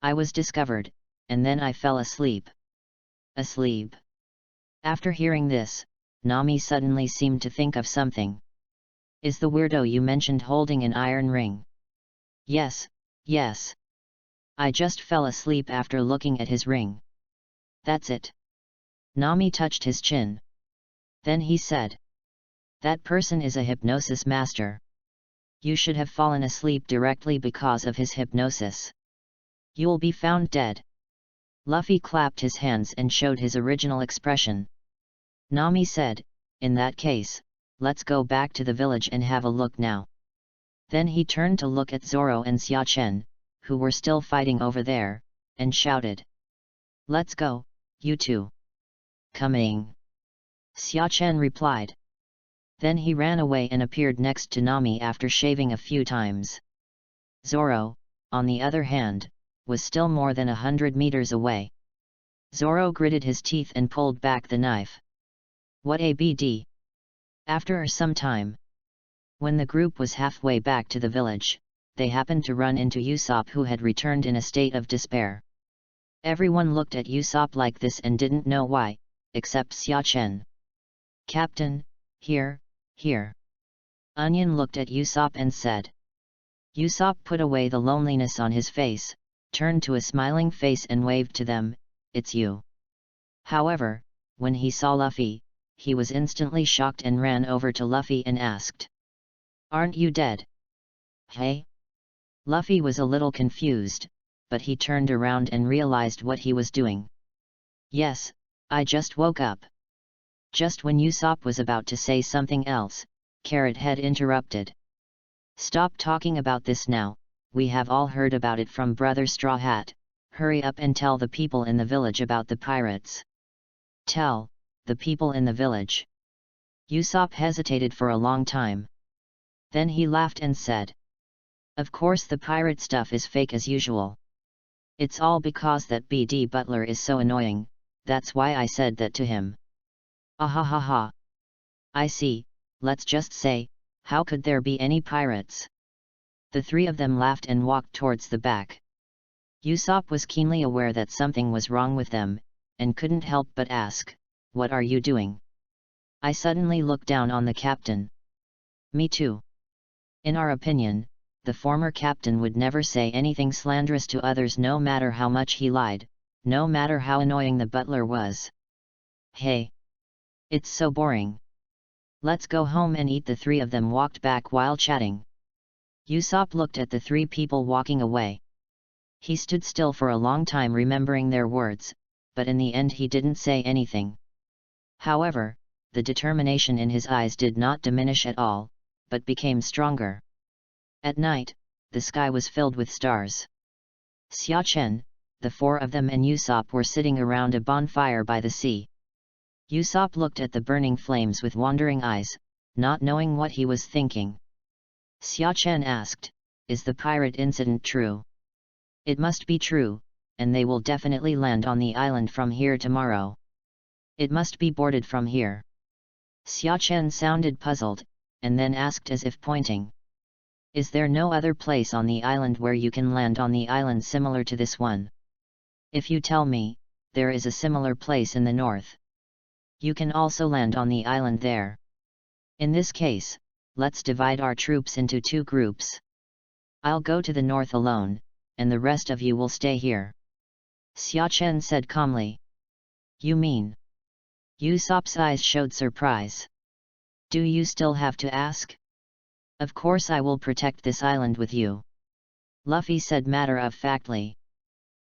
I was discovered, and then I fell asleep. Asleep? After hearing this, Nami suddenly seemed to think of something. Is the weirdo you mentioned holding an iron ring? Yes. I just fell asleep after looking at his ring. That's it. Nami touched his chin. Then he said. That person is a hypnosis master. You should have fallen asleep directly because of his hypnosis. You'll be found dead. Luffy clapped his hands and showed his original expression. Nami said, in that case, let's go back to the village and have a look now. Then he turned to look at Zoro and Xiachen, who were still fighting over there, and shouted. Let's go, you two. Coming. Xiachen replied. Then he ran away and appeared next to Nami after shaving a few times. Zoro, on the other hand, was still more than 100 meters away. Zoro gritted his teeth and pulled back the knife. What a BD! After some time, when the group was halfway back to the village, they happened to run into Usopp, who had returned in a state of despair. Everyone looked at Usopp like this and didn't know why, except Xiachen. Captain, here. Onion looked at Usopp and said. Usopp put away the loneliness on his face, turned to a smiling face and waved to them, it's you. However, when he saw Luffy, he was instantly shocked and ran over to Luffy and asked. Aren't you dead? Hey? Luffy was a little confused, but he turned around and realized what he was doing. Yes, I just woke up. Just when Usopp was about to say something else, Carrot Head interrupted. Stop talking about this now, we have all heard about it from Brother Straw Hat, hurry up and tell the people in the village about the pirates. Tell, the people in the village. Usopp hesitated for a long time. Then he laughed and said. Of course the pirate stuff is fake as usual. It's all because that BD butler is so annoying, that's why I said that to him. Ahahaha. I see, let's just say, how could there be any pirates? The three of them laughed and walked towards the back. Usopp was keenly aware that something was wrong with them, and couldn't help but ask, "What are you doing?" I suddenly looked down on the captain. Me too. In our opinion, the former captain would never say anything slanderous to others no matter how much he lied, no matter how annoying the butler was. Hey! It's so boring. Let's go home and eat. The three of them walked back while chatting. Usopp looked at the three people walking away. He stood still for a long time remembering their words, but in the end he didn't say anything. However, the determination in his eyes did not diminish at all, but became stronger. At night, the sky was filled with stars. Xiachen, the four of them and Usopp were sitting around a bonfire by the sea. Usopp looked at the burning flames with wandering eyes, not knowing what he was thinking. Xiachen asked, "Is the pirate incident true?" "It must be true, and they will definitely land on the island from here tomorrow. It must be boarded from here." Xiachen sounded puzzled, and then asked as if pointing. "Is there no other place on the island where you can land on the island similar to this one? If you tell me, there is a similar place in the north. You can also land on the island there. In this case, let's divide our troops into two groups. I'll go to the north alone, and the rest of you will stay here," Xiachen said calmly. "You mean?" Usopp's eyes showed surprise. "Do you still have to ask?" "Of course I will protect this island with you," Luffy said matter-of-factly.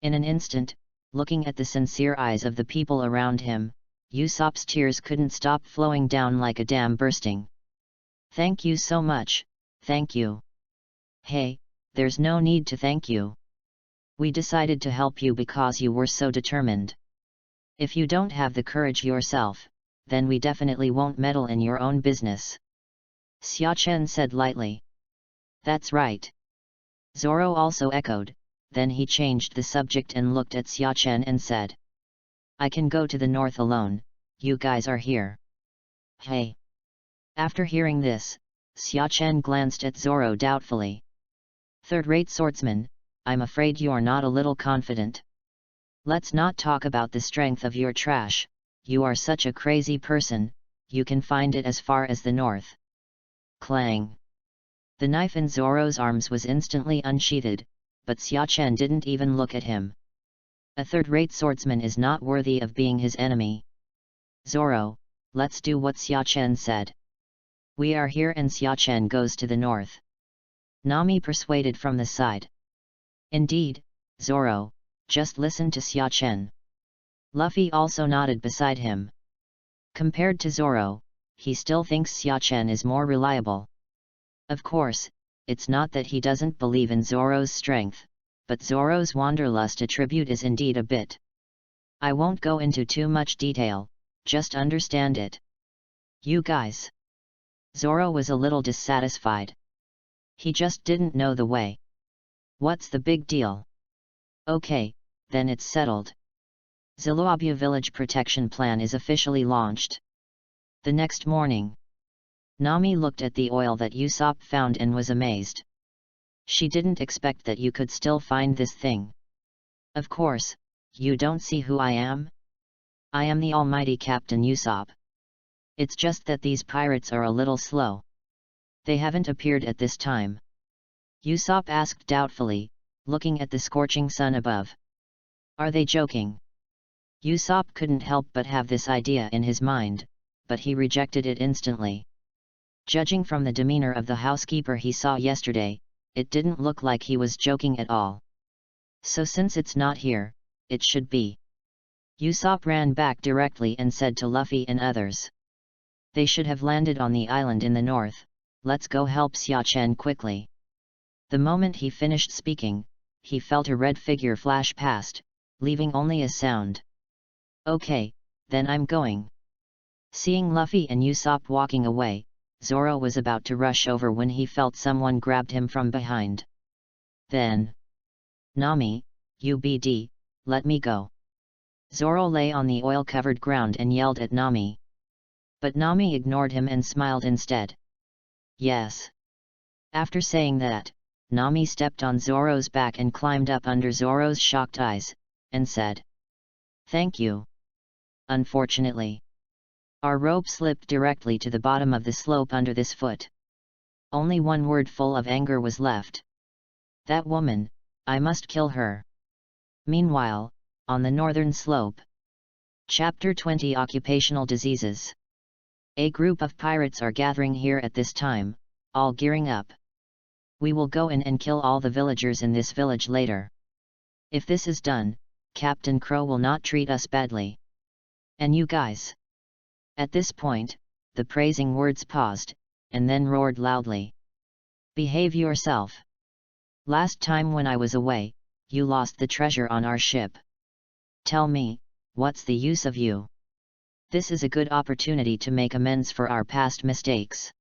In an instant, looking at the sincere eyes of the people around him, Usopp's tears couldn't stop flowing down like a dam bursting. "Thank you so much, thank you." "Hey, there's no need to thank you. We decided to help you because you were so determined. If you don't have the courage yourself, then we definitely won't meddle in your own business," Xiachen said lightly. "That's right." Zoro also echoed, then he changed the subject and looked at Xiachen and said, "I can go to the north alone, you guys are here." "Hey!" After hearing this, Xiachen glanced at Zoro doubtfully. "Third-rate swordsman, I'm afraid you're not a little confident. Let's not talk about the strength of your trash, you are such a crazy person, you can find it as far as the north." Clang! The knife in Zoro's arms was instantly unsheathed, but Xiachen didn't even look at him. A third-rate swordsman is not worthy of being his enemy. "Zoro, let's do what Xiachen said. We are here and Xiachen goes to the north," Nami persuaded from the side. "Indeed, Zoro, just listen to Xiachen." Luffy also nodded beside him. Compared to Zoro, he still thinks Xiachen is more reliable. Of course, it's not that he doesn't believe in Zoro's strength, but Zoro's wanderlust attribute is indeed a bit. I won't go into too much detail, just understand it. You guys. Zoro was a little dissatisfied. He just didn't know the way. What's the big deal? Okay, then it's settled. Zilluabia Village Protection Plan is officially launched. The next morning, Nami looked at the oil that Usopp found and was amazed. She didn't expect that you could still find this thing. "Of course, you don't see who I am? I am the almighty Captain Usopp. It's just that these pirates are a little slow. They haven't appeared at this time," Usopp asked doubtfully, looking at the scorching sun above. "Are they joking?" Usopp couldn't help but have this idea in his mind, but he rejected it instantly. Judging from the demeanor of the housekeeper he saw yesterday, it didn't look like he was joking at all. So since it's not here, it should be. Usopp ran back directly and said to Luffy and others. "They should have landed on the island in the north, let's go help Xiachen quickly." The moment he finished speaking, he felt a red figure flash past, leaving only a sound. "Okay, then I'm going." Seeing Luffy and Usopp walking away, Zoro was about to rush over when he felt someone grabbed him from behind. Then, "Nami, EPUB, let me go. Zoro lay on the oil-covered ground and yelled at Nami. But Nami ignored him and smiled instead. Yes. After saying that, Nami stepped on Zoro's back and climbed up under Zoro's shocked eyes, and said, "Thank you." Unfortunately, our rope slipped directly to the bottom of the slope under this foot. Only one word full of anger was left. "That woman, I must kill her." Meanwhile, on the northern slope. Chapter 20 Occupational Diseases. A group of pirates are gathering here at this time, all gearing up. We will go in and kill all the villagers in this village later. If this is done, Captain Crow will not treat us badly. And you guys? At this point, the praising words paused, and then roared loudly. "Behave yourself. Last time when I was away, you lost the treasure on our ship. Tell me, what's the use of you? This is a good opportunity to make amends for our past mistakes.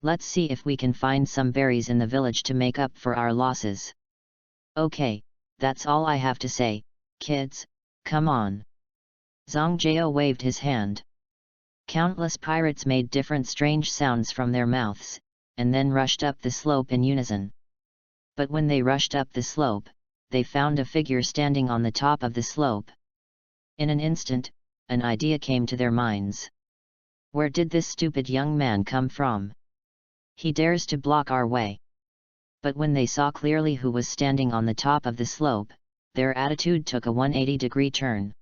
Let's see if we can find some berries in the village to make up for our losses. Okay, that's all I have to say, kids, come on." Zhang Jiao waved his hand. Countless pirates made different strange sounds from their mouths, and then rushed up the slope in unison. But when they rushed up the slope, they found a figure standing on the top of the slope. In an instant, an idea came to their minds. Where did this stupid young man come from? He dares to block our way. But when they saw clearly who was standing on the top of the slope, their attitude took a 180-degree turn.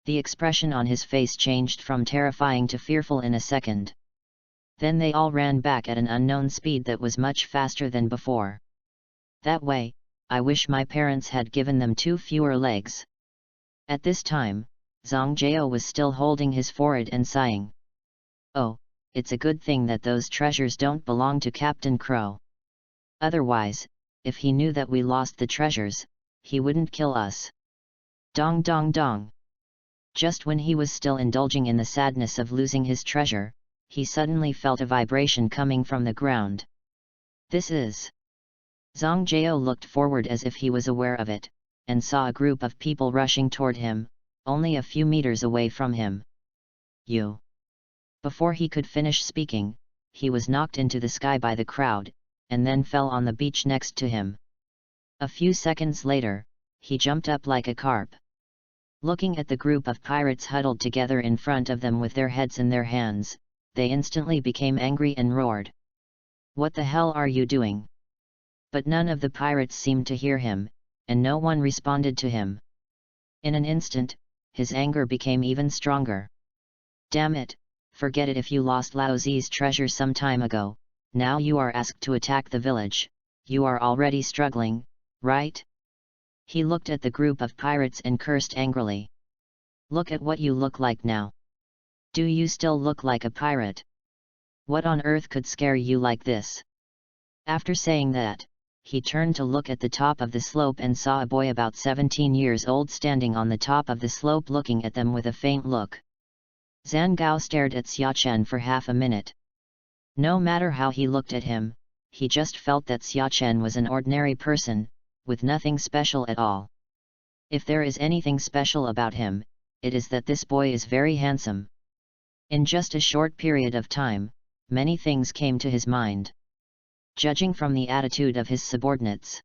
The expression on his face changed from terrifying to fearful in a second. Then they all ran back at an unknown speed that was much faster than before. That way, I wish my parents had given them 2 fewer legs. At this time, Zhang Jiao was still holding his forehead and sighing. Oh, it's a good thing that those treasures don't belong to Captain Crow. Otherwise, if he knew that we lost the treasures, he wouldn't kill us. Dong dong dong. Just when he was still indulging in the sadness of losing his treasure, he suddenly felt a vibration coming from the ground. This is... Zhang Jiao looked forward as if he was aware of it, and saw a group of people rushing toward him, only a few meters away from him. You! Before he could finish speaking, he was knocked into the sky by the crowd, and then fell on the beach next to him. A few seconds later, he jumped up like a carp. Looking at the group of pirates huddled together in front of them with their heads in their hands, they instantly became angry and roared. "What the hell are you doing?" But none of the pirates seemed to hear him, and no one responded to him. In an instant, his anger became even stronger. "Damn it, forget it. If you lost Lao Zi's treasure some time ago, now you are asked to attack the village, you are already struggling, right?" He looked at the group of pirates and cursed angrily. "Look at what you look like now. Do you still look like a pirate? What on earth could scare you like this?" After saying that, he turned to look at the top of the slope and saw a boy about 17 years old standing on the top of the slope looking at them with a faint look. Zhang Gao stared at Xiachen for half a minute. No matter how he looked at him, he just felt that Xiachen was an ordinary person, with nothing special at all. If there is anything special about him, it is that this boy is very handsome. In just a short period of time, many things came to his mind. Judging from the attitude of his subordinates,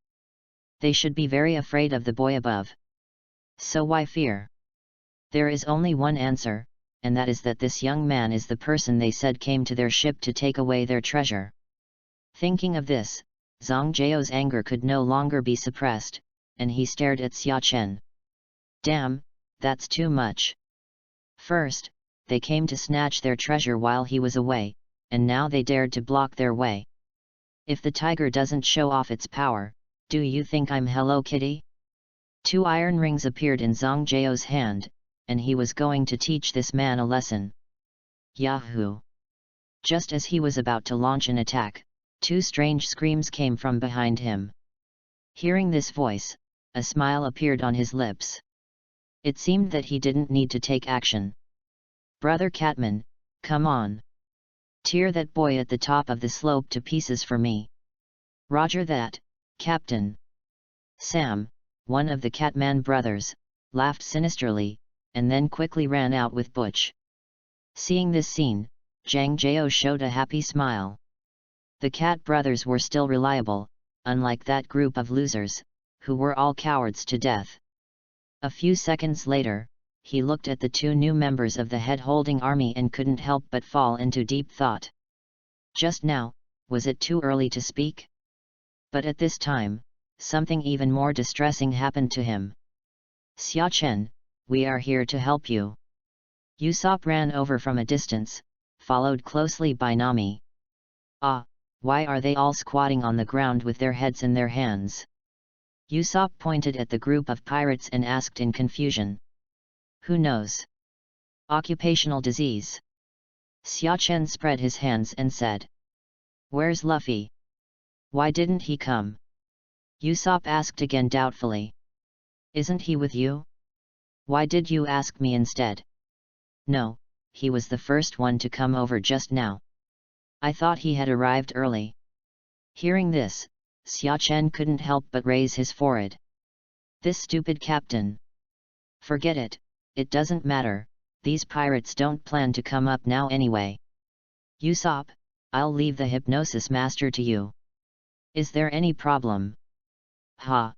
they should be very afraid of the boy above. So why fear? There is only one answer, and that is that this young man is the person they said came to their ship to take away their treasure. Thinking of this, Zhang Jiao's anger could no longer be suppressed, and he stared at Xiachen. Damn, that's too much. First, they came to snatch their treasure while he was away, and now they dared to block their way. If the tiger doesn't show off its power, do you think I'm Hello Kitty? 2 iron rings appeared in Zhang Jiao's hand, and he was going to teach this man a lesson. Yahoo! Just as he was about to launch an attack, 2 strange screams came from behind him. Hearing this voice, a smile appeared on his lips. It seemed that he didn't need to take action. Brother Catman, come on. Tear that boy at the top of the slope to pieces for me. Roger that, Captain. Sam, one of the Catman brothers, laughed sinisterly, and then quickly ran out with Butch. Seeing this scene, Zhang Jiao showed a happy smile. The Cat brothers were still reliable, unlike that group of losers, who were all cowards to death. A few seconds later, he looked at the two new members of the head-holding army and couldn't help but fall into deep thought. Just now, was it too early to speak? But at this time, something even more distressing happened to him. Xia Chen, we are here to help you. Usopp ran over from a distance, followed closely by Nami. Ah, why are they all squatting on the ground with their heads in their hands? Usopp pointed at the group of pirates and asked in confusion. Who knows? Occupational disease. Xia Chen spread his hands and said. Where's Luffy? Why didn't he come? Usopp asked again doubtfully. Isn't he with you? Why did you ask me instead? No, he was the first one to come over just now. I thought he had arrived early. Hearing this, Xia Chen couldn't help but raise his forehead. This stupid captain. Forget it, it doesn't matter, these pirates don't plan to come up now anyway. Usopp, I'll leave the hypnosis master to you. Is there any problem? Ha!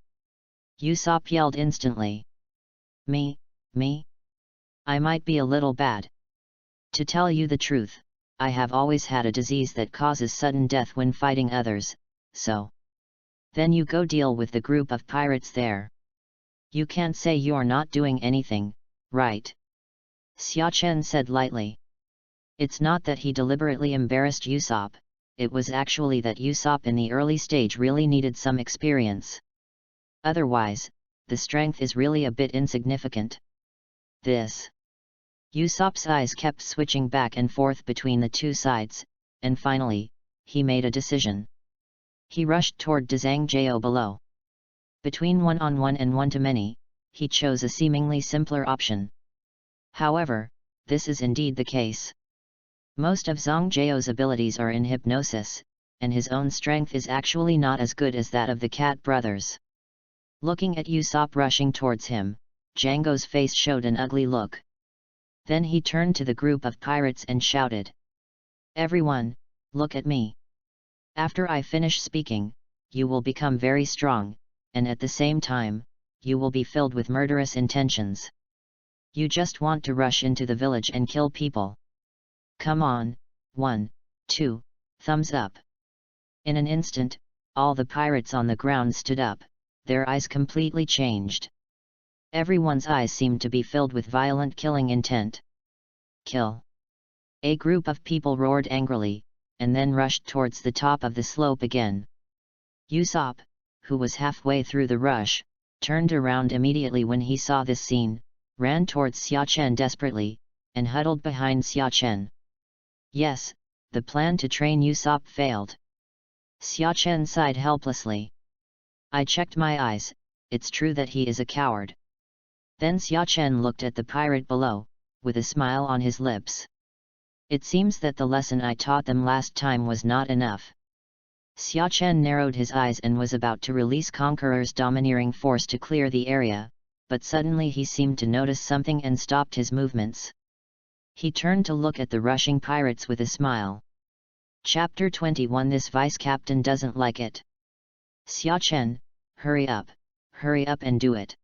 Usopp yelled instantly. Me? I might be a little bad. To tell you the truth, I have always had a disease that causes sudden death when fighting others, so. Then you go deal with the group of pirates there. You can't say you're not doing anything, right? Xia Chen said lightly. It's not that he deliberately embarrassed Usopp, it was actually that Usopp in the early stage really needed some experience. Otherwise, the strength is really a bit insignificant. This. Usopp's eyes kept switching back and forth between the two sides, and finally, he made a decision. He rushed toward Zhang Jiao below. Between one-on-one and one-to-many, he chose a seemingly simpler option. However, this is indeed the case. Most of Zhang Jiao's abilities are in hypnosis, and his own strength is actually not as good as that of the Cat brothers. Looking at Usopp rushing towards him, Django's face showed an ugly look. Then he turned to the group of pirates and shouted. Everyone, look at me. After I finish speaking, you will become very strong, and at the same time, you will be filled with murderous intentions. You just want to rush into the village and kill people. Come on, 1, 2, thumbs up. In an instant, all the pirates on the ground stood up, their eyes completely changed. Everyone's eyes seemed to be filled with violent killing intent. Kill! A group of people roared angrily, and then rushed towards the top of the slope again. Usopp, who was halfway through the rush, turned around immediately when he saw this scene, ran towards Xia Chen desperately, and huddled behind Xia Chen. Yes, the plan to train Usopp failed. Xia Chen sighed helplessly. I checked my eyes, it's true that he is a coward. Then Xia Chen looked at the pirate below, with a smile on his lips. It seems that the lesson I taught them last time was not enough. Xia Chen narrowed his eyes and was about to release Conqueror's domineering force to clear the area, but suddenly he seemed to notice something and stopped his movements. He turned to look at the rushing pirates with a smile. Chapter 21. This vice captain doesn't like it. Xia Chen, hurry up and do it.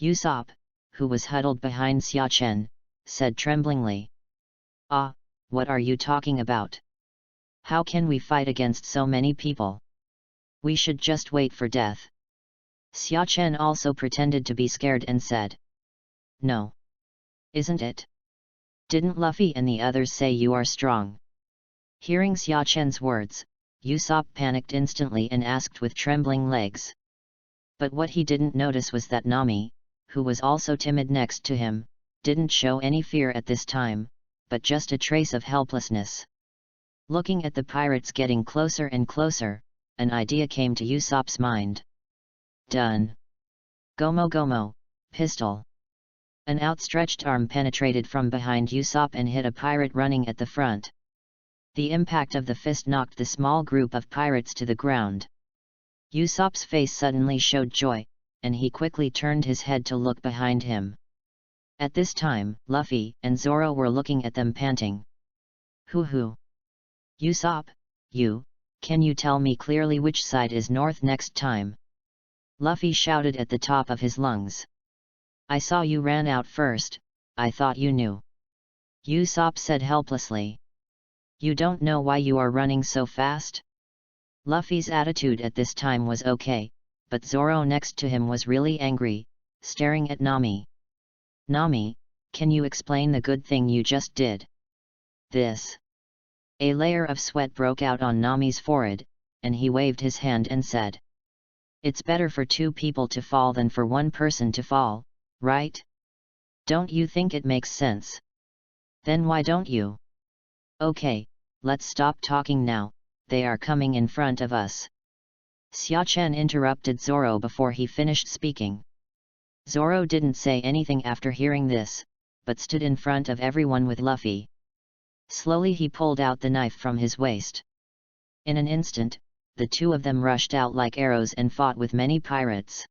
Usopp, who was huddled behind Xia Chen, said tremblingly. Ah, what are you talking about? How can we fight against so many people? We should just wait for death. Xia Chen also pretended to be scared and said. No. Isn't it? Didn't Luffy and the others say you are strong? Hearing Xia Chen's words, Usopp panicked instantly and asked with trembling legs. But what he didn't notice was that Nami, who was also timid next to him, didn't show any fear at this time, but just a trace of helplessness. Looking at the pirates getting closer and closer, an idea came to Usopp's mind. Done. Gomo, pistol. An outstretched arm penetrated from behind Usopp and hit a pirate running at the front. The impact of the fist knocked the small group of pirates to the ground. Usopp's face suddenly showed joy, and he quickly turned his head to look behind him. At this time, Luffy and Zoro were looking at them panting. Who? Usopp, can you tell me clearly which side is north next time? Luffy shouted at the top of his lungs. I saw you ran out first, I thought you knew. Usopp said helplessly. You don't know why you are running so fast? Luffy's attitude at this time was okay, but Zoro next to him was really angry, staring at Nami. Nami, can you explain the good thing you just did? This. A layer of sweat broke out on Nami's forehead, and he waved his hand and said. It's better for two people to fall than for one person to fall, right? Don't you think it makes sense? Then why don't you? Okay, let's stop talking now, they are coming in front of us. Xiachen interrupted Zoro before he finished speaking. Zoro didn't say anything after hearing this, but stood in front of everyone with Luffy. Slowly he pulled out the knife from his waist. In an instant, the two of them rushed out like arrows and fought with many pirates.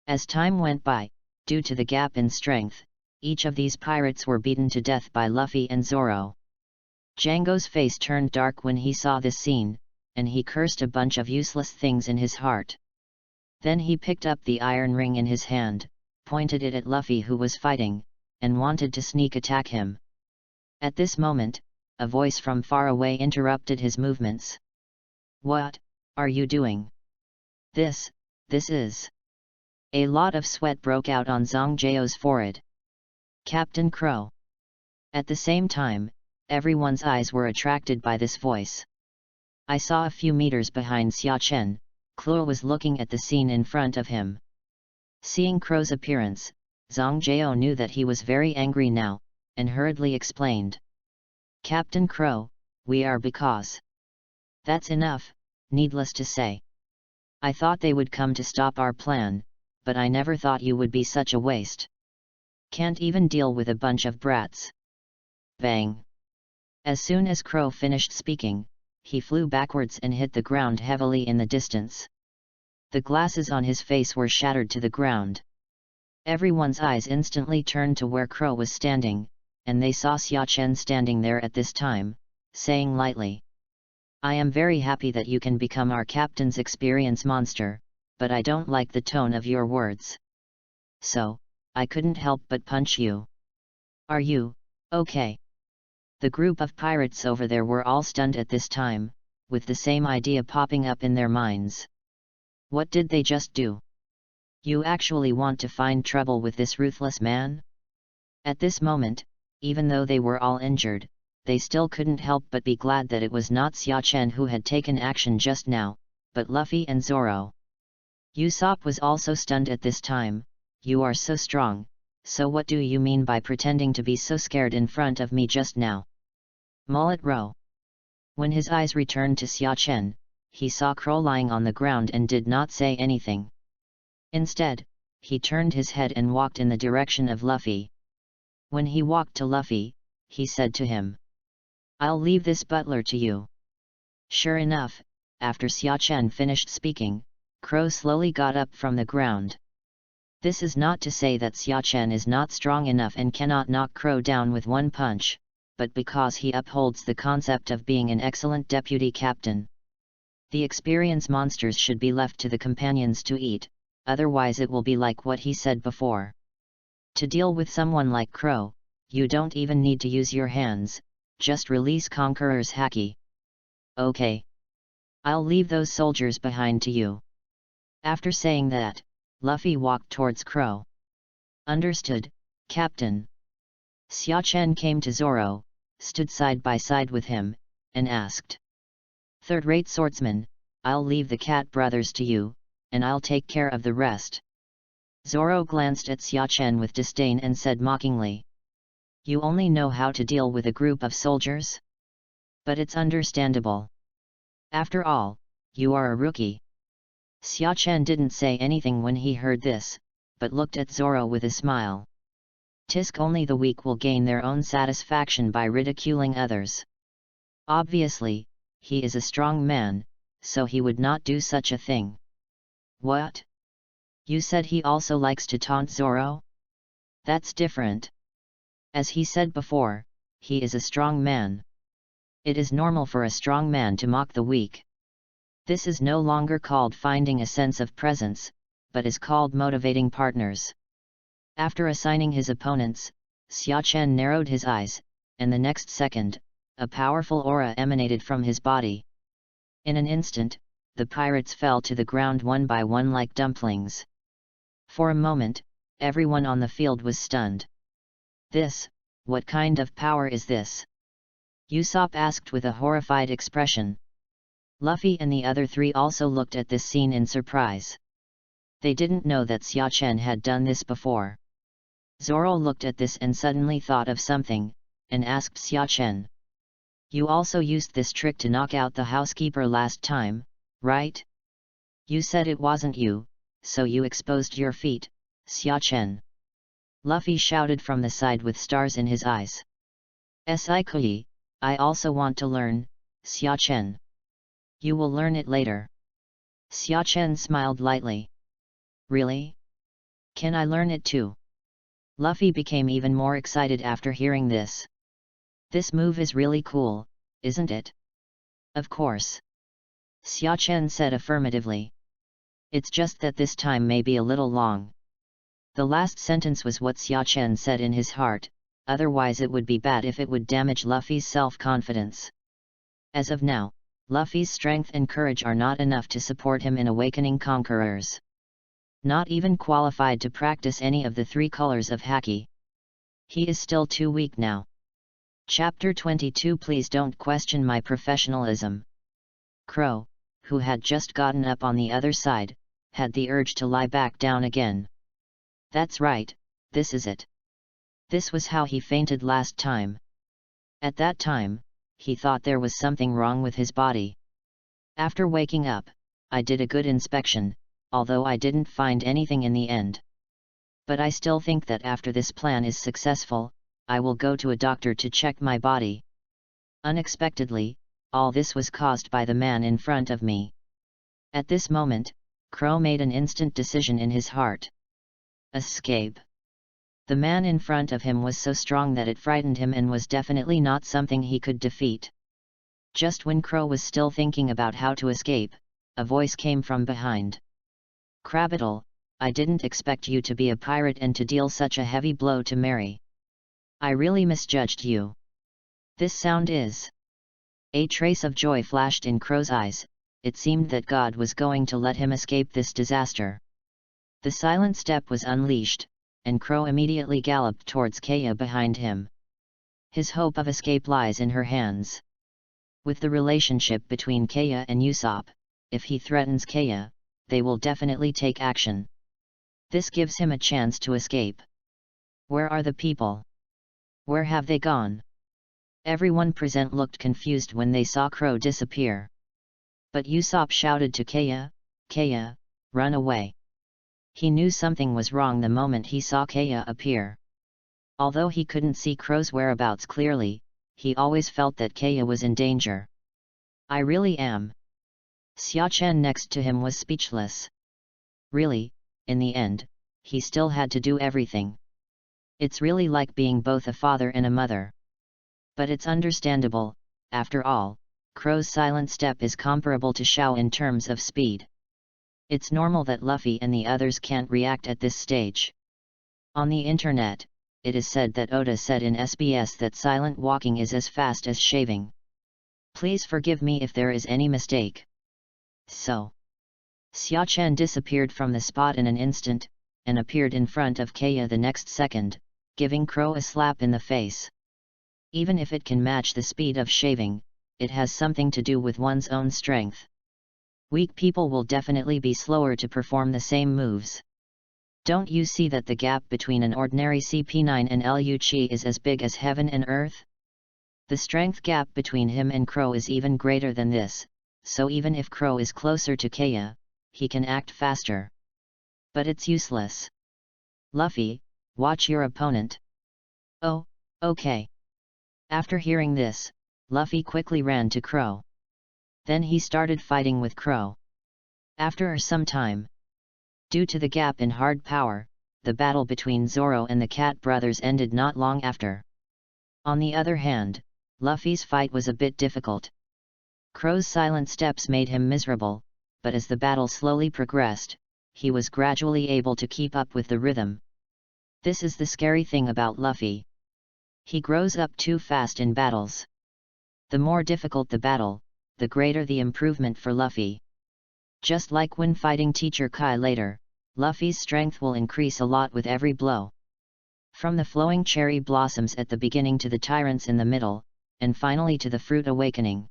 As time went by, due to the gap in strength, each of these pirates were beaten to death by Luffy and Zoro. Django's face turned dark when he saw this scene, and he cursed a bunch of useless things in his heart. Then he picked up the iron ring in his hand, pointed it at Luffy who was fighting, and wanted to sneak attack him. At this moment, a voice from far away interrupted his movements. What are you doing? This is... A lot of sweat broke out on Zhang Jiao's forehead. Captain Crow. At the same time, everyone's eyes were attracted by this voice. I saw a few meters behind Xiachen, Claw was looking at the scene in front of him. Seeing Crow's appearance, Zhang Jiao knew that he was very angry now, and hurriedly explained. Captain Crow, we are because... That's enough, needless to say. I thought they would come to stop our plan, but I never thought you would be such a waste. Can't even deal with a bunch of brats. Bang! As soon as Crow finished speaking, he flew backwards and hit the ground heavily in the distance. The glasses on his face were shattered to the ground. Everyone's eyes instantly turned to where Crow was standing, and they saw Xiachen standing there at this time, saying lightly. I am very happy that you can become our captain's experience monster, but I don't like the tone of your words. So, I couldn't help but punch you. Are you okay? The group of pirates over there were all stunned at this time, with the same idea popping up in their minds. What did they just do? You actually want to find trouble with this ruthless man? At this moment, even though they were all injured, they still couldn't help but be glad that it was not Xiachen who had taken action just now, but Luffy and Zoro. Usopp was also stunned at this time. You are so strong, so what do you mean by pretending to be so scared in front of me just now? Mullet Row. When his eyes returned to Xiachen, he saw Crow lying on the ground and did not say anything. Instead, he turned his head and walked in the direction of Luffy. When he walked to Luffy, he said to him, I'll leave this butler to you. Sure enough, after Xiachen finished speaking, Crow slowly got up from the ground. This is not to say that Xiachen is not strong enough and cannot knock Crow down with one punch, but because he upholds the concept of being an excellent deputy captain. The experience monsters should be left to the companions to eat, otherwise it will be like what he said before. To deal with someone like Crow, you don't even need to use your hands, just release Conqueror's haki. Okay. I'll leave those soldiers behind to you. After saying that, Luffy walked towards Crow. Understood, Captain. Xiachen came to Zoro, stood side by side with him, and asked. Third-rate swordsman, I'll leave the Cat brothers to you, and I'll take care of the rest. Zoro glanced at Xiachen with disdain and said mockingly. You only know how to deal with a group of soldiers? But it's understandable. After all, you are a rookie. Xiachen didn't say anything when he heard this, but looked at Zoro with a smile. Tisk only the weak will gain their own satisfaction by ridiculing others. Obviously, he is a strong man, so he would not do such a thing. What? You said he also likes to taunt Zoro? That's different. As he said before, he is a strong man. It is normal for a strong man to mock the weak. This is no longer called finding a sense of presence, but is called motivating partners. After assigning his opponents, Xiachen narrowed his eyes, and the next second, a powerful aura emanated from his body. In an instant, the pirates fell to the ground one by one like dumplings. For a moment, everyone on the field was stunned. What kind of power is this? Usopp asked with a horrified expression. Luffy and the other three also looked at this scene in surprise. They didn't know that Xiachen had done this before. Zoro looked at this and suddenly thought of something, and asked Xiachen. You also used this trick to knock out the housekeeper last time, right? You said it wasn't you, so you exposed your feet, Xiachen. Luffy shouted from the side with stars in his eyes. Sikui, I also want to learn, Xiachen. You will learn it later. Xiachen smiled lightly. Really? Can I learn it too? Luffy became even more excited after hearing this. This move is really cool, isn't it? Of course. Xiachen said affirmatively. It's just that this time may be a little long. The last sentence was what Xiachen said in his heart, otherwise it would be bad if it would damage Luffy's self-confidence. As of now, Luffy's strength and courage are not enough to support him in awakening conquerors. Not even qualified to practice any of the three colors of Haki. He is still too weak now. Chapter 22. Please don't question my professionalism. Crow, who had just gotten up on the other side, had the urge to lie back down again. That's right, this is it. This was how he fainted last time. At that time, he thought there was something wrong with his body. After waking up, I did a good inspection, although I didn't find anything in the end. But I still think that after this plan is successful, I will go to a doctor to check my body. Unexpectedly, all this was caused by the man in front of me. At this moment, Crow made an instant decision in his heart. Escape. The man in front of him was so strong that it frightened him and was definitely not something he could defeat. Just when Crow was still thinking about how to escape, a voice came from behind. Krabital, I didn't expect you to be a pirate and to deal such a heavy blow to Mary. I really misjudged you. This sound is... A trace of joy flashed in Crow's eyes. It seemed that God was going to let him escape this disaster. The silent step was unleashed, and Crow immediately galloped towards Kaya behind him. His hope of escape lies in her hands. With the relationship between Kaya and Usopp, if he threatens Kaya, they will definitely take action. This gives him a chance to escape. Where are the people? Where have they gone? Everyone present looked confused when they saw Crow disappear. But Usopp shouted to Kaya, Kaya, run away. He knew something was wrong the moment he saw Kaya appear. Although he couldn't see Crow's whereabouts clearly, he always felt that Kaya was in danger. I really am. Xiachen next to him was speechless. Really, in the end, he still had to do everything. It's really like being both a father and a mother. But it's understandable, after all, Crow's silent step is comparable to Xiao in terms of speed. It's normal that Luffy and the others can't react at this stage. On the internet, it is said that Oda said in SBS that silent walking is as fast as shaving. Please forgive me if there is any mistake. So. Xiachen disappeared from the spot in an instant, and appeared in front of Kaya the next second, giving Crow a slap in the face. Even if it can match the speed of shaving, it has something to do with one's own strength. Weak people will definitely be slower to perform the same moves. Don't you see that the gap between an ordinary CP9 and Liu Qi is as big as heaven and earth? The strength gap between him and Crow is even greater than this, so even if Crow is closer to Kaya, he can act faster. But it's useless. Luffy, watch your opponent. Oh, okay. After hearing this, Luffy quickly ran to Crow. Then he started fighting with Crow. After some time, Due to the gap in hard power, the battle between Zoro and the Cat brothers ended not long after. On the other hand, Luffy's fight was a bit difficult. Crow's silent steps made him miserable, but as the battle slowly progressed, he was gradually able to keep up with the rhythm. This is the scary thing about Luffy. He grows up too fast in battles. The more difficult the battle, the greater the improvement for Luffy. Just like when fighting Teacher Kai later, Luffy's strength will increase a lot with every blow. From the flowing cherry blossoms at the beginning to the tyrants in the middle, and finally to the fruit awakening.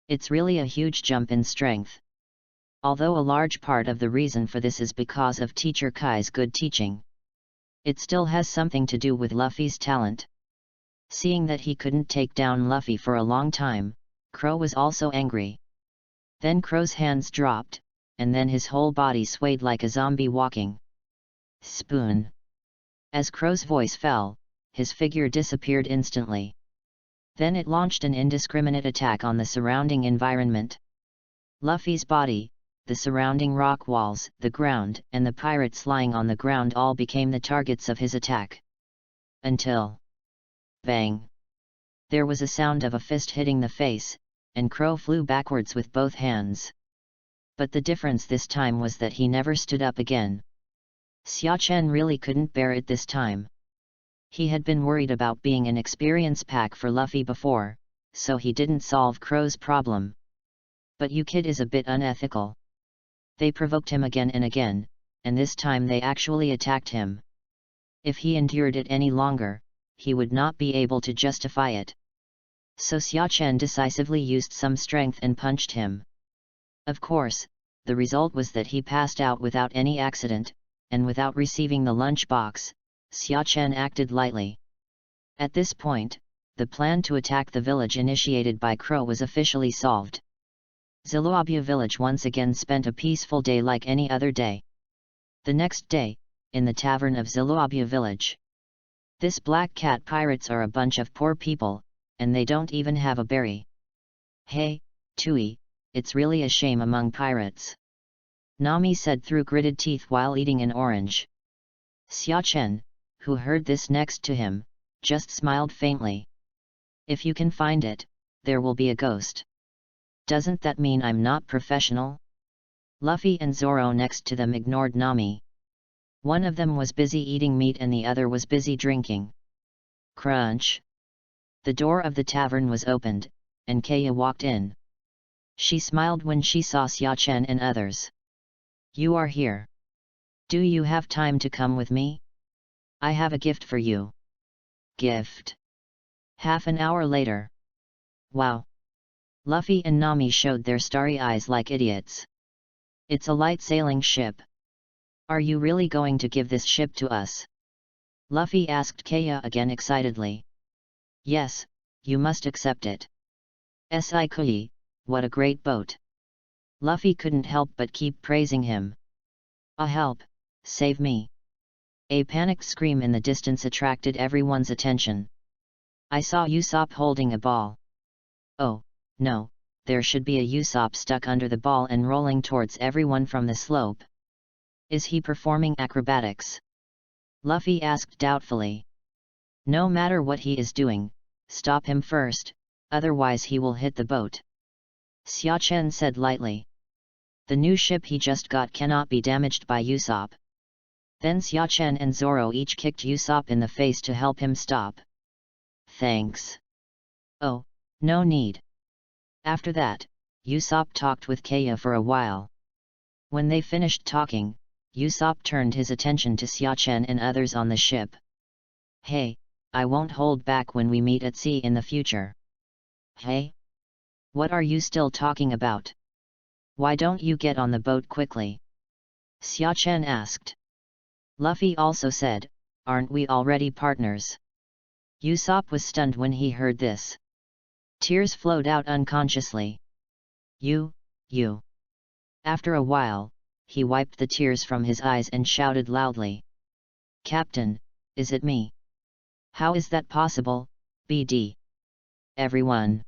It's really a huge jump in strength. Although a large part of the reason for this is because of Teacher Kai's good teaching, it still has something to do with Luffy's talent. Seeing that he couldn't take down Luffy for a long time, Crow was also angry. Then Crow's hands dropped, and then his whole body swayed like a zombie walking. Spoon. As Crow's voice fell, his figure disappeared instantly. Then it launched an indiscriminate attack on the surrounding environment. Luffy's body, the surrounding rock walls, the ground, and the pirates lying on the ground all became the targets of his attack. Until... bang! There was a sound of a fist hitting the face, and Crow flew backwards with both hands. But the difference this time was that he never stood up again. Xia Chen really couldn't bear it this time. He had been worried about being an experience pack for Luffy before, so he didn't solve Crow's problem. But you kid is a bit unethical. They provoked him again and again, and this time they actually attacked him. If he endured it any longer, he would not be able to justify it. So Xia Chen decisively used some strength and punched him. Of course, the result was that he passed out without any accident, and without receiving the lunch box, Xia Chen acted lightly. At this point, the plan to attack the village initiated by Crow was officially solved. Zuluabia village once again spent a peaceful day like any other day. The next day, in the tavern of Zuluabia village. This black cat pirates are a bunch of poor people, and they don't even have a berry. Hey, Tui, it's really a shame among pirates. Nami said through gritted teeth while eating an orange. Xia Chen, who heard this next to him, just smiled faintly. If you can find it, there will be a ghost. Doesn't that mean I'm not professional? Luffy and Zoro next to them ignored Nami. One of them was busy eating meat and the other was busy drinking. Crunch! The door of the tavern was opened, and Kaya walked in. She smiled when she saw Xia Chen and others. You are here. Do you have time to come with me? I have a gift for you. Gift? Half an hour later. Wow! Luffy and Nami showed their starry eyes like idiots. It's a light sailing ship. Are you really going to give this ship to us? Luffy asked Kaya again excitedly. Yes, you must accept it. Sai-kui, what a great boat. Luffy couldn't help but keep praising him. Ah, help, save me. A panicked scream in the distance attracted everyone's attention. I saw Usopp holding a ball. Oh, no, there should be a Usopp stuck under the ball and rolling towards everyone from the slope. Is he performing acrobatics? Luffy asked doubtfully. No matter what he is doing, stop him first, otherwise he will hit the boat. Xia Chen said lightly. The new ship he just got cannot be damaged by Usopp. Then Xia Chen and Zoro each kicked Usopp in the face to help him stop. Thanks. Oh, no need. After that, Usopp talked with Kaya for a while. When they finished talking, Usopp turned his attention to Xia Chen and others on the ship. Hey, I won't hold back when we meet at sea in the future. Hey? What are you still talking about? Why don't you get on the boat quickly? Xia Chen asked. Luffy also said, aren't we already partners? Usopp was stunned when he heard this. Tears flowed out unconsciously. You. After a while, he wiped the tears from his eyes and shouted loudly. Captain, is it me? How is that possible, BD? Everyone.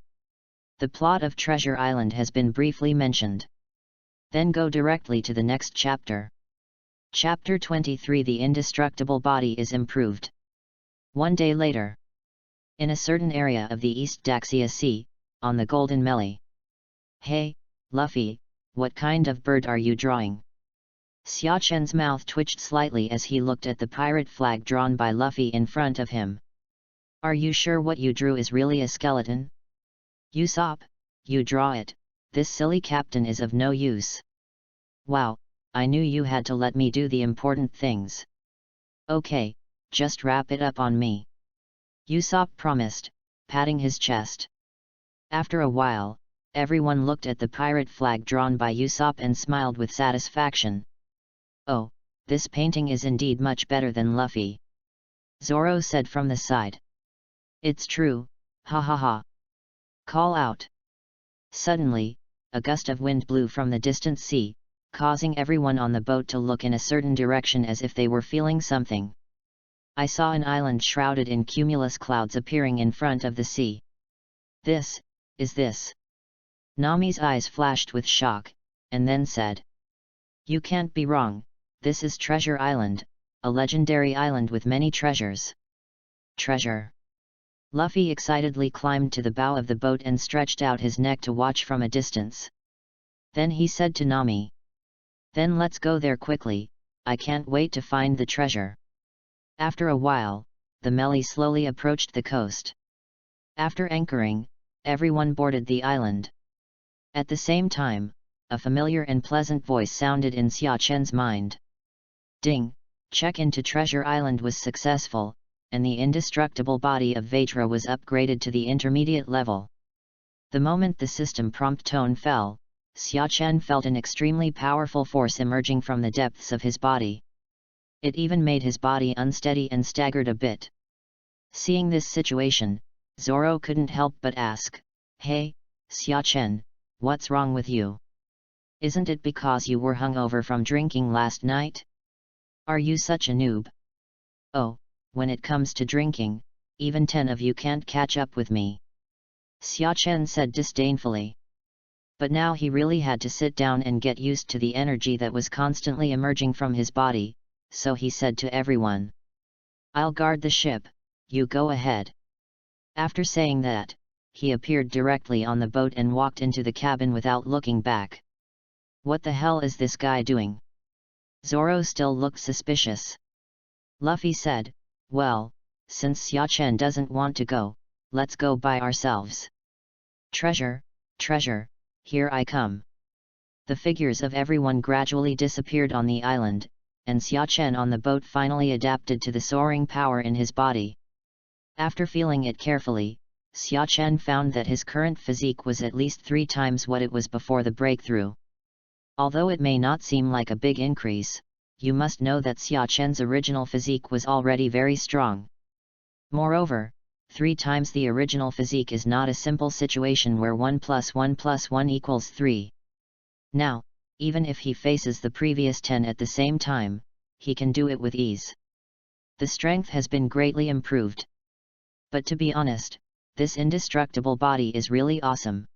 The plot of Treasure Island has been briefly mentioned. Then go directly to the next chapter. Chapter 23 The Indestructible Body is Improved. One day later. In a certain area of the East Daxia Sea, on the Golden Melee. Hey, Luffy, what kind of bird are you drawing? Xia Chen's mouth twitched slightly as he looked at the pirate flag drawn by Luffy in front of him. Are you sure what you drew is really a skeleton? Usopp, you draw it, this silly captain is of no use. Wow, I knew you had to let me do the important things. Okay, just wrap it up on me. Usopp promised, patting his chest. After a while, everyone looked at the pirate flag drawn by Usopp and smiled with satisfaction. Oh, this painting is indeed much better than Luffy. Zoro said from the side. It's true, ha ha ha. Call out. Suddenly, a gust of wind blew from the distant sea, causing everyone on the boat to look in a certain direction as if they were feeling something. I saw an island shrouded in cumulus clouds appearing in front of the sea. This, is this? Nami's eyes flashed with shock, and then said. You can't be wrong, this is Treasure Island, a legendary island with many treasures. Treasure. Luffy excitedly climbed to the bow of the boat and stretched out his neck to watch from a distance. Then he said to Nami. Then let's go there quickly, I can't wait to find the treasure. After a while, the Melee slowly approached the coast. After anchoring, everyone boarded the island. At the same time, a familiar and pleasant voice sounded in Xia Chen's mind. Ding, check-in to Treasure Island was successful, and the indestructible body of Vetra was upgraded to the intermediate level. The moment the system prompt tone fell, Xia Chen felt an extremely powerful force emerging from the depths of his body. It even made his body unsteady and staggered a bit. Seeing this situation, Zoro couldn't help but ask, Hey, Xia Chen, what's wrong with you? Isn't it because you were hungover from drinking last night? Are you such a noob? Oh, when it comes to drinking, even 10 of you can't catch up with me. Xia Chen said disdainfully. But now he really had to sit down and get used to the energy that was constantly emerging from his body, so he said to everyone. I'll guard the ship, you go ahead. After saying that, he appeared directly on the boat and walked into the cabin without looking back. What the hell is this guy doing? Zoro still looked suspicious. Luffy said, well, since Xia Chen doesn't want to go, let's go by ourselves. Treasure, treasure, here I come. The figures of everyone gradually disappeared on the island, and Xia Chen on the boat finally adapted to the soaring power in his body. After feeling it carefully, Xia Chen found that his current physique was at least 3 times what it was before the breakthrough. Although it may not seem like a big increase, you must know that Xia Chen's original physique was already very strong. Moreover, 3 times the original physique is not a simple situation where 1 + 1 + 1 equals 3. Now, even if he faces the previous 10 at the same time, he can do it with ease. The strength has been greatly improved. But to be honest, this indestructible body is really awesome.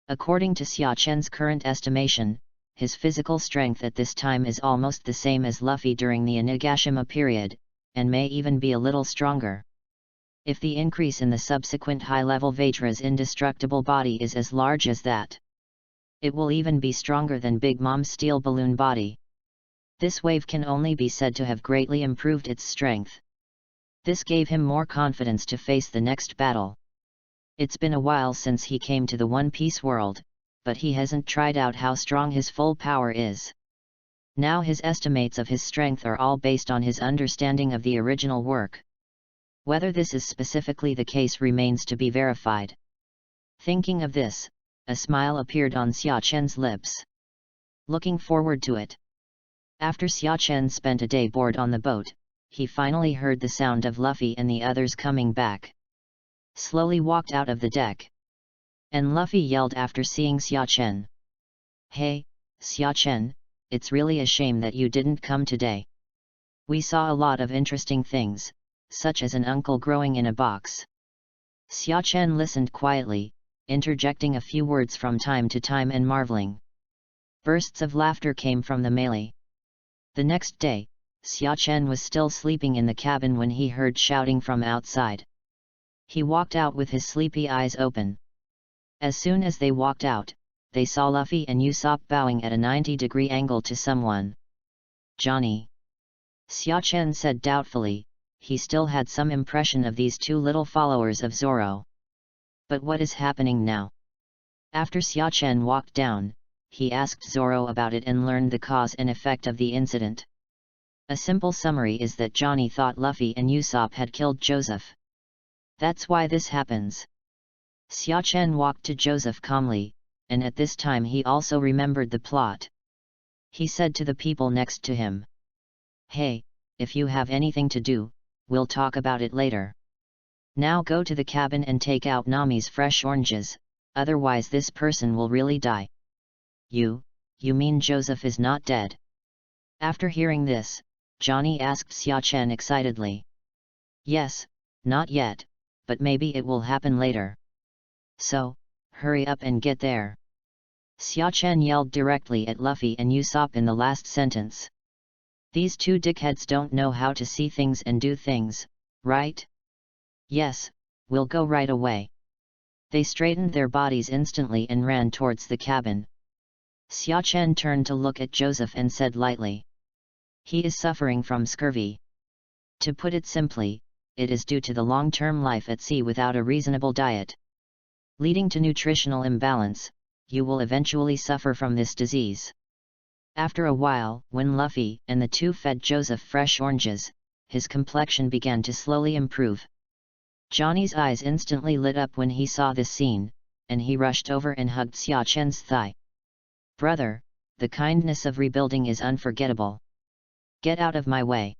According to Xia Chen's current estimation, his physical strength at this time is almost the same as Luffy during the Onigashima period, and may even be a little stronger. If the increase in the subsequent high-level Vetra's indestructible body is as large as that, it will even be stronger than Big Mom's steel balloon body. This wave can only be said to have greatly improved its strength. This gave him more confidence to face the next battle. It's been a while since he came to the One Piece world, but he hasn't tried out how strong his full power is. Now his estimates of his strength are all based on his understanding of the original work. Whether this is specifically the case remains to be verified. Thinking of this, a smile appeared on Xia Chen's lips. Looking forward to it. After Xia Chen spent a day bored on the boat, he finally heard the sound of Luffy and the others coming back. Slowly walked out of the deck. And Luffy yelled after seeing Xia Chen. Hey, Xia Chen, it's really a shame that you didn't come today. We saw a lot of interesting things, such as an uncle growing in a box. Xia Chen listened quietly, interjecting a few words from time to time and marveling. Bursts of laughter came from the melee. The next day, Xiachen was still sleeping in the cabin when he heard shouting from outside. He walked out with his sleepy eyes open. As soon as they walked out, they saw Luffy and Usopp bowing at a 90-degree angle to someone. Johnny. Xiachen said doubtfully. He still had some impression of these two little followers of Zoro. But what is happening now? After Xiachen walked down, he asked Zoro about it and learned the cause and effect of the incident. A simple summary is that Johnny thought Luffy and Usopp had killed Joseph. That's why this happens. Xiachen walked to Joseph calmly, and at this time he also remembered the plot. He said to the people next to him, "Hey, if you have anything to do, we'll talk about it later. Now go to the cabin and take out Nami's fresh oranges, otherwise this person will really die." You mean Joseph is not dead? After hearing this, Johnny asked Xiachen excitedly. Yes, not yet, but maybe it will happen later. So, hurry up and get there. Xiachen yelled directly at Luffy and Usopp in the last sentence. These two dickheads don't know how to see things and do things, right? Yes, we'll go right away. They straightened their bodies instantly and ran towards the cabin. Xiachen turned to look at Joseph and said lightly, "He is suffering from scurvy. To put it simply, it is due to the long-term life at sea without a reasonable diet. Leading to nutritional imbalance, you will eventually suffer from this disease." After a while, when Luffy and the two fed Joseph fresh oranges, his complexion began to slowly improve. Johnny's eyes instantly lit up when he saw this scene, and he rushed over and hugged Xiachen's thigh. "Brother, the kindness of rebuilding is unforgettable. Get out of my way.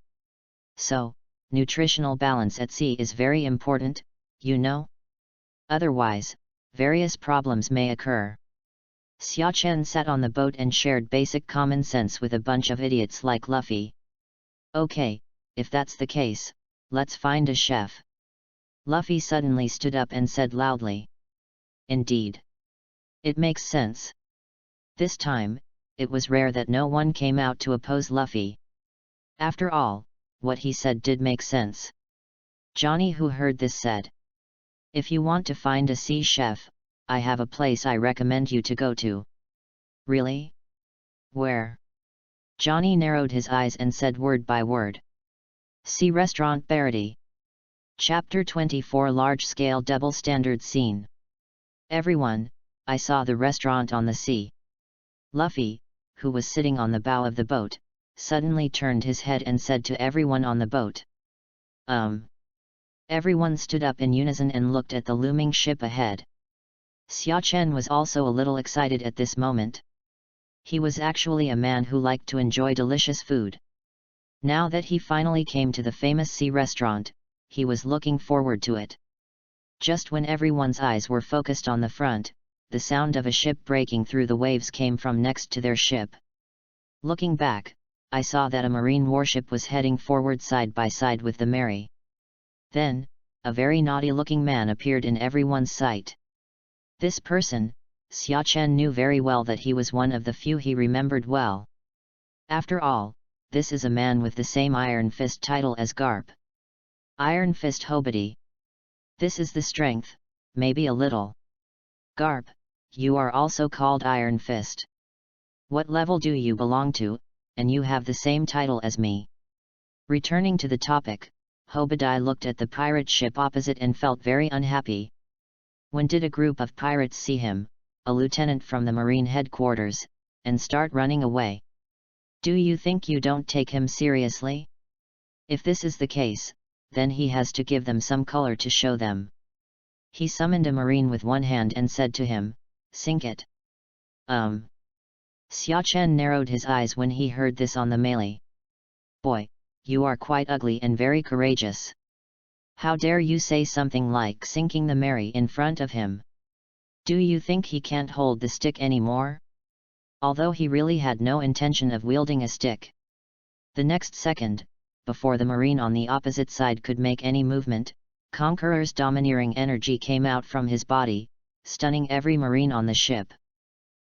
So, nutritional balance at sea is very important, you know? Otherwise, various problems may occur." Xiachen sat on the boat and shared basic common sense with a bunch of idiots like Luffy. "Okay, if that's the case, let's find a chef." Luffy suddenly stood up and said loudly. "Indeed. It makes sense." This time, it was rare that no one came out to oppose Luffy. After all, what he said did make sense. Johnny, who heard this, said, "If you want to find a sea chef, I have a place I recommend you to go to." "Really? Where?" Johnny narrowed his eyes and said word by word. "Sea Restaurant Barity." Chapter 24 Large-Scale Double Standard Scene. "Everyone, I saw the restaurant on the sea." Luffy, who was sitting on the bow of the boat, suddenly turned his head and said to everyone on the boat. Everyone stood up in unison and looked at the looming ship ahead. Xiachen was also a little excited at this moment. He was actually a man who liked to enjoy delicious food. Now that he finally came to the famous sea restaurant, he was looking forward to it. Just when everyone's eyes were focused on the front, the sound of a ship breaking through the waves came from next to their ship. Looking back, I saw that a marine warship was heading forward side by side with the Mary. Then, a very naughty-looking man appeared in everyone's sight. This person, Xiachen knew very well that he was one of the few he remembered well. After all, this is a man with the same Iron Fist title as Garp. Iron Fist Hobity. This is the strength, maybe a little. Garp, you are also called Iron Fist. What level do you belong to, and you have the same title as me? Returning to the topic, Hobadi looked at the pirate ship opposite and felt very unhappy. When did a group of pirates see him, a lieutenant from the marine headquarters, and start running away? Do you think you don't take him seriously? If this is the case, then he has to give them some color to show them. He summoned a marine with one hand and said to him, "Sink it." Xiachen narrowed his eyes when he heard this on the melee. "Boy, you are quite ugly and very courageous. How dare you say something like sinking the Mary in front of him? Do you think he can't hold the stick anymore?" Although he really had no intention of wielding a stick. The next second, before the marine on the opposite side could make any movement, Conqueror's domineering energy came out from his body, stunning every marine on the ship.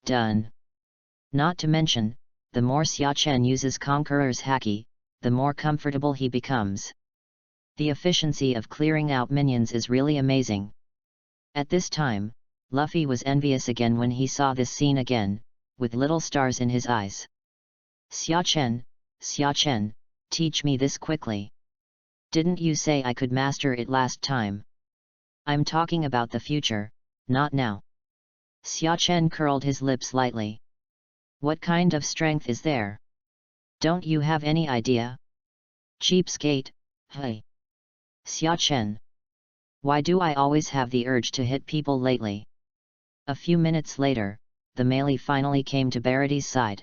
Done. Not to mention, the more Xiachen uses Conqueror's haki, the more comfortable he becomes. The efficiency of clearing out minions is really amazing. At this time, Luffy was envious again when he saw this scene again, with little stars in his eyes. Xiachen, teach me this quickly. Didn't you say I could master it last time? I'm talking about the future, not now. Xiachen curled his lips lightly. What kind of strength is there? Don't you have any idea? Cheapskate, hey. Xiachen. Why do I always have the urge to hit people lately? A few minutes later, the melee finally came to Barity's side.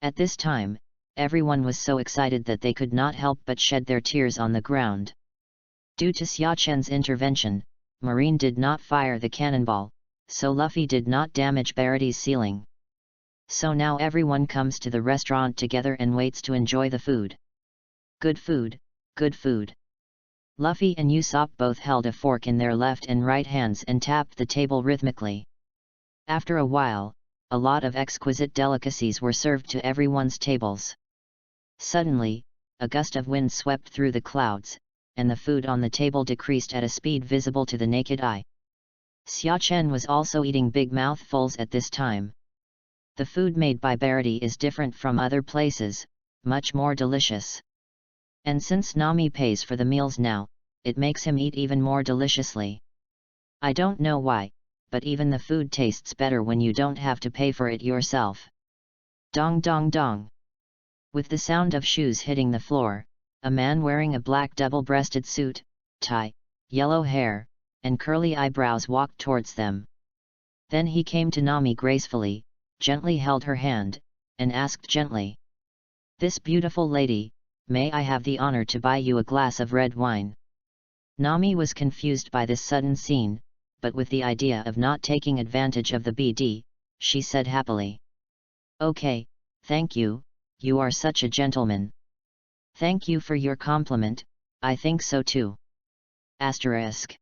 At this time, everyone was so excited that they could not help but shed their tears on the ground. Due to Xiachen's intervention, Marine did not fire the cannonball, so Luffy did not damage Barity's ceiling. So now everyone comes to the restaurant together and waits to enjoy the food. Good food, good food. Luffy and Usopp both held a fork in their left and right hands and tapped the table rhythmically. After a while, a lot of exquisite delicacies were served to everyone's tables. Suddenly, a gust of wind swept through the clouds, and the food on the table decreased at a speed visible to the naked eye. Xiachen was also eating big mouthfuls at this time. The food made by Barity is different from other places, much more delicious. And since Nami pays for the meals now, it makes him eat even more deliciously. I don't know why, but even the food tastes better when you don't have to pay for it yourself. Dong dong dong. With the sound of shoes hitting the floor, a man wearing a black double-breasted suit, tie, yellow hair, and curly eyebrows walked towards them. Then he came to Nami gracefully, gently held her hand, and asked gently, "This beautiful lady, may I have the honor to buy you a glass of red wine?" Nami was confused by this sudden scene, but with the idea of not taking advantage of the BD, she said happily, "Okay, thank you, you are such a gentleman." "Thank you for your compliment, I think so too." Asterisk.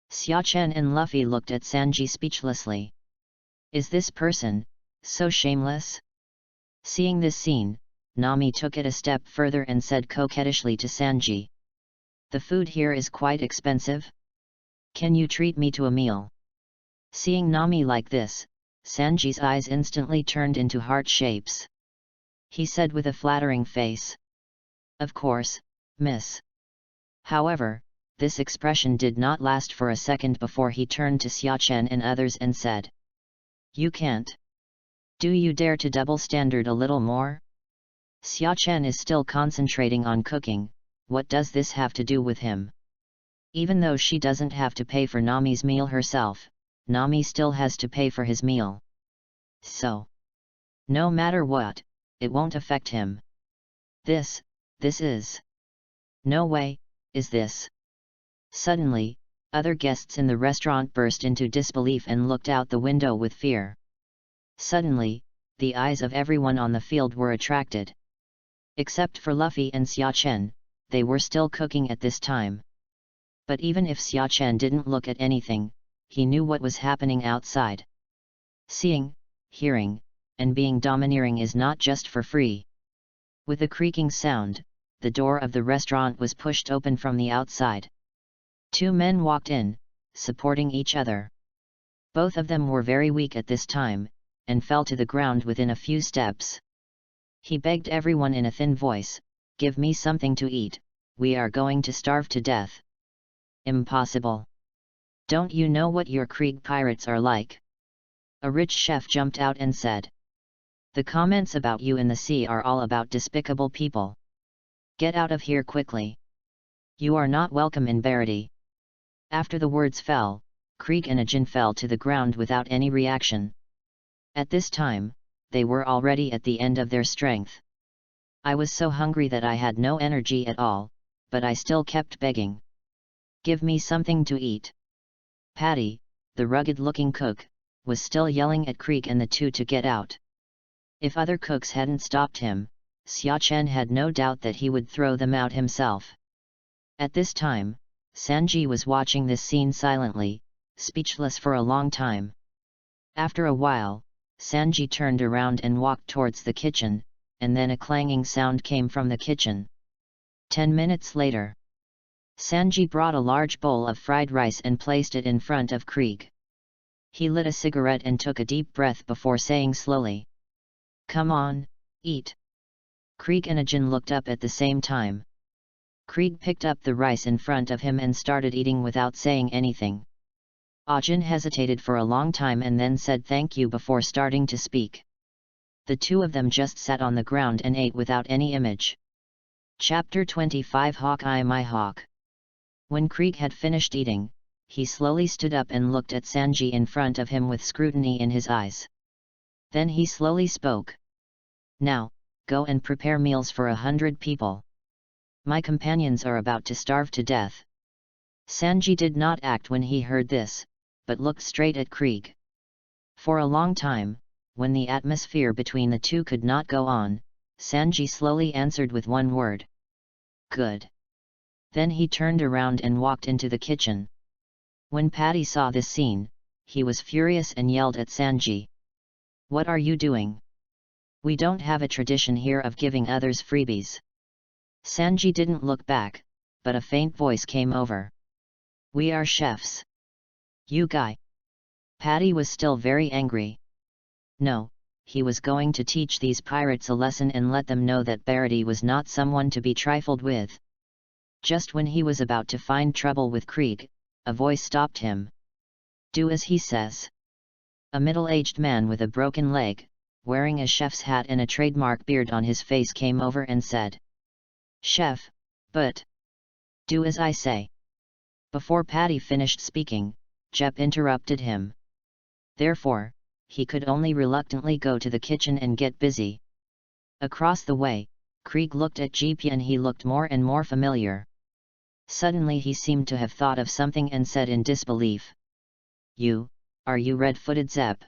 Xiachen and Luffy looked at Sanji speechlessly. Is this person so shameless? Seeing this scene, Nami took it a step further and said coquettishly to Sanji, "The food here is quite expensive? Can you treat me to a meal?" Seeing Nami like this, Sanji's eyes instantly turned into heart shapes. He said with a flattering face, "Of course, miss." However, this expression did not last for a second before he turned to Xiachen and others and said, "You can't. Do you dare to double standard a little more?" Xiachen is still concentrating on cooking, what does this have to do with him? Even though she doesn't have to pay for Nami's meal herself, Nami still has to pay for his meal. So, no matter what, it won't affect him. This is... No way, is this? Suddenly, other guests in the restaurant burst into disbelief and looked out the window with fear. Suddenly, the eyes of everyone on the field were attracted. Except for Luffy and Xiachen, they were still cooking at this time. But even if Xiachen didn't look at anything, he knew what was happening outside. Seeing, hearing, and being domineering is not just for free. With a creaking sound, the door of the restaurant was pushed open from the outside. Two men walked in, supporting each other. Both of them were very weak at this time, and fell to the ground within a few steps. He begged everyone in a thin voice, "Give me something to eat, we are going to starve to death." "Impossible. Don't you know what your Krieg pirates are like?" A rich chef jumped out and said. "The comments about you in the sea are all about despicable people. Get out of here quickly. You are not welcome in Barity." After the words fell, Krieg and Ajin fell to the ground without any reaction. At this time, they were already at the end of their strength. "I was so hungry that I had no energy at all, but I still kept begging. Give me something to eat." Patty, the rugged-looking cook, was still yelling at Krieg and the two to get out. If other cooks hadn't stopped him, Xiachen had no doubt that he would throw them out himself. At this time, Sanji was watching this scene silently, speechless for a long time. After a while, Sanji turned around and walked towards the kitchen, and then a clanging sound came from the kitchen. 10 minutes later, Sanji brought a large bowl of fried rice and placed it in front of Krieg. He lit a cigarette and took a deep breath before saying slowly, "Come on, eat." Krieg and Ajin looked up at the same time. Krieg picked up the rice in front of him and started eating without saying anything. Ajin hesitated for a long time and then said thank you before starting to speak. The two of them just sat on the ground and ate without any image. Chapter 25 Hawkeye My Hawk. When Krieg had finished eating, he slowly stood up and looked at Sanji in front of him with scrutiny in his eyes. Then he slowly spoke. "Now, go and prepare meals for 100 people. My companions are about to starve to death." Sanji did not act when he heard this, but looked straight at Krieg. For a long time, when the atmosphere between the two could not go on, Sanji slowly answered with one word. "Good." Then he turned around and walked into the kitchen. When Patty saw this scene, he was furious and yelled at Sanji. "What are you doing? We don't have a tradition here of giving others freebies." Sanji didn't look back, but a faint voice came over. "We are chefs. You guy." Patty was still very angry. No, he was going to teach these pirates a lesson and let them know that Barity was not someone to be trifled with. Just when he was about to find trouble with Krieg, a voice stopped him. "Do as he says." A middle-aged man with a broken leg, wearing a chef's hat and a trademark beard on his face came over and said, "Chef, but do as I say." Before Patty finished speaking, Jep interrupted him. Therefore, he could only reluctantly go to the kitchen and get busy. Across the way, Krieg looked at Jeep and he looked more and more familiar. Suddenly he seemed to have thought of something and said in disbelief, Are you red-footed Zep?"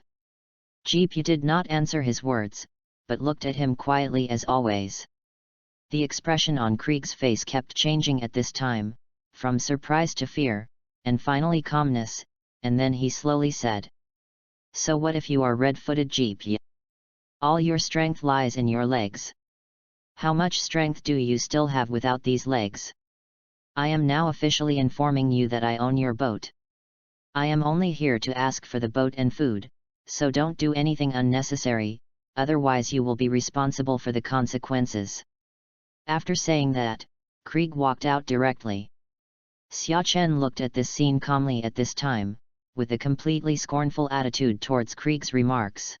Jeep did not answer his words, but looked at him quietly as always. The expression on Krieg's face kept changing at this time, from surprise to fear, and finally calmness, and then he slowly said, "So what if you are red-footed Jeep? All your strength lies in your legs. How much strength do you still have without these legs? I am now officially informing you that I own your boat. I am only here to ask for the boat and food, so don't do anything unnecessary, otherwise you will be responsible for the consequences." After saying that, Krieg walked out directly. Xia Chen looked at this scene calmly at this time, with a completely scornful attitude towards Krieg's remarks.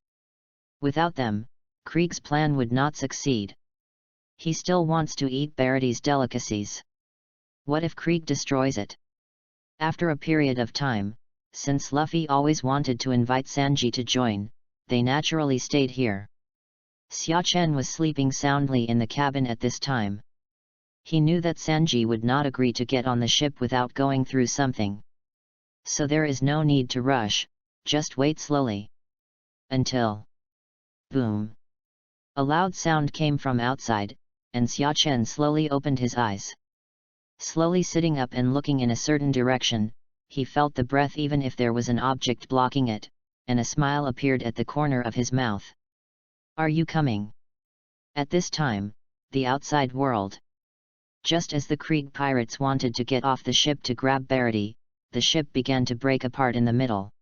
Without them, Krieg's plan would not succeed. He still wants to eat Barity's delicacies. What if Krieg destroys it? After a period of time, since Luffy always wanted to invite Sanji to join, they naturally stayed here. Xia Chen was sleeping soundly in the cabin at this time. He knew that Sanji would not agree to get on the ship without going through something. So there is no need to rush, just wait slowly. Until... Boom! A loud sound came from outside, and Xia Chen slowly opened his eyes. Slowly sitting up and looking in a certain direction, he felt the breath even if there was an object blocking it, and a smile appeared at the corner of his mouth. "Are you coming?" At this time, the outside world. Just as the Krieg pirates wanted to get off the ship to grab Barity, the ship began to break apart in the middle.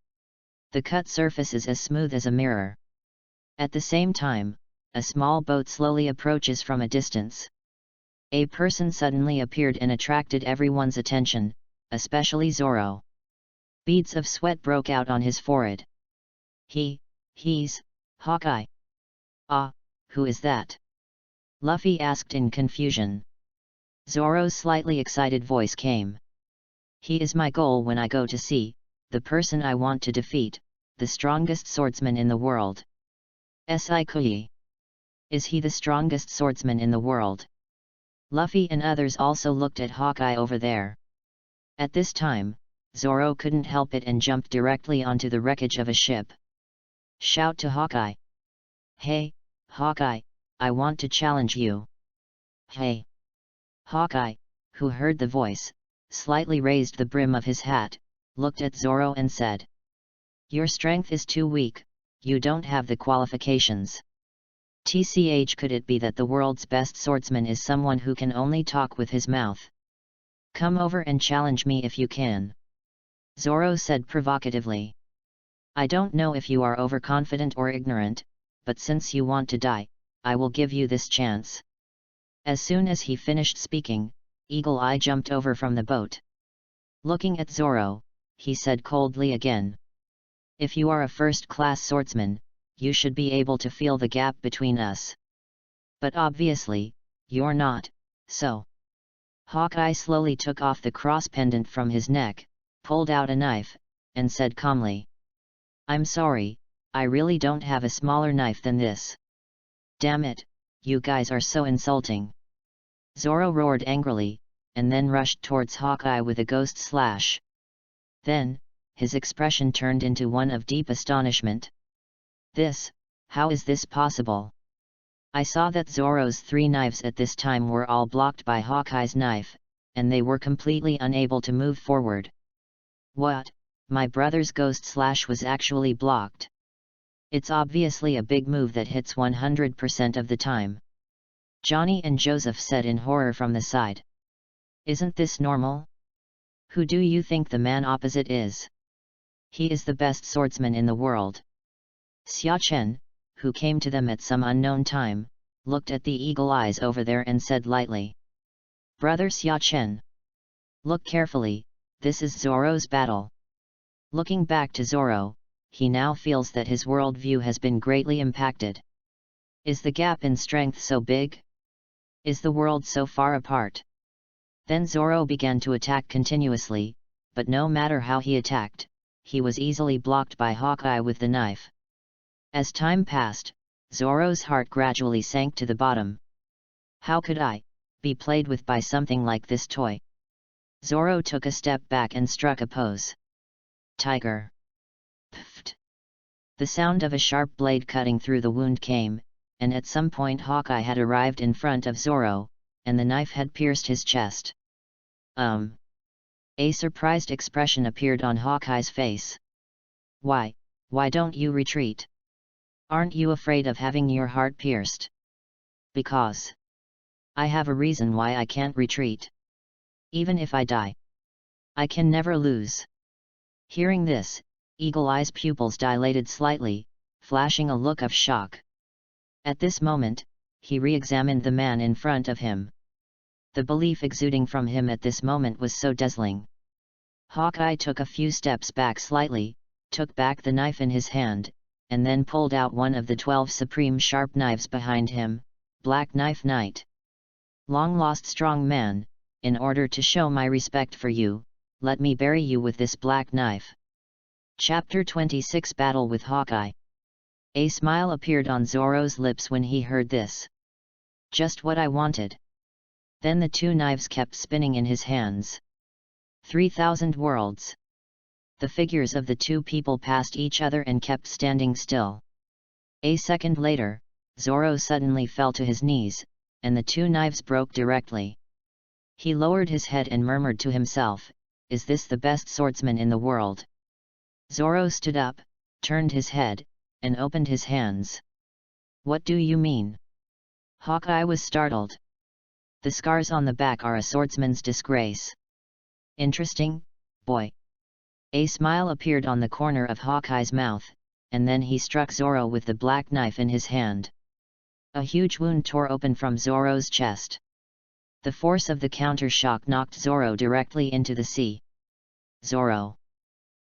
The cut surface is as smooth as a mirror. At the same time, a small boat slowly approaches from a distance. A person suddenly appeared and attracted everyone's attention, especially Zoro. Beads of sweat broke out on his forehead. He's Hawkeye. "Ah, who is that?" Luffy asked in confusion. Zoro's slightly excited voice came. "He is my goal when I go to sea, the person I want to defeat, the strongest swordsman in the world." "Kui. Is he the strongest swordsman in the world?" Luffy and others also looked at Hawkeye over there. At this time, Zoro couldn't help it and jumped directly onto the wreckage of a ship. "Shout to Hawkeye. Hey, Hawkeye, I want to challenge you." "Hey." Hawkeye, who heard the voice, slightly raised the brim of his hat, looked at Zoro and said, "Your strength is too weak, you don't have the qualifications. TCH, could it be that the world's best swordsman is someone who can only talk with his mouth? Come over and challenge me if you can. Zoro said provocatively. I don't know if you are overconfident or ignorant, but since you want to die, I will give you this chance. As soon as he finished speaking, Eagle Eye jumped over from the boat. Looking at Zoro, he said coldly again. If you are a first-class swordsman, you should be able to feel the gap between us. But obviously, you're not, so. Hawkeye slowly took off the cross pendant from his neck, pulled out a knife, and said calmly. I'm sorry, I really don't have a smaller knife than this. Damn it, you guys are so insulting. Zoro roared angrily, and then rushed towards Hawkeye with a ghost slash. Then, his expression turned into one of deep astonishment. How is this possible? I saw that Zoro's 3 knives at this time were all blocked by Hawkeye's knife, and they were completely unable to move forward. What? My brother's ghost slash was actually blocked. It's obviously a big move that hits 100% of the time. Johnny and Joseph said in horror from the side. Isn't this normal? Who do you think the man opposite is? He is the best swordsman in the world. Xia Chen, who came to them at some unknown time, looked at the eagle eyes over there and said lightly. Brother Xia Chen. Look carefully, this is Zoro's battle. Looking back to Zoro, he now feels that his worldview has been greatly impacted. Is the gap in strength so big? Is the world so far apart? Then Zoro began to attack continuously, but no matter how he attacked, he was easily blocked by Hawkeye with the knife. As time passed, Zoro's heart gradually sank to the bottom. How could I be played with by something like this toy? Zoro took a step back and struck a pose. Tiger. Pfft. The sound of a sharp blade cutting through the wound came, and at some point Hawkeye had arrived in front of Zoro, and the knife had pierced his chest. A surprised expression appeared on Hawkeye's face. Why don't you retreat? Aren't you afraid of having your heart pierced? Because I have a reason why I can't retreat. Even if I die, I can never lose. Hearing this, Eagle Eye's pupils dilated slightly, flashing a look of shock. At this moment, he re-examined the man in front of him. The belief exuding from him at this moment was so dazzling. Hawkeye took a few steps back slightly, took back the knife in his hand, and then pulled out one of the 12 supreme sharp knives behind him. Black Knife Knight. Long lost strong man, in order to show my respect for you, let me bury you with this black knife. Chapter 26 Battle with Hawkeye. A smile appeared on Zoro's lips when he heard this. Just what I wanted. Then the 2 knives kept spinning in his hands. 3,000 worlds. The figures of the 2 people passed each other and kept standing still. A second later, Zoro suddenly fell to his knees, and the 2 knives broke directly. He lowered his head and murmured to himself, is this the best swordsman in the world? Zoro stood up, turned his head, and opened his hands. What do you mean? Hawkeye was startled. The scars on the back are a swordsman's disgrace. Interesting, boy. A smile appeared on the corner of Hawkeye's mouth, and then he struck Zoro with the black knife in his hand. A huge wound tore open from Zoro's chest. The force of the counter-shock knocked Zoro directly into the sea. Zoro!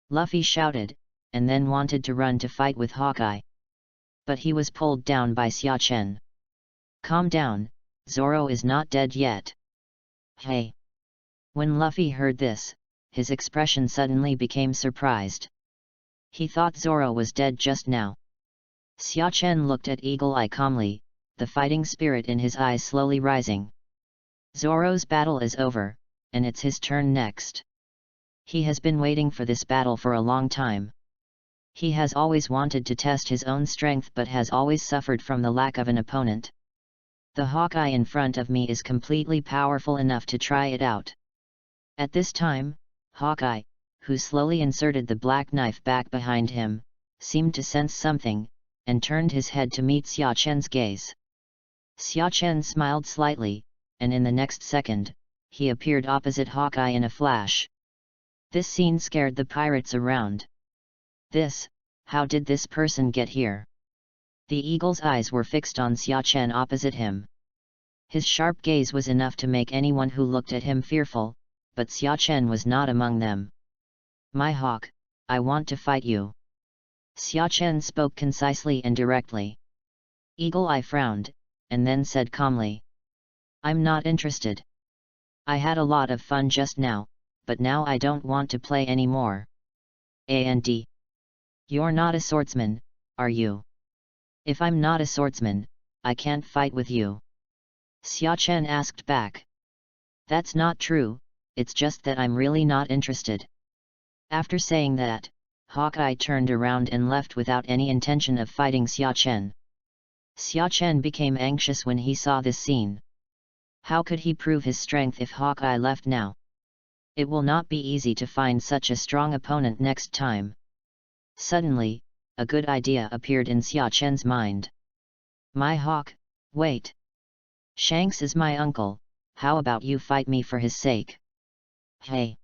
Luffy shouted, and then wanted to run to fight with Hawkeye. But he was pulled down by Xia Chen. Calm down, Zoro is not dead yet. Hey! When Luffy heard this, his expression suddenly became surprised. He thought Zoro was dead just now. Xia Chen looked at Eagle Eye calmly, the fighting spirit in his eyes slowly rising. Zoro's battle is over, and it's his turn next. He has been waiting for this battle for a long time. He has always wanted to test his own strength but has always suffered from the lack of an opponent. The Hawkeye in front of me is completely powerful enough to try it out. At this time, Hawkeye, who slowly inserted the black knife back behind him, seemed to sense something, and turned his head to meet Xia Chen's gaze. Xia Chen smiled slightly, and in the next second, he appeared opposite Hawkeye in a flash. This scene scared the pirates around. How did this person get here? The eagle's eyes were fixed on Xia Chen opposite him. His sharp gaze was enough to make anyone who looked at him fearful, but Xia Chen was not among them. "My hawk, I want to fight you." Xia Chen spoke concisely and directly. Eagle Eye frowned, and then said calmly, "I'm not interested. I had a lot of fun just now, but now I don't want to play anymore." "And you're not a swordsman, are you?" "If I'm not a swordsman, I can't fight with you." Xia Chen asked back. "That's not true, it's just that I'm really not interested." After saying that, Hawkeye turned around and left without any intention of fighting Xia Chen. Xia Chen became anxious when he saw this scene. How could he prove his strength if Hawkeye left now? It will not be easy to find such a strong opponent next time. Suddenly, a good idea appeared in Xia Chen's mind. "My hawk, wait. Shanks is my uncle, how about you fight me for his sake?" "Hey!"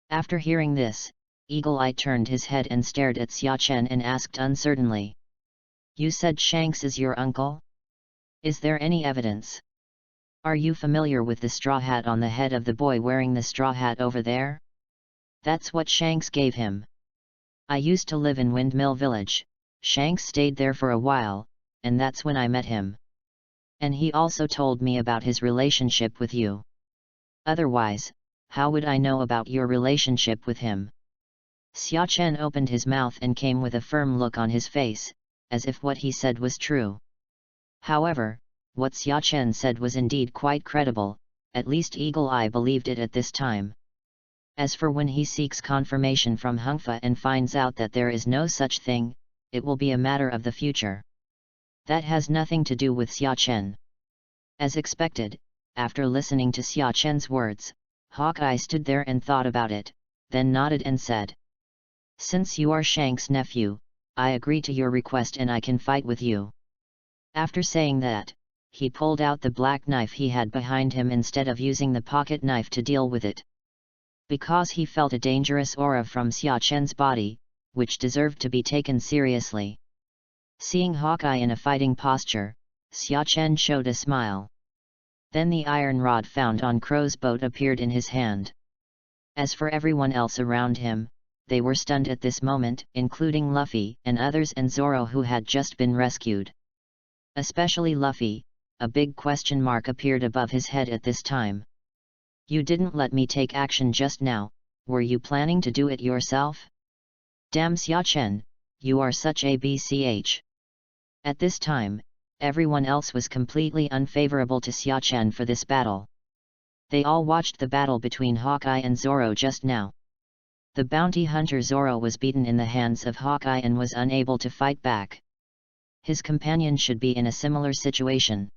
After hearing this, Eagle Eye turned his head and stared at Xia Chen and asked uncertainly, "You said Shanks is your uncle? Is there any evidence? Are you familiar with the straw hat on the head of the boy wearing the straw hat over there? That's what Shanks gave him. I used to live in Windmill Village, Shanks stayed there for a while, and that's when I met him. And he also told me about his relationship with you. Otherwise, how would I know about your relationship with him?" Xia Chen opened his mouth and came with a firm look on his face, as if what he said was true. However, what Xia Chen said was indeed quite credible, at least Eagle Eye believed it at this time. As for when he seeks confirmation from Hungfa and finds out that there is no such thing, it will be a matter of the future. That has nothing to do with Xia Chen. As expected, after listening to Xia Chen's words, Hawkeye stood there and thought about it, then nodded and said, "Since you are Shanks' nephew, I agree to your request and I can fight with you." After saying that, he pulled out the black knife he had behind him instead of using the pocket knife to deal with it. Because he felt a dangerous aura from Xia Chen's body, which deserved to be taken seriously. Seeing Hawkeye in a fighting posture, Xia Chen showed a smile. Then the iron rod found on Crow's boat appeared in his hand. As for everyone else around him, they were stunned at this moment, including Luffy and others and Zoro who had just been rescued. Especially Luffy, a big question mark appeared above his head at this time. "You didn't let me take action just now, were you planning to do it yourself? Damn Xia Chen, you are such a bch." At this time, everyone else was completely unfavorable to Xia Chen for this battle. They all watched the battle between Hawkeye and Zoro just now. The bounty hunter Zoro was beaten in the hands of Hawkeye and was unable to fight back. His companion should be in a similar situation.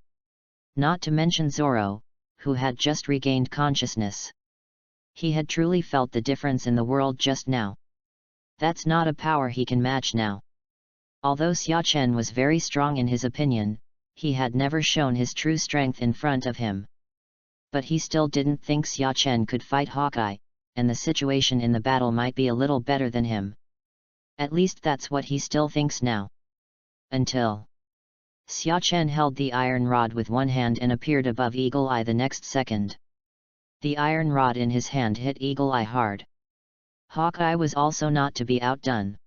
Not to mention Zoro, who had just regained consciousness. He had truly felt the difference in the world just now. That's not a power he can match now. Although Xia Chen was very strong in his opinion, he had never shown his true strength in front of him. But he still didn't think Xia Chen could fight Hawkeye, and the situation in the battle might be a little better than him. At least that's what he still thinks now. Until Xia Chen held the iron rod with one hand and appeared above Eagle Eye the next second. The iron rod in his hand hit Eagle Eye hard. Hawkeye was also not to be outdone.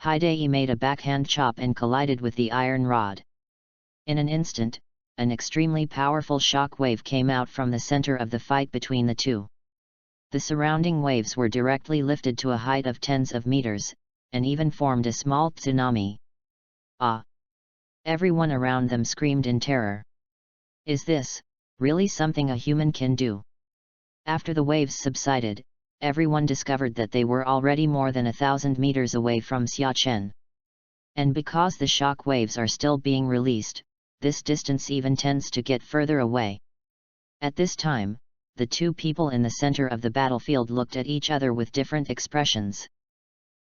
Hidei made a backhand chop and collided with the iron rod. In an instant, an extremely powerful shock wave came out from the center of the fight between the two. The surrounding waves were directly lifted to a height of tens of meters, and even formed a small tsunami. "Ah!" Everyone around them screamed in terror. Is this really something a human can do? After the waves subsided, everyone discovered that they were already more than 1,000 meters away from Xia Chen. And because the shock waves are still being released, this distance even tends to get further away. At this time, the two people in the center of the battlefield looked at each other with different expressions.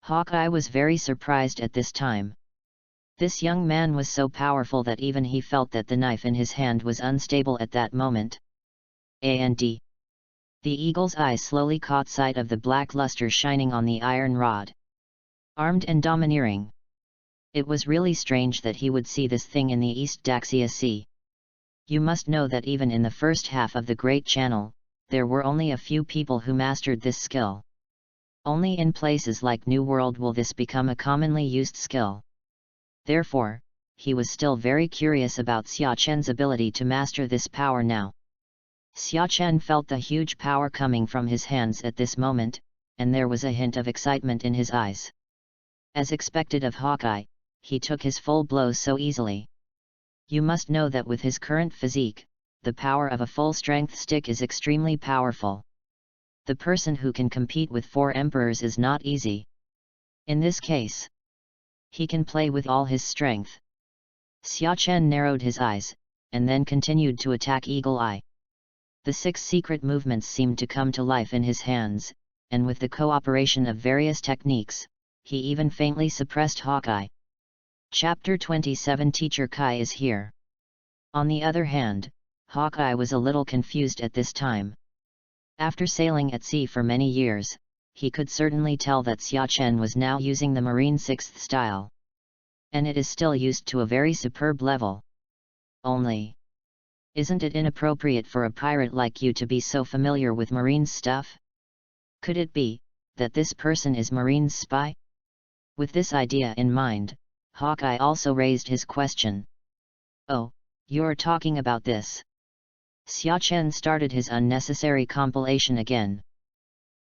Hawkeye was very surprised at this time. This young man was so powerful that even he felt that the knife in his hand was unstable at that moment. And the eagle's eyes slowly caught sight of the black luster shining on the iron rod. Armed and domineering. It was really strange that he would see this thing in the East Daxia Sea. You must know that even in the first half of the Great Channel, there were only a few people who mastered this skill. Only in places like New World will this become a commonly used skill. Therefore, he was still very curious about Xia Chen's ability to master this power now. Xia Chen felt the huge power coming from his hands at this moment, and there was a hint of excitement in his eyes. As expected of Hawkeye, he took his full blows so easily. You must know that with his current physique, the power of a full-strength stick is extremely powerful. The person who can compete with 4 emperors is not easy. In this case, he can play with all his strength. Xia Chen narrowed his eyes, and then continued to attack Eagle Eye. The 6 secret movements seemed to come to life in his hands, and with the cooperation of various techniques, he even faintly suppressed Hawkeye. Chapter 27 Teacher Kai is here. On the other hand, Hawkeye was a little confused at this time. After sailing at sea for many years, he could certainly tell that Xia Chen was now using the Marine 6th style. And it is still used to a very superb level. Only, isn't it inappropriate for a pirate like you to be so familiar with Marine's stuff? Could it be that this person is Marine's spy? With this idea in mind, Hawkeye also raised his question. Oh, you're talking about this. Xia Chen started his unnecessary compilation again.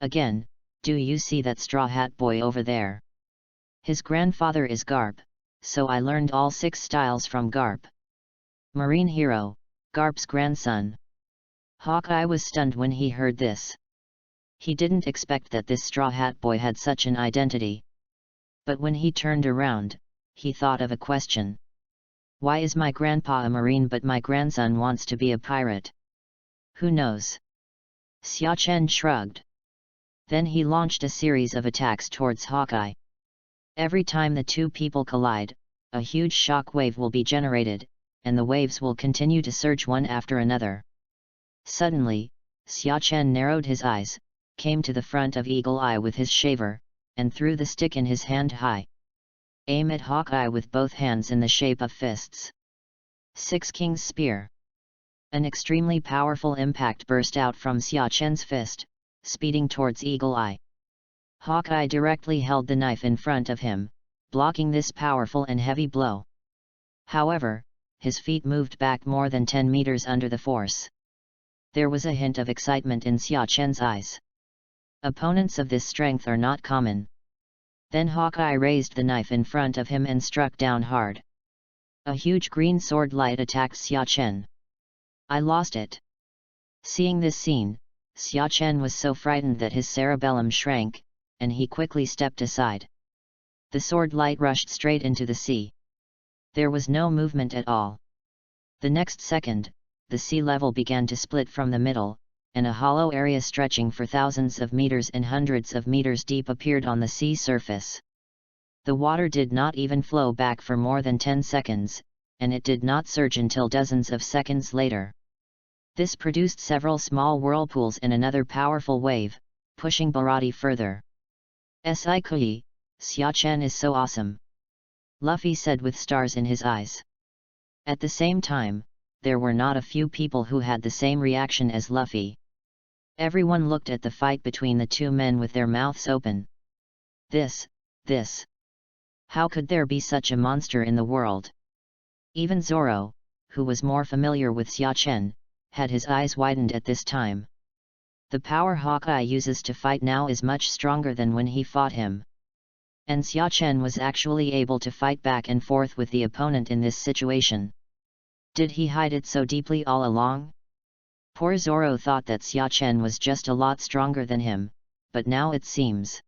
Again, do you see that straw hat boy over there? His grandfather is Garp, so I learned all 6 styles from Garp. Marine hero, Garp's grandson. Hawkeye was stunned when he heard this. He didn't expect that this straw hat boy had such an identity. But when he turned around, he thought of a question. Why is my grandpa a marine but my grandson wants to be a pirate? Who knows? Xia Chen shrugged. Then he launched a series of attacks towards Hawkeye. Every time the 2 people collide, a huge shock wave will be generated, and the waves will continue to surge one after another. Suddenly, Xia Chen narrowed his eyes, came to the front of Eagle Eye with his shaver, and threw the stick in his hand high. Aim at Hawkeye with both hands in the shape of fists. 6 King's Spear. An extremely powerful impact burst out from Xia Chen's fist, speeding towards Eagle Eye. Hawkeye directly held the knife in front of him, blocking this powerful and heavy blow. However, his feet moved back more than 10 meters under the force. There was a hint of excitement in Xia Chen's eyes. Opponents of this strength are not common. Then Hawkeye raised the knife in front of him and struck down hard. A huge green sword light attacked Xia Chen. I lost it. Seeing this scene, Xia Chen was so frightened that his cerebellum shrank, and he quickly stepped aside. The sword light rushed straight into the sea. There was no movement at all. The next second, the sea level began to split from the middle, and a hollow area stretching for thousands of meters and hundreds of meters deep appeared on the sea surface. The water did not even flow back for more than 10 seconds, and it did not surge until dozens of seconds later. This produced several small whirlpools and another powerful wave, pushing Bharati further. Kui, Xia Chen is so awesome. Luffy said with stars in his eyes. At the same time, there were not a few people who had the same reaction as Luffy. Everyone looked at the fight between the 2 men with their mouths open. This. How could there be such a monster in the world? Even Zoro, who was more familiar with Xia Chen, had his eyes widened at this time. The power Hawkeye uses to fight now is much stronger than when he fought him. And Xia Chen was actually able to fight back and forth with the opponent in this situation. Did he hide it so deeply all along? Poor Zoro thought that Xia Chen was just a lot stronger than him, but now it seems.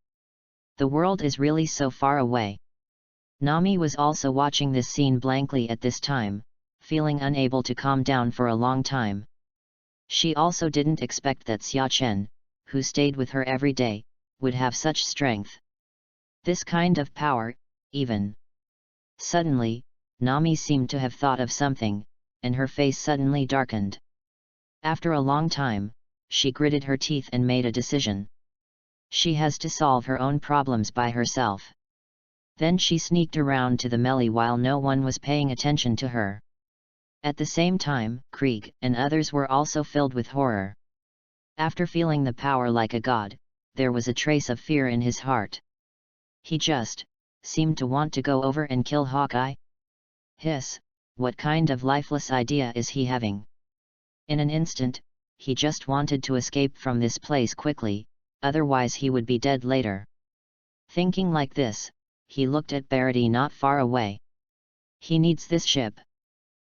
The world is really so far away. Nami was also watching this scene blankly at this time, feeling unable to calm down for a long time. She also didn't expect that Xia Chen, who stayed with her every day, would have such strength. This kind of power, even. Suddenly, Nami seemed to have thought of something, and her face suddenly darkened. After a long time, she gritted her teeth and made a decision. She has to solve her own problems by herself. Then she sneaked around to the melee while no one was paying attention to her. At the same time, Krieg and others were also filled with horror. After feeling the power like a god, there was a trace of fear in his heart. He just seemed to want to go over and kill Hawkeye. Hiss, what kind of lifeless idea is he having? In an instant, he just wanted to escape from this place quickly, otherwise he would be dead later. Thinking like this, he looked at Barity not far away. He needs this ship.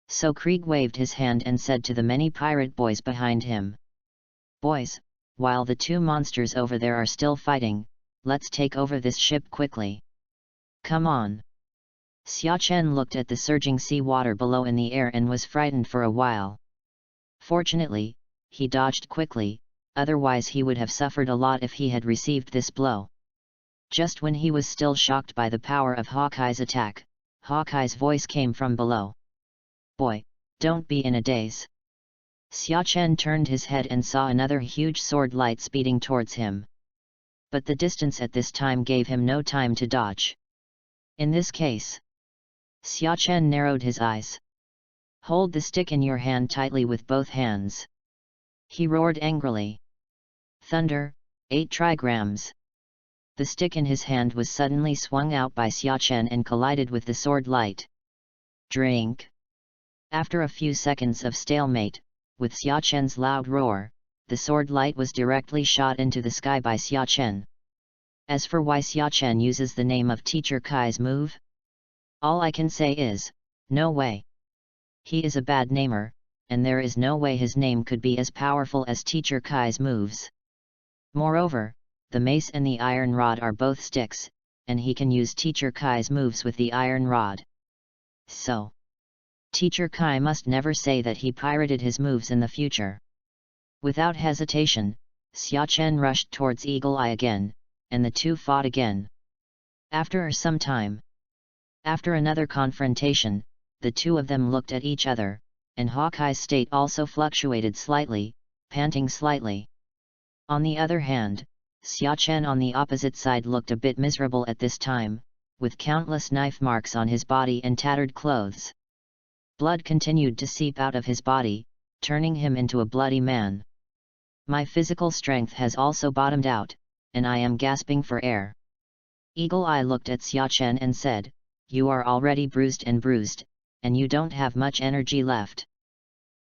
So Krieg waved his hand and said to the many pirate boys behind him, "Boys, while the two monsters over there are still fighting, let's take over this ship quickly. Come on." Xia Chen looked at the surging sea water below in the air and was frightened for a while. Fortunately, he dodged quickly, otherwise he would have suffered a lot if he had received this blow. Just when he was still shocked by the power of Hawkeye's attack, Hawkeye's voice came from below. "Boy, don't be in a daze." Xia Chen turned his head and saw another huge sword light speeding towards him. But the distance at this time gave him no time to dodge. In this case, Xia Chen narrowed his eyes. "Hold the stick in your hand tightly with both hands," he roared angrily. "Thunder, 8 trigrams." The stick in his hand was suddenly swung out by Xia Chen and collided with the sword light. Drink! After a few seconds of stalemate, with Xia Chen's loud roar, the sword light was directly shot into the sky by Xia Chen. As for why Xia Chen uses the name of Teacher Kai's move, all I can say is, no way. He is a bad namer, and there is no way his name could be as powerful as Teacher Kai's moves. Moreover, the mace and the iron rod are both sticks, and he can use Teacher Kai's moves with the iron rod. So, Teacher Kai must never say that he pirated his moves in the future. Without hesitation, Xia Chen rushed towards Eagle Eye again, and the two fought again. After some time, after another confrontation, the two of them looked at each other, and Hawkeye's state also fluctuated slightly, panting slightly. On the other hand, Xia Chen on the opposite side looked a bit miserable at this time, with countless knife marks on his body and tattered clothes. Blood continued to seep out of his body, turning him into a bloody man. "My physical strength has also bottomed out, and I am gasping for air." Eagle Eye looked at Xia Chen and said, "You are already bruised, and you don't have much energy left.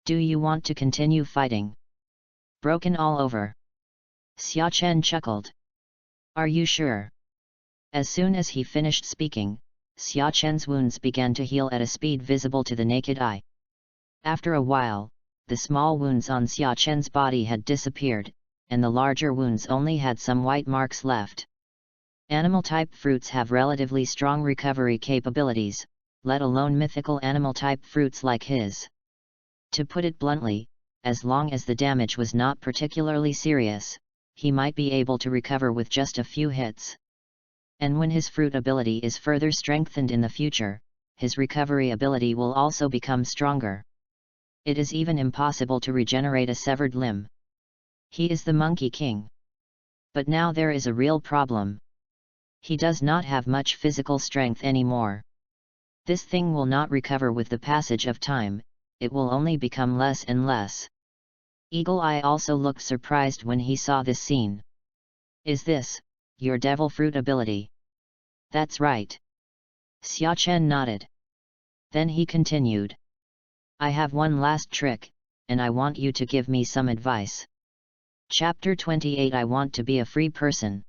Do you want to continue fighting? Broken all over?" Xia Chen chuckled. "Are you sure?" As soon as he finished speaking, Xia Chen's wounds began to heal at a speed visible to the naked eye. After a while, the small wounds on Xia Chen's body had disappeared, and the larger wounds only had some white marks left. Animal-type fruits have relatively strong recovery capabilities, let alone mythical animal-type fruits like his. To put it bluntly, as long as the damage was not particularly serious, he might be able to recover with just a few hits. And when his fruit ability is further strengthened in the future, his recovery ability will also become stronger. It is even impossible to regenerate a severed limb. He is the Monkey King. But now there is a real problem. He does not have much physical strength anymore. This thing will not recover with the passage of time, it will only become less and less. Eagle Eye also looked surprised when he saw this scene. "Is this your devil fruit ability?" "That's right." Xia Chen nodded. Then he continued. "I have one last trick, and I want you to give me some advice." Chapter 28 I want to be a free person.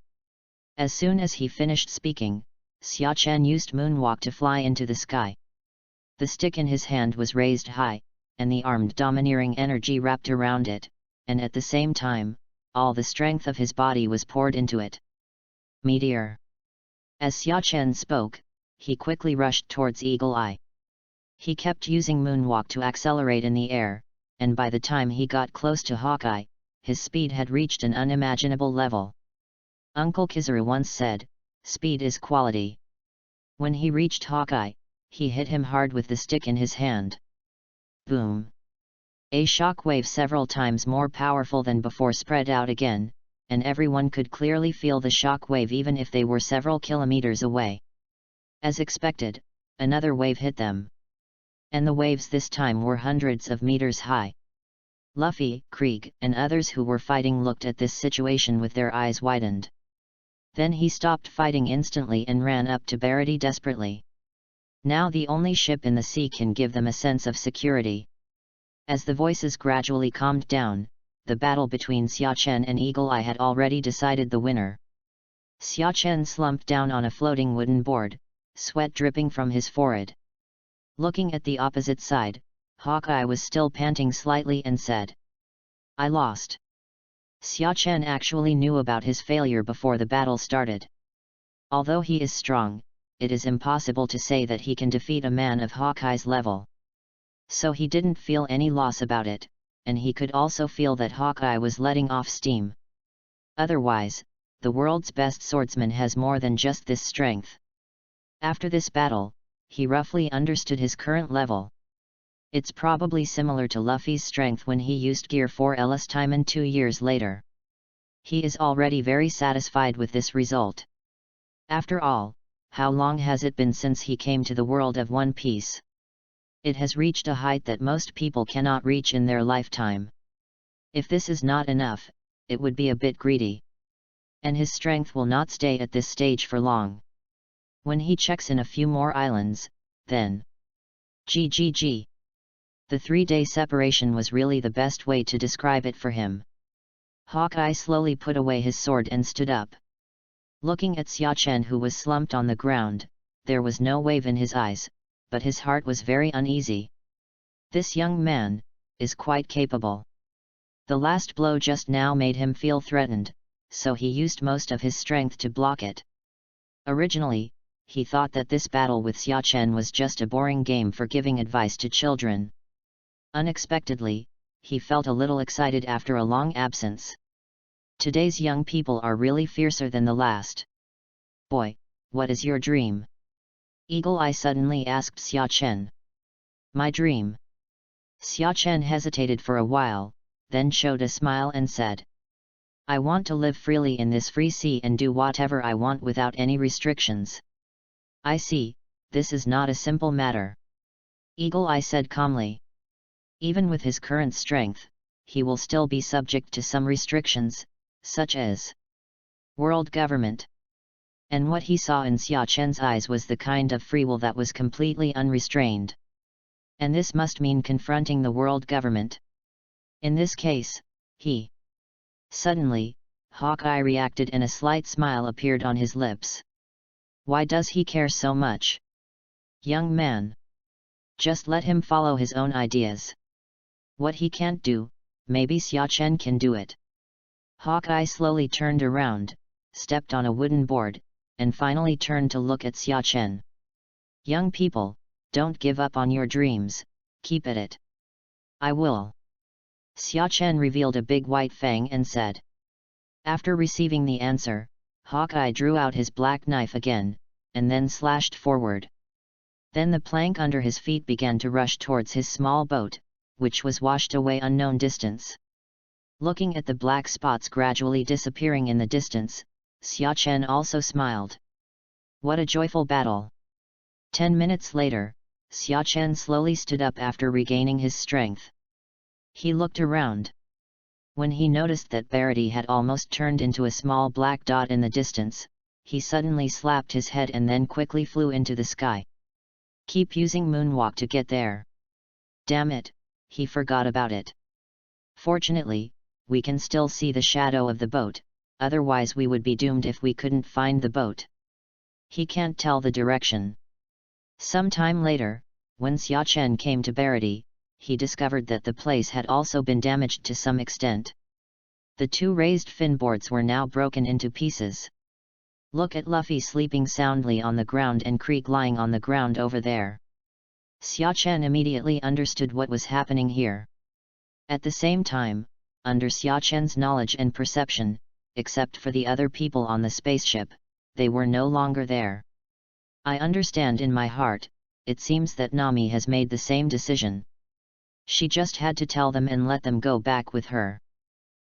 As soon as he finished speaking, Xia Chen used moonwalk to fly into the sky. The stick in his hand was raised high, and the armed domineering energy wrapped around it, and at the same time, all the strength of his body was poured into it. Meteor. As Xia Chen spoke, he quickly rushed towards Eagle Eye. He kept using moonwalk to accelerate in the air, and by the time he got close to Hawkeye, his speed had reached an unimaginable level. Uncle Kizaru once said, speed is quality. When he reached Hawkeye, he hit him hard with the stick in his hand. Boom! A shock wave several times more powerful than before spread out again, and everyone could clearly feel the shock wave even if they were several kilometers away. As expected, another wave hit them. And the waves this time were hundreds of meters high. Luffy, Krieg, and others who were fighting looked at this situation with their eyes widened. Then he stopped fighting instantly and ran up to Barity desperately. Now the only ship in the sea can give them a sense of security. As the voices gradually calmed down, the battle between Xia Chen and Eagle Eye had already decided the winner. Xia Chen slumped down on a floating wooden board, sweat dripping from his forehead. Looking at the opposite side, Hawkeye was still panting slightly and said, "I lost." Xia Chen actually knew about his failure before the battle started. Although he is strong, it is impossible to say that he can defeat a man of Hawkeye's level. So he didn't feel any loss about it, and he could also feel that Hawkeye was letting off steam. Otherwise, the world's best swordsman has more than just this strength. After this battle, he roughly understood his current level. It's probably similar to Luffy's strength when he used Gear 4 Ellis Timon 2 years later. He is already very satisfied with this result. After all, how long has it been since he came to the world of One Piece? It has reached a height that most people cannot reach in their lifetime. If this is not enough, it would be a bit greedy. And his strength will not stay at this stage for long. When he checks in a few more islands, then GGG. The 3-day separation was really the best way to describe it for him. Hawkeye slowly put away his sword and stood up. Looking at Xia Chen, who was slumped on the ground, there was no wave in his eyes, but his heart was very uneasy. This young man is quite capable. The last blow just now made him feel threatened, so he used most of his strength to block it. Originally, he thought that this battle with Xia Chen was just a boring game for giving advice to children. Unexpectedly, he felt a little excited after a long absence. Today's young people are really fiercer than the last. "Boy, what is your dream?" Eagle Eye suddenly asked Xia Chen. "My dream?" Xia Chen hesitated for a while, then showed a smile and said, "I want to live freely in this free sea and do whatever I want without any restrictions." "I see, this is not a simple matter," Eagle Eye said calmly. Even with his current strength, he will still be subject to some restrictions, such as world government. And what he saw in Xia Chen's eyes was the kind of free will that was completely unrestrained. And this must mean confronting the world government. In this case, he... Suddenly, Hawkeye reacted and a slight smile appeared on his lips. Why does he care so much? Young man. Just let him follow his own ideas. What he can't do, maybe Xia Chen can do it. Hawkeye slowly turned around, stepped on a wooden board, and finally turned to look at Xia Chen. "Young people, don't give up on your dreams, keep at it." "I will." Xia Chen revealed a big white fang and said. After receiving the answer, Hawkeye drew out his black knife again, and then slashed forward. Then the plank under his feet began to rush towards his small boat, which was washed away unknown distance. Looking at the black spots gradually disappearing in the distance, Xia Chen also smiled. What a joyful battle! 10 minutes later, Xia Chen slowly stood up after regaining his strength. He looked around. When he noticed that Barity had almost turned into a small black dot in the distance, he suddenly slapped his head and then quickly flew into the sky. Keep using moonwalk to get there. Damn it, he forgot about it. Fortunately, we can still see the shadow of the boat, otherwise we would be doomed if we couldn't find the boat. He can't tell the direction. Some time later, when Xia Chen came to Barity, he discovered that the place had also been damaged to some extent. The 2 raised finboards were now broken into pieces. Look at Luffy sleeping soundly on the ground and Krieg lying on the ground over there. Xia Chen immediately understood what was happening here. At the same time, under Xia Chen's knowledge and perception, except for the other people on the spaceship, they were no longer there. I understand in my heart, it seems that Nami has made the same decision. She just had to tell them and let them go back with her.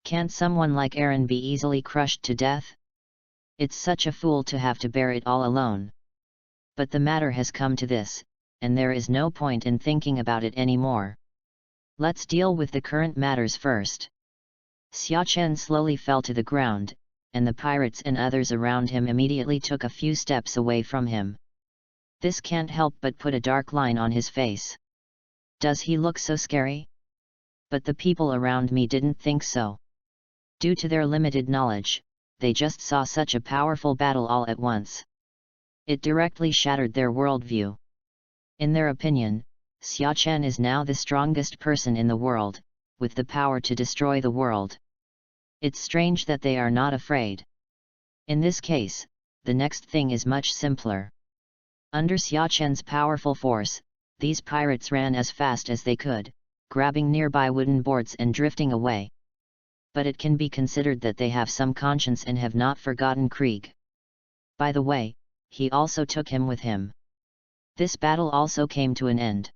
Can't someone like Eren be easily crushed to death? It's such a fool to have to bear it all alone. But the matter has come to this, and there is no point in thinking about it anymore. Let's deal with the current matters first. Xiachen slowly fell to the ground, and the pirates and others around him immediately took a few steps away from him. This can't help but put a dark line on his face. Does he look so scary? But the people around me didn't think so. Due to their limited knowledge, they just saw such a powerful battle all at once. It directly shattered their worldview. In their opinion, Xiachen is now the strongest person in the world, with the power to destroy the world. It's strange that they are not afraid. In this case, the next thing is much simpler. Under Xiachen's powerful force, these pirates ran as fast as they could, grabbing nearby wooden boards and drifting away. But it can be considered that they have some conscience and have not forgotten Krieg. By the way, he also took him with him. This battle also came to an end.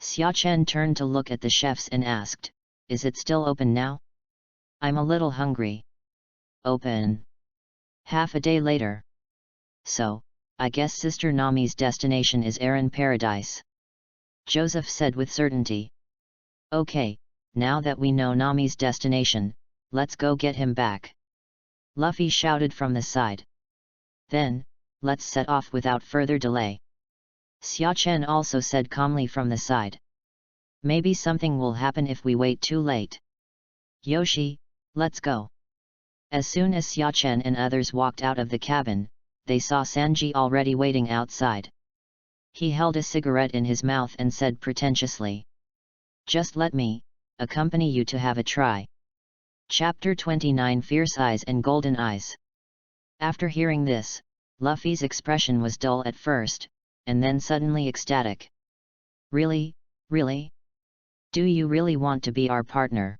Xiachen turned to look at the chefs and asked, "Is it still open now? I'm a little hungry." "Open." Half a day later. "So, I guess Sister Nami's destination is Eren Paradise," Joseph said with certainty. "Okay, now that we know Nami's destination, let's go get him back," Luffy shouted from the side. "Then, let's set off without further delay," Xiachen also said calmly from the side. "Maybe something will happen if we wait too late. Yoshi, let's go." As soon as Xiachen and others walked out of the cabin, they saw Sanji already waiting outside. He held a cigarette in his mouth and said pretentiously, "Just let me accompany you to have a try." Chapter 29 Fierce Eyes and Golden Eyes. After hearing this, Luffy's expression was dull at first, and then suddenly ecstatic. "Really? Really? Do you really want to be our partner?"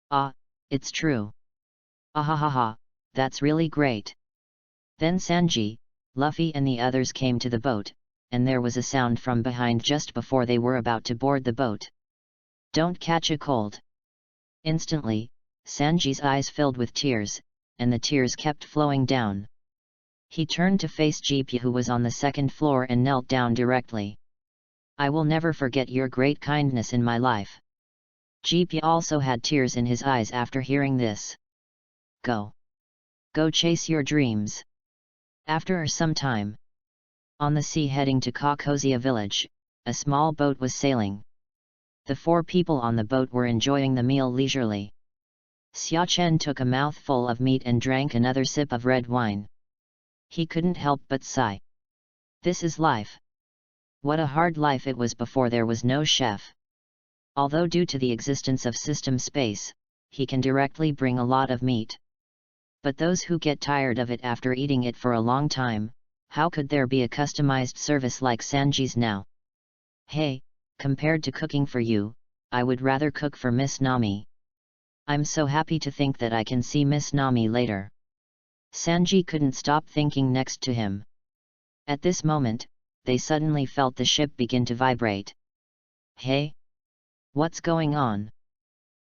"Ah, it's true." "Ahahaha, that's really great." Then Sanji, Luffy and the others came to the boat, and there was a sound from behind just before they were about to board the boat. "Don't catch a cold." Instantly, Sanji's eyes filled with tears, and the tears kept flowing down. He turned to face Jeepy, who was on the second floor, and knelt down directly. "I will never forget your great kindness in my life." Jeepy also had tears in his eyes after hearing this. Go chase your dreams." After some time, on the sea heading to Kakozia village, a small boat was sailing. The 4 people on the boat were enjoying the meal leisurely. Xiachen took a mouthful of meat and drank another sip of red wine. He couldn't help but sigh. This is life. What a hard life it was before there was no chef. Although due to the existence of system space, he can directly bring a lot of meat. But those who get tired of it after eating it for a long time, how could there be a customized service like Sanji's now? "Hey, compared to cooking for you, I would rather cook for Miss Nami. I'm so happy to think that I can see Miss Nami later." Sanji couldn't stop thinking next to him. At this moment, they suddenly felt the ship begin to vibrate. "Hey? What's going on?"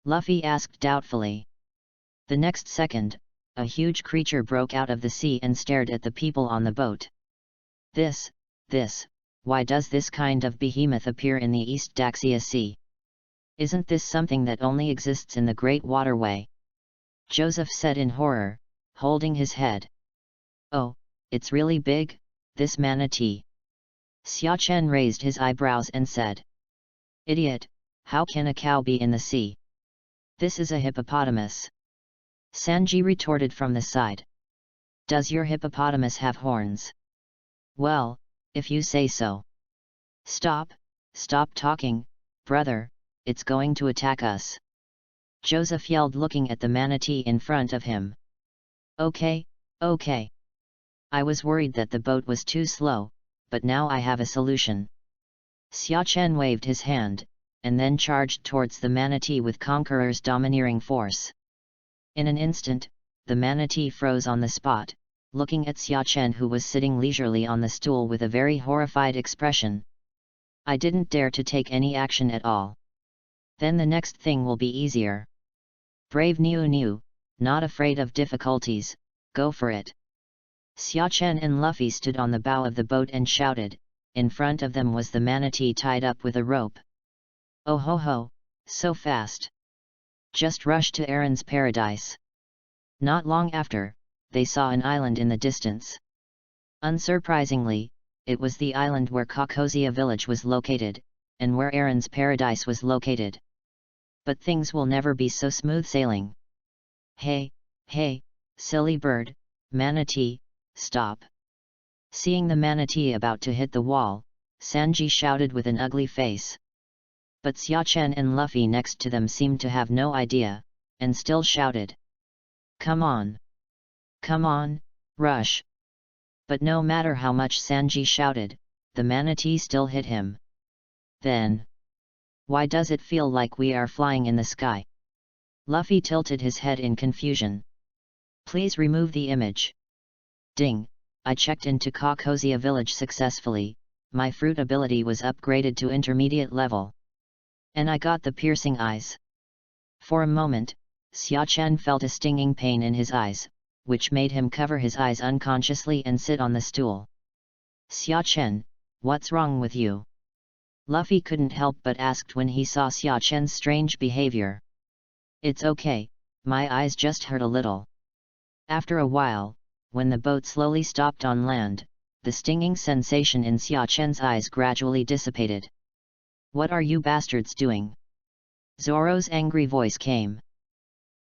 Luffy asked doubtfully. The next second, a huge creature broke out of the sea and stared at the people on the boat. This, why does this kind of behemoth appear in the East Daxia Sea? Isn't this something that only exists in the Great Waterway?" Joseph said in horror, holding his head. "Oh, it's really big, this manatee." Xiachen raised his eyebrows and said, "Idiot, how can a cow be in the sea? This is a hippopotamus." Sanji retorted from the side. "Does your hippopotamus have horns?" "Well, if you say so." Stop talking, brother, it's going to attack us," Joseph yelled, looking at the manatee in front of him. Okay. I was worried that the boat was too slow, but now I have a solution." Xiachen waved his hand, and then charged towards the manatee with Conqueror's domineering force. In an instant, the manatee froze on the spot, looking at Xia Chen, who was sitting leisurely on the stool with a very horrified expression. I didn't dare to take any action at all. Then the next thing will be easier. Brave Niu Niu, not afraid of difficulties, go for it. Xia Chen and Luffy stood on the bow of the boat and shouted. In front of them was the manatee tied up with a rope. Oh ho ho, so fast! Just rush to Aaron's paradise. Not long after, they saw an island in the distance. Unsurprisingly, it was the island where Kokozia village was located, and where Aaron's paradise was located. But things will never be so smooth sailing. Hey, hey, silly bird, manatee, stop! Seeing the manatee about to hit the wall, Sanji shouted with an ugly face. But Xia Chen and Luffy next to them seemed to have no idea, and still shouted. Come on! Come on, rush! But no matter how much Sanji shouted, the manatee still hit him. Then, why does it feel like we are flying in the sky? Luffy tilted his head in confusion. Please remove the image. Ding! I checked into Kokozia village successfully, my fruit ability was upgraded to intermediate level. And I got the piercing eyes. For a moment, Xia Chen felt a stinging pain in his eyes, which made him cover his eyes unconsciously and sit on the stool. Xia Chen, what's wrong with you? Luffy couldn't help but asked when he saw Xia Chen's strange behavior. It's okay, my eyes just hurt a little. After a while, when the boat slowly stopped on land, the stinging sensation in Xia Chen's eyes gradually dissipated. What are you bastards doing? Zoro's angry voice came.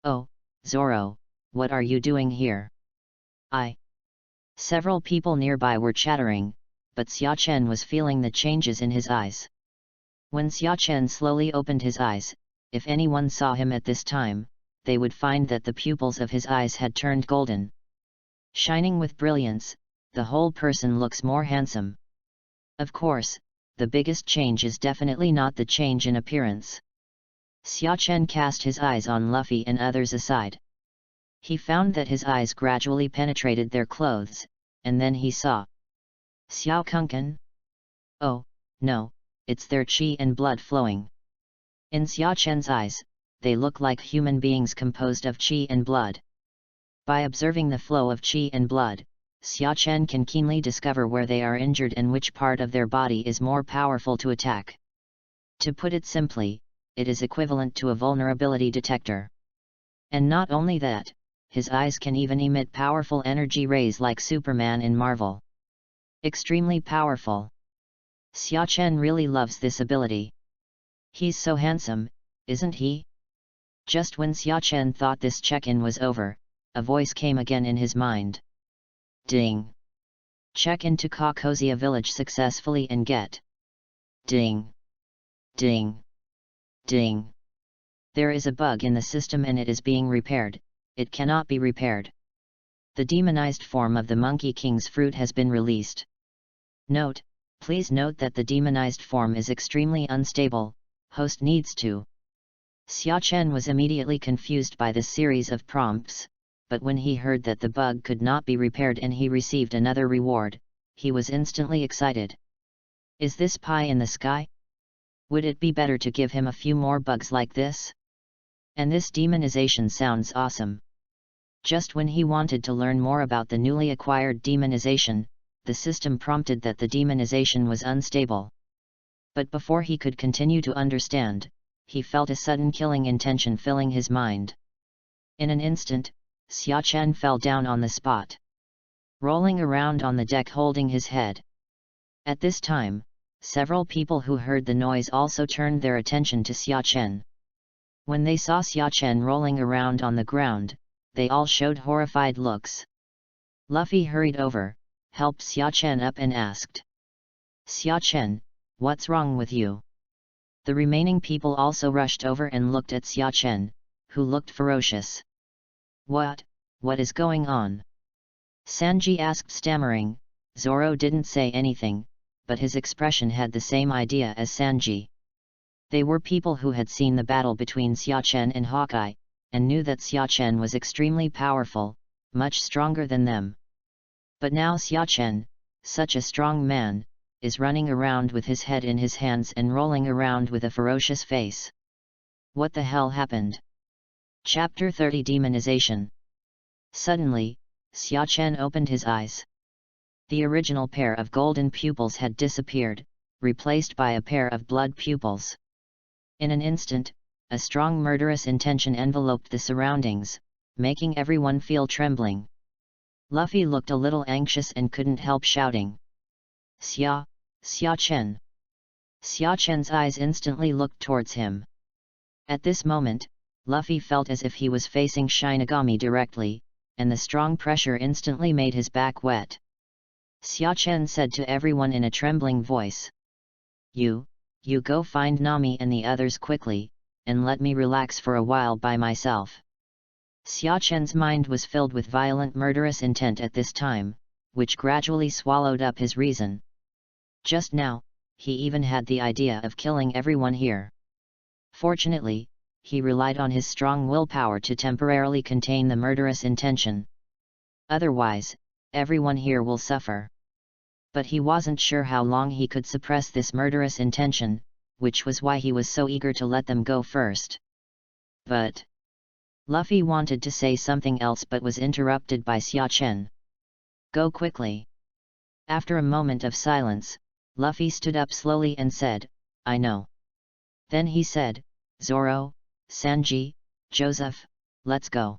Oh, Zoro, what are you doing here? Several people nearby were chattering, but Xia Chen was feeling the changes in his eyes. When Xia Chen slowly opened his eyes, if anyone saw him at this time, they would find that the pupils of his eyes had turned golden. Shining with brilliance, the whole person looks more handsome. Of course, the biggest change is definitely not the change in appearance. Xia Chen cast his eyes on Luffy and others aside. He found that his eyes gradually penetrated their clothes, and then he saw Xiao Kunkan? Oh, no, it's their chi and blood flowing. In Xia Chen's eyes, they look like human beings composed of chi and blood. By observing the flow of chi and blood, Xia Chen can keenly discover where they are injured and which part of their body is more powerful to attack. To put it simply, it is equivalent to a vulnerability detector. And not only that, his eyes can even emit powerful energy rays like Superman in Marvel. Extremely powerful. Xia Chen really loves this ability. He's so handsome, isn't he? Just when Xia Chen thought this check-in was over, a voice came again in his mind. Ding! Check into Kokozia village successfully and get. Ding! Ding! Ding! There is a bug in the system and it is being repaired, it cannot be repaired. The demonized form of the Monkey King's fruit has been released. Note, please note that the demonized form is extremely unstable, host needs to. Xia Chen was immediately confused by this series of prompts, but when he heard that the bug could not be repaired and he received another reward, he was instantly excited. Is this pie in the sky? Would it be better to give him a few more bugs like this? And this demonization sounds awesome. Just when he wanted to learn more about the newly acquired demonization, the system prompted that the demonization was unstable. But before he could continue to understand, he felt a sudden killing intention filling his mind. In an instant, Xia Chen fell down on the spot, rolling around on the deck holding his head. At this time, several people who heard the noise also turned their attention to Xia Chen. When they saw Xia Chen rolling around on the ground, they all showed horrified looks. Luffy hurried over, helped Xia Chen up and asked. Xia Chen, what's wrong with you? The remaining people also rushed over and looked at Xia Chen, who looked ferocious. What is going on? Sanji asked stammering. Zoro didn't say anything, but his expression had the same idea as Sanji. They were people who had seen the battle between Xia Chen and Hawkeye, and knew that Xia Chen was extremely powerful, much stronger than them. But now Xiachen, such a strong man, is running around with his head in his hands and rolling around with a ferocious face. What the hell happened? Chapter 30 Demonization. Suddenly, Xiachen opened his eyes. The original pair of golden pupils had disappeared, replaced by a pair of blood pupils. In an instant, a strong murderous intention enveloped the surroundings, making everyone feel trembling. Luffy looked a little anxious and couldn't help shouting, Xiachen! Xiachen's eyes instantly looked towards him. At this moment, Luffy felt as if he was facing Shinigami directly, and the strong pressure instantly made his back wet. Xiachen said to everyone in a trembling voice, You go find Nami and the others quickly, and let me relax for a while by myself. Xiachen's mind was filled with violent murderous intent at this time, which gradually swallowed up his reason. Just now, he even had the idea of killing everyone here. Fortunately, he relied on his strong willpower to temporarily contain the murderous intention. Otherwise, everyone here will suffer. But he wasn't sure how long he could suppress this murderous intention, which was why he was so eager to let them go first. But Luffy wanted to say something else but was interrupted by Xiachen. Go quickly. After a moment of silence, Luffy stood up slowly and said, I know. Then he said, Zoro, Sanji, Joseph, let's go.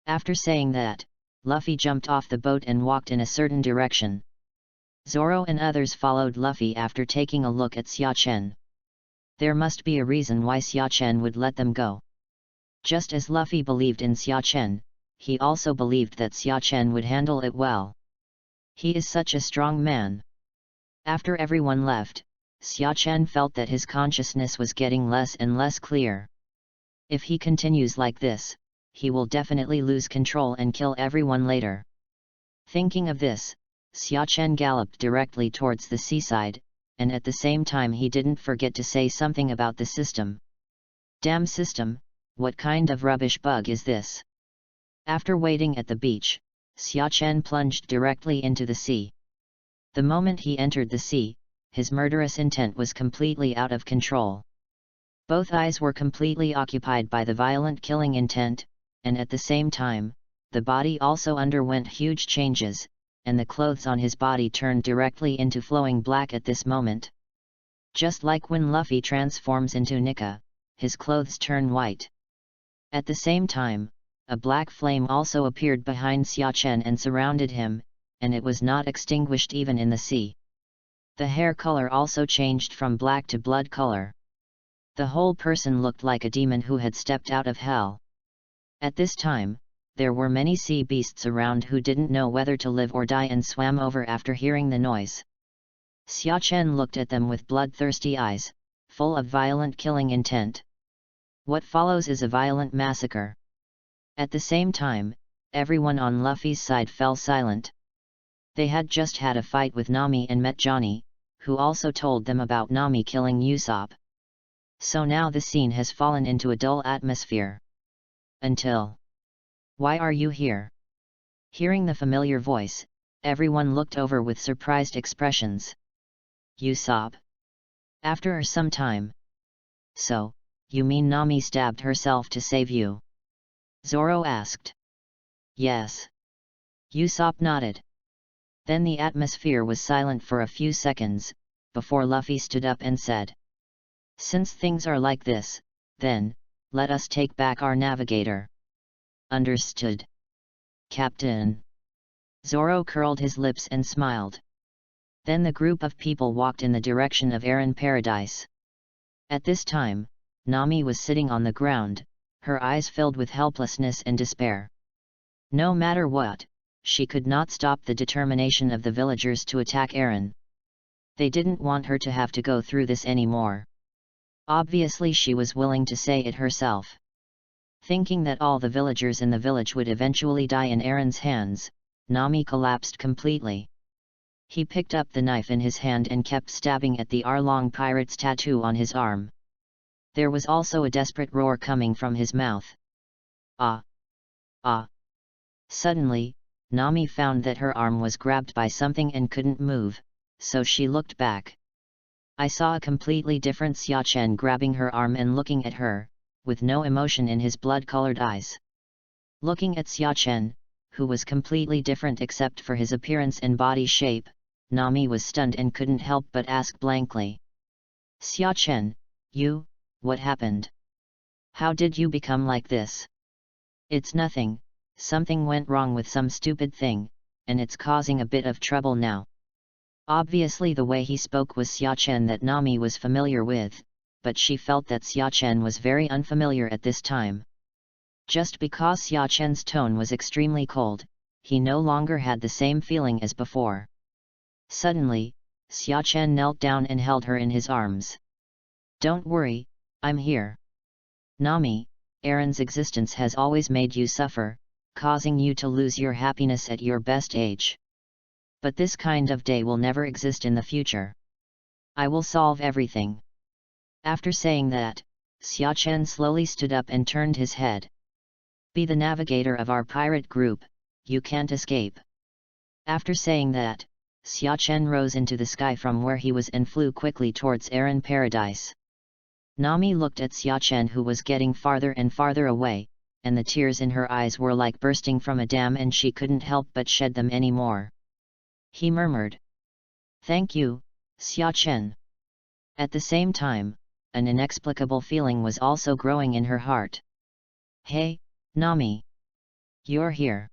After saying that, Luffy jumped off the boat and walked in a certain direction. Zoro and others followed Luffy after taking a look at Xiachen. There must be a reason why Xiachen would let them go. Just as Luffy believed in Xiachen, he also believed that Xiachen would handle it well. He is such a strong man. After everyone left, Xiachen felt that his consciousness was getting less and less clear. If he continues like this, he will definitely lose control and kill everyone later. Thinking of this, Xiachen galloped directly towards the seaside, and at the same time he didn't forget to say something about the system. Damn system, what kind of rubbish bug is this? After waiting at the beach, Xiachen plunged directly into the sea. The moment he entered the sea, his murderous intent was completely out of control. Both eyes were completely occupied by the violent killing intent, and at the same time, the body also underwent huge changes, and the clothes on his body turned directly into flowing black at this moment. Just like when Luffy transforms into Nika, his clothes turn white. At the same time, a black flame also appeared behind Xiachen and surrounded him, and it was not extinguished even in the sea. The hair color also changed from black to blood color. The whole person looked like a demon who had stepped out of hell. At this time, there were many sea beasts around who didn't know whether to live or die and swam over after hearing the noise. Xiachen looked at them with bloodthirsty eyes, full of violent killing intent. What follows is a violent massacre. At the same time, everyone on Luffy's side fell silent. They had just had a fight with Nami and met Johnny, who also told them about Nami killing Usopp. So now the scene has fallen into a dull atmosphere. Until... Why are you here? Hearing the familiar voice, everyone looked over with surprised expressions. Usopp? After some time. So, you mean Nami stabbed herself to save you? Zoro asked. Yes. Usopp nodded. Then the atmosphere was silent for a few seconds, before Luffy stood up and said. Since things are like this, then, let us take back our navigator. Understood. Captain. Zoro curled his lips and smiled. Then the group of people walked in the direction of Aaron Paradise. At this time, Nami was sitting on the ground, her eyes filled with helplessness and despair. No matter what, she could not stop the determination of the villagers to attack Aaron. They didn't want her to have to go through this anymore. Obviously she was willing to say it herself. Thinking that all the villagers in the village would eventually die in Aaron's hands, Nami collapsed completely. He picked up the knife in his hand and kept stabbing at the Arlong pirate's tattoo on his arm. There was also a desperate roar coming from his mouth. Ah! Ah! Suddenly, Nami found that her arm was grabbed by something and couldn't move, so she looked back. I saw a completely different Xiachen grabbing her arm and looking at her, with no emotion in his blood-colored eyes. Looking at Xiachen, who was completely different except for his appearance and body shape, Nami was stunned and couldn't help but ask blankly. Xiachen, what happened? How did you become like this? It's nothing, something went wrong with some stupid thing, and it's causing a bit of trouble now. Obviously the way he spoke was Xiachen that Nami was familiar with, but she felt that Xiachen was very unfamiliar at this time. Just because Xiachen's tone was extremely cold, he no longer had the same feeling as before. Suddenly, Xiachen knelt down and held her in his arms. Don't worry, I'm here. Nami, Aaron's existence has always made you suffer, causing you to lose your happiness at your best age. But this kind of day will never exist in the future. I will solve everything. After saying that, Xiachen slowly stood up and turned his head. Be the navigator of our pirate group, you can't escape. After saying that, Xiachen rose into the sky from where he was and flew quickly towards Aaron Paradise. Nami looked at Xiachen who was getting farther and farther away, and the tears in her eyes were like bursting from a dam and she couldn't help but shed them anymore. He murmured. Thank you, Xiachen. At the same time, an inexplicable feeling was also growing in her heart. Hey, Nami! You're here!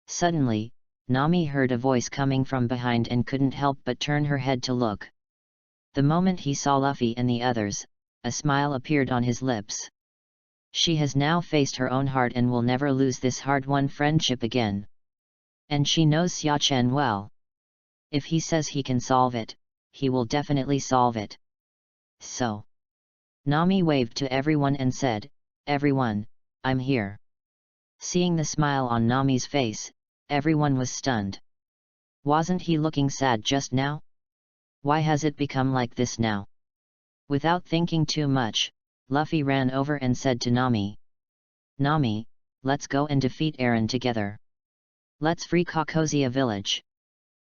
Suddenly, Nami heard a voice coming from behind and couldn't help but turn her head to look. The moment he saw Luffy and the others, a smile appeared on his lips. She has now faced her own heart and will never lose this hard-won friendship again. And she knows Xiachen well. If he says he can solve it, he will definitely solve it. So. Nami waved to everyone and said, Everyone, I'm here. Seeing the smile on Nami's face, everyone was stunned. Wasn't he looking sad just now? Why has it become like this now? Without thinking too much, Luffy ran over and said to Nami. Nami, let's go and defeat Eren together. Let's free Kakosia village.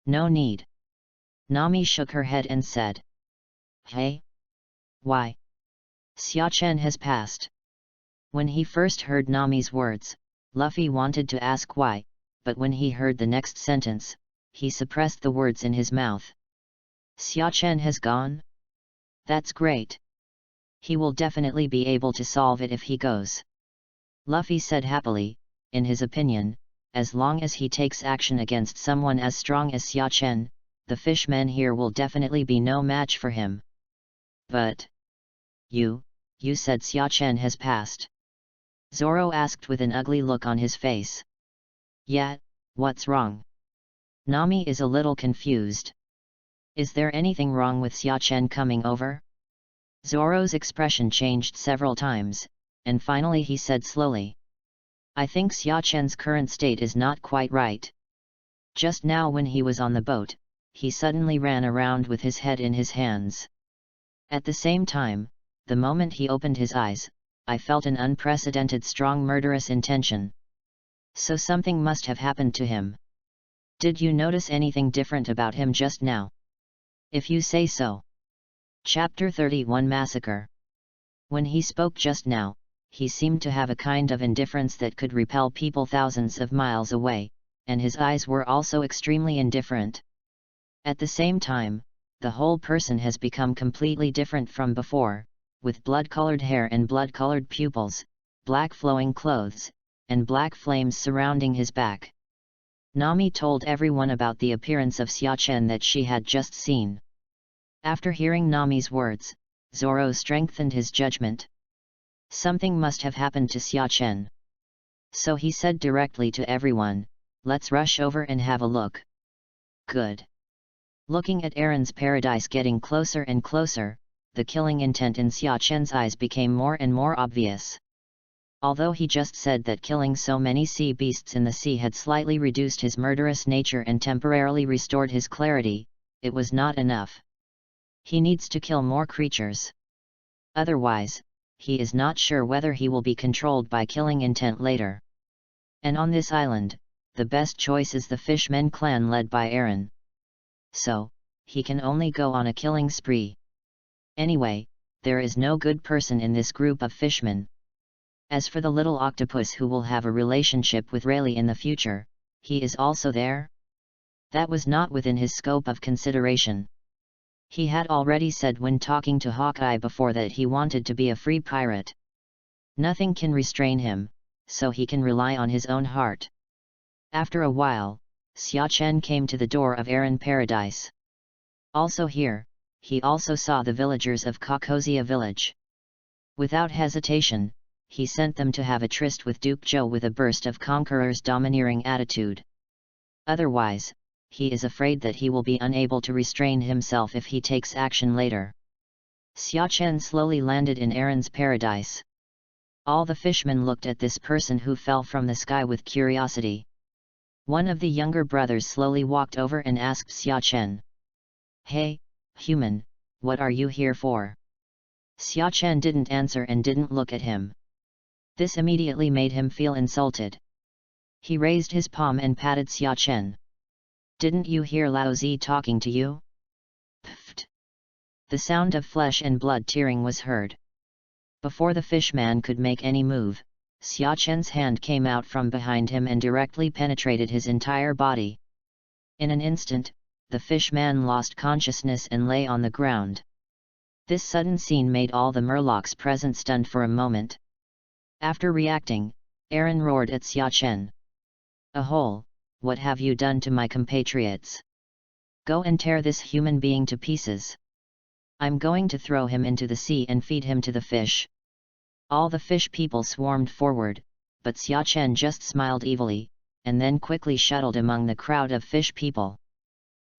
No need. Nami shook her head and said. Hey? Why? Xiachen has passed. When he first heard Nami's words, Luffy wanted to ask why, but when he heard the next sentence, he suppressed the words in his mouth. Xiachen has gone? That's great. He will definitely be able to solve it if he goes. Luffy said happily, in his opinion, as long as he takes action against someone as strong as Xiachen, the fishmen here will definitely be no match for him. But... You said Xiachen has passed. Zoro asked with an ugly look on his face. Yeah, what's wrong? Nami is a little confused. Is there anything wrong with Xiachen coming over? Zoro's expression changed several times, and finally he said slowly. I think Xiachen's current state is not quite right. Just now when he was on the boat, he suddenly ran around with his head in his hands. At the same time, the moment he opened his eyes, I felt an unprecedented strong murderous intention. So something must have happened to him. Did you notice anything different about him just now? If you say so. Chapter 31 Massacre. When he spoke just now, he seemed to have a kind of indifference that could repel people thousands of miles away, and his eyes were also extremely indifferent. At the same time, the whole person has become completely different from before, with blood-colored hair and blood-colored pupils, black flowing clothes, and black flames surrounding his back. Nami told everyone about the appearance of Xiachen that she had just seen. After hearing Nami's words, Zoro strengthened his judgment. Something must have happened to Xiachen. So he said directly to everyone, let's rush over and have a look. Good. Looking at Eren's paradise getting closer and closer, the killing intent in Xiachen's eyes became more and more obvious. Although he just said that killing so many sea beasts in the sea had slightly reduced his murderous nature and temporarily restored his clarity, it was not enough. He needs to kill more creatures. Otherwise, he is not sure whether he will be controlled by killing intent later. And on this island, the best choice is the fishmen clan led by Aaron. So, he can only go on a killing spree. Anyway, there is no good person in this group of fishmen. As for the little octopus who will have a relationship with Rayleigh in the future, he is also there? That was not within his scope of consideration. He had already said when talking to Hawkeye before that he wanted to be a free pirate. Nothing can restrain him, so he can rely on his own heart. After a while, Xia Chen came to the door of Aaron Paradise. Also here, he also saw the villagers of Kokozia village. Without hesitation, he sent them to have a tryst with Duke Zhou with a burst of conqueror's domineering attitude. Otherwise, he is afraid that he will be unable to restrain himself if he takes action later. Xia Chen slowly landed in Aaron's paradise. All the fishmen looked at this person who fell from the sky with curiosity. One of the younger brothers slowly walked over and asked Xia Chen. "Hey, human, what are you here for?" Xia Chen didn't answer and didn't look at him. This immediately made him feel insulted. He raised his palm and patted Xia Chen. "Didn't you hear Lao Zi talking to you?" Pfft. The sound of flesh and blood tearing was heard. Before the fishman could make any move, Xia Chen's hand came out from behind him and directly penetrated his entire body. In an instant, the fishman lost consciousness and lay on the ground. This sudden scene made all the murlocs present stunned for a moment. After reacting, Aaron roared at Xia Chen. "Ahole, what have you done to my compatriots? Go and tear this human being to pieces. I'm going to throw him into the sea and feed him to the fish." All the fish people swarmed forward, but Xia Chen just smiled evilly, and then quickly shuttled among the crowd of fish people.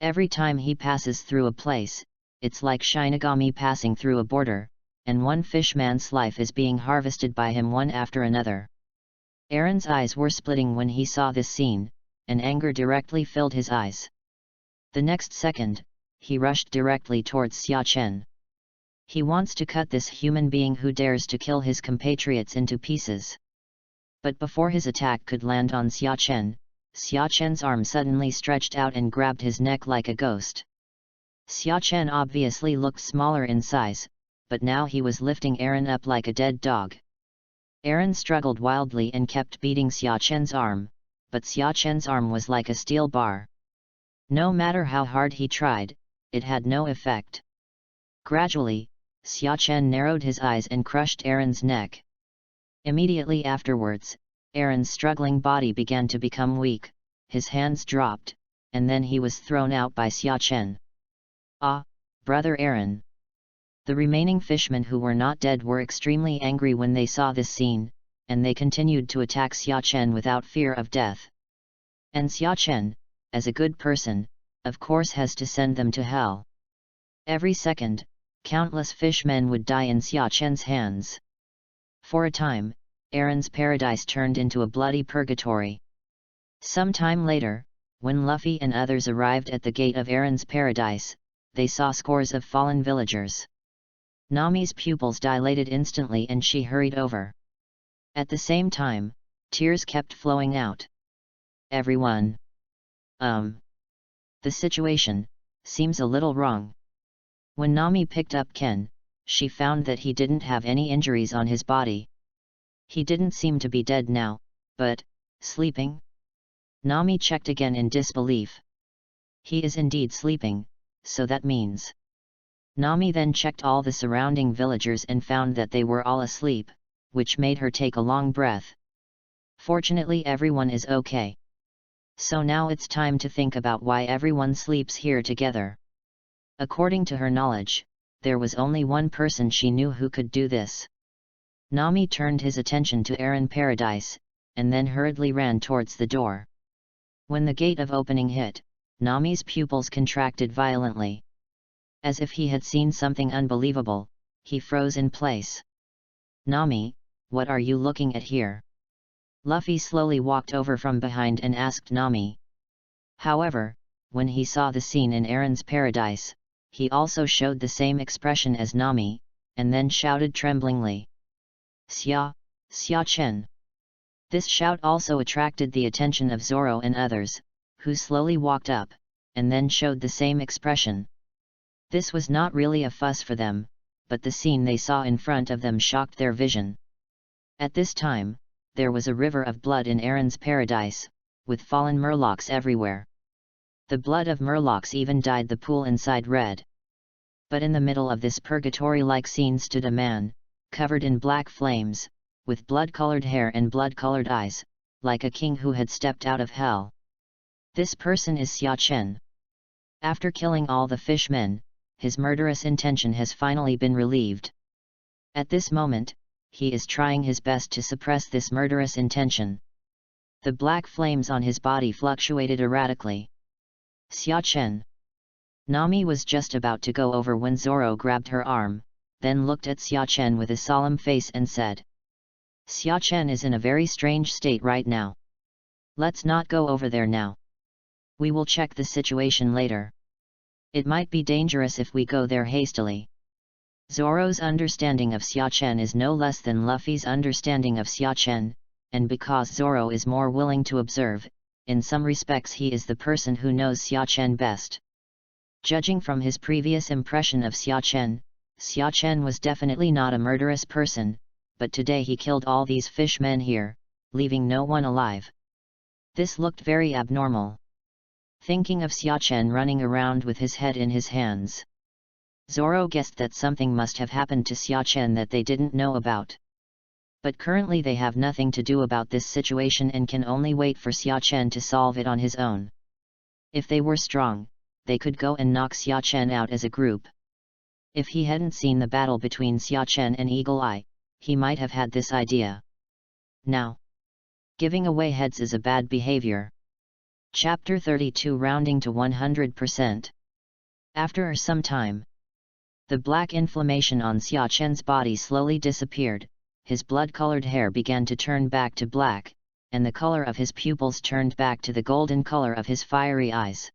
Every time he passes through a place, it's like Shinigami passing through a border, and one fishman's life is being harvested by him one after another. Aaron's eyes were splitting when he saw this scene, and anger directly filled his eyes. The next second, he rushed directly towards Xia Chen. He wants to cut this human being who dares to kill his compatriots into pieces. But before his attack could land on Xia Chen's arm suddenly stretched out and grabbed his neck like a ghost. Xia Chen obviously looked smaller in size, but now he was lifting Aaron up like a dead dog. Aaron struggled wildly and kept beating Xia Chen's arm, but Xia Chen's arm was like a steel bar. No matter how hard he tried, it had no effect. Gradually, Xia Chen narrowed his eyes and crushed Aaron's neck. Immediately afterwards, Aaron's struggling body began to become weak, his hands dropped, and then he was thrown out by Xia Chen. "Ah, brother Aaron!" The remaining fishmen who were not dead were extremely angry when they saw this scene, and they continued to attack Xia Chen without fear of death. And Xia Chen, as a good person, of course has to send them to hell. Every second, countless fishmen would die in Xia Chen's hands. For a time, Aaron's paradise turned into a bloody purgatory. Some time later, when Luffy and others arrived at the gate of Aaron's paradise, they saw scores of fallen villagers. Nami's pupils dilated instantly and she hurried over. At the same time, tears kept flowing out. Everyone. The situation seems a little wrong. When Nami picked up Ken, she found that he didn't have any injuries on his body. He didn't seem to be dead now, but sleeping? Nami checked again in disbelief. He is indeed sleeping, so that means. Nami then checked all the surrounding villagers and found that they were all asleep, which made her take a long breath. Fortunately, everyone is okay. So now it's time to think about why everyone sleeps here together. According to her knowledge, there was only one person she knew who could do this. Nami turned his attention to Aaron Paradise, and then hurriedly ran towards the door. When the gate of opening hit, Nami's pupils contracted violently. As if he had seen something unbelievable, he froze in place. "Nami, what are you looking at here?" Luffy slowly walked over from behind and asked Nami. However, when he saw the scene in Aaron's paradise, he also showed the same expression as Nami, and then shouted tremblingly. Xia Chen! This shout also attracted the attention of Zoro and others, who slowly walked up, and then showed the same expression. This was not really a fuss for them, but the scene they saw in front of them shocked their vision. At this time, there was a river of blood in Aaron's paradise, with fallen murlocs everywhere. The blood of murlocs even dyed the pool inside red. But in the middle of this purgatory-like scene stood a man, covered in black flames, with blood-colored hair and blood-colored eyes, like a king who had stepped out of hell. This person is Xia Chen. After killing all the fishmen, his murderous intention has finally been relieved. At this moment, he is trying his best to suppress this murderous intention. The black flames on his body fluctuated erratically. Xia Chen. Nami was just about to go over when Zoro grabbed her arm, then looked at Xia Chen with a solemn face and said, "Xia Chen is in a very strange state right now. Let's not go over there now. We will check the situation later. It might be dangerous if we go there hastily." Zoro's understanding of Xia Chen is no less than Luffy's understanding of Xia Chen, and because Zoro is more willing to observe, in some respects he is the person who knows Xia Chen best. Judging from his previous impression of Xia Chen was definitely not a murderous person, but today he killed all these fishmen here, leaving no one alive. This looked very abnormal. Thinking of Xia Chen running around with his head in his hands, Zoro guessed that something must have happened to Xia Chen that they didn't know about. But currently they have nothing to do about this situation and can only wait for Xia Chen to solve it on his own. If they were strong, they could go and knock Xia Chen out as a group. If he hadn't seen the battle between Xia Chen and Eagle Eye, he might have had this idea. Now, giving away heads is a bad behavior. Chapter 32 Rounding to 100%. After some time, the black inflammation on Xia Chen's body slowly disappeared, his blood-colored hair began to turn back to black, and the color of his pupils turned back to the golden color of his fiery eyes.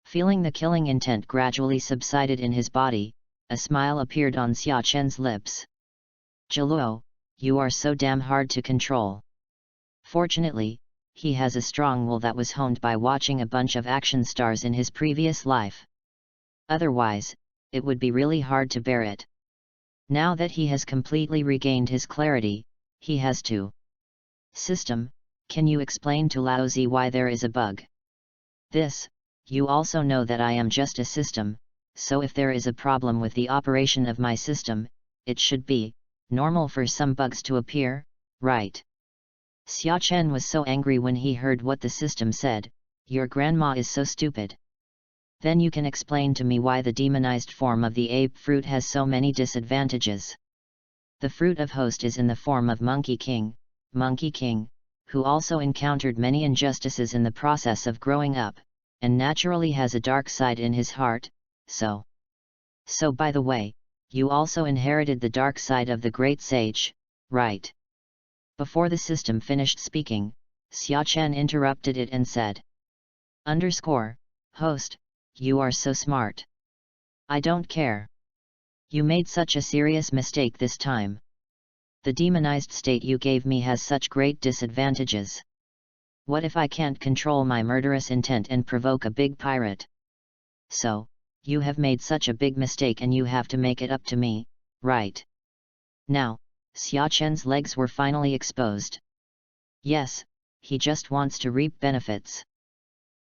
Feeling the killing intent gradually subsided in his body, a smile appeared on Xia Chen's lips. "Jaluo, you are so damn hard to control." Fortunately, he has a strong will that was honed by watching a bunch of action stars in his previous life. Otherwise, it would be really hard to bear it. Now that he has completely regained his clarity, he has to. "System, can you explain to Laozi why there is a bug?" "This, you also know that I am just a system, so if there is a problem with the operation of my system, it should be normal for some bugs to appear, right?" Xia Chen was so angry when he heard what the system said. "Your grandma is so stupid. Then you can explain to me why the demonized form of the ape fruit has so many disadvantages. The fruit of host is in the form of Monkey King, who also encountered many injustices in the process of growing up, and naturally has a dark side in his heart, so by the way, you also inherited the dark side of the great sage, right?" Before the system finished speaking, Xia Chen interrupted it and said, "Host, you are so smart. I don't care. You made such a serious mistake this time. The demonized state you gave me has such great disadvantages. What if I can't control my murderous intent and provoke a big pirate? So, you have made such a big mistake and you have to make it up to me, right?" Now, Xia Chen's legs were finally exposed. Yes, he just wants to reap benefits.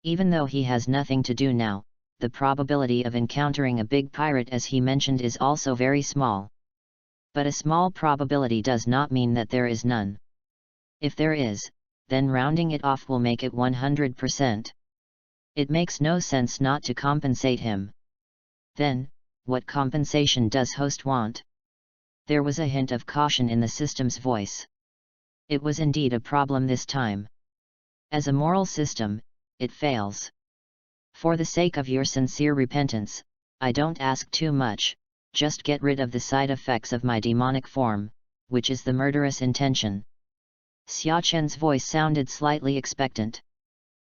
Even though he has nothing to do now, the probability of encountering a big pirate as he mentioned is also very small. But a small probability does not mean that there is none. If there is, then rounding it off will make it 100%. It makes no sense not to compensate him. Then, what compensation does host want? There was a hint of caution in the system's voice. It was indeed a problem this time. As a moral system, it fails. For the sake of your sincere repentance, I don't ask too much, just get rid of the side effects of my demonic form, which is the murderous intention. Xia Chen's voice sounded slightly expectant.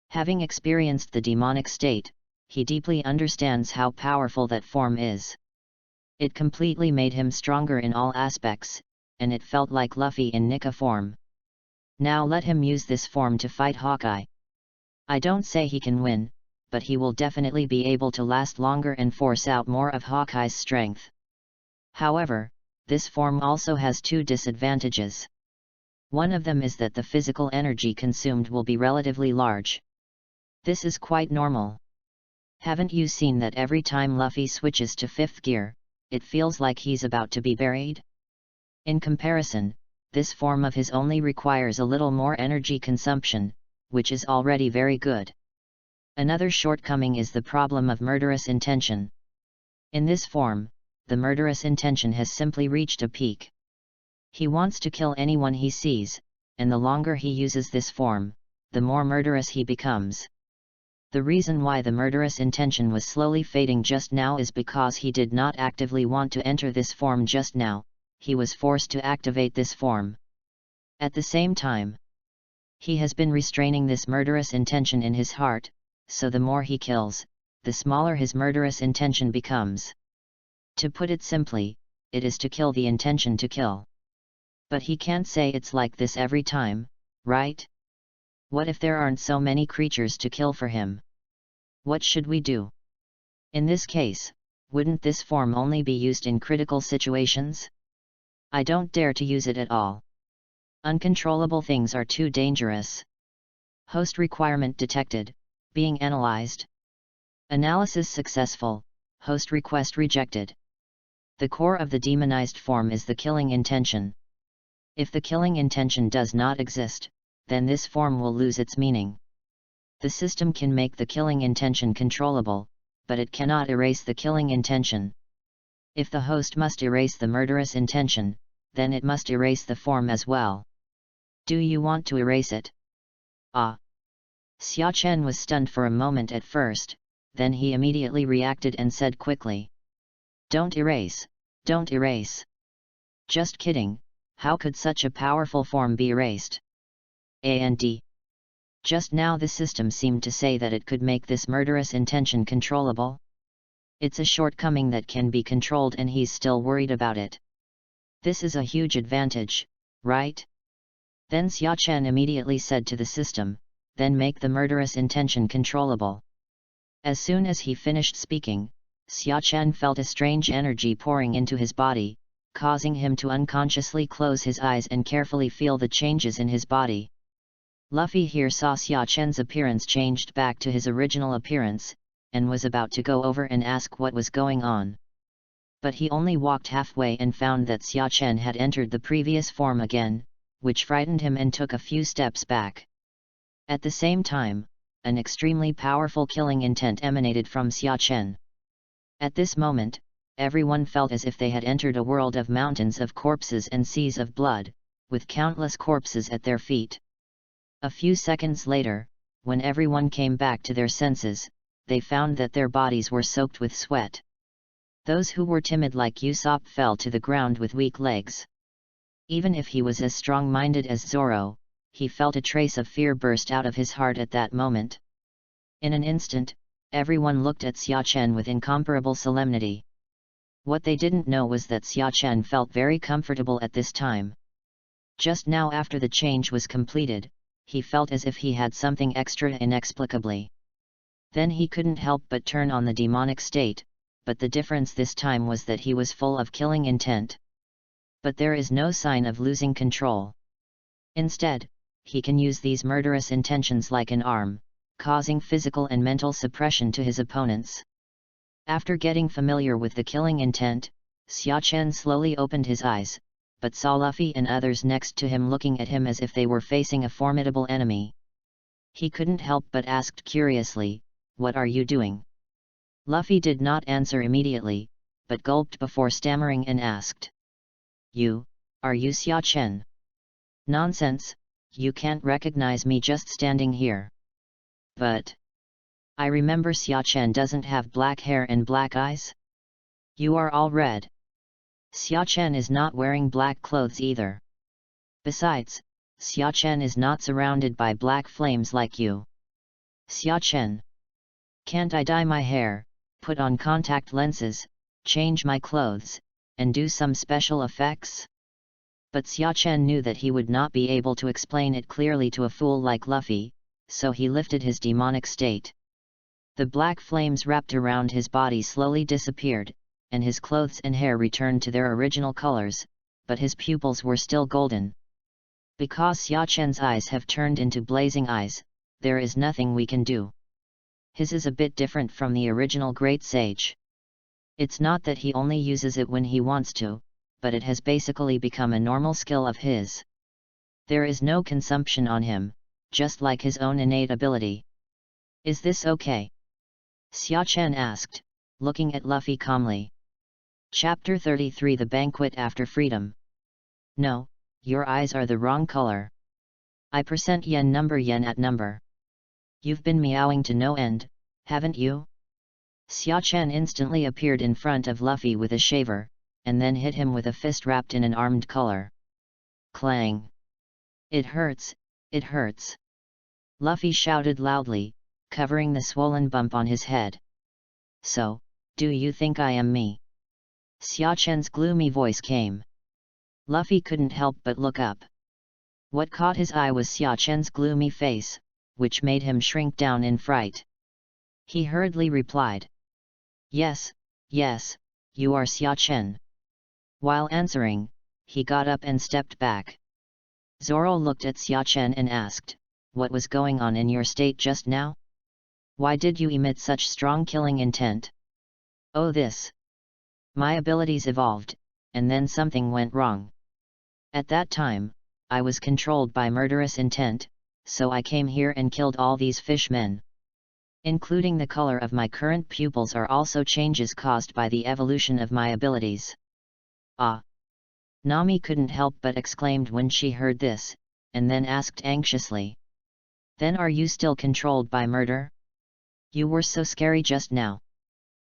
Having experienced the demonic state, he deeply understands how powerful that form is. It completely made him stronger in all aspects, and it felt like Luffy in Nika form. Now let him use this form to fight Hawkeye. I don't say he can win, but he will definitely be able to last longer and force out more of Hawkeye's strength. However, this form also has two disadvantages. One of them is that the physical energy consumed will be relatively large. This is quite normal. Haven't you seen that every time Luffy switches to 5th gear, it feels like he's about to be buried? In comparison, this form of his only requires a little more energy consumption, which is already very good. Another shortcoming is the problem of murderous intention. In this form, the murderous intention has simply reached a peak. He wants to kill anyone he sees, and the longer he uses this form, the more murderous he becomes. The reason why the murderous intention was slowly fading just now is because he did not actively want to enter this form just now, he was forced to activate this form. At the same time, he has been restraining this murderous intention in his heart, so the more he kills, the smaller his murderous intention becomes. To put it simply, it is to kill the intention to kill. But he can't say it's like this every time, right? What if there aren't so many creatures to kill for him? What should we do? In this case, wouldn't this form only be used in critical situations? I don't dare to use it at all. Uncontrollable things are too dangerous. Host requirement detected, being analyzed. Analysis successful, host request rejected. The core of the demonized form is the killing intention. If the killing intention does not exist, then this form will lose its meaning. The system can make the killing intention controllable, but it cannot erase the killing intention. If the host must erase the murderous intention, then it must erase the form as well. Do you want to erase it? Ah! Xia Chen was stunned for a moment at first, then he immediately reacted and said quickly. Don't erase, don't erase. Just kidding, how could such a powerful form be erased? And just now the system seemed to say that it could make this murderous intention controllable. It's a shortcoming that can be controlled and he's still worried about it. This is a huge advantage, right? Then Xia Chen immediately said to the system, then make the murderous intention controllable. As soon as he finished speaking, Xia Chen felt a strange energy pouring into his body, causing him to unconsciously close his eyes and carefully feel the changes in his body. Luffy here saw Xia Chen's appearance changed back to his original appearance, and was about to go over and ask what was going on. But he only walked halfway and found that Xia Chen had entered the previous form again, which frightened him and took a few steps back. At the same time, an extremely powerful killing intent emanated from Xia Chen. At this moment, everyone felt as if they had entered a world of mountains of corpses and seas of blood, with countless corpses at their feet. A few seconds later, when everyone came back to their senses, they found that their bodies were soaked with sweat. Those who were timid like Usopp fell to the ground with weak legs. Even if he was as strong-minded as Zoro, he felt a trace of fear burst out of his heart at that moment. In an instant, everyone looked at Xia Chen with incomparable solemnity. What they didn't know was that Xia Chen felt very comfortable at this time. Just now after the change was completed, he felt as if he had something extra inexplicably. Then he couldn't help but turn on the demonic state, but the difference this time was that he was full of killing intent. But there is no sign of losing control. Instead, he can use these murderous intentions like an arm, causing physical and mental suppression to his opponents. After getting familiar with the killing intent, Xia Chen slowly opened his eyes, but saw Luffy and others next to him looking at him as if they were facing a formidable enemy. He couldn't help but asked curiously, "What are you doing?" Luffy did not answer immediately, but gulped before stammering and asked, Are you Xia Chen?" "Nonsense, you can't recognize me just standing here." "But I remember Xia Chen doesn't have black hair and black eyes. You are all red. Xia Chen is not wearing black clothes either. Besides, Xia Chen is not surrounded by black flames like you. Xia Chen, can't I dye my hair, put on contact lenses, change my clothes, and do some special effects?" But Xia Chen knew that he would not be able to explain it clearly to a fool like Luffy, so he lifted his demonic state. The black flames wrapped around his body slowly disappeared, and his clothes and hair returned to their original colors, but his pupils were still golden. Because Xia Chen's eyes have turned into blazing eyes, there is nothing we can do. His is a bit different from the original Great Sage. It's not that he only uses it when he wants to, but it has basically become a normal skill of his. There is no consumption on him, just like his own innate ability. Is this okay? Xia Chen asked, looking at Luffy calmly. Chapter 33 The Banquet After Freedom. No, your eyes are the wrong color. I % yen at number. You've been meowing to no end, haven't you? Xia Chen instantly appeared in front of Luffy with a shaver, and then hit him with a fist wrapped in an armed color. Clang! It hurts, it hurts! Luffy shouted loudly, covering the swollen bump on his head. So, do you think I am me? Xia Chen's gloomy voice came. Luffy couldn't help but look up. What caught his eye was Xia Chen's gloomy face, which made him shrink down in fright. He hurriedly replied. Yes, yes, you are Xia Chen. While answering, he got up and stepped back. Zoro looked at Xia Chen and asked, what was going on in your state just now? Why did you emit such strong killing intent? Oh, this. My abilities evolved, and then something went wrong. At that time, I was controlled by murderous intent, so I came here and killed all these fishmen. Including the color of my current pupils are also changes caused by the evolution of my abilities. Ah! Nami couldn't help but exclaimed when she heard this, and then asked anxiously. Then are you still controlled by murder? You were so scary just now.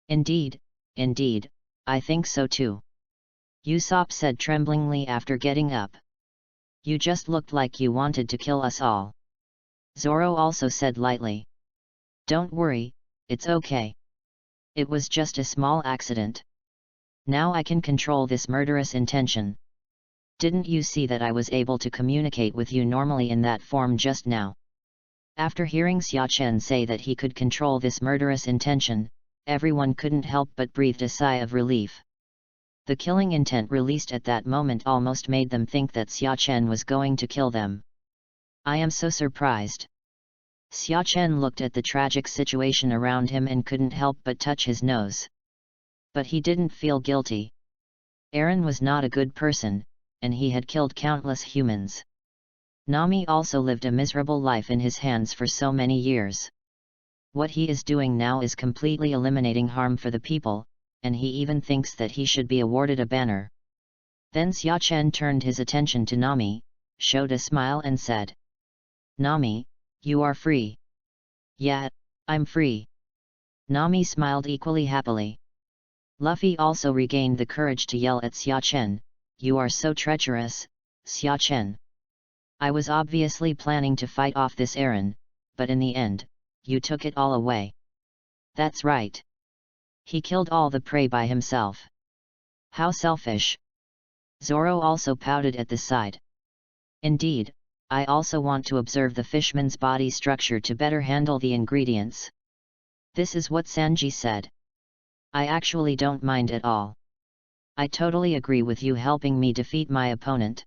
Indeed, indeed, I think so too. Usopp said tremblingly after getting up. You just looked like you wanted to kill us all. Zoro also said lightly. Don't worry, it's okay. It was just a small accident. Now I can control this murderous intention. Didn't you see that I was able to communicate with you normally in that form just now? After hearing Xia Chen say that he could control this murderous intention, everyone couldn't help but breathe a sigh of relief. The killing intent released at that moment almost made them think that Xia Chen was going to kill them. I am so surprised. Xia Chen looked at the tragic situation around him and couldn't help but touch his nose. But he didn't feel guilty. Eren was not a good person, and he had killed countless humans. Nami also lived a miserable life in his hands for so many years. What he is doing now is completely eliminating harm for the people, and he even thinks that he should be awarded a banner. Then Xia Chen turned his attention to Nami, showed a smile and said. Nami, you are free. Yeah, I'm free. Nami smiled equally happily. Luffy also regained the courage to yell at Xia Chen, you are so treacherous, Xia Chen. I was obviously planning to fight off this Eren, but in the end, you took it all away. That's right. He killed all the prey by himself. How selfish. Zoro also pouted at the side. Indeed, I also want to observe the fishman's body structure to better handle the ingredients. This is what Sanji said. I actually don't mind at all. I totally agree with you helping me defeat my opponent.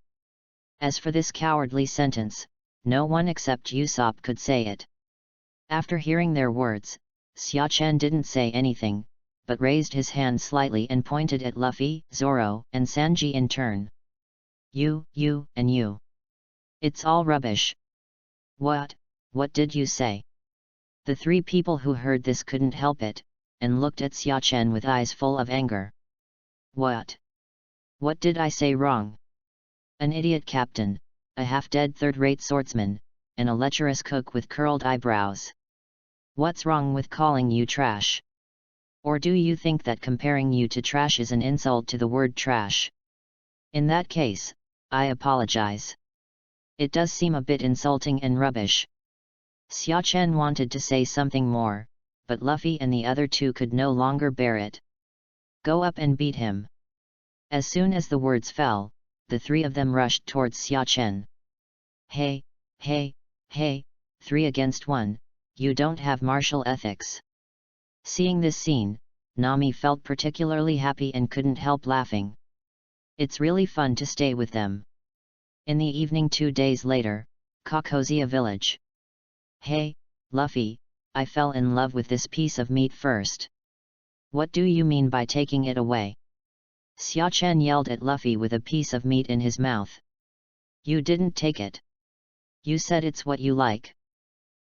As for this cowardly sentence, no one except Usopp could say it. After hearing their words, Xia Chen didn't say anything, but raised his hand slightly and pointed at Luffy, Zoro, and Sanji in turn. You, and you. It's all rubbish. What did you say? The three people who heard this couldn't help it, and looked at Xia Chen with eyes full of anger. What did I say wrong? An idiot captain, a half-dead third-rate swordsman, and a lecherous cook with curled eyebrows. What's wrong with calling you trash? Or do you think that comparing you to trash is an insult to the word trash? In that case, I apologize. It does seem a bit insulting and rubbish. Xia Chen wanted to say something more, but Luffy and the other two could no longer bear it. Go up and beat him. As soon as the words fell, the three of them rushed towards Xia Chen. Hey, hey, hey, 3 against 1, you don't have martial ethics. Seeing this scene, Nami felt particularly happy and couldn't help laughing. It's really fun to stay with them. In the evening 2 days later, Kokozia village. Hey, Luffy, I fell in love with this piece of meat first. What do you mean by taking it away? Xia Chen yelled at Luffy with a piece of meat in his mouth. You didn't take it. You said it's what you like.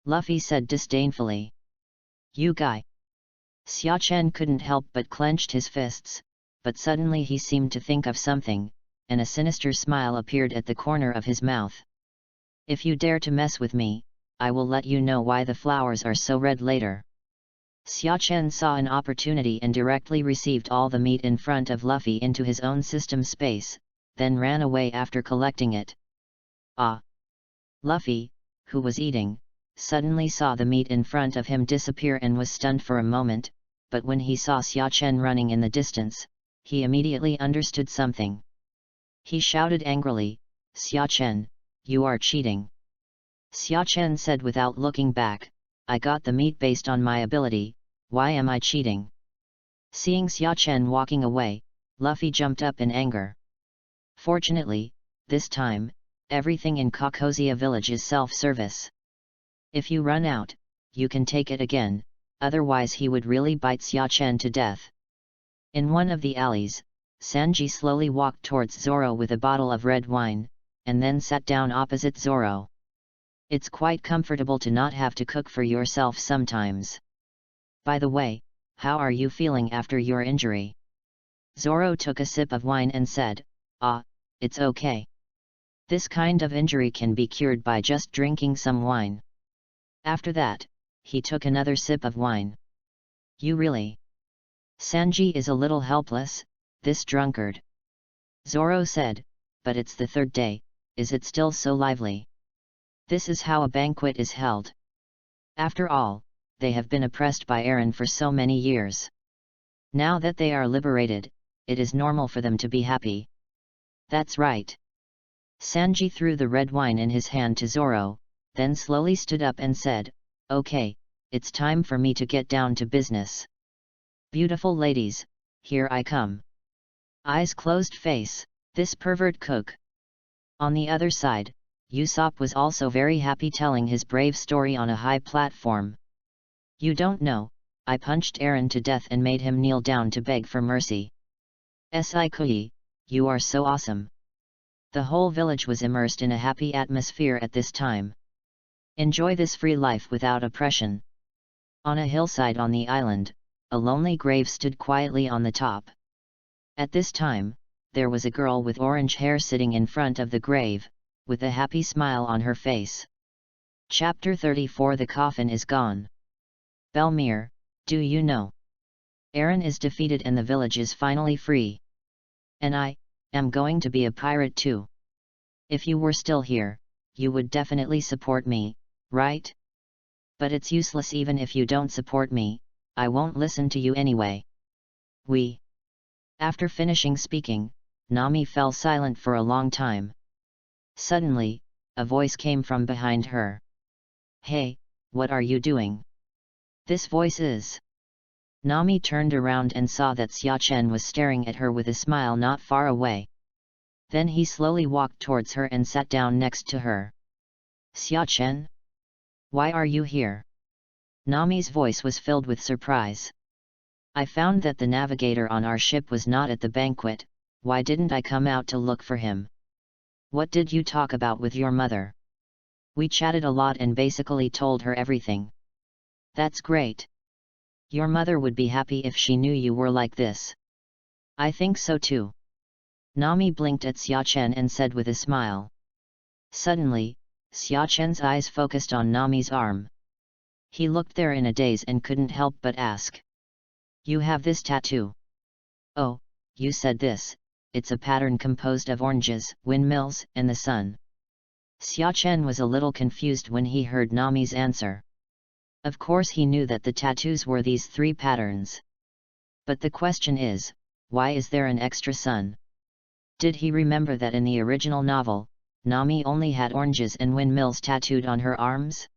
Luffy said disdainfully. You guy. Xia Chen couldn't help but clenched his fists, but suddenly he seemed to think of something, and a sinister smile appeared at the corner of his mouth. If you dare to mess with me, I will let you know why the flowers are so red later. Xia Chen saw an opportunity and directly received all the meat in front of Luffy into his own system space, then ran away after collecting it. Ah! Luffy, who was eating, suddenly saw the meat in front of him disappear and was stunned for a moment, but when he saw Xia Chen running in the distance, he immediately understood something. He shouted angrily, Xia Chen, you are cheating. Xia Chen said without looking back, I got the meat based on my ability, why am I cheating? Seeing Xia Chen walking away, Luffy jumped up in anger. Fortunately, this time, everything in Kokozia village is self-service. If you run out, you can take it again, otherwise he would really bite Xia Chen to death. In one of the alleys, Sanji slowly walked towards Zoro with a bottle of red wine, and then sat down opposite Zoro. It's quite comfortable to not have to cook for yourself sometimes. By the way, how are you feeling after your injury? Zoro took a sip of wine and said, it's okay. This kind of injury can be cured by just drinking some wine. After that, he took another sip of wine. You really? Sanji is a little helpless, this drunkard. Zoro said, but it's the 3rd day, is it still so lively? This is how a banquet is held. After all, they have been oppressed by Eren for so many years. Now that they are liberated, it is normal for them to be happy. That's right. Sanji threw the red wine in his hand to Zoro, then slowly stood up and said, okay, it's time for me to get down to business. Beautiful ladies, here I come. Eyes closed face, this pervert cook. On the other side, Usopp was also very happy telling his brave story on a high platform. You don't know, I punched Eren to death and made him kneel down to beg for mercy. Sai-kui, you are so awesome. The whole village was immersed in a happy atmosphere at this time. Enjoy this free life without oppression. On a hillside on the island, a lonely grave stood quietly on the top. At this time, there was a girl with orange hair sitting in front of the grave, with a happy smile on her face. Chapter 34 The coffin is gone. Belmere, do you know? Eren is defeated and the village is finally free. And I am going to be a pirate too. If you were still here, you would definitely support me, right? But it's useless even if you don't support me, I won't listen to you anyway. After finishing speaking, Nami fell silent for a long time. Suddenly, a voice came from behind her. Hey, what are you doing? This voice is... Nami turned around and saw that Xia Chen was staring at her with a smile not far away. Then he slowly walked towards her and sat down next to her. Xia Chen? Why are you here? Nami's voice was filled with surprise. I found that the navigator on our ship was not at the banquet, why didn't I come out to look for him? What did you talk about with your mother? We chatted a lot and basically told her everything. That's great. Your mother would be happy if she knew you were like this. I think so too. Nami blinked at Xia Chen and said with a smile. Suddenly, Xia Chen's eyes focused on Nami's arm. He looked there in a daze and couldn't help but ask. You have this tattoo? Oh, you said this, it's a pattern composed of oranges, windmills, and the sun. Xia Chen was a little confused when he heard Nami's answer. Of course he knew that the tattoos were these 3 patterns. But the question is, why is there an extra sun? Did he remember that in the original novel, Nami only had oranges and windmills tattooed on her arms?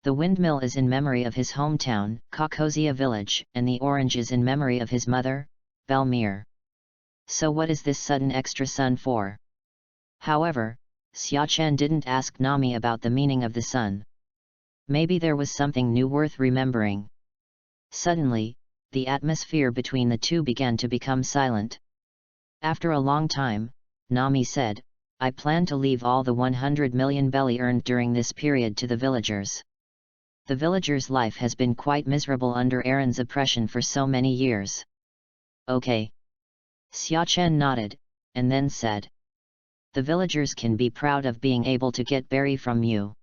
The windmill is in memory of his hometown, Kokozia village, and the orange is in memory of his mother, Belmir. So what is this sudden extra sun for? However, Xiachen didn't ask Nami about the meaning of the sun. Maybe there was something new worth remembering. Suddenly, the atmosphere between the two began to become silent. After a long time, Nami said, I plan to leave all the 100 million belly earned during this period to the villagers. The villagers' life has been quite miserable under Aaron's oppression for so many years. Okay. Xiachen nodded, and then said. The villagers can be proud of being able to get berry from you.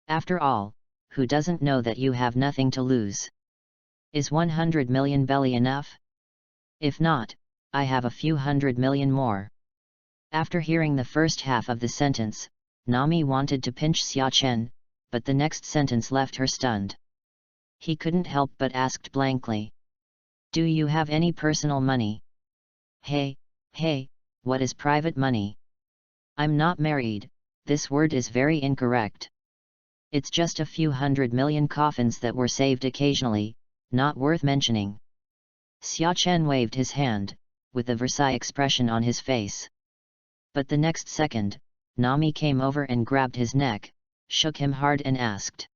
After all, who doesn't know that you have nothing to lose? Is 100 million belly enough? If not, I have a few 100 million more. After hearing the first half of the sentence, Nami wanted to pinch Xiachen, but the next sentence left her stunned. He couldn't help but asked blankly. Do you have any personal money? Hey, what is private money? I'm not married, this word is very incorrect. It's just a few 100 million coffins that were saved occasionally, not worth mentioning. Xiachen waved his hand, with a Versailles expression on his face. But the next second, Nami came over and grabbed his neck, shook him hard and asked.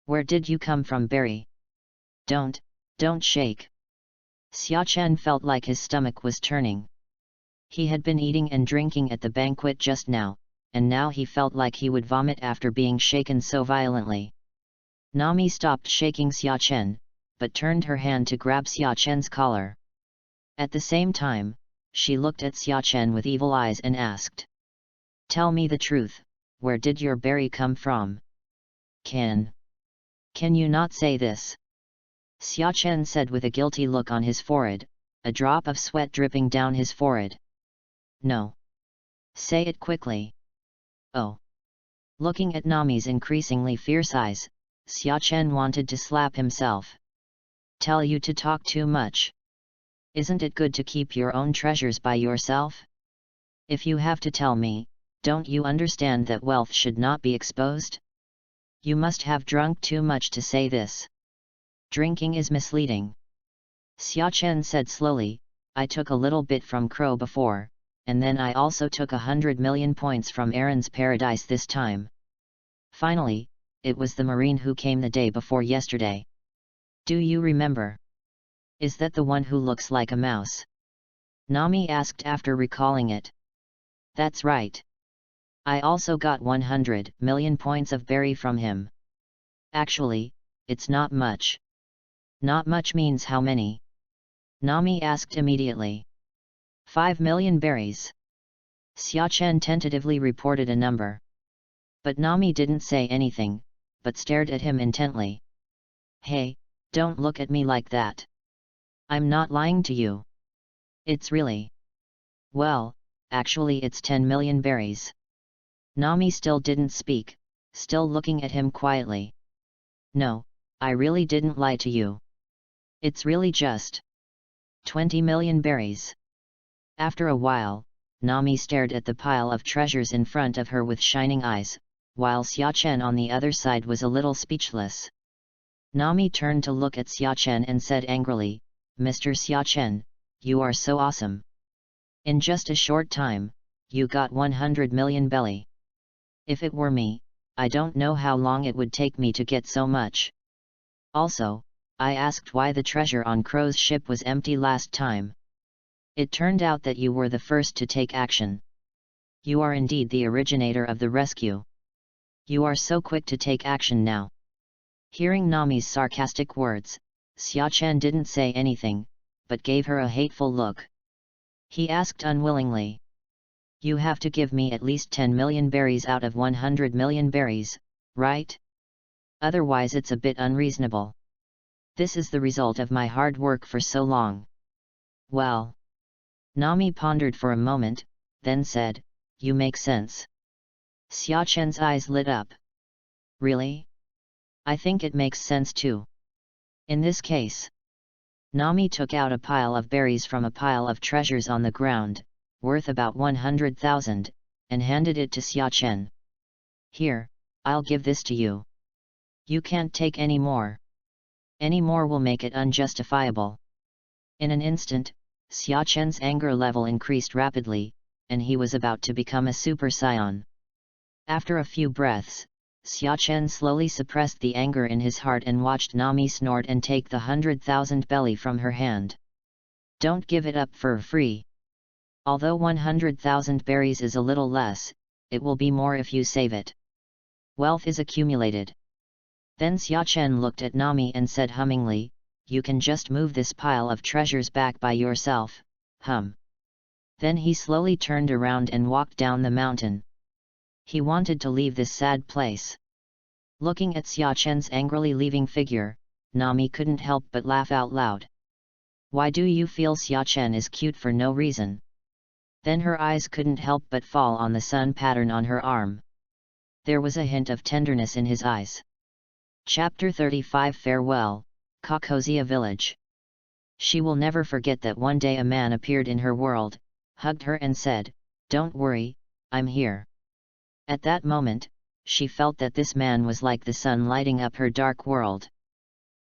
Where did you come from, Barry? Don't shake. Xiachen felt like his stomach was turning. He had been eating and drinking at the banquet just now, and now he felt like he would vomit after being shaken so violently. Nami stopped shaking Xiachen, but turned her hand to grab Xiachen's collar. At the same time, she looked at Xiachen with evil eyes and asked. Tell me the truth, where did your berry come from? Can you not say this? Xiachen said with a guilty look on his forehead, a drop of sweat dripping down his forehead. No. Say it quickly. Oh. Looking at Nami's increasingly fierce eyes, Xiachen wanted to slap himself. Tell you to talk too much. Isn't it good to keep your own treasures by yourself? If you have to tell me, don't you understand that wealth should not be exposed? You must have drunk too much to say this. Drinking is misleading. Xiachen said slowly, I took a little bit from Crow before, and then I also took 100 million points from Aaron's paradise this time. Finally, it was the Marine who came the day before yesterday. Do you remember? Is that the one who looks like a mouse? Nami asked after recalling it. That's right. I also got 100 million points of berry from him. Actually, it's not much. Not much means how many? Nami asked immediately. 5 million berries. Xiachen tentatively reported a number. But Nami didn't say anything, but stared at him intently. Hey, don't look at me like that. I'm not lying to you. It's really. Well, actually it's 10 million berries. Nami still didn't speak, still looking at him quietly. No, I really didn't lie to you. It's really just 20 million berries. After a while, Nami stared at the pile of treasures in front of her with shining eyes, while Xiachen on the other side was a little speechless. Nami turned to look at Xiachen and said angrily, Mr. Xiachen, you are so awesome. In just a short time, you got 100 million belly. If it were me, I don't know how long it would take me to get so much. Also, I asked why the treasure on Crow's ship was empty last time. It turned out that you were the first to take action. You are indeed the originator of the rescue. You are so quick to take action now. Hearing Nami's sarcastic words, Xiachen didn't say anything, but gave her a hateful look. He asked unwillingly. You have to give me at least 10 million berries out of 100 million berries, right? Otherwise it's a bit unreasonable. This is the result of my hard work for so long. Well. Nami pondered for a moment, then said, you make sense. Xiachen's eyes lit up. Really? I think it makes sense too. In this case. Nami took out a pile of berries from a pile of treasures on the ground, worth about 100,000, and handed it to Xia Chen. "Here, I'll give this to you. You can't take any more. Any more will make it unjustifiable." In an instant, Xia Chen's anger level increased rapidly, and he was about to become a super scion. After a few breaths, Xia Chen slowly suppressed the anger in his heart and watched Nami snort and take the 100,000 belly from her hand. "Don't give it up for free. Although 100,000 berries is a little less, it will be more if you save it. Wealth is accumulated." Then Xia Chen looked at Nami and said hummingly, "You can just move this pile of treasures back by yourself, hum." Then he slowly turned around and walked down the mountain. He wanted to leave this sad place. Looking at Xia Chen's angrily leaving figure, Nami couldn't help but laugh out loud. "Why do you feel Xia Chen is cute for no reason?" Then her eyes couldn't help but fall on the sun pattern on her arm. There was a hint of tenderness in his eyes. Chapter 35 Farewell, Kakozia Village. She will never forget that one day a man appeared in her world, hugged her and said, "Don't worry, I'm here." At that moment, she felt that this man was like the sun lighting up her dark world.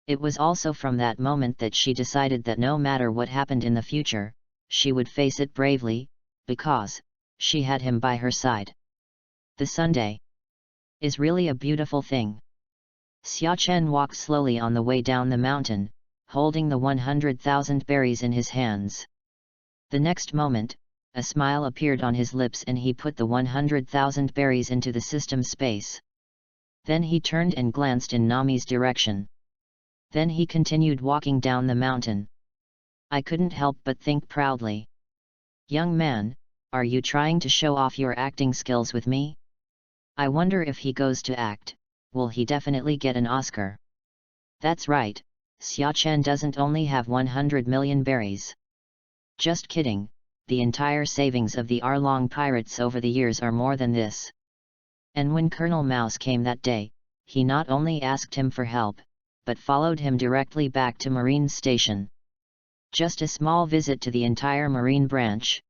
It was also from that moment that she decided that no matter what happened in the future, she would face it bravely, because she had him by her side. The Sunday is really a beautiful thing. Xia Chen walked slowly on the way down the mountain, holding the 100,000 berries in his hands. The next moment, a smile appeared on his lips and he put the 100,000 berries into the system space. Then he turned and glanced in Nami's direction. Then he continued walking down the mountain. I couldn't help but think proudly. "Young man, are you trying to show off your acting skills with me? I wonder if he goes to act, will he definitely get an Oscar?" That's right, Xia Chen doesn't only have 100 million berries. Just kidding. The entire savings of the Arlong pirates over the years are more than this. And when Colonel Mouse came that day, he not only asked him for help, but followed him directly back to Marine Station. Just a small visit to the entire Marine branch.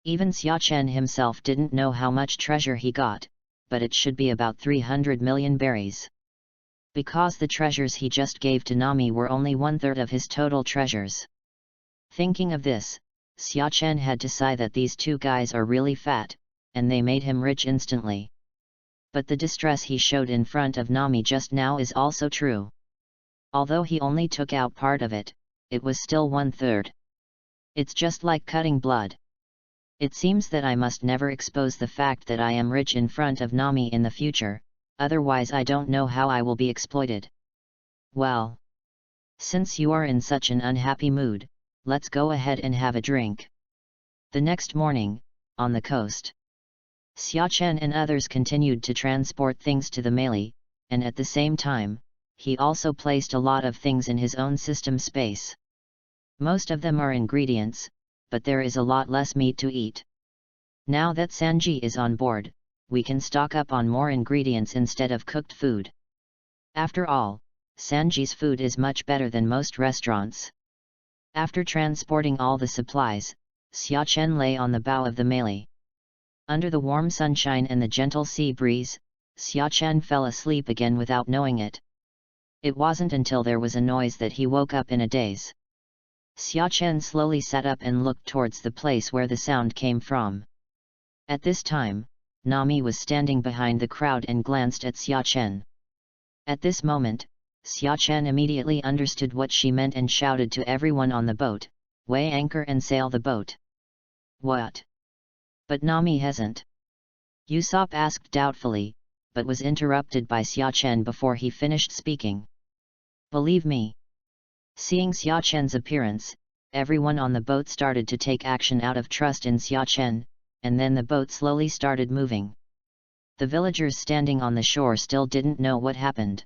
Even Xia Chen himself didn't know how much treasure he got, but it should be about 300 million berries. Because the treasures he just gave to Nami were only 1/3 of his total treasures. Thinking of this, Xia Chen had to sigh that these two guys are really fat, and they made him rich instantly. But the distress he showed in front of Nami just now is also true. Although he only took out part of it, it was still 1/3. It's just like cutting blood. It seems that I must never expose the fact that I am rich in front of Nami in the future, otherwise I don't know how I will be exploited. Well, since you are in such an unhappy mood, let's go ahead and have a drink. The next morning, on the coast, Xia Chen and others continued to transport things to the melee, and at the same time, he also placed a lot of things in his own system space. Most of them are ingredients, but there is a lot less meat to eat. Now that Sanji is on board, we can stock up on more ingredients instead of cooked food. After all, Sanji's food is much better than most restaurants. After transporting all the supplies, Xia Chen lay on the bow of the melee. Under the warm sunshine and the gentle sea breeze, Xia Chen fell asleep again without knowing it. It wasn't until there was a noise that he woke up in a daze. Xia Chen slowly sat up and looked towards the place where the sound came from. At this time, Nami was standing behind the crowd and glanced at Xia Chen. At this moment, Xia Chen immediately understood what she meant and shouted to everyone on the boat, "Weigh anchor and sail the boat." "What?" But Nami hasn't. Usopp asked doubtfully, but was interrupted by Xia Chen before he finished speaking. "Believe me." Seeing Xia Chen's appearance, everyone on the boat started to take action out of trust in Xia Chen, and then the boat slowly started moving. The villagers standing on the shore still didn't know what happened.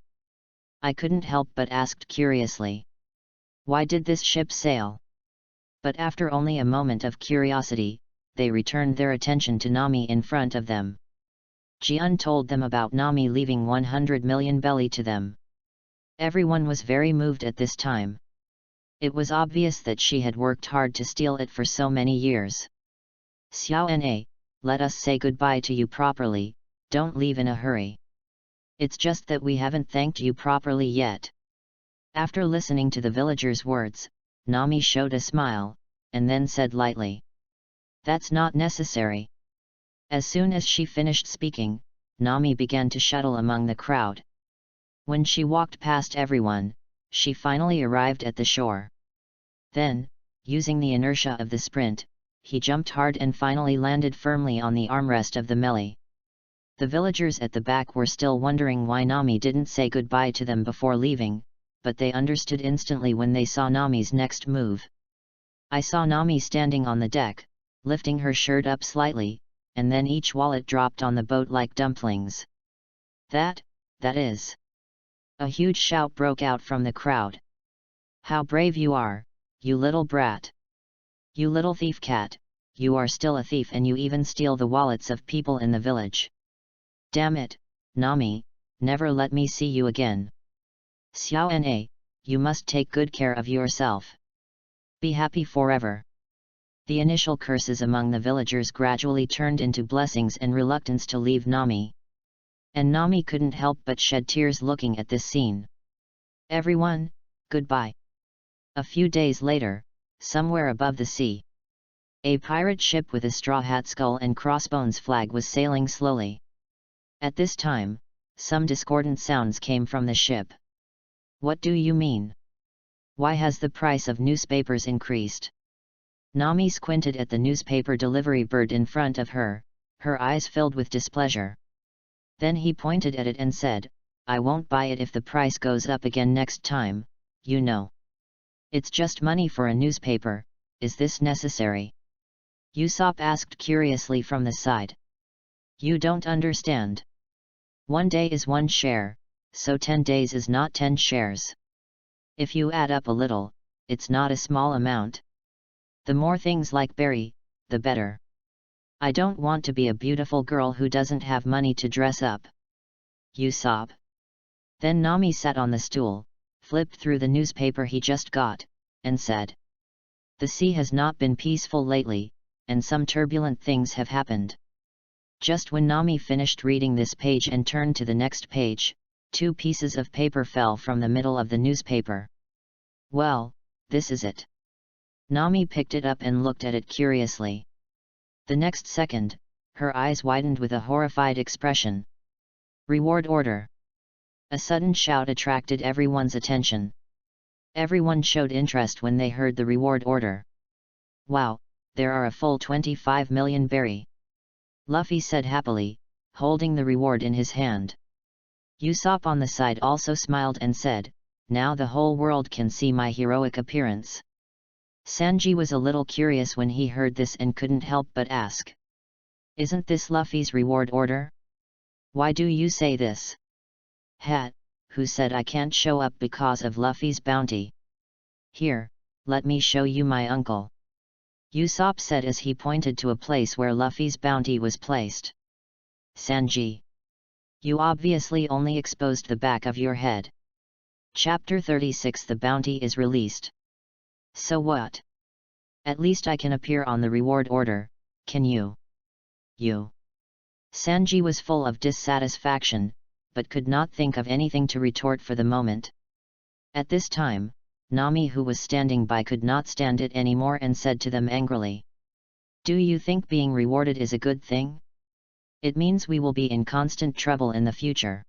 I couldn't help but asked curiously, "Why did this ship sail?" But after only a moment of curiosity, they returned their attention to Nami in front of them. Jian told them about Nami leaving 100 million belly to them. Everyone was very moved at this time. It was obvious that she had worked hard to steal it for so many years. Xiao-na, let us say goodbye to you properly, don't leave in a hurry. It's just that we haven't thanked you properly yet. After listening to the villagers' words, Nami showed a smile, and then said lightly, "That's not necessary." As soon as she finished speaking, Nami began to shuttle among the crowd. When she walked past everyone, she finally arrived at the shore. Then, using the inertia of the sprint, he jumped hard and finally landed firmly on the armrest of the melee. The villagers at the back were still wondering why Nami didn't say goodbye to them before leaving, but they understood instantly when they saw Nami's next move. I saw Nami standing on the deck, lifting her shirt up slightly, and then each wallet dropped on the boat like dumplings. That is. A huge shout broke out from the crowd. How brave you are, you little brat! You little thief cat, you are still a thief and you even steal the wallets of people in the village. Damn it, Nami, never let me see you again. Xiao-na, you must take good care of yourself. Be happy forever. The initial curses among the villagers gradually turned into blessings and reluctance to leave Nami. And Nami couldn't help but shed tears looking at this scene. Everyone, goodbye. A few days later, somewhere above the sea, a pirate ship with a straw hat skull and crossbones flag was sailing slowly. At this time, some discordant sounds came from the ship. What do you mean? Why has the price of newspapers increased? Nami squinted at the newspaper delivery bird in front of her, her eyes filled with displeasure. Then he pointed at it and said, "I won't buy it if the price goes up again next time, you know. It's just money for a newspaper, is this necessary?" Usopp asked curiously from the side. "You don't understand. 1 day is 1 share, so 10 days is not 10 shares. If you add up a little, it's not a small amount. The more things like berry, the better. I don't want to be a beautiful girl who doesn't have money to dress up." Usopp. Then Nami sat on the stool, flipped through the newspaper he just got, and said, "The sea has not been peaceful lately, and some turbulent things have happened." Just when Nami finished reading this page and turned to the next page, 2 pieces of paper fell from the middle of the newspaper. "Well, this is it." Nami picked it up and looked at it curiously. The next second, her eyes widened with a horrified expression. "Reward order." A sudden shout attracted everyone's attention. Everyone showed interest when they heard the reward order. "Wow, there are a full 25 million berry," Luffy said happily, holding the reward in his hand. Usopp on the side also smiled and said, "Now the whole world can see my heroic appearance." Sanji was a little curious when he heard this and couldn't help but ask, "Isn't this Luffy's reward order? Why do you say this?" "Hat, who said I can't show up because of Luffy's bounty? Here, let me show you my uncle," Usopp said as he pointed to a place where Luffy's bounty was placed. "Sanji, you obviously only exposed the back of your head. Chapter 36 The bounty is released. So what? At least I can appear on the reward order, can you? You?" Sanji was full of dissatisfaction, but could not think of anything to retort for the moment. At this time, Nami, who was standing by, could not stand it anymore and said to them angrily, "Do you think being rewarded is a good thing? It means we will be in constant trouble in the future.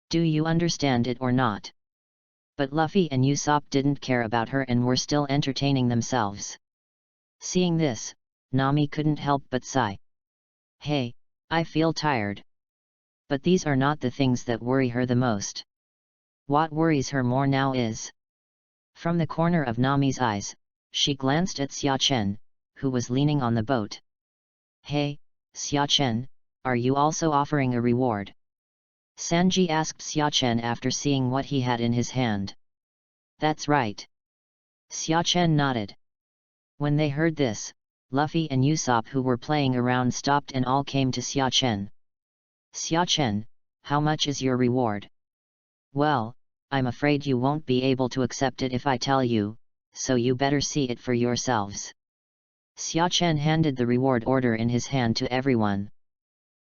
Do you understand it or not?" But Luffy and Usopp didn't care about her and were still entertaining themselves. Seeing this, Nami couldn't help but sigh. "Hey, I feel tired." But these are not the things that worry her the most. What worries her more now is... From the corner of Nami's eyes, she glanced at Xiachen, who was leaning on the boat. "Hey, Xiachen, are you also offering a reward?" Sanji asked Xiachen after seeing what he had in his hand. "That's right." Xiachen nodded. When they heard this, Luffy and Usopp, who were playing around, stopped and all came to Xiachen. "Xiachen, how much is your reward?" "Well, I'm afraid you won't be able to accept it if I tell you, so you better see it for yourselves." Xiachen handed the reward order in his hand to everyone.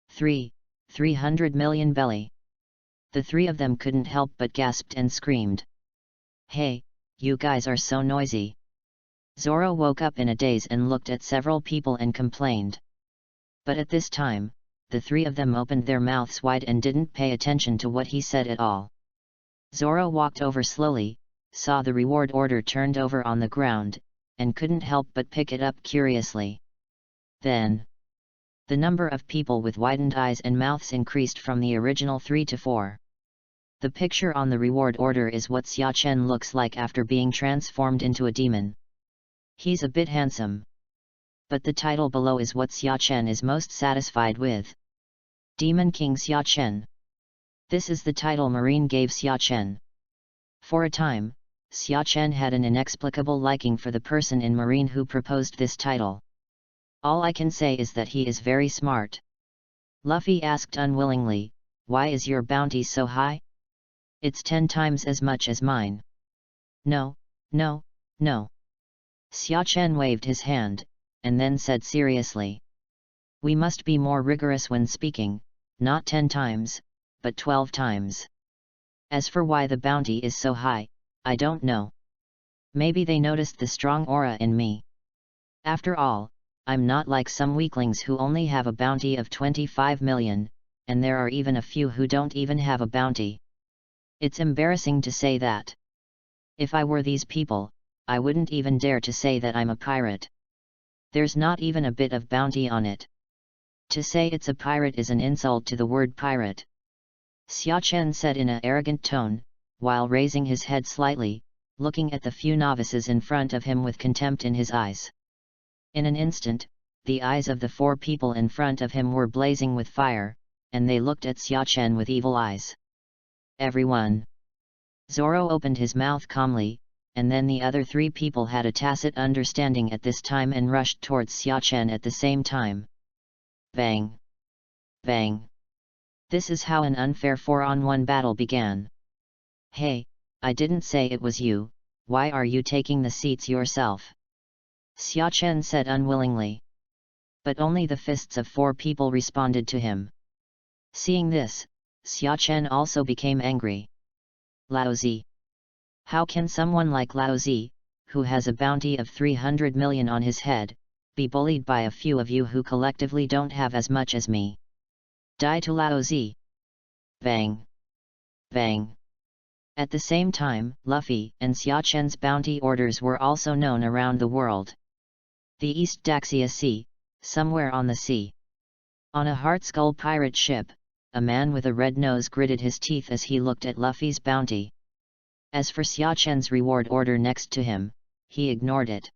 300 million belly. The three of them couldn't help but gasped and screamed. Hey, you guys are so noisy. Zoro woke up in a daze and looked at several people and complained. But at this time, the three of them opened their mouths wide and didn't pay attention to what he said at all. Zoro walked over slowly, saw the reward order turned over on the ground, and couldn't help but pick it up curiously. Then, the number of people with widened eyes and mouths increased from the original 3 to 4. The picture on the reward order is what Xiachen looks like after being transformed into a demon. He's a bit handsome. But the title below is what Xiachen is most satisfied with. Demon King Xiachen. This is the title Marine gave Xiachen. For a time, Xiachen had an inexplicable liking for the person in Marine who proposed this title. All I can say is that he is very smart. Luffy asked unwillingly, "Why is your bounty so high?" "It's 10 times as much as mine." No. Xiachen waved his hand, and then said seriously. "We must be more rigorous when speaking, not 10 times, but 12 times. As for why the bounty is so high, I don't know. Maybe they noticed the strong aura in me. After all, I'm not like some weaklings who only have a bounty of 25 million, and there are even a few who don't even have a bounty. It's embarrassing to say that. If I were these people, I wouldn't even dare to say that I'm a pirate. There's not even a bit of bounty on it. To say it's a pirate is an insult to the word pirate." Xiachen said in an arrogant tone, while raising his head slightly, looking at the few novices in front of him with contempt in his eyes. In an instant, the eyes of the 4 people in front of him were blazing with fire, and they looked at Xiachen with evil eyes. "Everyone!" Zoro opened his mouth calmly, and then the other 3 people had a tacit understanding at this time and rushed towards Xiachen at the same time. Bang! Bang! This is how an unfair 4-on-1 battle began. "Hey, I didn't say it was you, why are you taking the seats yourself?" Xiachen said unwillingly. But only the fists of 4 people responded to him. Seeing this, Xiachen also became angry. "Laozi! How can someone like Laozi, who has a bounty of 300 million on his head, be bullied by a few of you who collectively don't have as much as me? Die to Laozi!" Bang! Bang! At the same time, Luffy and Xiachen's bounty orders were also known around the world. The East Daxia Sea, somewhere on the sea. On a Heartskull pirate ship, a man with a red nose gritted his teeth as he looked at Luffy's bounty. As for Xiachen's reward order next to him, he ignored it.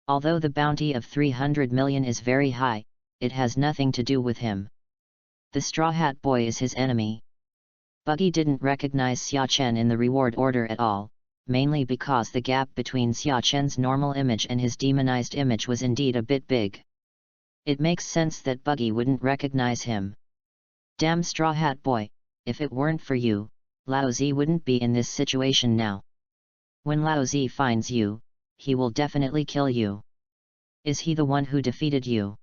Although the bounty of 300 million is very high, it has nothing to do with him. The Straw Hat Boy is his enemy. Buggy didn't recognize Xiachen in the reward order at all, mainly because the gap between Xiachen's normal image and his demonized image was indeed a bit big. It makes sense that Buggy wouldn't recognize him. Damn Straw Hat Boy, if it weren't for you, Laozi wouldn't be in this situation now. When Laozi finds you, he will definitely kill you. Is he the one who defeated you?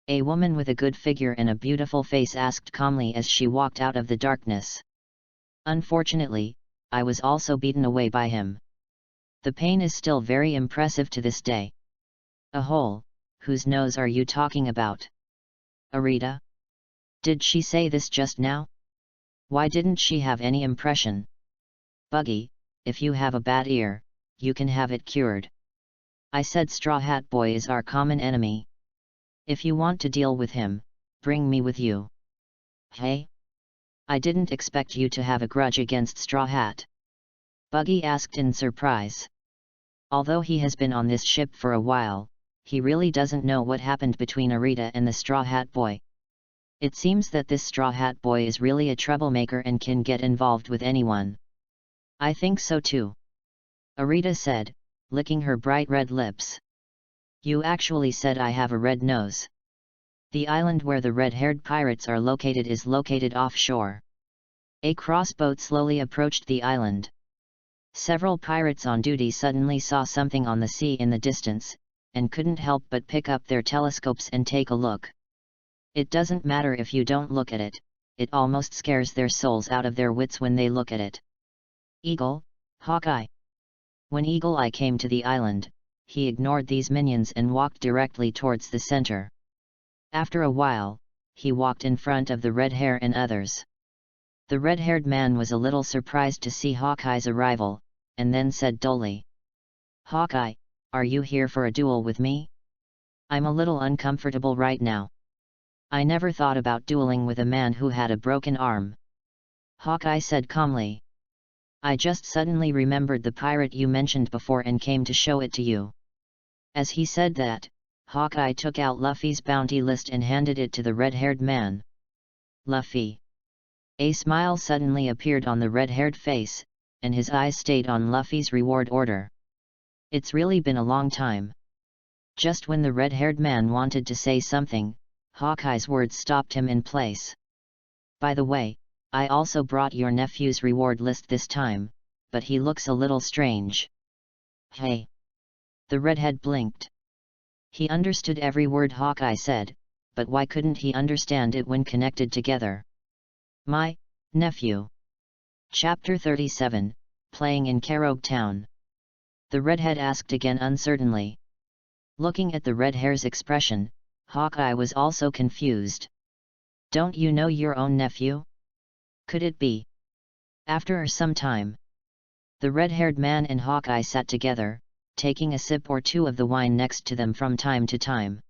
A woman with a good figure and a beautiful face asked calmly as she walked out of the darkness. Unfortunately, I was also beaten away by him. The pain is still very impressive to this day. A hole, whose nose are you talking about? Arita? Did she say this just now? Why didn't she have any impression? Buggy, if you have a bad ear, you can have it cured. I said Straw Hat Boy is our common enemy. If you want to deal with him, bring me with you. Hey? I didn't expect you to have a grudge against Straw Hat. Buggy asked in surprise. Although he has been on this ship for a while, he really doesn't know what happened between Arita and the Straw Hat Boy. It seems that this Straw Hat Boy is really a troublemaker and can get involved with anyone. I think so too. Arita said, licking her bright red lips. You actually said I have a red nose. The island where the red-haired pirates are located is located offshore. A crossboat slowly approached the island. Several pirates on duty suddenly saw something on the sea in the distance, and couldn't help but pick up their telescopes and take a look. It doesn't matter if you don't look at it, it almost scares their souls out of their wits when they look at it. Eagle, Hawkeye. When Eagle Eye came to the island, he ignored these minions and walked directly towards the center. After a while, he walked in front of the red hair and others. The red-haired man was a little surprised to see Hawkeye's arrival, and then said dully, "Hawkeye, are you here for a duel with me? I'm a little uncomfortable right now. I never thought about dueling with a man who had a broken arm." Hawkeye said calmly, "I just suddenly remembered the pirate you mentioned before and came to show it to you." As he said that, Hawkeye took out Luffy's bounty list and handed it to the red-haired man. Luffy. A smile suddenly appeared on the red-haired face, and his eyes stayed on Luffy's reward order. "It's really been a long time." Just when the red-haired man wanted to say something, Hawkeye's words stopped him in place. "By the way, I also brought your nephew's reward list this time, but he looks a little strange." "Hey!" The redhead blinked. He understood every word Hawkeye said, but why couldn't he understand it when connected together? "My nephew." Chapter 37, Playing in Carogue Town. The redhead asked again uncertainly. Looking at the red hair's expression, Hawkeye was also confused. "Don't you know your own nephew? Could it be?" After some time, the red-haired man and Hawkeye sat together, taking a sip or two of the wine next to them from time to time.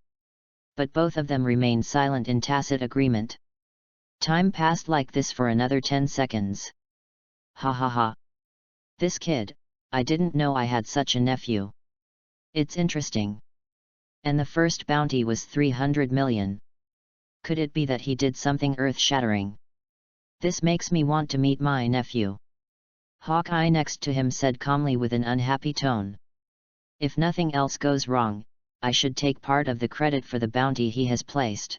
But both of them remained silent in tacit agreement. Time passed like this for another 10 seconds. "Ha ha ha. This kid, I didn't know I had such a nephew. It's interesting. And the first bounty was 300 million. Could it be that he did something earth-shattering? This makes me want to meet my nephew." Hawkeye next to him said calmly with an unhappy tone. "If nothing else goes wrong, I should take part of the credit for the bounty he has placed.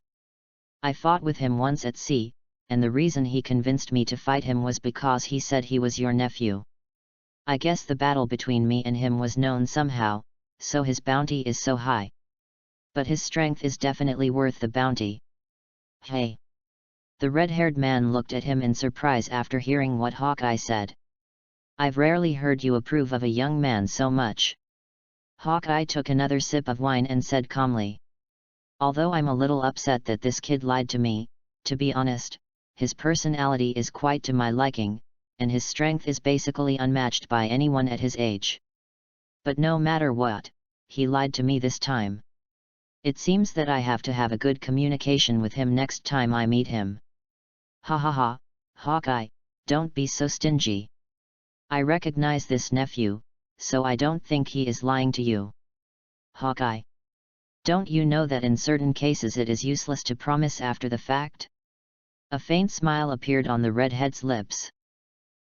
I fought with him once at sea, and the reason he convinced me to fight him was because he said he was your nephew. I guess the battle between me and him was known somehow, so his bounty is so high. But his strength is definitely worth the bounty." "Hey!" The red-haired man looked at him in surprise after hearing what Hawkeye said. "I've rarely heard you approve of a young man so much." Hawkeye took another sip of wine and said calmly, "Although I'm a little upset that this kid lied to me, to be honest, his personality is quite to my liking, and his strength is basically unmatched by anyone at his age. But no matter what, he lied to me this time. It seems that I have to have a good communication with him next time I meet him." "Ha ha ha, Hawkeye, don't be so stingy. I recognize this nephew, so I don't think he is lying to you." "Hawkeye, don't you know that in certain cases it is useless to promise after the fact?" A faint smile appeared on the redhead's lips.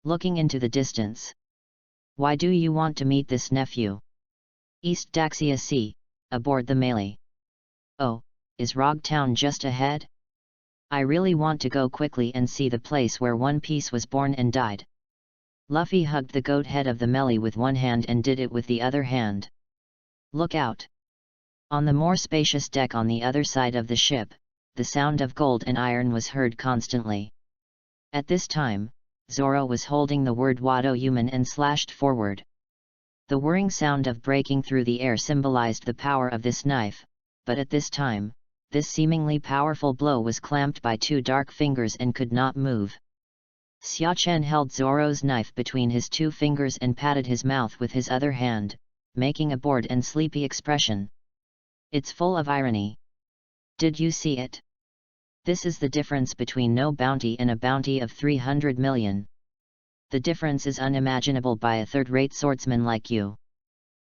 Looking into the distance. "Why do you want to meet this nephew?" "East Daxia Sea, aboard the Melee." "Oh, is Rogue Town just ahead? I really want to go quickly and see the place where One Piece was born and died." Luffy hugged the goat head of the Melee with one hand and did it with the other hand. "Look out!" On the more spacious deck on the other side of the ship, the sound of gold and iron was heard constantly. At this time, Zoro was holding the word Wado human and slashed forward. The whirring sound of breaking through the air symbolized the power of this knife, but at this time, this seemingly powerful blow was clamped by two dark fingers and could not move. Xiachen held Zoro's knife between his two fingers and patted his mouth with his other hand, making a bored and sleepy expression. "It's full of irony. Did you see it? This is the difference between no bounty and a bounty of 300 million. The difference is unimaginable by a third-rate swordsman like you,"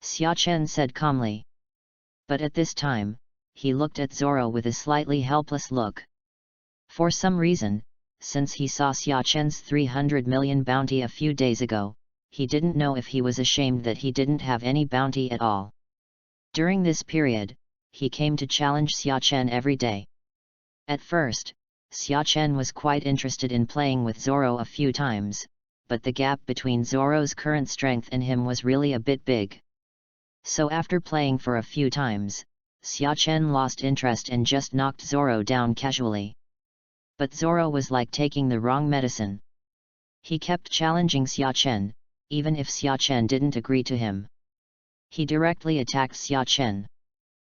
Xiachen said calmly. But at this time, he looked at Zoro with a slightly helpless look. For some reason, since he saw Xiachen's 300 million bounty a few days ago, he didn't know if he was ashamed that he didn't have any bounty at all. During this period, he came to challenge Xiachen every day. At first, Xiachen was quite interested in playing with Zoro a few times, but the gap between Zoro's current strength and him was really a bit big. So after playing for a few times, Xia Chen lost interest and just knocked Zoro down casually. But Zoro was like taking the wrong medicine. He kept challenging Xia Chen, even if Xia Chen didn't agree to him. He directly attacked Xia Chen,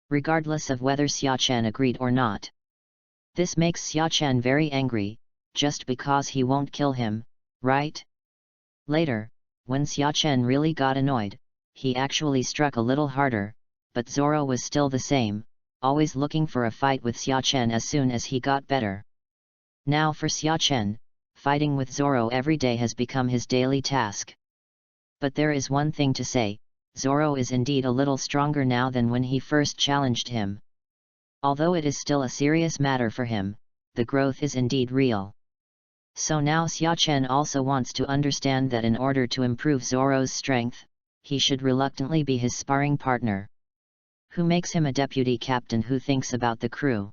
regardless of whether Xia Chen agreed or not. This makes Xia Chen very angry, just because he won't kill him, right? Later, when Xia Chen really got annoyed, he actually struck a little harder, but Zoro was still the same, always looking for a fight with Xia Chen as soon as he got better. Now for Xia Chen, fighting with Zoro every day has become his daily task. But there is one thing to say, Zoro is indeed a little stronger now than when he first challenged him. Although it is still a serious matter for him, the growth is indeed real. So now Xia Chen also wants to understand that in order to improve Zoro's strength, he should reluctantly be his sparring partner. Who makes him a deputy captain who thinks about the crew?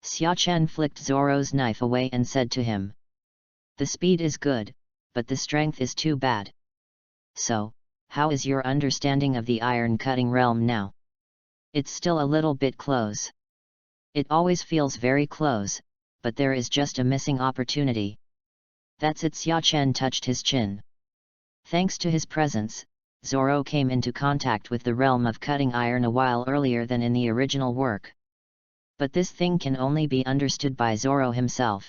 Xia Chen flicked Zoro's knife away and said to him, "The speed is good, but the strength is too bad. So, how is your understanding of the iron-cutting realm now? It's still a little bit close. It always feels very close, but there is just a missing opportunity." That's it. Xia Chen touched his chin. Thanks to his presence, Zoro came into contact with the realm of cutting iron a while earlier than in the original work. But this thing can only be understood by Zoro himself.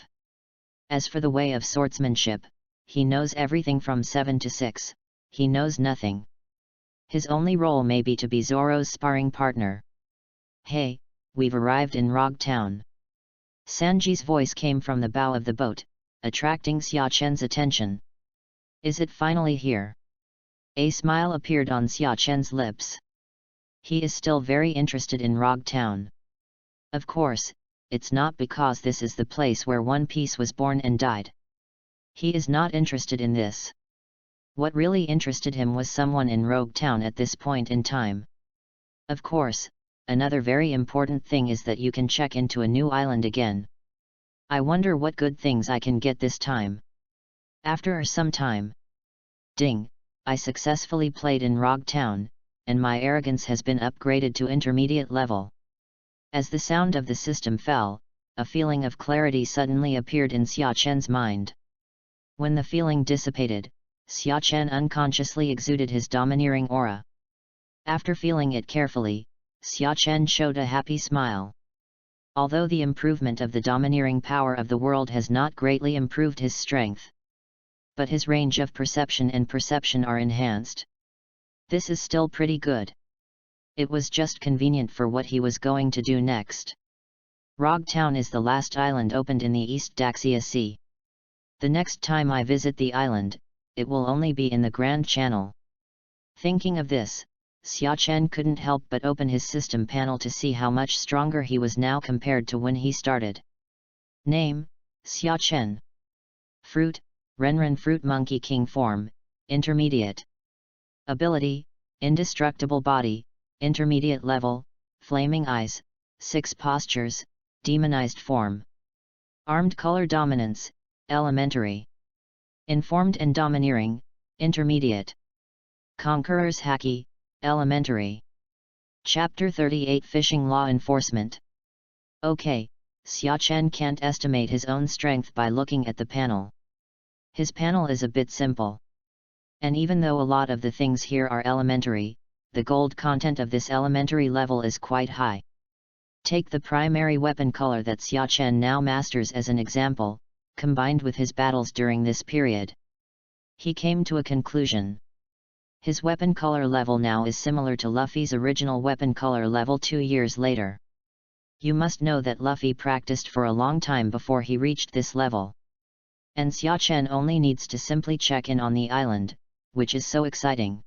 As for the way of swordsmanship, he knows everything from 7 to 6, he knows nothing. His only role may be to be Zoro's sparring partner. "Hey, we've arrived in Rog Town." Sanji's voice came from the bow of the boat, attracting Xia Chen's attention. "Is it finally here?" A smile appeared on Xia Chen's lips. He is still very interested in Rog Town. Of course, it's not because this is the place where One Piece was born and died. He is not interested in this. What really interested him was someone in Rogue Town at this point in time. Of course, another very important thing is that you can check into a new island again. I wonder what good things I can get this time. After some time. Ding, I successfully played in Rog Town, and my arrogance has been upgraded to intermediate level. As the sound of the system fell, a feeling of clarity suddenly appeared in Xia Chen's mind. When the feeling dissipated, Xia Chen unconsciously exuded his domineering aura. After feeling it carefully, Xia Chen showed a happy smile. Although the improvement of the domineering power of the world has not greatly improved his strength, but his range of perception and perception are enhanced. This is still pretty good. It was just convenient for what he was going to do next. Rog Town is the last island opened in the East Daxia Sea. The next time I visit the island, it will only be in the Grand Channel. Thinking of this, Xia Chen couldn't help but open his system panel to see how much stronger he was now compared to when he started. Name, Xia Chen. Fruit, Renren Fruit Monkey King form, intermediate. Ability, Indestructible Body, intermediate level, Flaming Eyes, 6 postures, demonized form. Armed Color Dominance, elementary. Informed and Domineering, intermediate. Conqueror's Haki, elementary. Chapter 38 Fishing Law Enforcement. Okay, Xia Chen can't estimate his own strength by looking at the panel. His panel is a bit simple. And even though a lot of the things here are elementary, the gold content of this elementary level is quite high. Take the primary weapon color that Xia Chen now masters as an example, combined with his battles during this period. He came to a conclusion. His weapon color level now is similar to Luffy's original weapon color level 2 years later. You must know that Luffy practiced for a long time before he reached this level. And Xia Chen only needs to simply check in on the island, which is so exciting.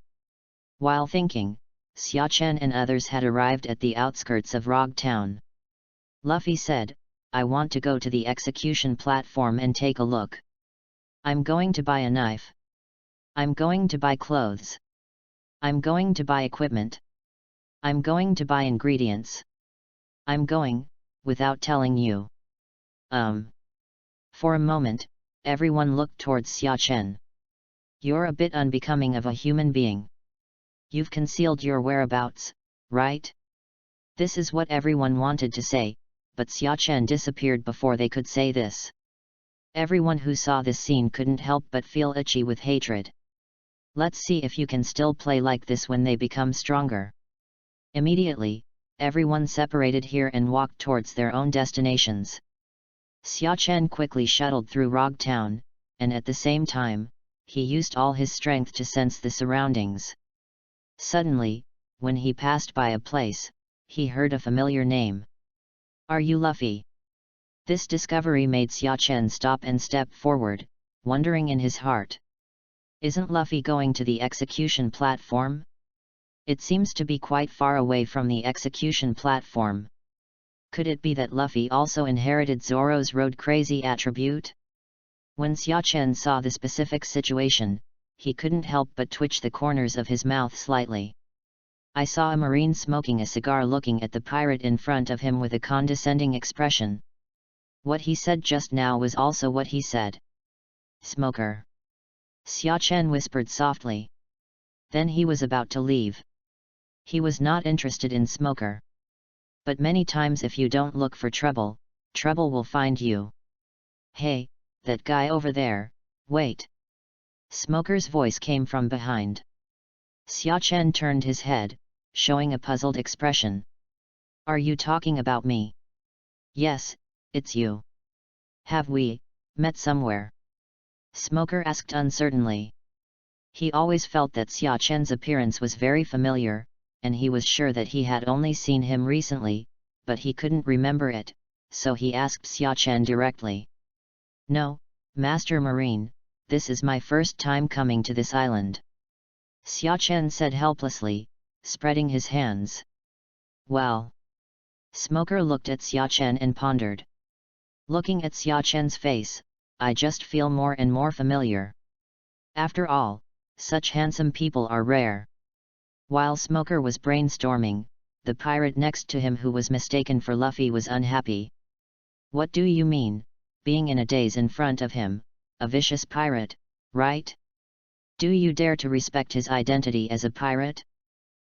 While thinking, Xia Chen and others had arrived at the outskirts of Rog Town. Luffy said, "I want to go to the execution platform and take a look. I'm going to buy a knife. I'm going to buy clothes. I'm going to buy equipment. I'm going to buy ingredients. I'm going, without telling you." For a moment, everyone looked towards Xia Chen. "You're a bit unbecoming of a human being. You've concealed your whereabouts, right? This is what everyone wanted to say, but Xia Chen disappeared before they could say this. Everyone who saw this scene couldn't help but feel itchy with hatred. Let's see if you can still play like this when they become stronger. Immediately, everyone separated here and walked towards their own destinations. Xia Chen quickly shuttled through Rog Town, and at the same time, he used all his strength to sense the surroundings. Suddenly, when he passed by a place, he heard a familiar name. Are you Luffy? This discovery made Xia Chen stop and step forward, wondering in his heart. Isn't Luffy going to the execution platform? It seems to be quite far away from the execution platform. Could it be that Luffy also inherited Zoro's road crazy attribute? When Xia Chen saw the specific situation, he couldn't help but twitch the corners of his mouth slightly. I saw a marine smoking a cigar looking at the pirate in front of him with a condescending expression. What he said just now was also what he said. Smoker. Xia Chen whispered softly. Then he was about to leave. He was not interested in Smoker. But many times if you don't look for trouble, trouble will find you. Hey, that guy over there, wait. Smoker's voice came from behind. Xia Chen turned his head, showing a puzzled expression. Are you talking about me? Yes, it's you. Have we met somewhere? Smoker asked uncertainly. He always felt that Xia Chen's appearance was very familiar, and he was sure that he had only seen him recently, but he couldn't remember it, so he asked Xia Chen directly. No, Master Marine, this is my first time coming to this island. Xia Chen said helplessly, spreading his hands. Well. Smoker looked at Xia Chen and pondered. Looking at Xia Chen's face, I just feel more and more familiar. After all, such handsome people are rare. While Smoker was brainstorming, the pirate next to him who was mistaken for Luffy was unhappy. What do you mean, being in a daze in front of him, a vicious pirate, right? Do you dare to respect his identity as a pirate?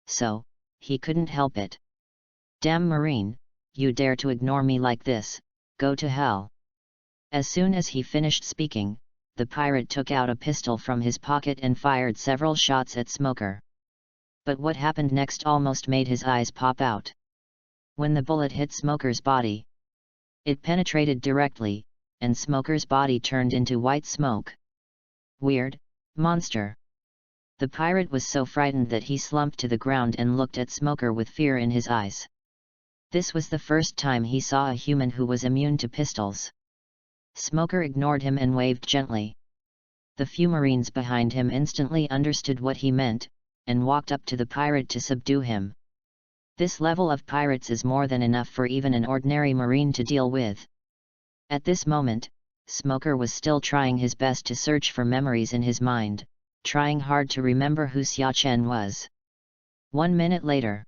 So, he couldn't help it. Damn Marine, you dare to ignore me like this, go to hell. As soon as he finished speaking, the pirate took out a pistol from his pocket and fired several shots at Smoker. But what happened next almost made his eyes pop out. When the bullet hit Smoker's body, it penetrated directly, and Smoker's body turned into white smoke. Weird, monster. The pirate was so frightened that he slumped to the ground and looked at Smoker with fear in his eyes. This was the first time he saw a human who was immune to pistols. Smoker ignored him and waved gently. The few marines behind him instantly understood what he meant, and walked up to the pirate to subdue him. This level of pirates is more than enough for even an ordinary marine to deal with. At this moment, Smoker was still trying his best to search for memories in his mind, trying hard to remember who Xia Chen was. 1 minute later,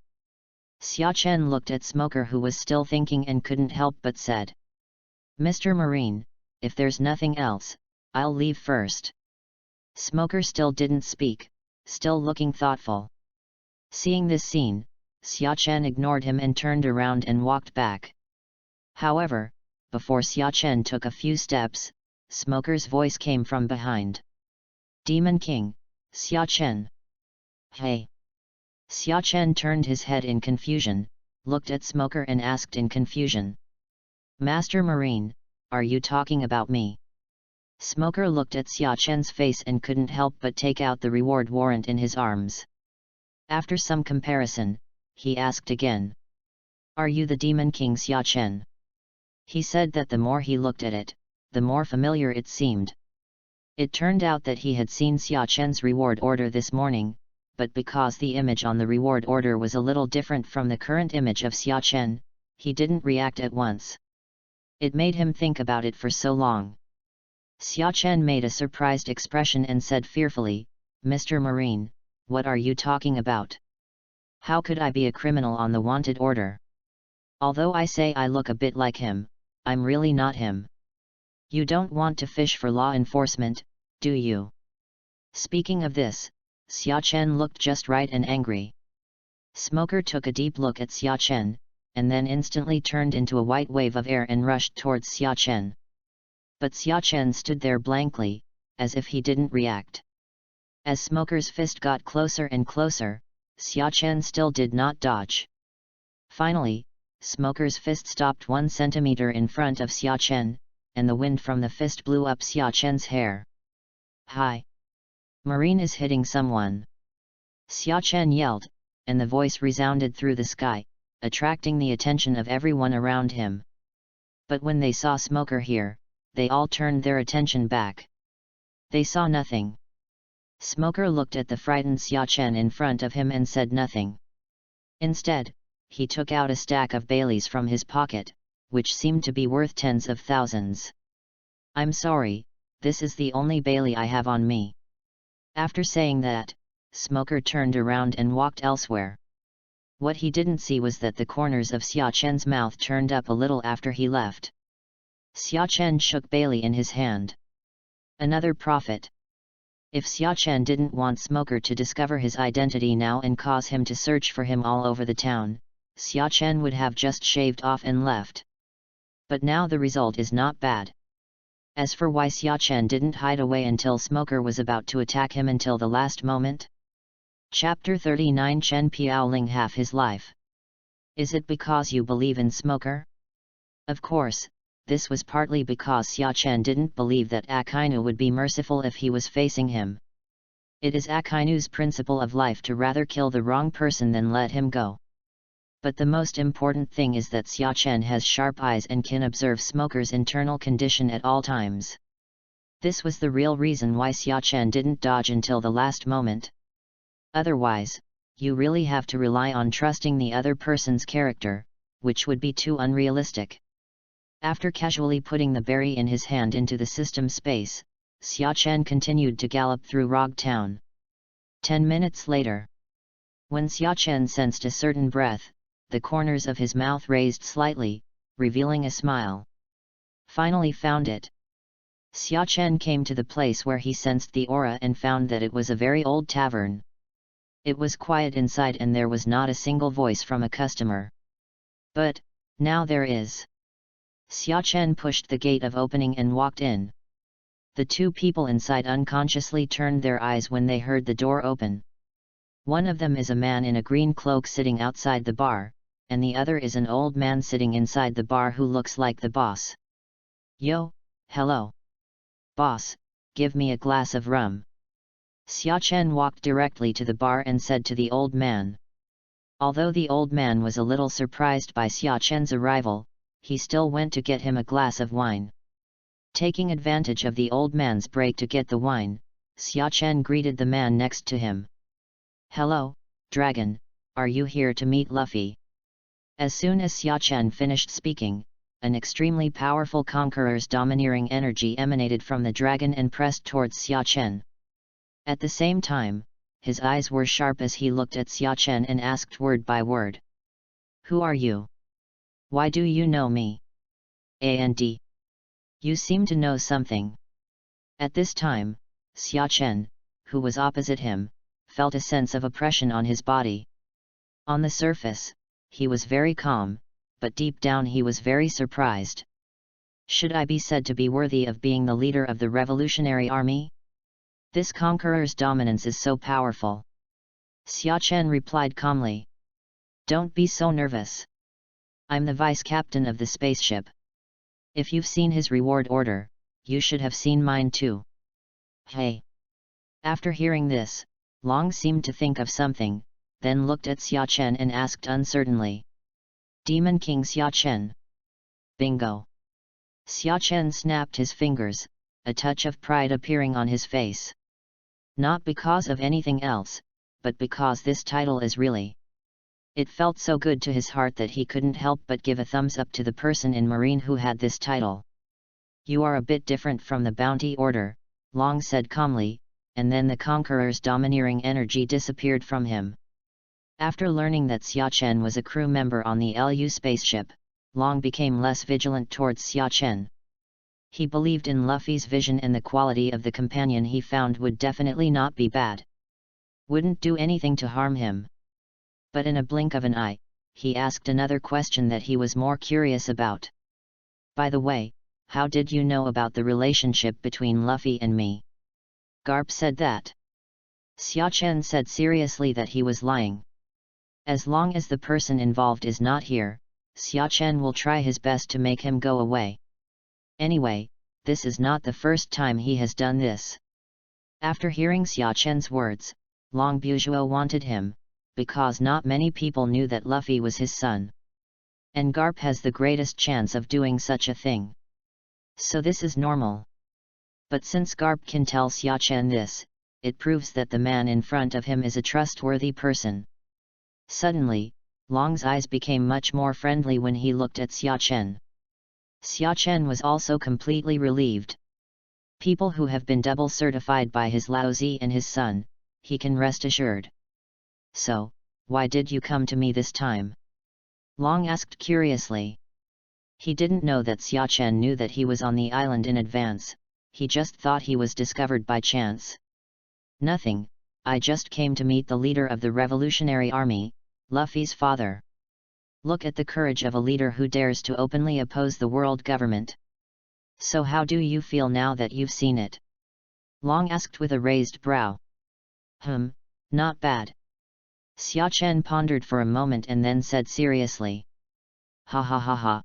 Xia Chen looked at Smoker who was still thinking and couldn't help but said, Mr. Marine, if there's nothing else, I'll leave first. Smoker still didn't speak, still looking thoughtful. Seeing this scene, Xia Chen ignored him and turned around and walked back. However, before Xia Chen took a few steps, Smoker's voice came from behind. Demon King, Xia Chen. Hey! Xia Chen turned his head in confusion, looked at Smoker and asked in confusion. Master Marine, are you talking about me? Smoker looked at Xia Chen's face and couldn't help but take out the reward warrant in his arms. After some comparison, he asked again. Are you the Demon King Xia Chen? He said that the more he looked at it, the more familiar it seemed. It turned out that he had seen Xia Chen's reward order this morning, but because the image on the reward order was a little different from the current image of Xia Chen, he didn't react at once. It made him think about it for so long. Xia Chen made a surprised expression and said fearfully, Mr. Marine, what are you talking about? How could I be a criminal on the wanted order? Although I say I look a bit like him, I'm really not him. You don't want to fish for law enforcement, do you? Speaking of this, Xia Chen looked just right and angry. Smoker took a deep look at Xia Chen, and then instantly turned into a white wave of air and rushed towards Xia Chen. But Xia Chen stood there blankly, as if he didn't react. As Smoker's fist got closer and closer, Xia Chen still did not dodge. Finally, Smoker's fist stopped 1 centimeter in front of Xia Chen, and the wind from the fist blew up Xia Chen's hair. "Hi! Marine is hitting someone!" Xia Chen yelled, and the voice resounded through the sky, attracting the attention of everyone around him. But when they saw Smoker here, they all turned their attention back. They saw nothing. Smoker looked at the frightened Xia Chen in front of him and said nothing. Instead, he took out a stack of Baileys from his pocket, which seemed to be worth tens of thousands. "I'm sorry, this is the only Bailey I have on me." After saying that, Smoker turned around and walked elsewhere. What he didn't see was that the corners of Xia Chen's mouth turned up a little after he left. Xia Chen shook Bailey in his hand. Another profit. If Xia Chen didn't want Smoker to discover his identity now and cause him to search for him all over the town, Xia Chen would have just shaved off and left. But now the result is not bad. As for why Xia Chen didn't hide away until Smoker was about to attack him until the last moment? Chapter 39 Chen Piaoling Half His Life. Is it because you believe in Smoker? Of course, this was partly because Xia Chen didn't believe that Akainu would be merciful if he was facing him. It is Akainu's principle of life to rather kill the wrong person than let him go. But the most important thing is that Xia Chen has sharp eyes and can observe Smoker's internal condition at all times. This was the real reason why Xia Chen didn't dodge until the last moment. Otherwise, you really have to rely on trusting the other person's character, which would be too unrealistic. After casually putting the berry in his hand into the system space, Xia Chen continued to gallop through Rog Town. 10 minutes later. When Xia Chen sensed a certain breath, the corners of his mouth raised slightly, revealing a smile. Finally found it. Xia Chen came to the place where he sensed the aura and found that it was a very old tavern. It was quiet inside and there was not a single voice from a customer. But, now there is. Xia Chen pushed the gate of opening and walked in. The two people inside unconsciously turned their eyes when they heard the door open. One of them is a man in a green cloak sitting outside the bar, and the other is an old man sitting inside the bar who looks like the boss. "Yo, hello. Boss, give me a glass of rum." Xia Chen walked directly to the bar and said to the old man. Although the old man was a little surprised by Xia Chen's arrival, he still went to get him a glass of wine. Taking advantage of the old man's break to get the wine, Xia Chen greeted the man next to him. "Hello, Dragon, are you here to meet Luffy?" As soon as Xia Chen finished speaking, an extremely powerful conqueror's domineering energy emanated from the dragon and pressed towards Xia Chen. At the same time, his eyes were sharp as he looked at Xia Chen and asked word by word. "Who are you? Why do you know me? And you seem to know something." At this time, Xia Chen, who was opposite him, felt a sense of oppression on his body. On the surface, he was very calm, but deep down he was very surprised. Should I be said to be worthy of being the leader of the revolutionary army? This conqueror's dominance is so powerful. Xia Chen replied calmly. "Don't be so nervous. I'm the vice captain of the spaceship. If you've seen his reward order, you should have seen mine too. Hey." After hearing this, Long seemed to think of something, then looked at Xia Chen and asked uncertainly. "Demon King Xia Chen." "Bingo." Xia Chen snapped his fingers, a touch of pride appearing on his face. Not because of anything else, but because this title is really. It felt so good to his heart that he couldn't help but give a thumbs up to the person in Marine who had this title. "You are a bit different from the bounty order," Long said calmly, and then the conqueror's domineering energy disappeared from him. After learning that Xia Chen was a crew member on the Lu spaceship, Long became less vigilant towards Xia Chen. He believed in Luffy's vision and the quality of the companion he found would definitely not be bad. wouldn't do anything to harm him. But in a blink of an eye, he asked another question that he was more curious about. By the way, how did you know about the relationship between Luffy and me? Garp said that. Xia Chen said seriously that he was lying. As long as the person involved is not here, Xia Chen will try his best to make him go away. Anyway, this is not the first time he has done this. After hearing Xia Chen's words, Long Buzuo wanted him, because not many people knew that Luffy was his son. And Garp has the greatest chance of doing such a thing. So this is normal. But since Garp can tell Xia Chen this, it proves that the man in front of him is a trustworthy person. Suddenly, Long's eyes became much more friendly when he looked at Xia Chen. Xia Chen was also completely relieved. People who have been double certified by his Laozi and his son, he can rest assured. So, why did you come to me this time? Long asked curiously. He didn't know that Xia Chen knew that he was on the island in advance, he just thought he was discovered by chance. Nothing, I just came to meet the leader of the Revolutionary Army, Luffy's father. Look at the courage of a leader who dares to openly oppose the world government. So how do you feel now that you've seen it? Long asked with a raised brow. Not bad. Xia Chen pondered for a moment and then said seriously. Ha ha ha ha.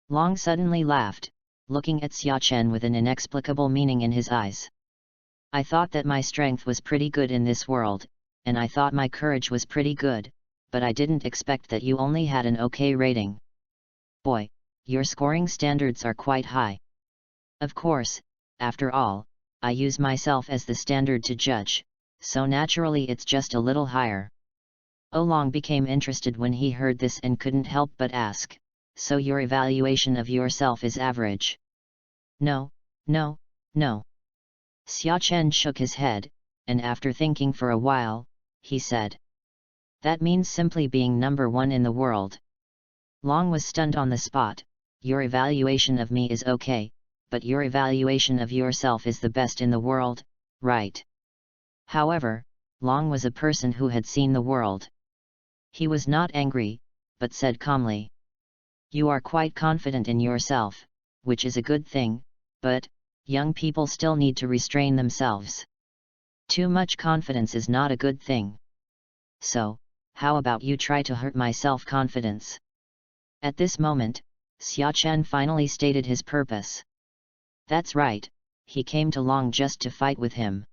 Long suddenly laughed, looking at Xia Chen with an inexplicable meaning in his eyes. I thought that my strength was pretty good in this world, and I thought my courage was pretty good, but I didn't expect that you only had an okay rating. Boy, your scoring standards are quite high. Of course, after all, I use myself as the standard to judge, so naturally it's just a little higher. Long became interested when he heard this and couldn't help but ask, so your evaluation of yourself is average? No. Xia Chen shook his head, and after thinking for a while, he said. That means simply being number one in the world. Long was stunned on the spot. Your evaluation of me is okay, but your evaluation of yourself is the best in the world, right? However, Long was a person who had seen the world. He was not angry, but said calmly. You are quite confident in yourself, which is a good thing, but young people still need to restrain themselves. Too much confidence is not a good thing. So, how about you try to hurt my self-confidence? At this moment, Xia Chen finally stated his purpose. That's right, he came to Long just to fight with him.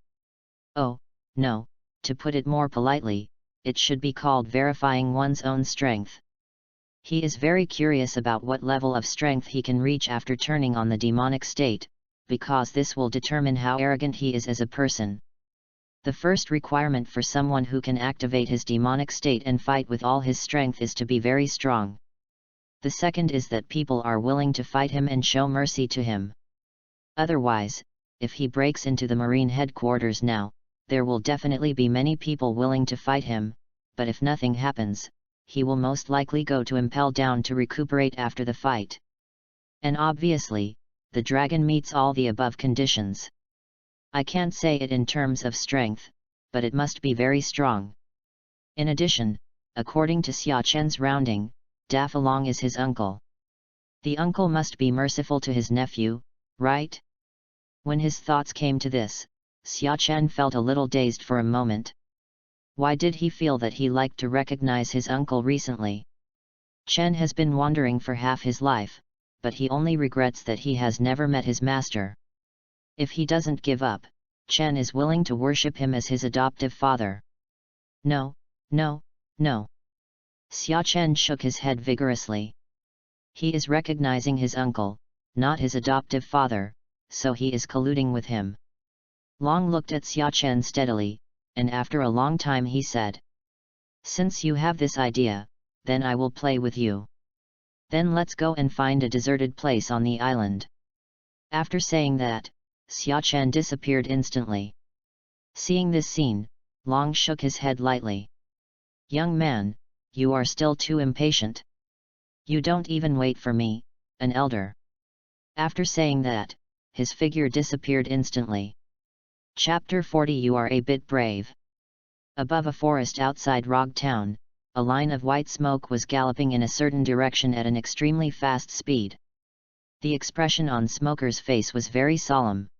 Oh, no, to put it more politely, it should be called verifying one's own strength. He is very curious about what level of strength he can reach after turning on the demonic state, because this will determine how arrogant he is as a person. The first requirement for someone who can activate his demonic state and fight with all his strength is to be very strong. The second is that people are willing to fight him and show mercy to him. Otherwise, if he breaks into the Marine headquarters now, there will definitely be many people willing to fight him, but if nothing happens, he will most likely go to Impel Down to recuperate after the fight. And obviously, the dragon meets all the above conditions. I can't say it in terms of strength, but it must be very strong. In addition, according to Xia Chen's rounding, Daff Along is his uncle. The uncle must be merciful to his nephew, right? When his thoughts came to this, Xia Chen felt a little dazed for a moment. Why did he feel that he liked to recognize his uncle recently? Chen has been wandering for half his life, but he only regrets that he has never met his master. If he doesn't give up, Chen is willing to worship him as his adoptive father. No. Xia Chen shook his head vigorously. He is recognizing his uncle, not his adoptive father, so he is colluding with him. Long looked at Xia Chen steadily, and after a long time he said. Since you have this idea, then I will play with you. Then let's go and find a deserted place on the island. After saying that, Xia Chen disappeared instantly. Seeing this scene, Long shook his head lightly. Young man, you are still too impatient. You don't even wait for me, an elder. After saying that, his figure disappeared instantly. Chapter 40 You are a bit brave. Above a forest outside Rog Town, a line of white smoke was galloping in a certain direction at an extremely fast speed. The expression on Smoker's face was very solemn.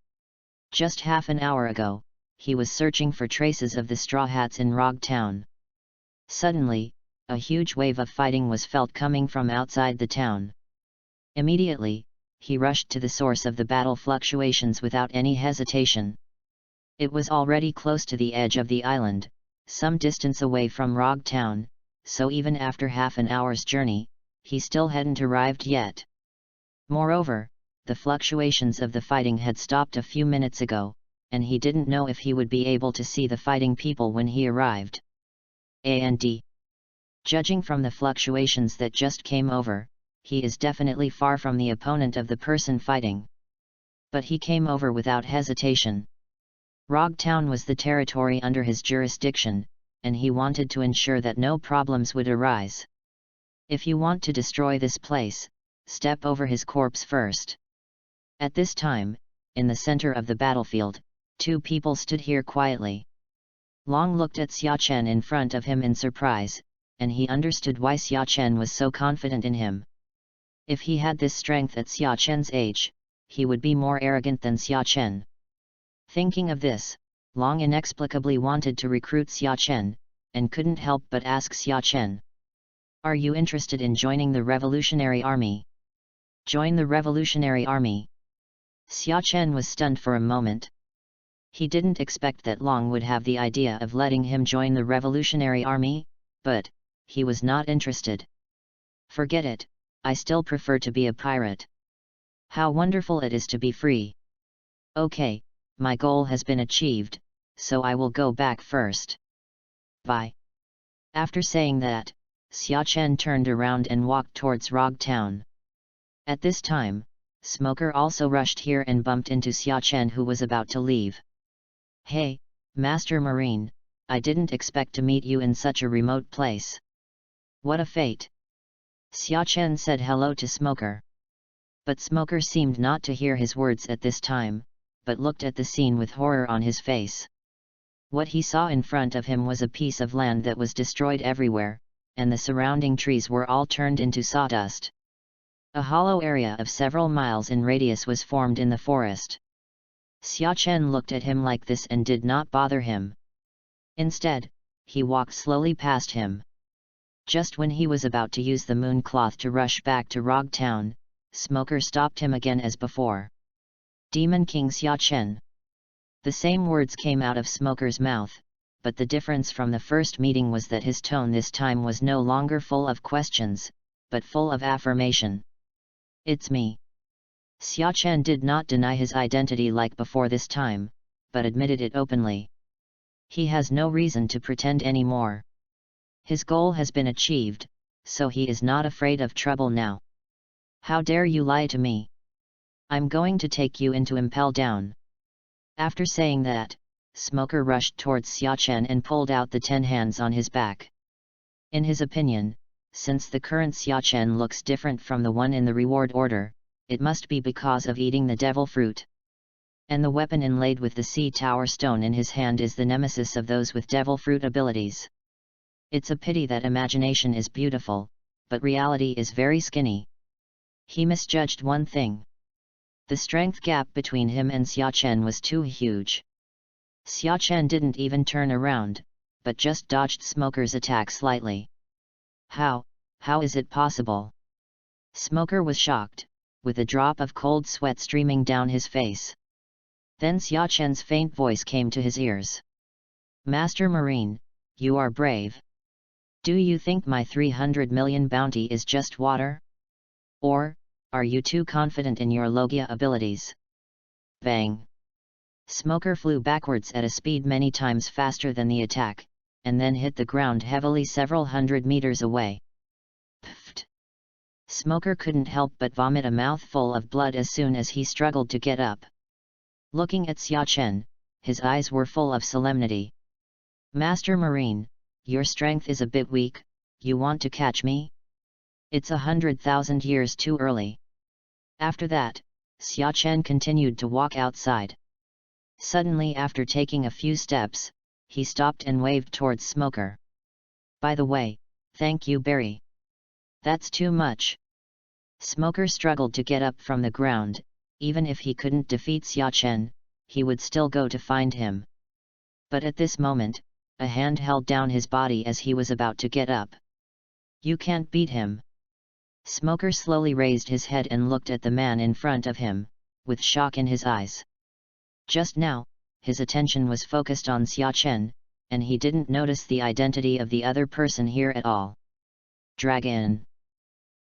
Just half an hour ago, he was searching for traces of the Straw Hats in Rog Town. Suddenly, a huge wave of fighting was felt coming from outside the town. Immediately, he rushed to the source of the battle fluctuations without any hesitation. It was already close to the edge of the island, some distance away from Rog Town, so even after half an hour's journey, he still hadn't arrived yet. Moreover, the fluctuations of the fighting had stopped a few minutes ago, and he didn't know if he would be able to see the fighting people when he arrived. And judging from the fluctuations that just came over, he is definitely far from the opponent of the person fighting. But he came over without hesitation. Rog Town was the territory under his jurisdiction, and he wanted to ensure that no problems would arise. If you want to destroy this place, step over his corpse first. At this time, in the center of the battlefield, two people stood here quietly. Long looked at Xia Chen in front of him in surprise, and he understood why Xia Chen was so confident in him. If he had this strength at Xia Chen's age, he would be more arrogant than Xia Chen. Thinking of this, Long inexplicably wanted to recruit Xia Chen, and couldn't help but ask Xia Chen. "Are you interested in joining the Revolutionary Army?" "Join the Revolutionary Army?" Xia Chen was stunned for a moment. He didn't expect that Long would have the idea of letting him join the Revolutionary Army, but he was not interested. "Forget it, I still prefer to be a pirate. How wonderful it is to be free. Okay, my goal has been achieved, so I will go back first. Bye." After saying that, Xia Chen turned around and walked towards Rog Town. At this time, Smoker also rushed here and bumped into Xia Chen, who was about to leave. "Hey, Master Marine, I didn't expect to meet you in such a remote place. What a fate." Xia Chen said hello to Smoker. But Smoker seemed not to hear his words at this time, but looked at the scene with horror on his face. What he saw in front of him was a piece of land that was destroyed everywhere, and the surrounding trees were all turned into sawdust. A hollow area of several miles in radius was formed in the forest. Xia Chen looked at him like this and did not bother him. Instead, he walked slowly past him. Just when he was about to use the moon cloth to rush back to Rog Town, Smoker stopped him again as before. "Demon King Xia Chen." The same words came out of Smoker's mouth, but the difference from the first meeting was that his tone this time was no longer full of questions, but full of affirmation. "It's me." Xia Chen did not deny his identity like before this time, but admitted it openly. He has no reason to pretend anymore. His goal has been achieved, so he is not afraid of trouble now. "How dare you lie to me? I'm going to take you into Impel Down." After saying that, Smoker rushed towards Xia Chen and pulled out the 10 hands on his back. In his opinion, since the current Xia Chen looks different from the one in the reward order, it must be because of eating the devil fruit. And the weapon inlaid with the Sea Tower stone in his hand is the nemesis of those with devil fruit abilities. It's a pity that imagination is beautiful, but reality is very skinny. He misjudged one thing. The strength gap between him and Xia Chen was too huge. Xia Chen didn't even turn around, but just dodged Smoker's attack slightly. How is it possible?" Smoker was shocked, with a drop of cold sweat streaming down his face. Then Xia Chen's faint voice came to his ears. "Master Marine, you are brave. Do you think my 300 million bounty is just water? Or, are you too confident in your Logia abilities?" Bang! Smoker flew backwards at a speed many times faster than the attack, and then hit the ground heavily several hundred meters away. Pfft! Smoker couldn't help but vomit a mouthful of blood as soon as he struggled to get up. Looking at Xia Chen, his eyes were full of solemnity. "Master Marine, your strength is a bit weak, you want to catch me? It's 100,000 years too early." After that, Xia Chen continued to walk outside. Suddenly, after taking a few steps, he stopped and waved towards Smoker. By the way, thank you Barry. That's too much. Smoker struggled to get up from the ground. Even if he couldn't defeat Xia Chen, he would still go to find him. But at this moment, a hand held down his body as he was about to get up. You can't beat him. Smoker slowly raised his head and looked at the man in front of him, with shock in his eyes. Just now, his attention was focused on Xia Chen, and he didn't notice the identity of the other person here at all. Dragon.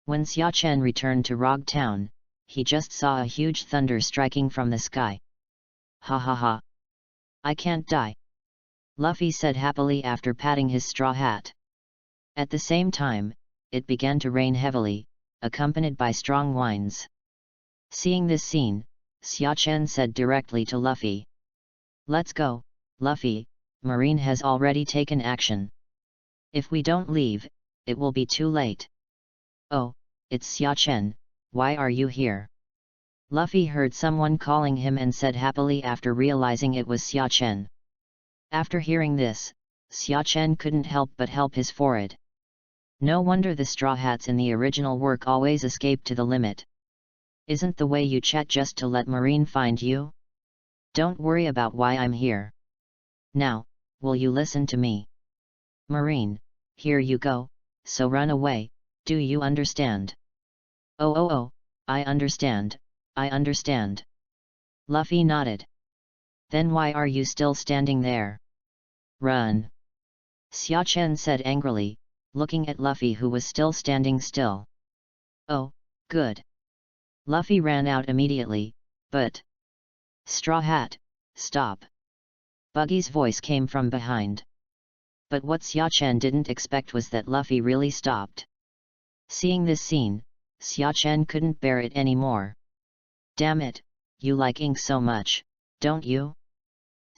When Xia Chen returned to Rog Town, he just saw a huge thunder striking from the sky. Ha ha ha. I can't die. Luffy said happily after patting his straw hat. At the same time, it began to rain heavily, accompanied by strong winds. Seeing this scene, Xia Chen said directly to Luffy. Let's go, Luffy, Marine has already taken action. If we don't leave, it will be too late. Oh, it's Xia Chen, why are you here? Luffy heard someone calling him and said happily after realizing it was Xia Chen. After hearing this, Xia Chen couldn't help but help his forehead. No wonder the Straw Hats in the original work always escape to the limit. Isn't the way you chat just to let Marine find you? Don't worry about why I'm here. Now, will you listen to me? Marine, here you go, so run away, do you understand? Oh, I understand, I understand. Luffy nodded. Then why are you still standing there? Run! Xia Chen said angrily, looking at Luffy who was still standing still. Oh, good. Luffy ran out immediately, but... Straw Hat, stop! Buggy's voice came from behind. But what Xia Chen didn't expect was that Luffy really stopped. Seeing this scene, Xia Chen couldn't bear it anymore. Damn it, you like ink so much, don't you?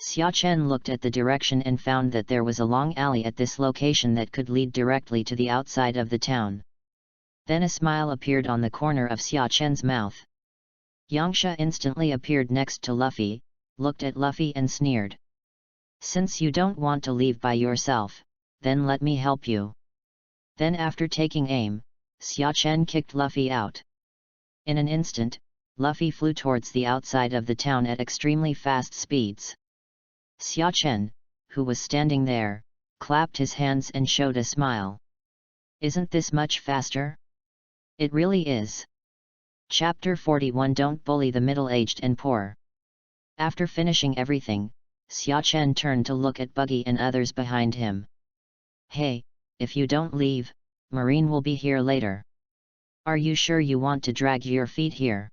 Xia Chen looked at the direction and found that there was a long alley at this location that could lead directly to the outside of the town. Then a smile appeared on the corner of Xia Chen's mouth. Yangsha instantly appeared next to Luffy, looked at Luffy and sneered. Since you don't want to leave by yourself, then let me help you. Then after taking aim, Xia Chen kicked Luffy out. In an instant, Luffy flew towards the outside of the town at extremely fast speeds. Xia Chen, who was standing there, clapped his hands and showed a smile. Isn't this much faster? It really is. Chapter 41 Don't bully the middle-aged and poor. After finishing everything, Xia Chen turned to look at Buggy and others behind him. Hey, if you don't leave, Marine will be here later. Are you sure you want to drag your feet here?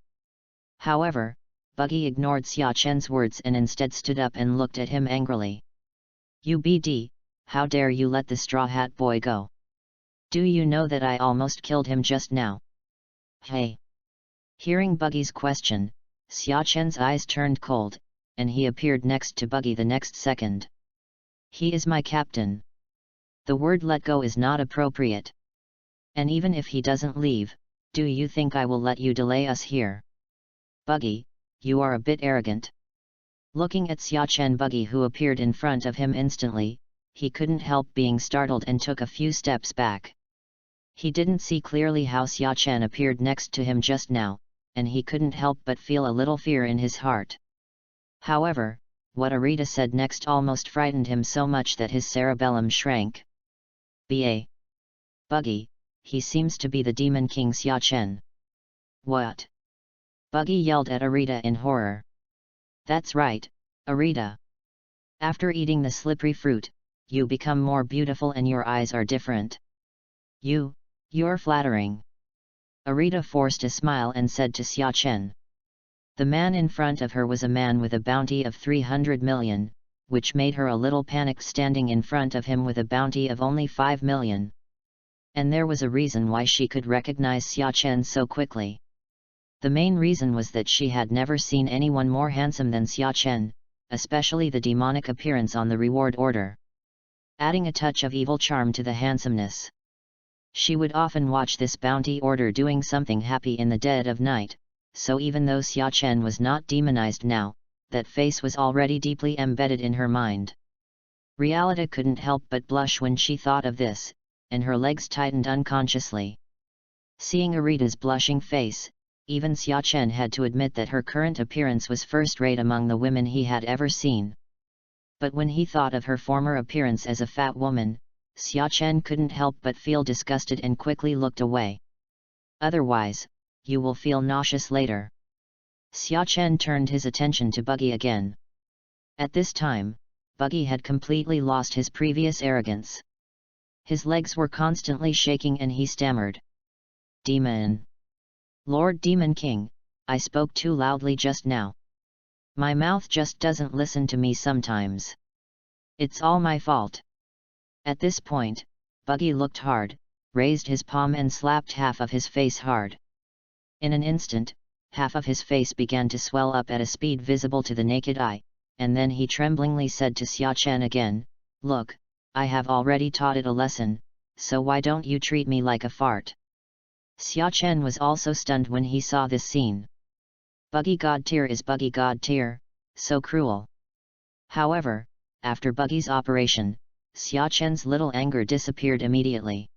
However, Buggy ignored Xia Chen's words and instead stood up and looked at him angrily. UBD, how dare you let the Straw Hat boy go? Do you know that I almost killed him just now? Hey! Hearing Buggy's question, Xia Chen's eyes turned cold, and he appeared next to Buggy the next second. He is my captain. The word let go is not appropriate. And even if he doesn't leave, do you think I will let you delay us here? Buggy, you are a bit arrogant. Looking at Xia Chen Buggy who appeared in front of him instantly, he couldn't help being startled and took a few steps back. He didn't see clearly how Xia Chen appeared next to him just now, and he couldn't help but feel a little fear in his heart. However, what Arita said next almost frightened him so much that his cerebellum shrank. B.A. Buggy, he seems to be the Demon King Xia Chen. What? Buggy yelled at Arita in horror. That's right, Arita. After eating the slippery fruit, you become more beautiful and your eyes are different. You're flattering. Arita forced a smile and said to Xia Chen. The man in front of her was a man with a bounty of 300 million, which made her a little panicked standing in front of him with a bounty of only 5 million. And there was a reason why she could recognize Xia Chen so quickly. The main reason was that she had never seen anyone more handsome than Xia Chen, especially the demonic appearance on the reward order, adding a touch of evil charm to the handsomeness. She would often watch this bounty order doing something happy in the dead of night, so even though Xia Chen was not demonized now, that face was already deeply embedded in her mind. Realoud couldn't help but blush when she thought of this, and her legs tightened unconsciously. Seeing Arita's blushing face, even Xiachen had to admit that her current appearance was first-rate among the women he had ever seen. But when he thought of her former appearance as a fat woman, Xiachen couldn't help but feel disgusted and quickly looked away. Otherwise, you will feel nauseous later. Xiachen turned his attention to Buggy again. At this time, Buggy had completely lost his previous arrogance. His legs were constantly shaking and he stammered. Demon! Lord Demon King, I spoke too loudly just now. My mouth just doesn't listen to me sometimes. It's all my fault. At this point, Buggy looked hard, raised his palm and slapped half of his face hard. In an instant, half of his face began to swell up at a speed visible to the naked eye, and then he tremblingly said to Xiachen again, "Look, I have already taught it a lesson, so why don't you treat me like a fart?" Xiachen was also stunned when he saw this scene. Buggy God tier is Buggy God tier, so cruel. However, after Buggy's operation, Xiachen's little anger disappeared immediately.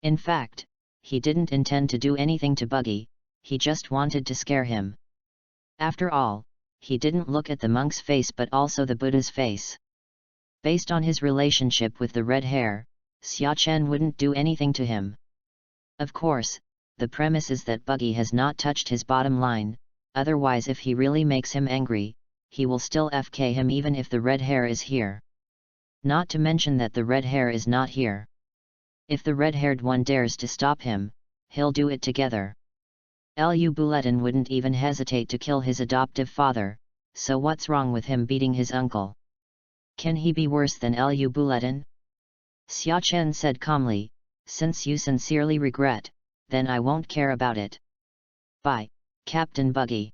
In fact, he didn't intend to do anything to Buggy, he just wanted to scare him. After all, he didn't look at the monk's face but also the Buddha's face. Based on his relationship with the red hair, Xiachen wouldn't do anything to him. Of course, the premise is that Buggy has not touched his bottom line, otherwise if he really makes him angry, he will still FK him even if the red hair is here. Not to mention that the red hair is not here. If the red-haired one dares to stop him, he'll do it together. Lu Buletin wouldn't even hesitate to kill his adoptive father, so what's wrong with him beating his uncle? Can he be worse than Lu Buletin? Xiachen said calmly, "Since you sincerely regret, then I won't care about it. Bye, Captain Buggy."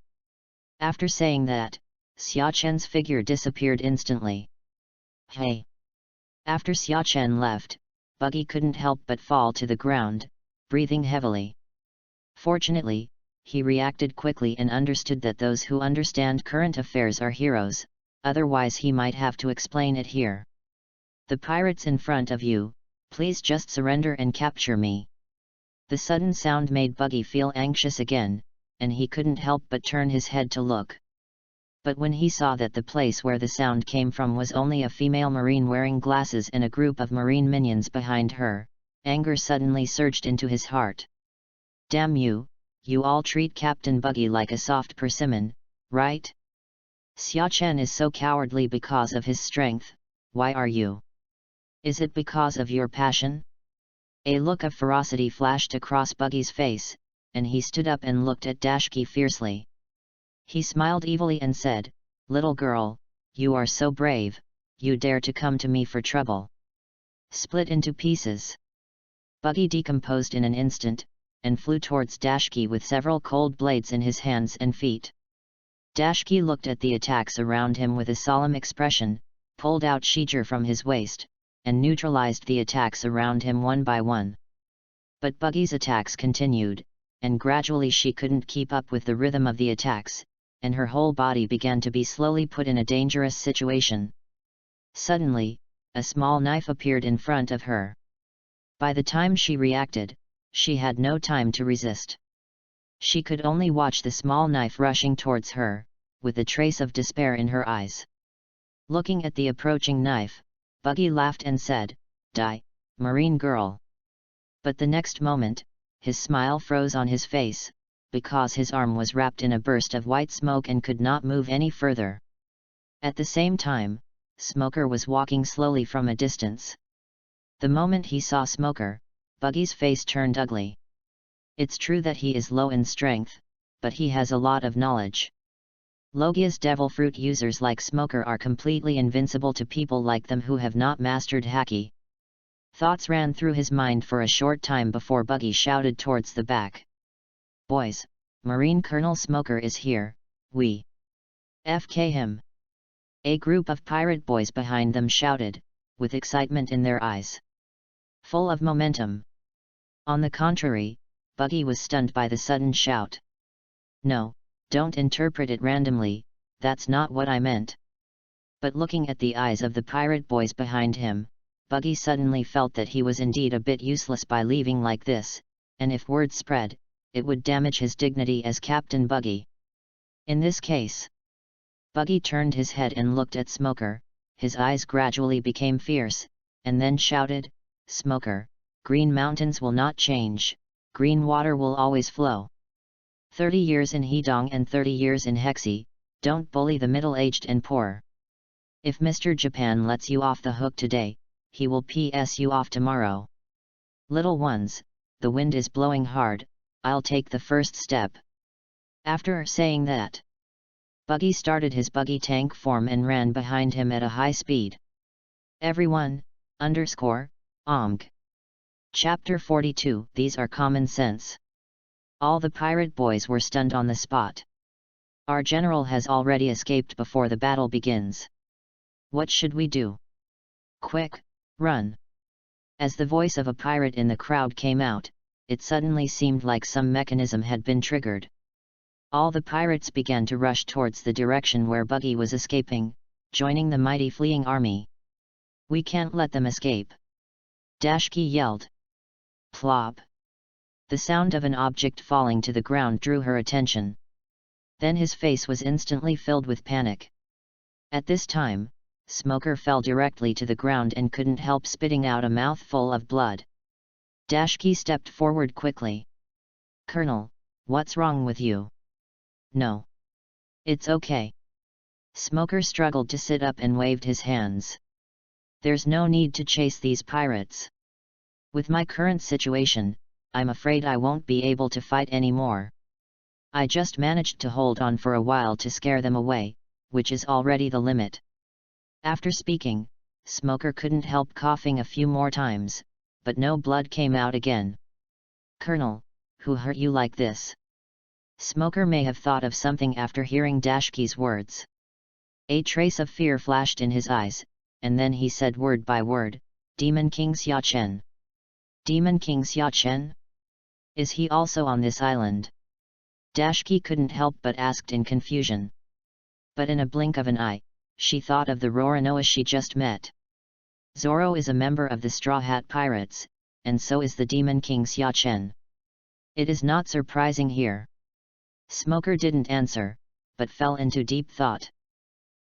After saying that, Xiachen's figure disappeared instantly. Hey! After Xiachen left, Buggy couldn't help but fall to the ground, breathing heavily. Fortunately, he reacted quickly and understood that those who understand current affairs are heroes, otherwise he might have to explain it here. "The pirates in front of you, please just surrender and capture me." The sudden sound made Buggy feel anxious again, and he couldn't help but turn his head to look. But when he saw that the place where the sound came from was only a female marine wearing glasses and a group of marine minions behind her, anger suddenly surged into his heart. Damn you, you all treat Captain Buggy like a soft persimmon, right? Xiachen is so cowardly because of his strength, why are you? Is it because of your passion? A look of ferocity flashed across Buggy's face, and he stood up and looked at Dashki fiercely. He smiled evilly and said, "Little girl, you are so brave, you dare to come to me for trouble. Split into pieces." Buggy decomposed in an instant, and flew towards Dashki with several cold blades in his hands and feet. Dashki looked at the attacks around him with a solemn expression, pulled out Shijer from his waist, and neutralized the attacks around him one by one. But Buggy's attacks continued, and gradually she couldn't keep up with the rhythm of the attacks, and her whole body began to be slowly put in a dangerous situation. Suddenly, a small knife appeared in front of her. By the time she reacted, she had no time to resist. She could only watch the small knife rushing towards her, with a trace of despair in her eyes. Looking at the approaching knife, Buggy laughed and said, "Die, marine girl." But the next moment, his smile froze on his face, because his arm was wrapped in a burst of white smoke and could not move any further. At the same time, Smoker was walking slowly from a distance. The moment he saw Smoker, Buggy's face turned ugly. It's true that he is low in strength, but he has a lot of knowledge. Logia's devil fruit users like Smoker are completely invincible to people like them who have not mastered Haki. Thoughts ran through his mind for a short time before Buggy shouted towards the back. "Boys, Marine Colonel Smoker is here, we FK him." A group of pirate boys behind them shouted, with excitement in their eyes. Full of momentum. On the contrary, Buggy was stunned by the sudden shout. "No, don't interpret it randomly, that's not what I meant. But looking at the eyes of the pirate boys behind him, Buggy suddenly felt that he was indeed a bit useless by leaving like this, and if word spread, it would damage his dignity as Captain Buggy. In this case, Buggy turned his head and looked at Smoker. His eyes gradually became fierce, and then shouted, "Smoker, green mountains will not change, green water will always flow. 30 years in Hedong and 30 years in Hexi, don't bully the middle-aged and poor. If Mr. Japan lets you off the hook today, he will PS you off tomorrow. Little ones, the wind is blowing hard, I'll take the first step." After saying that, Buggy started his buggy tank form and ran behind him at a high speed. Everyone, _OMG. Chapter 42. These are common sense. All the pirate boys were stunned on the spot. Our general has already escaped before the battle begins. What should we do? Quick, run. As the voice of a pirate in the crowd came out, it suddenly seemed like some mechanism had been triggered. All the pirates began to rush towards the direction where Buggy was escaping, joining the mighty fleeing army. "We can't let them escape!" Dashki yelled. Plop! The sound of an object falling to the ground drew her attention. Then his face was instantly filled with panic. At this time, Smoker fell directly to the ground and couldn't help spitting out a mouthful of blood. Dashki stepped forward quickly. "Colonel, what's wrong with you?" "No. It's okay." Smoker struggled to sit up and waved his hands. "There's no need to chase these pirates. With my current situation, I'm afraid I won't be able to fight anymore. I just managed to hold on for a while to scare them away, which is already the limit." After speaking, Smoker couldn't help coughing a few more times, but no blood came out again. "Colonel, who hurt you like this?" Smoker may have thought of something after hearing Dashki's words. A trace of fear flashed in his eyes, and then he said word by word, "Demon King Xia Chen." "Demon King Xia Chen? Is he also on this island?" Dashki couldn't help but asked in confusion. But in a blink of an eye, she thought of the Roranoa she just met. Zoro is a member of the Straw Hat Pirates, and so is the Demon King Xia Chen. It is not surprising here. Smoker didn't answer, but fell into deep thought.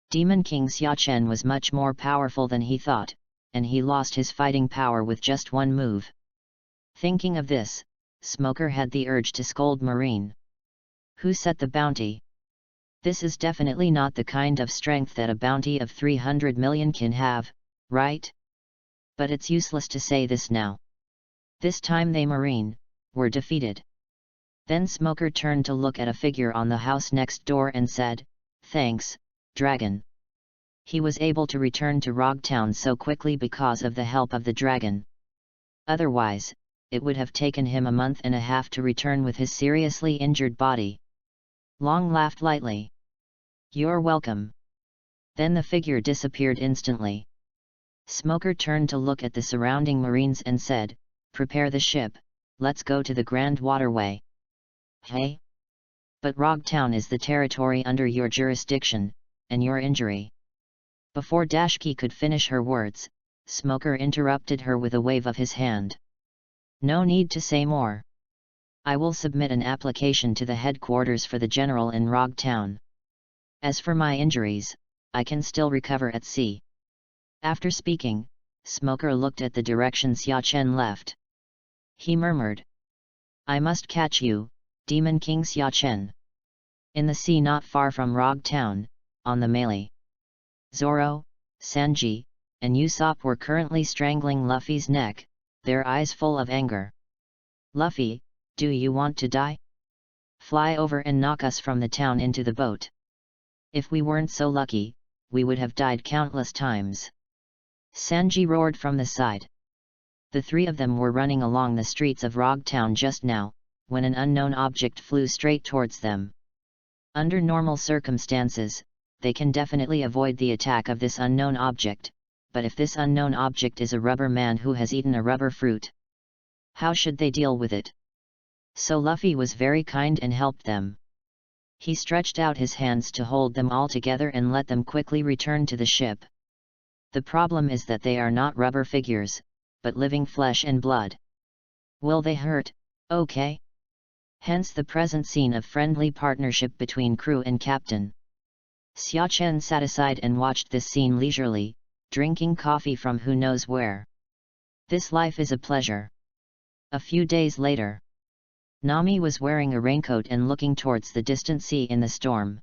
Demon King Xia Chen was much more powerful than he thought, and he lost his fighting power with just one move. Thinking of this, Smoker had the urge to scold Marine. Who set the bounty? This is definitely not the kind of strength that a bounty of 300 million can have, right? But it's useless to say this now. This time they Marine were defeated. Then Smoker turned to look at a figure on the house next door and said, "Thanks, Dragon." He was able to return to Rogtown so quickly because of the help of the dragon. Otherwise, it would have taken him a month and a half to return with his seriously injured body. Long laughed lightly. "You're welcome." Then the figure disappeared instantly. Smoker turned to look at the surrounding Marines and said, "Prepare the ship, let's go to the Grand Waterway." "Hey? But Rogtown is the territory under your jurisdiction, and your injury." Before Dashki could finish her words, Smoker interrupted her with a wave of his hand. "No need to say more. I will submit an application to the headquarters for the general in Rogtown. As for my injuries, I can still recover at sea." After speaking, Smoker looked at the direction Xia Chen left. He murmured, "I must catch you, Demon King Xia Chen. In the sea not far from Rogtown, on the melee." Zoro, Sanji, and Usopp were currently strangling Luffy's neck, their eyes full of anger. "Luffy, do you want to die? Fly over and knock us from the town into the boat. If we weren't so lucky, we would have died countless times." Sanji roared from the side. The three of them were running along the streets of Rogtown just now, when an unknown object flew straight towards them. Under normal circumstances, they can definitely avoid the attack of this unknown object, but if this unknown object is a rubber man who has eaten a rubber fruit, how should they deal with it? So Luffy was very kind and helped them. He stretched out his hands to hold them all together and let them quickly return to the ship. The problem is that they are not rubber figures, but living flesh and blood. Will they hurt? Okay. Hence the present scene of friendly partnership between crew and captain. Xia Chen sat aside and watched this scene leisurely, drinking coffee from who knows where. This life is a pleasure. A few days later, Nami was wearing a raincoat and looking towards the distant sea in the storm.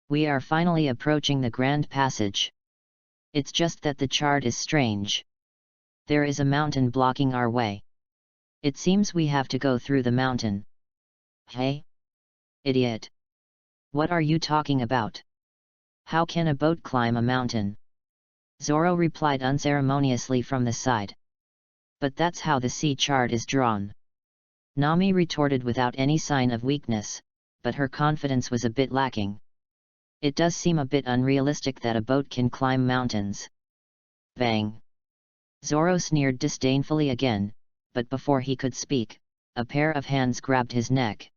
We are finally approaching the Grand Passage. It's just that the chart is strange. There is a mountain blocking our way. It seems we have to go through the mountain. Hey? Idiot! What are you talking about? How can a boat climb a mountain? Zoro replied unceremoniously from the side. But that's how the sea chart is drawn. Nami retorted without any sign of weakness, but her confidence was a bit lacking. It does seem a bit unrealistic that a boat can climb mountains. Bang! Zoro sneered disdainfully again, but before he could speak, a pair of hands grabbed his neck.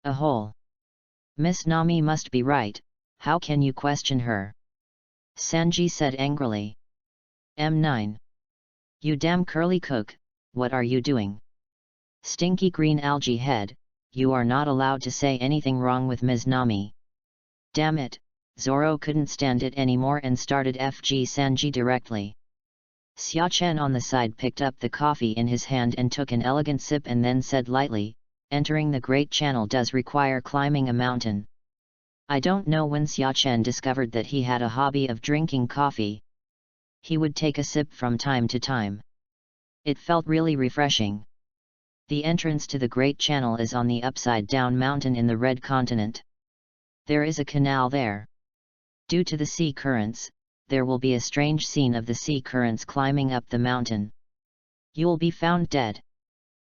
A hole. Miss Nami must be right, how can you question her? Sanji said angrily. M9. You damn curly cook, what are you doing? Stinky green algae head, you are not allowed to say anything wrong with Ms. Nami. Damn it, Zoro couldn't stand it anymore and started FG Sanji directly. Xia Chen on the side picked up the coffee in his hand and took an elegant sip and then said lightly, entering the Great Channel does require climbing a mountain. I don't know when Xia Chen discovered that he had a hobby of drinking coffee. He would take a sip from time to time. It felt really refreshing. The entrance to the Great Channel is on the upside-down mountain in the Red Continent. There is a canal there. Due to the sea currents, there will be a strange scene of the sea currents climbing up the mountain. You'll be found dead.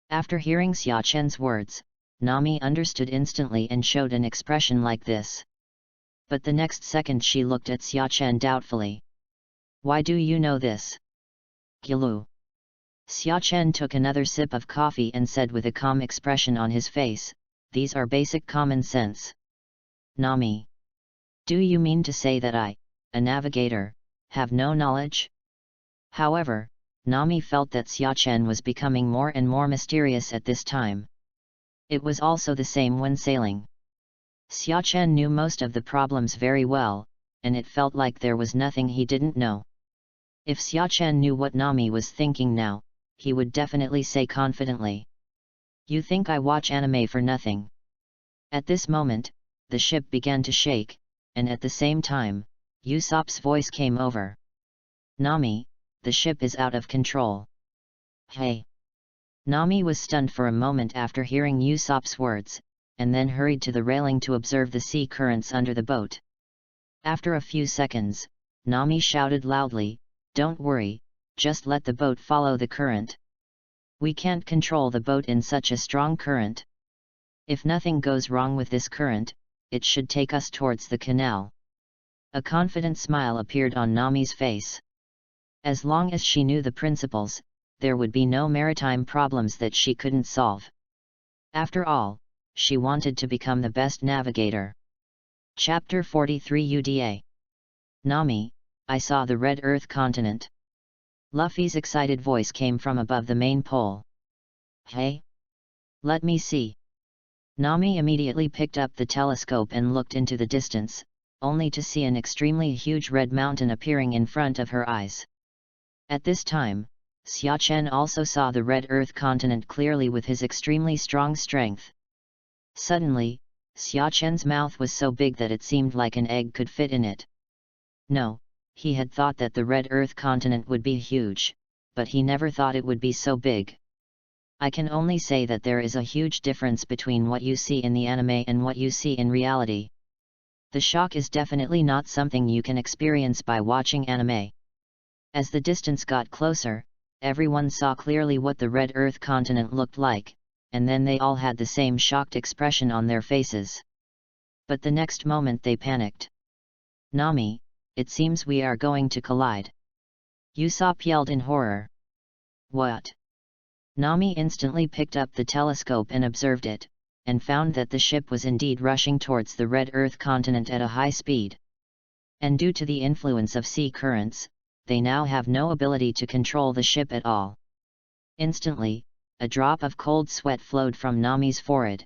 After hearing Xia Chen's words, Nami understood instantly and showed an expression like this. But the next second she looked at Xia Chen doubtfully. Why do you know this? Gilu. Xia Chen took another sip of coffee and said with a calm expression on his face, these are basic common sense. Nami. Do you mean to say that I, a navigator, have no knowledge? However, Nami felt that Xia Chen was becoming more and more mysterious at this time. It was also the same when sailing. Xia Chen knew most of the problems very well, and it felt like there was nothing he didn't know. If Xia Chen knew what Nami was thinking now, he would definitely say confidently. You think I watch anime for nothing? At this moment, the ship began to shake, and at the same time, Usopp's voice came over. Nami, the ship is out of control. Hey! Nami was stunned for a moment after hearing Usopp's words, and then hurried to the railing to observe the sea currents under the boat. After a few seconds, Nami shouted loudly, don't worry, just let the boat follow the current. We can't control the boat in such a strong current. If nothing goes wrong with this current, it should take us towards the canal. A confident smile appeared on Nami's face. As long as she knew the principles, there would be no maritime problems that she couldn't solve. After all, she wanted to become the best navigator. Chapter 43 UDA. Nami, I saw the Red Earth continent. Luffy's excited voice came from above the main pole. Hey? Let me see. Nami immediately picked up the telescope and looked into the distance, only to see an extremely huge red mountain appearing in front of her eyes. At this time, Xia Chen also saw the Red Earth continent clearly with his extremely strong strength. Suddenly, Xia Chen's mouth was so big that it seemed like an egg could fit in it. No, he had thought that the Red Earth continent would be huge, but he never thought it would be so big. I can only say that there is a huge difference between what you see in the anime and what you see in reality. The shock is definitely not something you can experience by watching anime. As the distance got closer, everyone saw clearly what the Red Earth continent looked like, and then they all had the same shocked expression on their faces. But the next moment they panicked. Nami, it seems we are going to collide. Usopp yelled in horror. What? Nami instantly picked up the telescope and observed it, and found that the ship was indeed rushing towards the Red Earth continent at a high speed. And due to the influence of sea currents, they now have no ability to control the ship at all. Instantly, a drop of cold sweat flowed from Nami's forehead.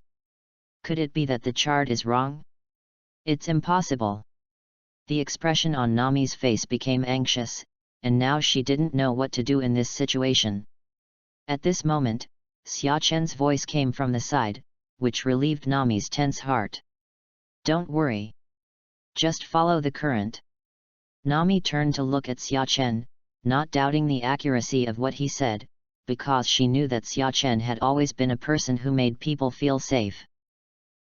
Could it be that the chart is wrong? It's impossible. The expression on Nami's face became anxious, and now she didn't know what to do in this situation. At this moment, Xiachen's voice came from the side, which relieved Nami's tense heart. Don't worry. Just follow the current. Nami turned to look at Xiachen, not doubting the accuracy of what he said, because she knew that Xiachen had always been a person who made people feel safe.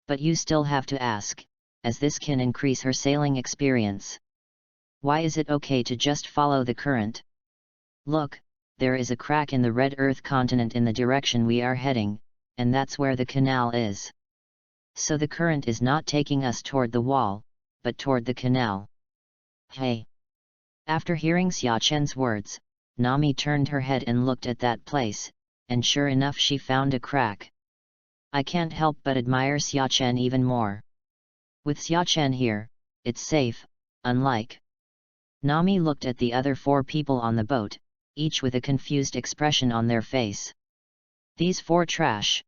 But you still have to ask, as this can increase her sailing experience. Why is it okay to just follow the current? Look, there is a crack in the Red Earth continent in the direction we are heading, and that's where the canal is. So the current is not taking us toward the wall, but toward the canal. Hey! After hearing Xiachen's words, Nami turned her head and looked at that place, and sure enough she found a crack. I can't help but admire Xiachen even more. With Xiachen here, it's safe, unlike... Nami looked at the other 4 people on the boat, each with a confused expression on their face. These 4 trash.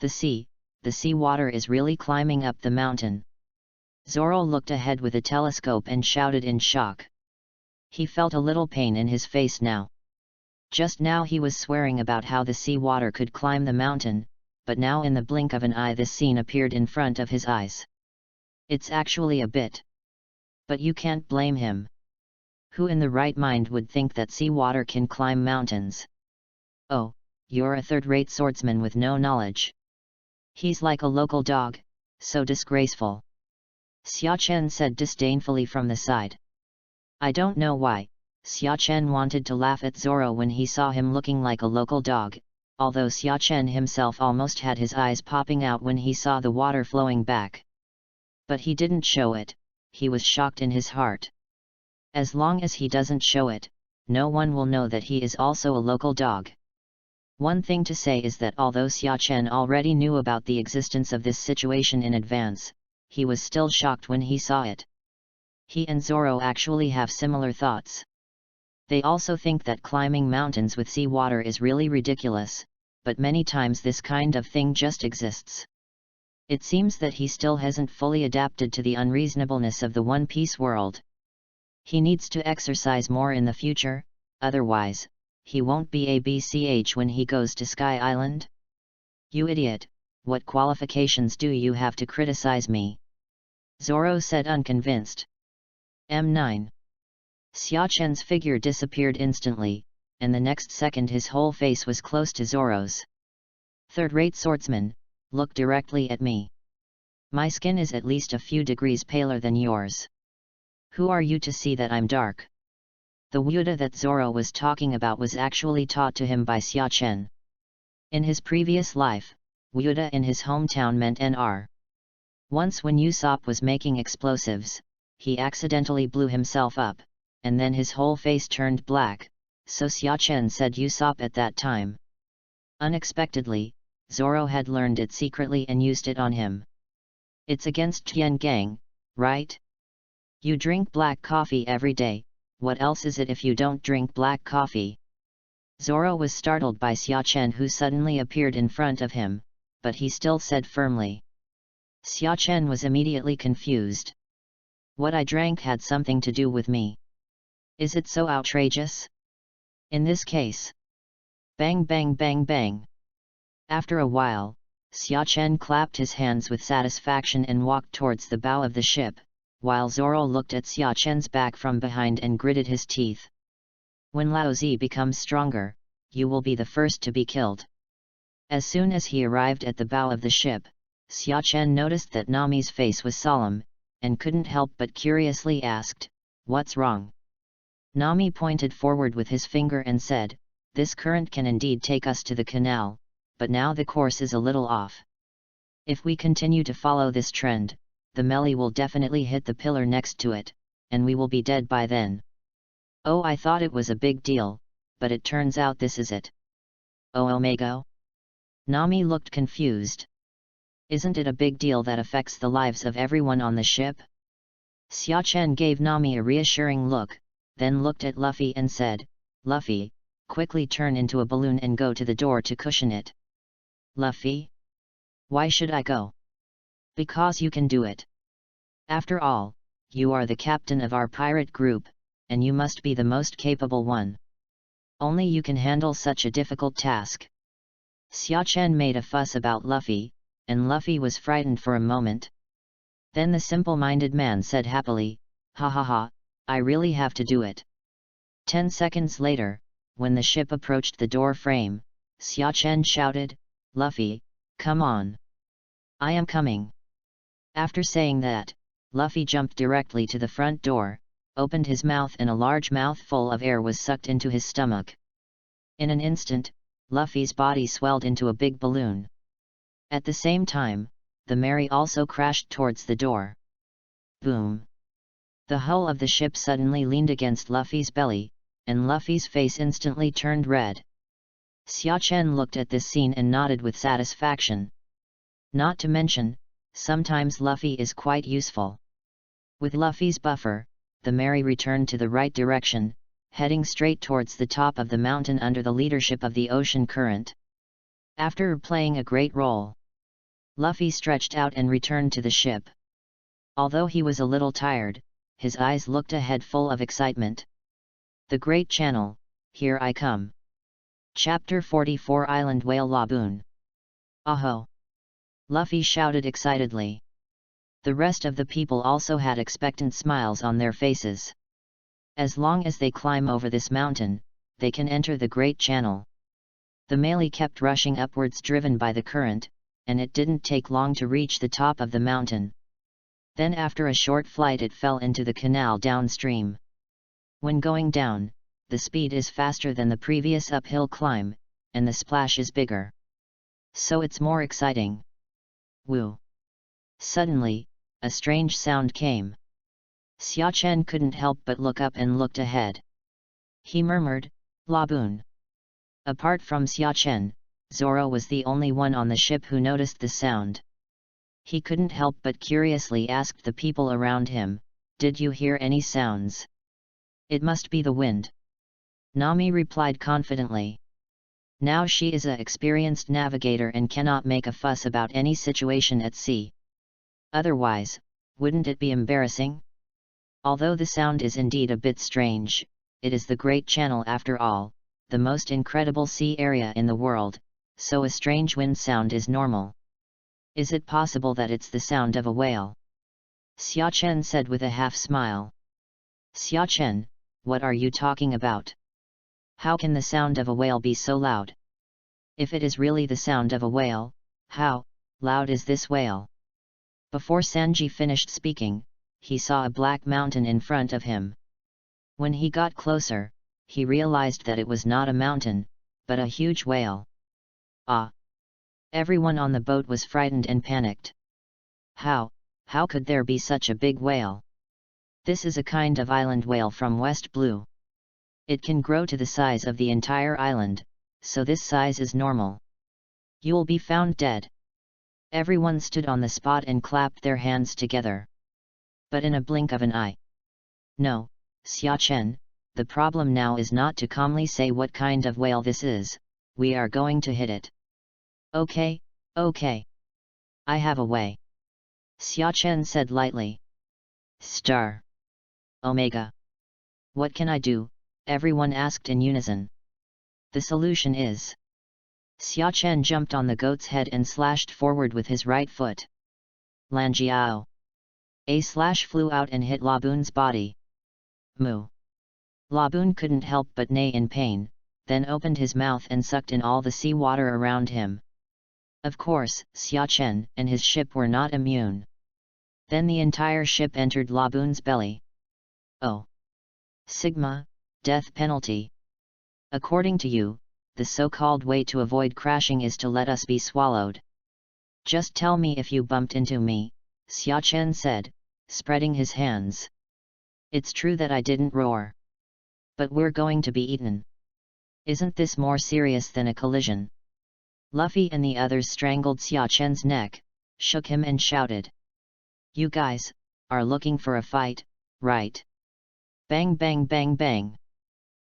The sea water is really climbing up the mountain. Zoro looked ahead with a telescope and shouted in shock. He felt a little pain in his face now. Just now he was swearing about how the sea water could climb the mountain, but now in the blink of an eye this scene appeared in front of his eyes. It's actually a bit. But you can't blame him. Who in the right mind would think that sea water can climb mountains? Oh, you're a third-rate swordsman with no knowledge. He's like a local dog, so disgraceful. Xiachen said disdainfully from the side. I don't know why, Xiachen wanted to laugh at Zoro when he saw him looking like a local dog, although Xiachen himself almost had his eyes popping out when he saw the water flowing back. But he didn't show it, he was shocked in his heart. As long as he doesn't show it, no one will know that he is also a local dog. One thing to say is that although Xiachen already knew about the existence of this situation in advance, he was still shocked when he saw it. He and Zoro actually have similar thoughts. They also think that climbing mountains with sea water is really ridiculous, but many times this kind of thing just exists. It seems that he still hasn't fully adapted to the unreasonableness of the One Piece world. He needs to exercise more in the future, otherwise, he won't be ABCH when he goes to Sky Island. You idiot, what qualifications do you have to criticize me? Zoro said unconvinced. M9. Xiachen's figure disappeared instantly, and the next second his whole face was close to Zoro's. Third-rate swordsman, look directly at me. My skin is at least a few degrees paler than yours. Who are you to see that I'm dark? The Wuda that Zoro was talking about was actually taught to him by Xiachen. In his previous life, Wuda in his hometown meant NR. Once when Usopp was making explosives, he accidentally blew himself up, and then his whole face turned black, so Xiachen said Usopp at that time. Unexpectedly, Zoro had learned it secretly and used it on him. It's against Tien Gang, right? You drink black coffee every day, what else is it if you don't drink black coffee? Zoro was startled by Xiachen who suddenly appeared in front of him, but he still said firmly. Xiachen was immediately confused. What I drank had something to do with me. Is it so outrageous? In this case. Bang bang bang bang. After a while, Xiachen clapped his hands with satisfaction and walked towards the bow of the ship, while Zoro looked at Xiachen's back from behind and gritted his teeth. When Lao Zi becomes stronger, you will be the first to be killed. As soon as he arrived at the bow of the ship, Xiachen noticed that Nami's face was solemn, and couldn't help but curiously asked, "What's wrong?" Nami pointed forward with his finger and said, "This current can indeed take us to the canal, but now the course is a little off. If we continue to follow this trend, the melee will definitely hit the pillar next to it, and we will be dead by then." "Oh, I thought it was a big deal, but it turns out this is it." "Oh, Omega?" Nami looked confused. Isn't it a big deal that affects the lives of everyone on the ship? Xia Chen gave Nami a reassuring look, then looked at Luffy and said, Luffy, quickly turn into a balloon and go to the door to cushion it. Luffy? Why should I go? Because you can do it. After all, you are the captain of our pirate group, and you must be the most capable one. Only you can handle such a difficult task. Xia Chen made a fuss about Luffy, and Luffy was frightened for a moment. Then the simple-minded man said happily, ha ha ha, I really have to do it. 10 seconds later, when the ship approached the door frame, Xia Chen shouted, Luffy, come on. I am coming. After saying that, Luffy jumped directly to the front door, opened his mouth and a large mouthful of air was sucked into his stomach. In an instant, Luffy's body swelled into a big balloon. At the same time, the Mary also crashed towards the door. Boom! The hull of the ship suddenly leaned against Luffy's belly, and Luffy's face instantly turned red. Xia Chen looked at this scene and nodded with satisfaction. Not to mention, sometimes Luffy is quite useful. With Luffy's buffer, the Mary returned to the right direction, heading straight towards the top of the mountain under the leadership of the ocean current. After playing a great role, Luffy stretched out and returned to the ship. Although he was a little tired, his eyes looked ahead full of excitement. The Great Channel, here I come. Chapter 44 Island Whale Laboon. Aho! Luffy shouted excitedly. The rest of the people also had expectant smiles on their faces. As long as they climb over this mountain, they can enter the Great Channel. The Melee kept rushing upwards driven by the current, and it didn't take long to reach the top of the mountain. Then after a short flight it fell into the canal downstream. When going down, the speed is faster than the previous uphill climb, and the splash is bigger. So it's more exciting. Woo! Suddenly, a strange sound came. Xia Chen couldn't help but look up and looked ahead. He murmured, Laboon. Apart from Xia Chen, Zoro was the only one on the ship who noticed the sound. He couldn't help but curiously asked the people around him, did you hear any sounds? It must be the wind. Nami replied confidently. Now she is an experienced navigator and cannot make a fuss about any situation at sea. Otherwise, wouldn't it be embarrassing? Although the sound is indeed a bit strange, it is the Great Channel after all, the most incredible sea area in the world, so a strange wind sound is normal. Is it possible that it's the sound of a whale? Xia Chen said with a half smile. Xia Chen, what are you talking about? How can the sound of a whale be so loud? If it is really the sound of a whale, how loud is this whale? Before Sanji finished speaking, he saw a black mountain in front of him. When he got closer, he realized that it was not a mountain, but a huge whale. Ah! Everyone on the boat was frightened and panicked. How could there be such a big whale? This is a kind of island whale from West Blue. It can grow to the size of the entire island, so this size is normal. You'll be found dead. Everyone stood on the spot and clapped their hands together. But in a blink of an eye. No, Xia Chen, the problem now is not to calmly say what kind of whale this is, we are going to hit it. Okay. I have a way. Xia Chen said lightly. Star. Omega. What can I do? Everyone asked in unison. The solution is. Xia Chen jumped on the goat's head and slashed forward with his right foot. Lanjiao. A slash flew out and hit Laboon's body. Moo. Laboon couldn't help but neigh in pain, then opened his mouth and sucked in all the sea water around him. Of course, Xia Chen and his ship were not immune. Then the entire ship entered Laboon's belly. Oh! Sigma, death penalty. According to you, the so-called way to avoid crashing is to let us be swallowed. Just tell me if you bumped into me, Xia Chen said, spreading his hands. It's true that I didn't roar. But we're going to be eaten. Isn't this more serious than a collision? Luffy and the others strangled Xia Chen's neck, shook him and shouted. "You guys are looking for a fight, right? Bang bang bang bang.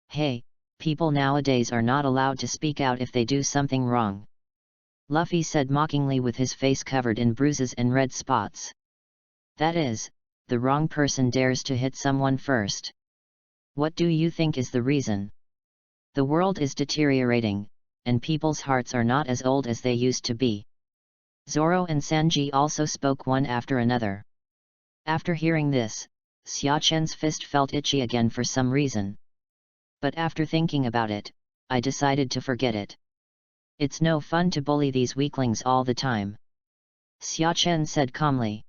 Hey, people nowadays are not allowed to speak out if they do something wrong," Luffy said mockingly with his face covered in bruises and red spots. "That is, the wrong person dares to hit someone first. What do you think is the reason? The world is deteriorating, and people's hearts are not as old as they used to be." Zoro and Sanji also spoke one after another. After hearing this, Xia Chen's fist felt itchy again for some reason. "But after thinking about it, I decided to forget it. It's no fun to bully these weaklings all the time," Xia Chen said calmly.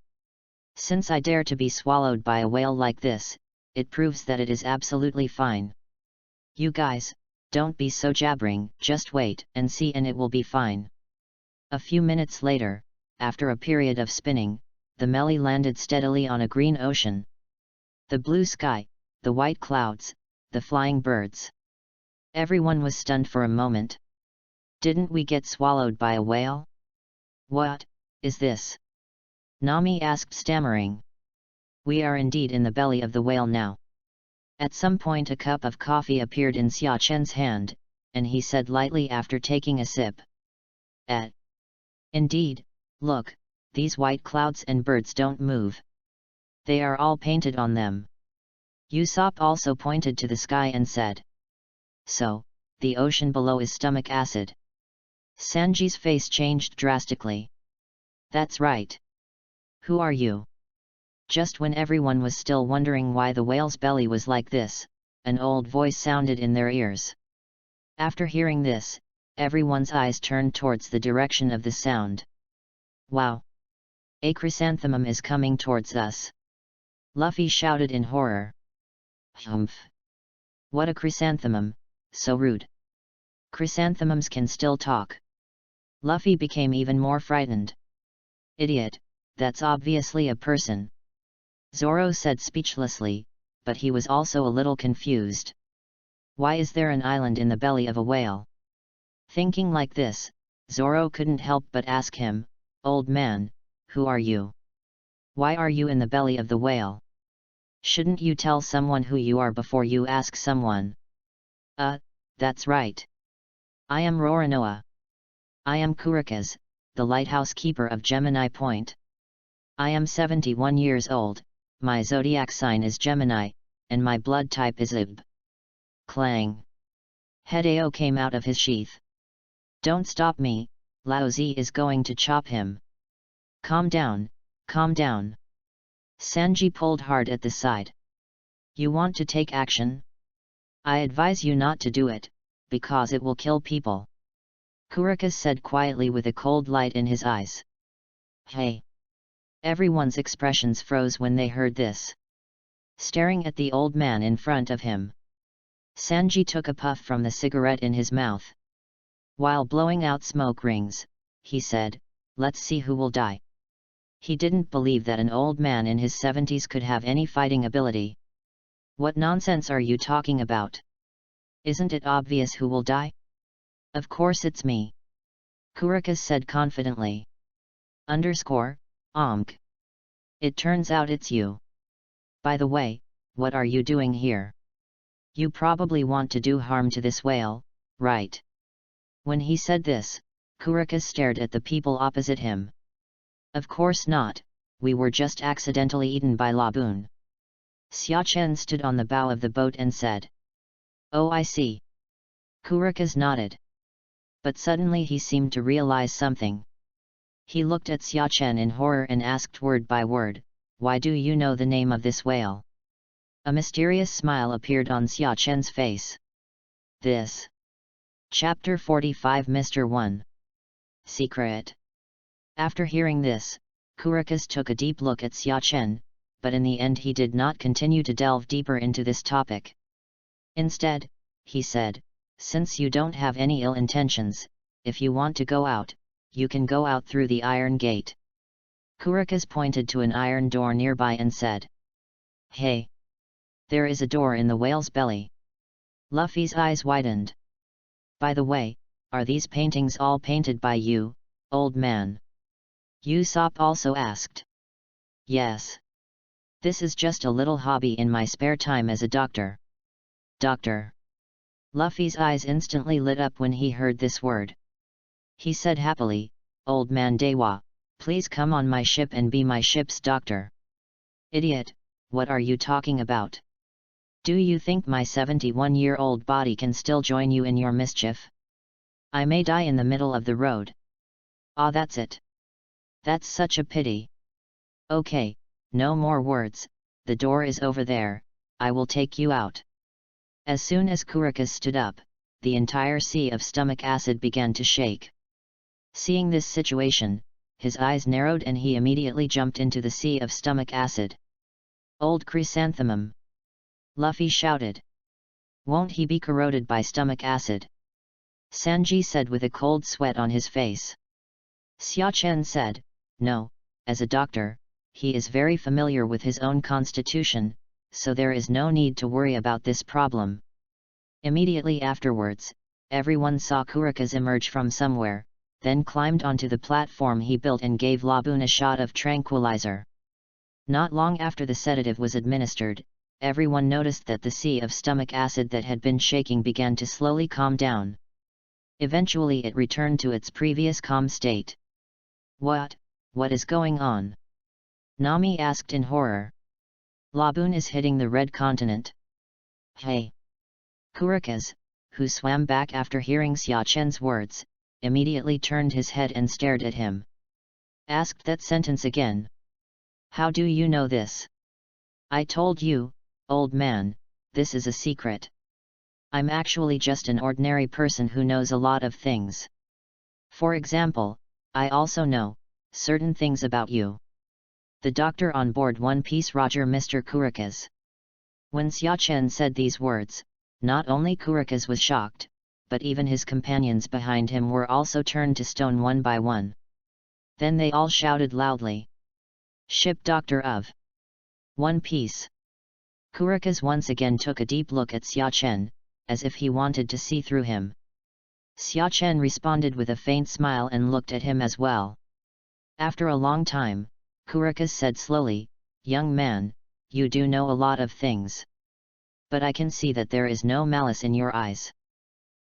"Since I dare to be swallowed by a whale like this, it proves that it is absolutely fine. You guys, don't be so jabbering, just wait and see and it will be fine." A few minutes later, after a period of spinning, the Melly landed steadily on a green ocean. The blue sky, the white clouds, the flying birds. Everyone was stunned for a moment. "Didn't we get swallowed by a whale? What is this?" Nami asked, stammering. "We are indeed in the belly of the whale now." At some point a cup of coffee appeared in Xia Chen's hand, and he said lightly after taking a sip. Indeed, look, these white clouds and birds don't move. They are all painted on them." Usopp also pointed to the sky and said. "So, the ocean below is stomach acid." Sanji's face changed drastically. "That's right. Who are you?" Just when everyone was still wondering why the whale's belly was like this, an old voice sounded in their ears. After hearing this, everyone's eyes turned towards the direction of the sound. "Wow! A chrysanthemum is coming towards us!" Luffy shouted in horror. "Humph! What a chrysanthemum, so rude! Chrysanthemums can still talk." Luffy became even more frightened. "Idiot, that's obviously a person," Zoro said speechlessly, but he was also a little confused. Why is there an island in the belly of a whale? Thinking like this, Zoro couldn't help but ask him, "Old man, who are you? Why are you in the belly of the whale? Shouldn't you tell someone who you are before you ask someone?" That's right. I am Roronoa. I am Kurikaze, the lighthouse keeper of Gemini Point. I am 71 years old, my zodiac sign is Gemini, and my blood type is EPUB. Clang! Hideo came out of his sheath. "Don't stop me, Lao Zi is going to chop him." Calm down, calm down." Sanji pulled hard at the side. "You want to take action? I advise you not to do it, because it will kill people," Kurikaze said quietly with a cold light in his eyes. "Hey!" Everyone's expressions froze when they heard this. Staring at the old man in front of him, Sanji took a puff from the cigarette in his mouth. While blowing out smoke rings, he said, "Let's see who will die." He didn't believe that an old man in his 70s could have any fighting ability. "What nonsense are you talking about? Isn't it obvious who will die?" "Of course it's me," Kurikaze said confidently. Omk. It turns out it's you. By the way, what are you doing here? You probably want to do harm to this whale, right?" When he said this, Kurikaze stared at the people opposite him. "Of course not, we were just accidentally eaten by Laboon." Xia Chen stood on the bow of the boat and said. "Oh, I see." Kurikaze nodded. But suddenly he seemed to realize something. He looked at Xia Chen in horror and asked word by word, "Why do you know the name of this whale?" A mysterious smile appeared on Xia Chen's face. This. Chapter 45 Mr. 1. Secret. After hearing this, Kurikaze took a deep look at Xia Chen, but in the end he did not continue to delve deeper into this topic. Instead, he said, "Since you don't have any ill intentions, if you want to go out, you can go out through the iron gate." Kurikaze pointed to an iron door nearby and said, "Hey! There is a door in the whale's belly." Luffy's eyes widened. "By the way, are these paintings all painted by you, old man?" Usopp also asked. Yes. This is just a little hobby in my spare time as a doctor. Doctor. Luffy's eyes instantly lit up when he heard this word. He said happily, Old man Dewa, please come on my ship and be my ship's doctor. Idiot, what are you talking about? Do you think my 71-year-old body can still join you in your mischief? I may die in the middle of the road. Ah, that's it. That's such a pity. Okay, no more words, the door is over there, I will take you out. As soon as Kurika stood up, the entire sea of stomach acid began to shake. Seeing this situation, his eyes narrowed and he immediately jumped into the sea of stomach acid. Old chrysanthemum! Luffy shouted. Won't he be corroded by stomach acid? Sanji said with a cold sweat on his face. Xiachen said, no, as a doctor, he is very familiar with his own constitution, so there is no need to worry about this problem. Immediately afterwards, everyone saw Kurika's emerge from somewhere, then climbed onto the platform he built and gave Laboon a shot of tranquilizer. Not long after the sedative was administered, everyone noticed that the sea of stomach acid that had been shaking began to slowly calm down. Eventually it returned to its previous calm state. What is going on? Nami asked in horror. Laboon is hitting the red continent. Hey! Kurika's, who swam back after hearing Xiachen's words, immediately turned his head and stared at him. Asked that sentence again. How do you know this? I told you, old man, this is a secret. I'm actually just an ordinary person who knows a lot of things. For example, I also know certain things about you. The doctor on board One Piece Roger Mr. Kurika's. When Xiachen said these words, not only Kurika's was shocked, but even his companions behind him were also turned to stone one by one. Then they all shouted loudly. Ship Doctor of One Piece. Kurika's once again took a deep look at Xiachen, as if he wanted to see through him. Xiachen responded with a faint smile and looked at him as well. After a long time, Kurika said slowly, young man, you do know a lot of things. But I can see that there is no malice in your eyes.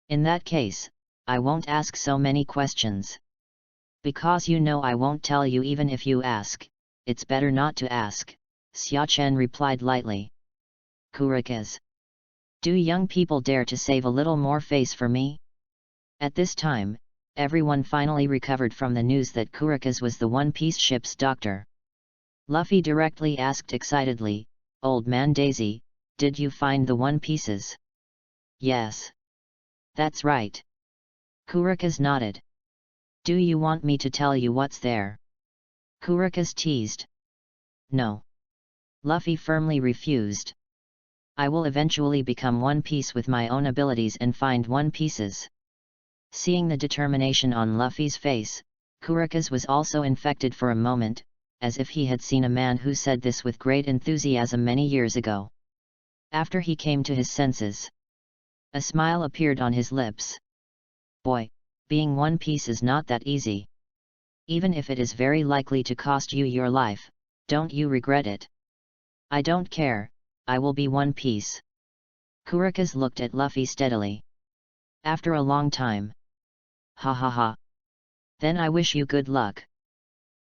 In that case, I won't ask so many questions. Because you know I won't tell you even if you ask, it's better not to ask, Xiachen replied lightly. Kurika's. Do young people dare to save a little more face for me? At this time, everyone finally recovered from the news that Kurika's was the One Piece ship's doctor. Luffy directly asked excitedly, Old man Daisy, did you find the One Pieces? Yes. That's right. Kurika's nodded. Do you want me to tell you what's there? Kurika's teased. No. Luffy firmly refused. I will eventually become One Piece with my own abilities and find One Pieces. Seeing the determination on Luffy's face, Kurika's was also infected for a moment, as if he had seen a man who said this with great enthusiasm many years ago. After he came to his senses, a smile appeared on his lips. Boy, being One Piece is not that easy. Even if it is very likely to cost you your life, don't you regret it? I don't care, I will be One Piece. Kurika's looked at Luffy steadily. After a long time. Ha ha ha. Then I wish you good luck.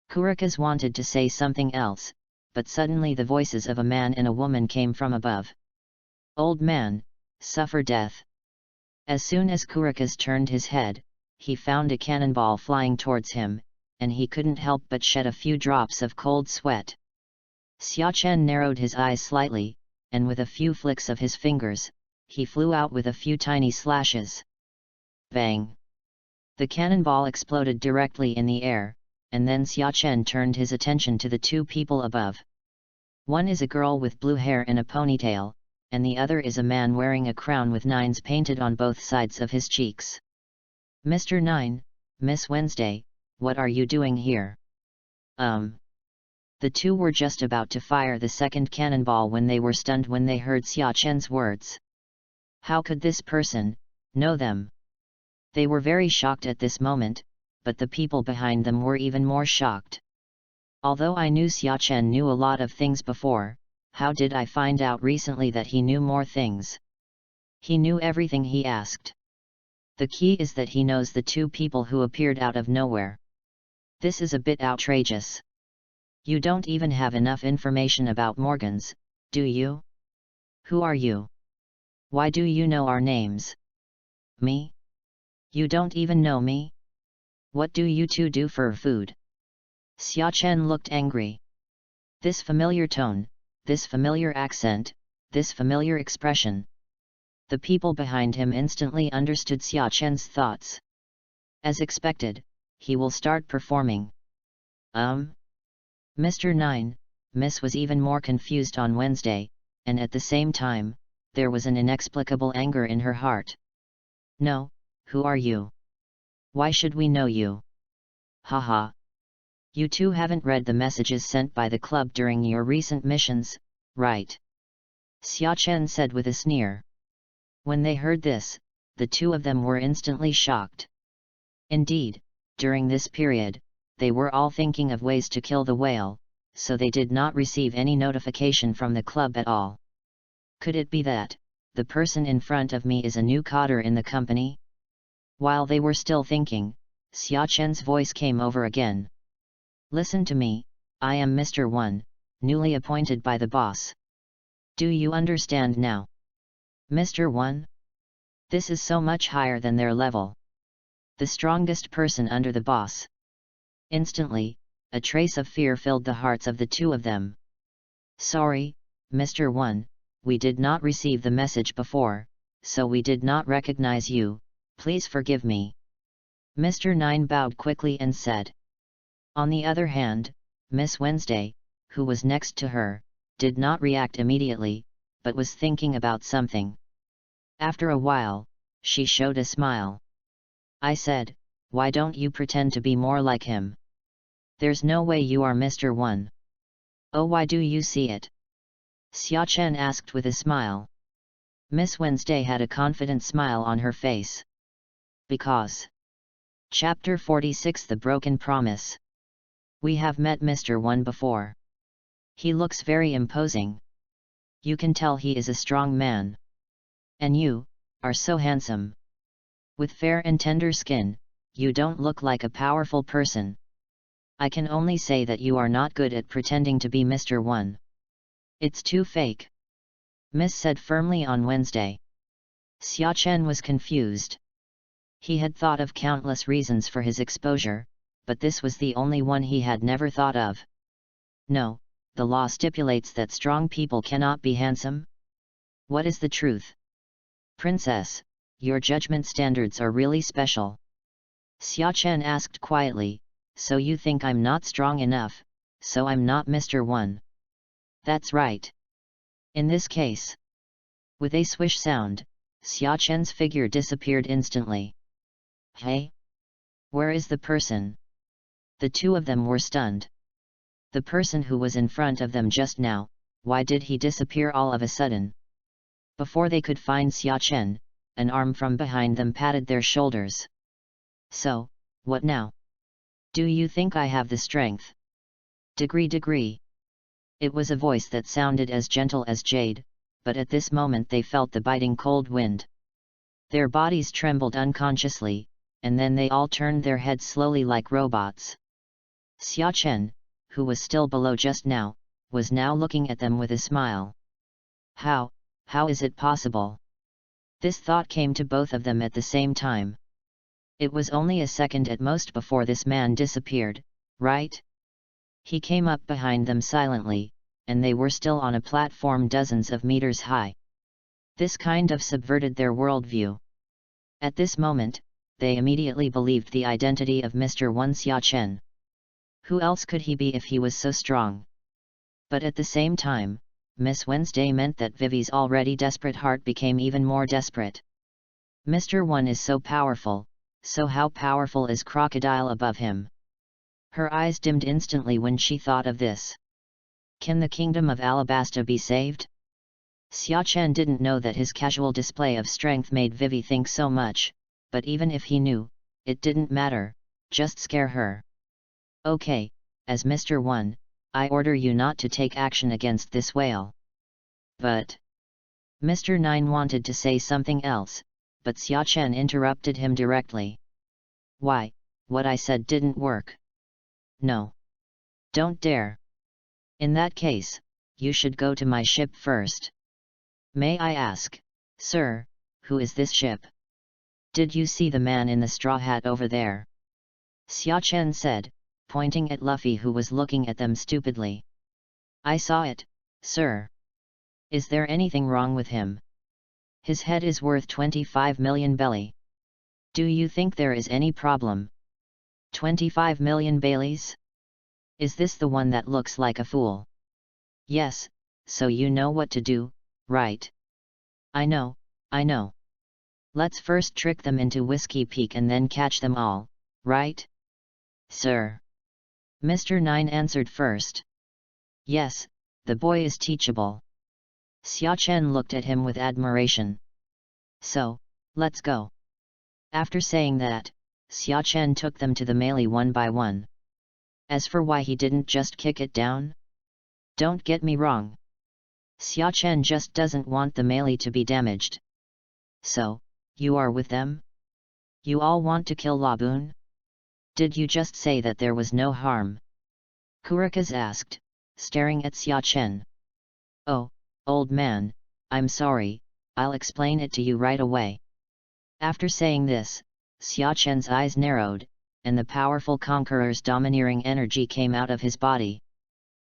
Kurika's wanted to say something else, but suddenly the voices of a man and a woman came from above. Old man, suffer death. As soon as Kurika's turned his head, he found a cannonball flying towards him, and he couldn't help but shed a few drops of cold sweat. Xiachen narrowed his eyes slightly, and with a few flicks of his fingers, he flew out with a few tiny slashes. Bang! The cannonball exploded directly in the air, and then Xiachen turned his attention to the two people above. One is a girl with blue hair and a ponytail, and the other is a man wearing a crown with 9s painted on both sides of his cheeks. Mr. 9, Miss Wednesday, what are you doing here? The two were just about to fire the second cannonball when they were stunned when they heard Xiachen's words. How could this person know them? They were very shocked at this moment, but the people behind them were even more shocked. Although I knew Xia Chen knew a lot of things before, how did I find out recently that he knew more things? He knew everything he asked. The key is that he knows the two people who appeared out of nowhere. This is a bit outrageous. You don't even have enough information about Morgans, do you? Who are you? Why do you know our names? Me? You don't even know me? What do you two do for food? Xia Chen looked angry. This familiar tone, this familiar accent, this familiar expression. The people behind him instantly understood Xia Chen's thoughts. As expected, he will start performing. Mr. 9, Miss was even more confused on Wednesday, and at the same time, there was an inexplicable anger in her heart. No, who are you? Why should we know you? Haha. You two haven't read the messages sent by the club during your recent missions, right? Xia Chen said with a sneer. When they heard this, the two of them were instantly shocked. Indeed, during this period, they were all thinking of ways to kill the whale, so they did not receive any notification from the club at all. Could it be that the person in front of me is a new coder in the company? While they were still thinking, Xia Chen's voice came over again. Listen to me, I am Mr. 1, newly appointed by the boss. Do you understand now? Mr. 1? This is so much higher than their level. The strongest person under the boss. Instantly, a trace of fear filled the hearts of the two of them. Sorry, Mr. 1, we did not receive the message before, so we did not recognize you, please forgive me. Mr. 9 bowed quickly and said. On the other hand, Miss Wednesday, who was next to her, did not react immediately, but was thinking about something. After a while, she showed a smile. I said, why don't you pretend to be more like him? There's no way you are Mr. 1. Oh, why do you see it? Xia Chen asked with a smile. Miss Wednesday had a confident smile on her face. Because. Chapter 46 The Broken Promise. We have met Mr. 1 before. He looks very imposing. You can tell he is a strong man. And you are so handsome. With fair and tender skin, you don't look like a powerful person. I can only say that you are not good at pretending to be Mr. 1. It's too fake. Miss said firmly on Wednesday. Xia Chen was confused. He had thought of countless reasons for his exposure, but this was the only one he had never thought of. No, the law stipulates that strong people cannot be handsome. What is the truth? Princess, your judgment standards are really special. Xia Chen asked quietly, so you think I'm not strong enough, so I'm not Mr. 1. That's right. In this case. With a swish sound, Xia Chen's figure disappeared instantly. Hey? Where is the person? The two of them were stunned. The person who was in front of them just now, why did he disappear all of a sudden? Before they could find Xia Chen, an arm from behind them patted their shoulders. So, what now? Do you think I have the strength? Degree. It was a voice that sounded as gentle as jade, but at this moment they felt the biting cold wind. Their bodies trembled unconsciously, and then they all turned their heads slowly like robots. Xia Chen, who was still below just now, was now looking at them with a smile. How is it possible? This thought came to both of them at the same time. It was only a second at most before this man disappeared, right? He came up behind them silently, and they were still on a platform dozens of meters high. This kind of subverted their worldview. At this moment, they immediately believed the identity of Mr. 1 Xia Chen. Who else could he be if he was so strong? But at the same time, Miss Wednesday meant that Vivi's already desperate heart became even more desperate. Mr. 1 is so powerful, so how powerful is Crocodile above him? Her eyes dimmed instantly when she thought of this. Can the kingdom of Alabasta be saved? Xia Chen didn't know that his casual display of strength made Vivi think so much, but even if he knew, it didn't matter, just scare her. Okay, as Mr. 1, I order you not to take action against this whale. But Mr. 9 wanted to say something else, but Xia Chen interrupted him directly. Why, what I said didn't work. No. Don't dare. In that case, you should go to my ship first. May I ask, sir, who is this ship? Did you see the man in the straw hat over there? Xia Chen said, pointing at Luffy, who was looking at them stupidly. I saw it, sir. Is there anything wrong with him? His head is worth 25 million belly. Do you think there is any problem? 25 million baileys? Is this the one that looks like a fool? Yes, so you know what to do, right? I know. Let's first trick them into Whiskey Peak and then catch them all, right? Sir. Mr. 9 answered first. Yes, the boy is teachable. Xia Chen looked at him with admiration. So, let's go. After saying that, Xia Chen took them to the melee one by one. As for why he didn't just kick it down? Don't get me wrong. Xia Chen just doesn't want the melee to be damaged. So, you are with them? You all want to kill Laboon? Did you just say that there was no harm? Kurikas asked, staring at Xia Chen. Oh, old man, I'm sorry, I'll explain it to you right away. After saying this, Xia Chen's eyes narrowed, and the powerful conqueror's domineering energy came out of his body.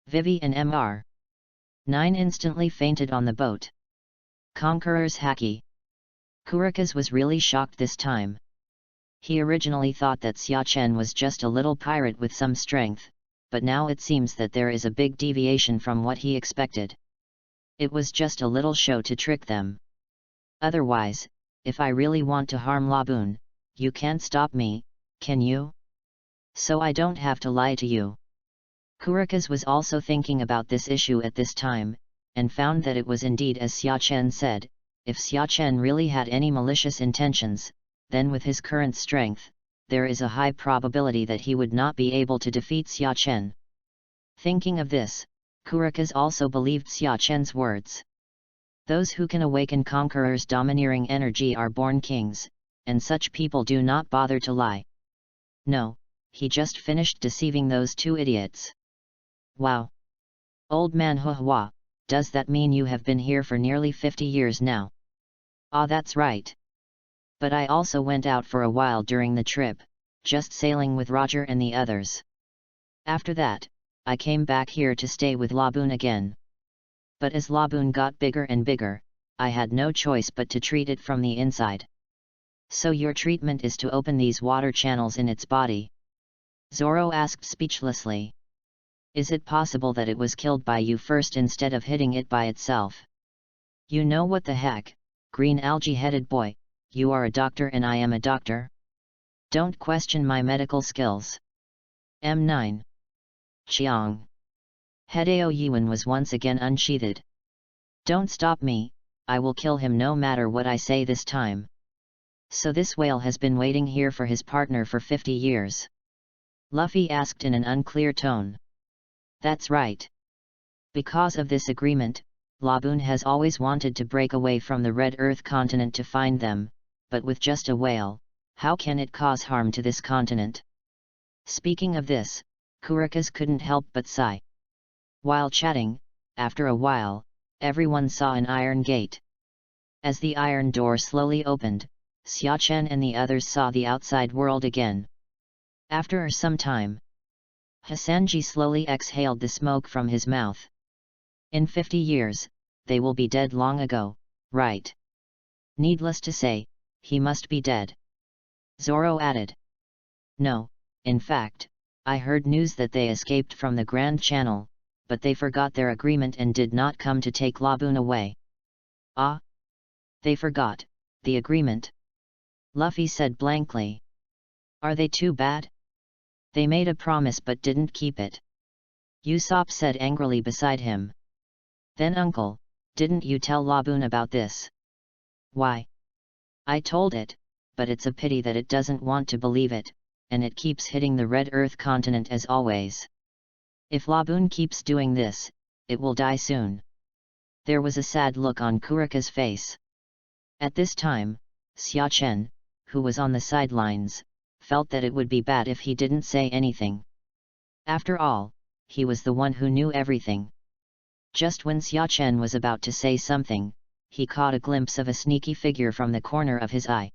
Vivi and Mr. 9 instantly fainted on the boat. Conqueror's haki. Kurikas was really shocked this time. He originally thought that Xia Chen was just a little pirate with some strength, but now it seems that there is a big deviation from what he expected. It was just a little show to trick them. Otherwise, if I really want to harm Laboon, you can't stop me, can you? So I don't have to lie to you. Kurikas was also thinking about this issue at this time, and found that it was indeed as Xia Chen said. If Xia Chen really had any malicious intentions, then with his current strength, there is a high probability that he would not be able to defeat Xia Chen. Thinking of this, Kurikas also believed Xia Chen's words. Those who can awaken conqueror's domineering energy are born kings, and such people do not bother to lie. No, he just finished deceiving those two idiots. Wow! Old man Huahua, does that mean you have been here for nearly 50 years now? Ah, that's right. But I also went out for a while during the trip, just sailing with Roger and the others. After that, I came back here to stay with Laboon again. But as Laboon got bigger and bigger, I had no choice but to treat it from the inside. So your treatment is to open these water channels in its body? Zoro asked speechlessly. Is it possible that it was killed by you first instead of hitting it by itself? You know what the heck, green algae-headed boy, you are a doctor and I am a doctor? Don't question my medical skills. M9. Chiang. Hideo Yuan was once again unsheathed. Don't stop me, I will kill him no matter what I say this time. So this whale has been waiting here for his partner for 50 years? Luffy asked in an unclear tone. That's right. Because of this agreement, Laboon has always wanted to break away from the Red Earth continent to find them, but with just a whale, how can it cause harm to this continent? Speaking of this, Kurikas couldn't help but sigh. While chatting, after a while, everyone saw an iron gate. As the iron door slowly opened, Xia Chen and the others saw the outside world again. After some time, Hasanji slowly exhaled the smoke from his mouth. In 50 years, they will be dead long ago, right? Needless to say, he must be dead. Zoro added. No, in fact, I heard news that they escaped from the Grand Channel, but they forgot their agreement and did not come to take Laboon away. Ah? They forgot the agreement? Luffy said blankly. Are they too bad? They made a promise but didn't keep it. Usopp said angrily beside him. Then uncle, didn't you tell Laboon about this? Why? I told it, but it's a pity that it doesn't want to believe it, and it keeps hitting the red earth continent as always. If Laboon keeps doing this, it will die soon. There was a sad look on Kurika's face. At this time, Xia Chen, who was on the sidelines, felt that it would be bad if he didn't say anything. After all, he was the one who knew everything. Just when Xia Chen was about to say something, he caught a glimpse of a sneaky figure from the corner of his eye.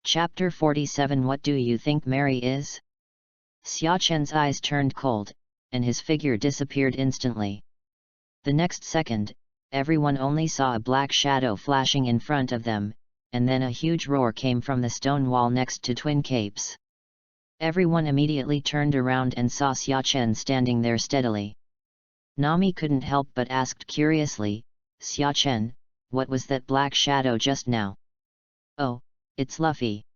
Chapter 47. What do you think Mary is? Xia Chen's eyes turned cold, and his figure disappeared instantly. The next second, everyone only saw a black shadow flashing in front of them, and then a huge roar came from the stone wall next to Twin Capes. Everyone immediately turned around and saw Xia Chen standing there steadily. Nami couldn't help but asked curiously, "Xia Chen, what was that black shadow just now?" "Oh, it's Luffy."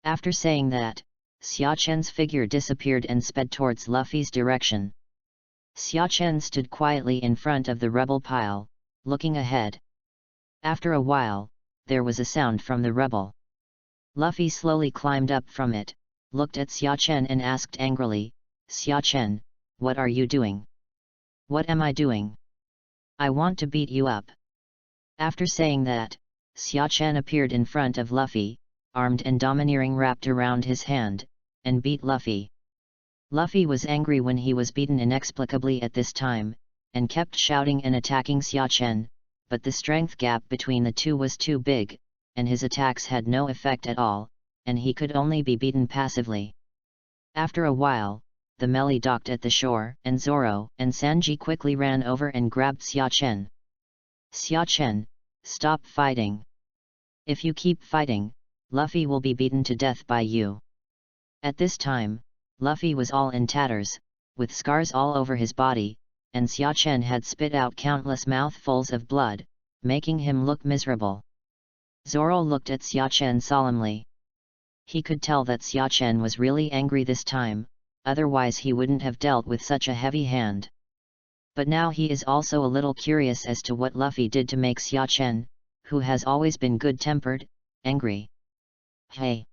After saying that, Xia Chen's figure disappeared and sped towards Luffy's direction. Xia Chen stood quietly in front of the rebel pile, looking ahead. After a while, there was a sound from the rebel. Luffy slowly climbed up from it, looked at Xia Chen and asked angrily, "Xia Chen, what are you doing?" "What am I doing? I want to beat you up." After saying that, Xia Chen appeared in front of Luffy, armed and domineering wrapped around his hand, and beat Luffy. Luffy was angry when he was beaten inexplicably at this time, and kept shouting and attacking Xia Chen, but the strength gap between the two was too big, and his attacks had no effect at all, and he could only be beaten passively. After a while, the melee docked at the shore, and Zoro and Sanji quickly ran over and grabbed Xia Chen. "Xia Chen, stop fighting. If you keep fighting, Luffy will be beaten to death by you." At this time, Luffy was all in tatters, with scars all over his body, and Xia Chen had spit out countless mouthfuls of blood, making him look miserable. Zoro looked at Xia Chen solemnly. He could tell that Xia Chen was really angry this time, otherwise he wouldn't have dealt with such a heavy hand. But now he is also a little curious as to what Luffy did to make Xia Chen, who has always been good-tempered, angry. "Hey!"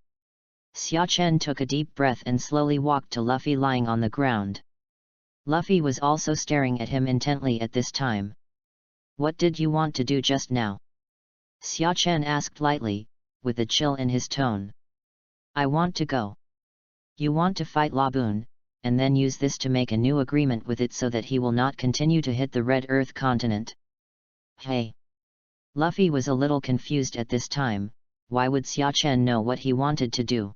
Xia Chen took a deep breath and slowly walked to Luffy lying on the ground. Luffy was also staring at him intently at this time. "What did you want to do just now?" Xia Chen asked lightly, with a chill in his tone. "I want to go." "You want to fight Laboon, and then use this to make a new agreement with it so that he will not continue to hit the Red Earth continent?" "Hey!" Luffy was a little confused at this time. Why would Xia Chen know what he wanted to do?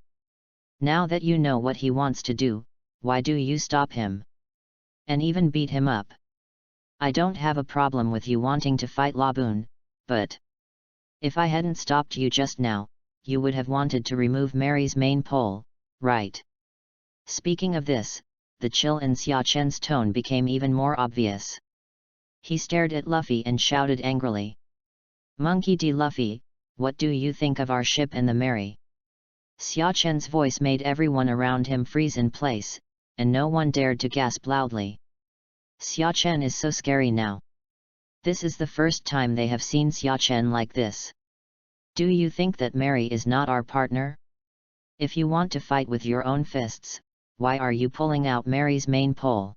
"Now that you know what he wants to do, why do you stop him? And even beat him up? I don't have a problem with you wanting to fight Laboon, but if I hadn't stopped you just now, you would have wanted to remove Mary's main pole, right?" Speaking of this, the chill in Xia Chen's tone became even more obvious. He stared at Luffy and shouted angrily, "Monkey D. Luffy, what do you think of our ship and the Mary?" Xia Chen's voice made everyone around him freeze in place, and no one dared to gasp loudly. Xia Chen is so scary now. This is the first time they have seen Xia Chen like this. "Do you think that Mary is not our partner? If you want to fight with your own fists, why are you pulling out Mary's main pole?"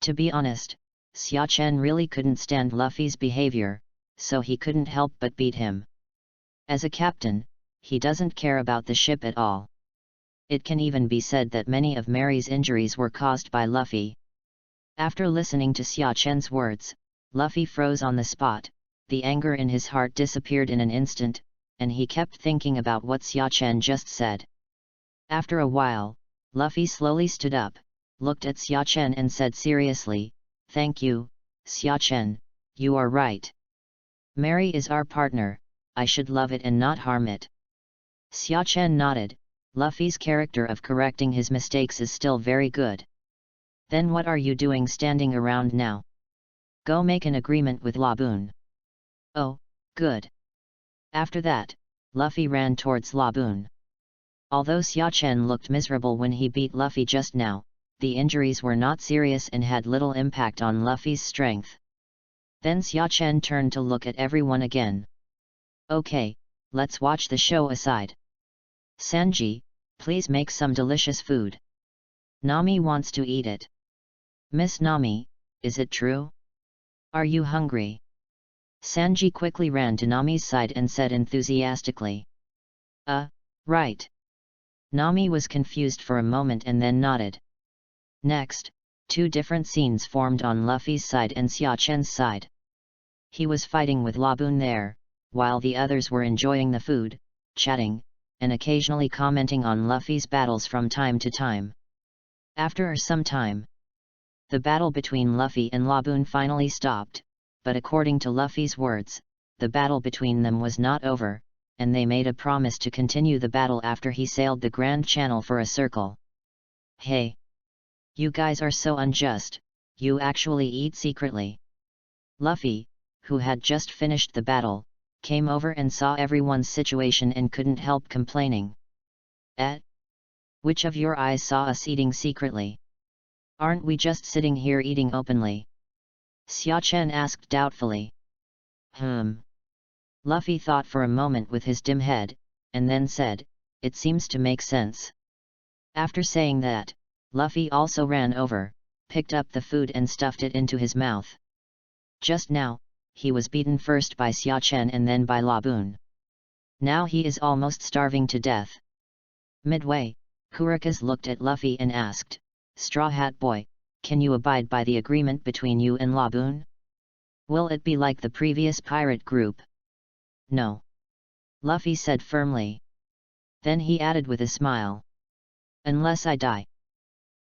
To be honest, Xia Chen really couldn't stand Luffy's behavior, so he couldn't help but beat him. As a captain, he doesn't care about the ship at all. It can even be said that many of Mary's injuries were caused by Luffy. After listening to Xia Chen's words, Luffy froze on the spot, the anger in his heart disappeared in an instant, and he kept thinking about what Xia Chen just said. After a while, Luffy slowly stood up, looked at Xia Chen and said seriously, "Thank you, Xia Chen, you are right. Mary is our partner, I should love it and not harm it." Xia Chen nodded. Luffy's character of correcting his mistakes is still very good. "Then what are you doing standing around now? Go make an agreement with Laboon." "Oh, good." After that, Luffy ran towards Laboon. Although Xia Chen looked miserable when he beat Luffy just now, the injuries were not serious and had little impact on Luffy's strength. Then Xia Chen turned to look at everyone again. "Okay, let's watch the show aside. Sanji, Please make some delicious food. Nami wants to eat it. Miss Nami, is it true? Are you hungry? Sanji quickly ran to Nami's side and said enthusiastically. Right. Nami was confused for a moment and then nodded. Next, two different scenes formed on Luffy's side and Xia Chen's side. He was fighting with Laboon there, while the others were enjoying the food, chatting, and occasionally commenting on Luffy's battles from time to time. After some time, the battle between Luffy and Laboon finally stopped, but according to Luffy's words, the battle between them was not over, and they made a promise to continue the battle after he sailed the Grand Channel for a circle. Hey! You guys are so unjust, you actually eat secretly. Luffy, who had just finished the battle, came over and saw everyone's situation and couldn't help complaining. Which of your eyes saw us eating secretly? Aren't we just sitting here eating openly? Xia Chen asked doubtfully. Luffy thought for a moment with his dim head, and then said, it seems to make sense. After saying that, Luffy also ran over, picked up the food and stuffed it into his mouth. Just now, he was beaten first by Xia Chen and then by Laboon. Now he is almost starving to death. Midway, Kurika's looked at Luffy and asked, Straw Hat Boy, can you abide by the agreement between you and Laboon? Will it be like the previous pirate group? No. Luffy said firmly. Then he added with a smile. Unless I die.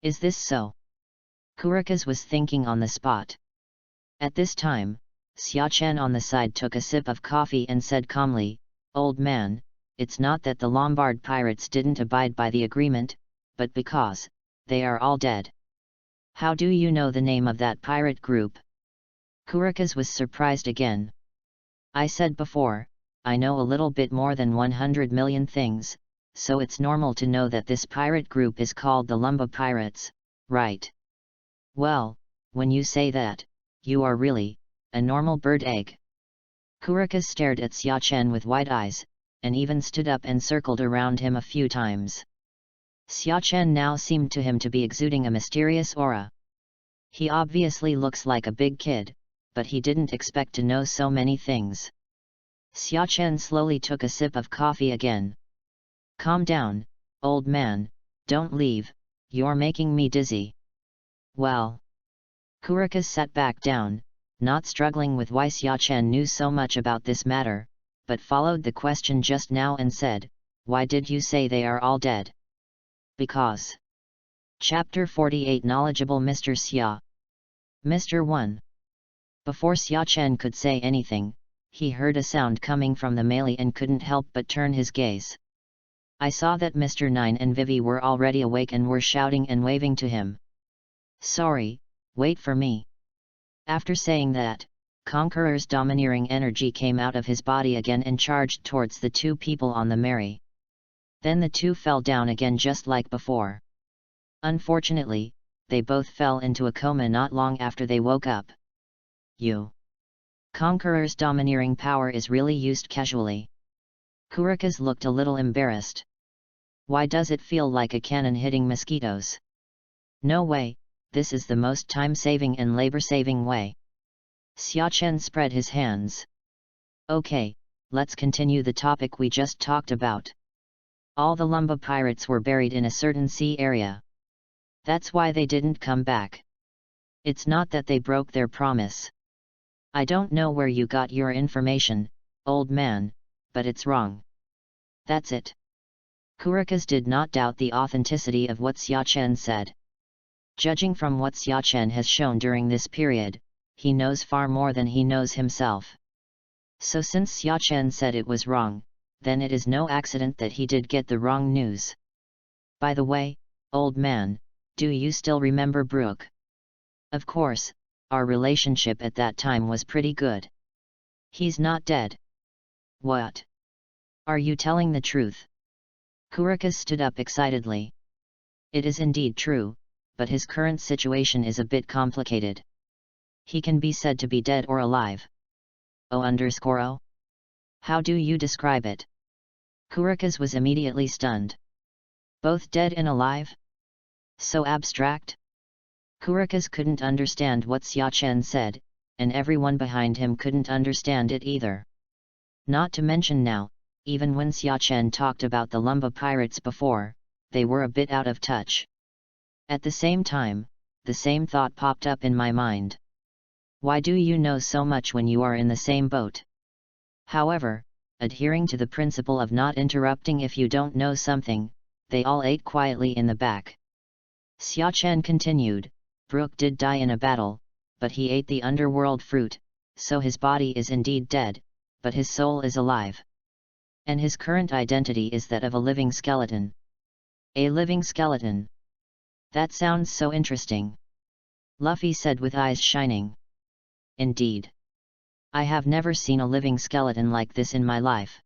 Is this so? Kurika's was thinking on the spot. At this time, Xia Chen on the side took a sip of coffee and said calmly, Old man, it's not that the Lombard pirates didn't abide by the agreement, but because they are all dead. How do you know the name of that pirate group? Kurika's was surprised again. I said before, I know a little bit more than 100 million things, so it's normal to know that this pirate group is called the Lumba Pirates, right? Well, when you say that, you are really a normal bird egg. Kurika stared at Xia Chen with wide eyes, and even stood up and circled around him a few times. Xia Chen now seemed to him to be exuding a mysterious aura. He obviously looks like a big kid, but he didn't expect to know so many things. Xia Chen slowly took a sip of coffee again. Calm down, old man, don't leave, you're making me dizzy. Well. Kurika sat back down, not struggling with why Xia Chen knew so much about this matter, but followed the question just now and said, why did you say they are all dead? Because. Chapter 48 Knowledgeable Mr. Xia. Mr. 1. Before Xia Chen could say anything, he heard a sound coming from the melee and couldn't help but turn his gaze. I saw that Mr. 9 and Vivi were already awake and were shouting and waving to him. Sorry, wait for me. After saying that, Conqueror's domineering energy came out of his body again and charged towards the two people on the Mary. Then the two fell down again just like before. Unfortunately, they both fell into a coma not long after they woke up. Conqueror's domineering power is really used casually. Kurika's looked a little embarrassed. Why does it feel like a cannon hitting mosquitoes? No way, this is the most time-saving and labor-saving way. Xia Chen spread his hands. Okay, let's continue the topic we just talked about. All the Lumba pirates were buried in a certain sea area. That's why they didn't come back. It's not that they broke their promise. I don't know where you got your information, old man, but it's wrong. That's it. Kurika's did not doubt the authenticity of what Xia Chen said. Judging from what Xia Chen has shown during this period, he knows far more than he knows himself. So since Xia Chen said it was wrong, then it is no accident that he did get the wrong news. By the way, old man, do you still remember Brooke? Of course, our relationship at that time was pretty good. He's not dead. What? Are you telling the truth? Kurika stood up excitedly. It is indeed true, but his current situation is a bit complicated. He can be said to be dead or alive. Oh. How do you describe it? Kurika's was immediately stunned. Both dead and alive? So abstract? Kuraka's couldn't understand what Xiachen said, and everyone behind him couldn't understand it either. Not to mention now, even when Xiachen talked about the Lumba pirates before, they were a bit out of touch. At the same time, the same thought popped up in my mind. Why do you know so much when you are in the same boat? However, adhering to the principle of not interrupting if you don't know something, they all ate quietly in the back. Xiachen continued, Brook did die in a battle, but he ate the underworld fruit, so his body is indeed dead, but his soul is alive. And his current identity is that of a living skeleton. A living skeleton. That sounds so interesting. Luffy said with eyes shining. Indeed. I have never seen a living skeleton like this in my life.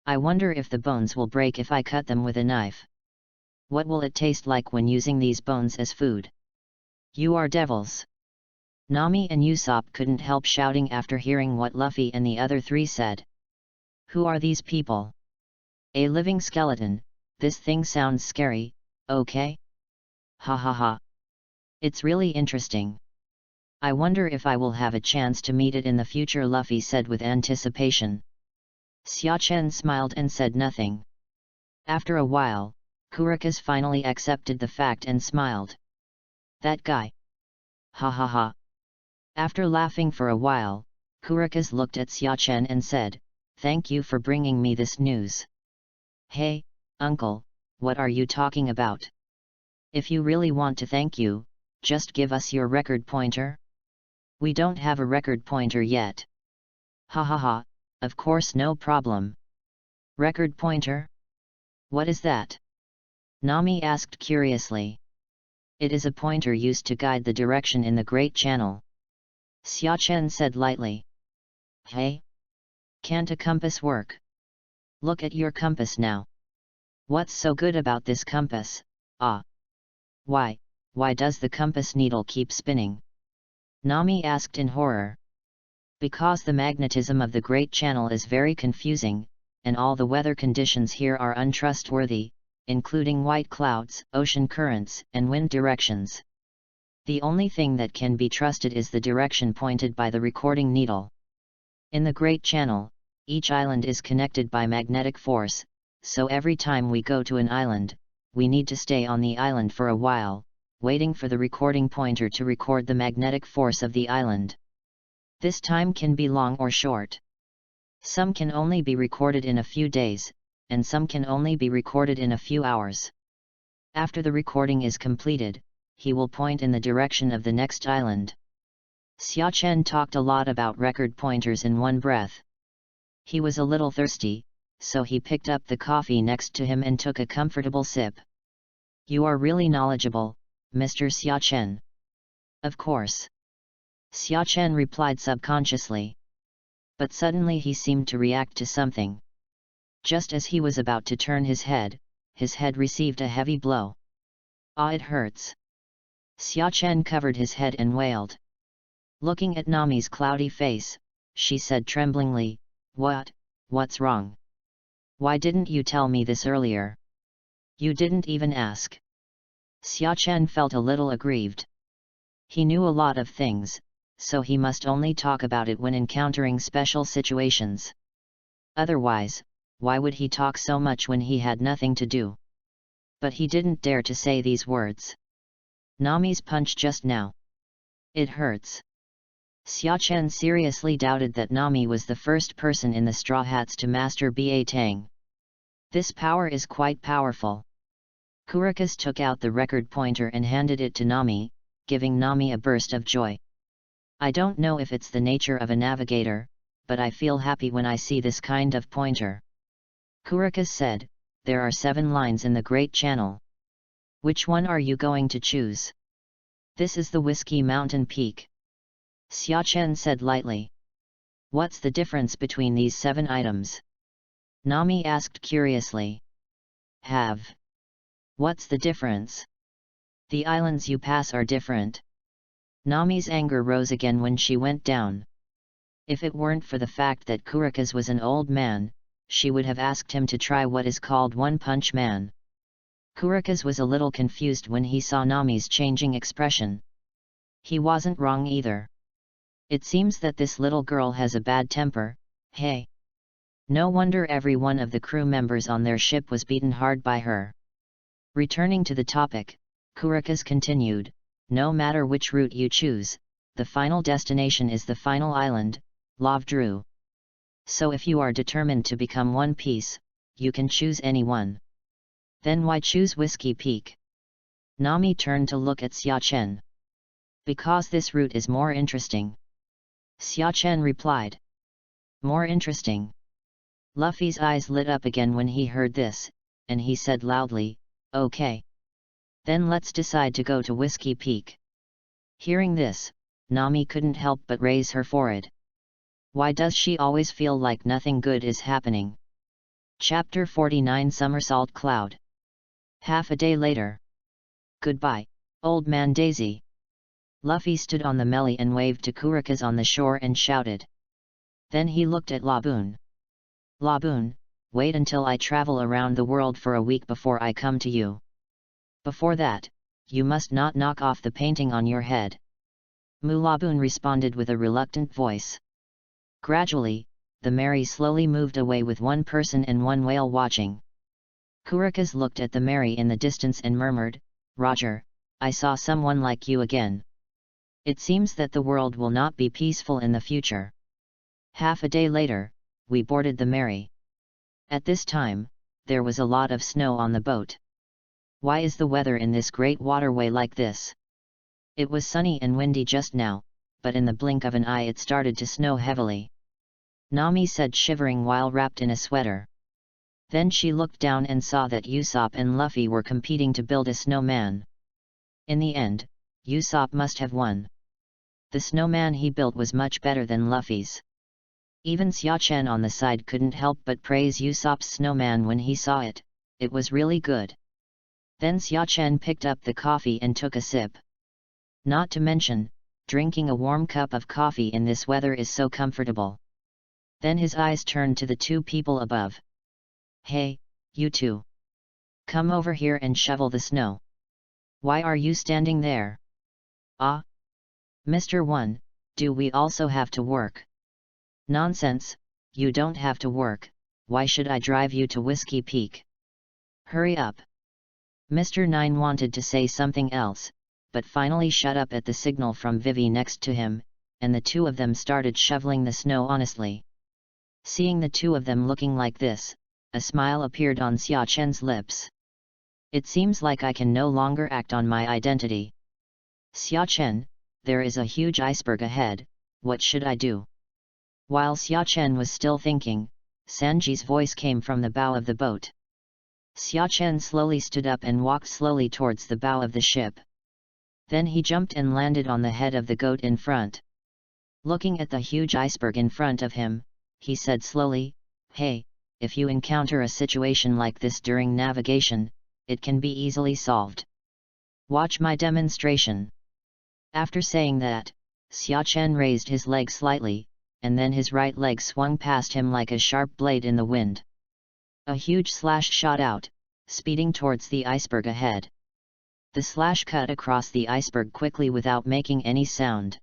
I wonder if the bones will break if I cut them with a knife. What will it taste like when using these bones as food? You are devils. Nami and Usopp couldn't help shouting after hearing what Luffy and the other three said. Who are these people? A living skeleton, this thing sounds scary, okay? Ha ha ha. It's really interesting. I wonder if I will have a chance to meet it in the future, Luffy said with anticipation. Xiachen smiled and said nothing. After a while, Kuraka's finally accepted the fact and smiled. That guy. Ha ha ha. After laughing for a while, Kuraka's looked at Xiachen and said, Thank you for bringing me this news. Hey, uncle, what are you talking about? If you really want to thank you, just give us your record pointer. We don't have a record pointer yet. Ha ha ha, of course no problem. Record pointer? What is that? Nami asked curiously. It is a pointer used to guide the direction in the Great Channel. Xiachen said lightly. Hey? Can't a compass work? Look at your compass now. What's so good about this compass? Ah. Why does the compass needle keep spinning? Nami asked in horror. Because the magnetism of the Great Channel is very confusing, and all the weather conditions here are untrustworthy, including white clouds, ocean currents, and wind directions. The only thing that can be trusted is the direction pointed by the recording needle. In the Great Channel, each island is connected by magnetic force, so every time we go to an island, we need to stay on the island for a while, waiting for the recording pointer to record the magnetic force of the island. This time can be long or short. Some can only be recorded in a few days, and some can only be recorded in a few hours. After the recording is completed, he will point in the direction of the next island. Xiachen talked a lot about record pointers in one breath. He was a little thirsty, so he picked up the coffee next to him and took a comfortable sip. You are really knowledgeable, Mr. Xiachen. Of course. Xiachen replied subconsciously. But suddenly he seemed to react to something. Just as he was about to turn his head received a heavy blow. Ah, it hurts. Xiachen covered his head and wailed. Looking at Nami's cloudy face, she said tremblingly, What's wrong? Why didn't you tell me this earlier? You didn't even ask. Xiachen felt a little aggrieved. He knew a lot of things, so he must only talk about it when encountering special situations. Otherwise, why would he talk so much when he had nothing to do? But he didn't dare to say these words. Nami's punch just now. It hurts. Xiachen seriously doubted that Nami was the first person in the Straw Hats to master Ba Tang. This power is quite powerful. Kuraka's took out the record pointer and handed it to Nami, giving Nami a burst of joy. I don't know if it's the nature of a navigator, but I feel happy when I see this kind of pointer. Kuraka said, there are 7 lines in the Great Channel. Which one are you going to choose? This is the Whiskey Mountain Peak. Xiachen said lightly. What's the difference between these 7 items? Nami asked curiously. What's the difference? The islands you pass are different. Nami's anger rose again when she went down. If it weren't for the fact that Kuraka's was an old man, she would have asked him to try what is called One Punch Man. Kurikaz was a little confused when he saw Nami's changing expression. He wasn't wrong either. It seems that this little girl has a bad temper, hey. No wonder every one of the crew members on their ship was beaten hard by her. Returning to the topic, Kurikaz continued, no matter which route you choose, the final destination is the final island, Lavdru. So if you are determined to become One Piece, you can choose any one. Then why choose Whiskey Peak? Nami turned to look at Xiachen. Because this route is more interesting. Xiachen replied. More interesting. Luffy's eyes lit up again when he heard this, and he said loudly, okay. Then let's decide to go to Whiskey Peak. Hearing this, Nami couldn't help but raise her forehead. Why does she always feel like nothing good is happening? Chapter 49 Somersault Cloud. Half a day later. Goodbye, old man Daisy. Luffy stood on the melee and waved to Kurikaz on the shore and shouted. Then he looked at Laboon. Laboon, wait until I travel around the world for a week before I come to you. Before that, you must not knock off the painting on your head. Laboon responded with a reluctant voice. Gradually, the Mary slowly moved away with one person and one whale watching. Kurikaz looked at the Mary in the distance and murmured, Roger, I saw someone like you again. It seems that the world will not be peaceful in the future. Half a day later, we boarded the Mary. At this time, there was a lot of snow on the boat. Why is the weather in this great waterway like this? It was sunny and windy just now, but in the blink of an eye it started to snow heavily. Nami said, shivering while wrapped in a sweater. Then she looked down and saw that Usopp and Luffy were competing to build a snowman. In the end, Usopp must have won. The snowman he built was much better than Luffy's. Even Xiachen on the side couldn't help but praise Usopp's snowman when he saw it. It was really good. Then Xiachen picked up the coffee and took a sip. Not to mention, drinking a warm cup of coffee in this weather is so comfortable. Then his eyes turned to the two people above. Hey, you two. Come over here and shovel the snow. Why are you standing there? Ah? Mr. One, do we also have to work? Nonsense, you don't have to work, why should I drive you to Whiskey Peak? Hurry up. Mr. Nine wanted to say something else, but finally shut up at the signal from Vivi next to him, and the two of them started shoveling the snow honestly. Seeing the two of them looking like this, a smile appeared on Xiachen's lips. It seems like I can no longer act on my identity. Xiachen, there is a huge iceberg ahead, what should I do? While Xiachen was still thinking, Sanji's voice came from the bow of the boat. Xiachen slowly stood up and walked slowly towards the bow of the ship. Then he jumped and landed on the head of the goat in front. Looking at the huge iceberg in front of him, he said slowly, Hey, if you encounter a situation like this during navigation, it can be easily solved. Watch my demonstration. After saying that, Xiachen raised his leg slightly, and then his right leg swung past him like a sharp blade in the wind. A huge slash shot out, speeding towards the iceberg ahead. The slash cut across the iceberg quickly without making any sound.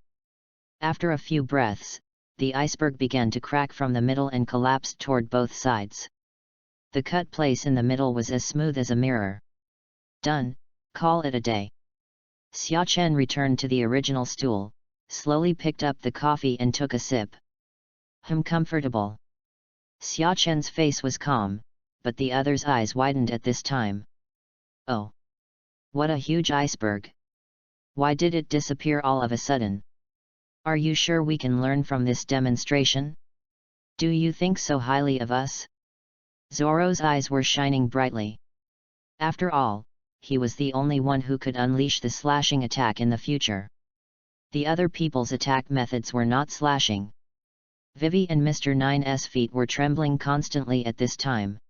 After a few breaths, the iceberg began to crack from the middle and collapsed toward both sides. The cut place in the middle was as smooth as a mirror. Done, call it a day. Xiachen returned to the original stool, slowly picked up the coffee and took a sip. Comfortable. Xiachen's face was calm, but the other's eyes widened at this time. Oh! What a huge iceberg! Why did it disappear all of a sudden? Are you sure we can learn from this demonstration? Do you think so highly of us? Zoro's eyes were shining brightly. After all, he was the only one who could unleash the slashing attack in the future. The other people's attack methods were not slashing. Vivi and Mr. Nine's feet were trembling constantly at this time.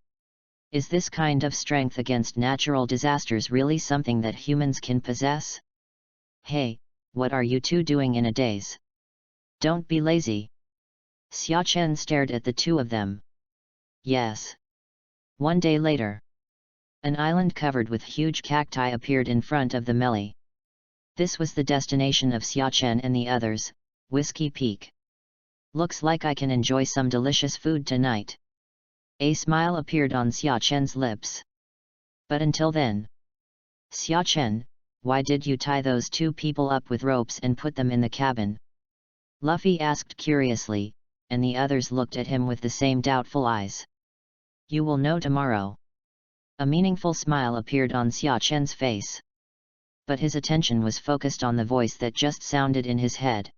Is this kind of strength against natural disasters really something that humans can possess? Hey, what are you two doing in a daze? Don't be lazy. Xiachen stared at the two of them. Yes. One day later. An island covered with huge cacti appeared in front of the melee. This was the destination of Xiachen and the others, Whiskey Peak. Looks like I can enjoy some delicious food tonight. A smile appeared on Xiachen's lips. But until then. Xiachen, why did you tie those two people up with ropes and put them in the cabin? Luffy asked curiously, and the others looked at him with the same doubtful eyes. You will know tomorrow. A meaningful smile appeared on Xiachen's face. But his attention was focused on the voice that just sounded in his head.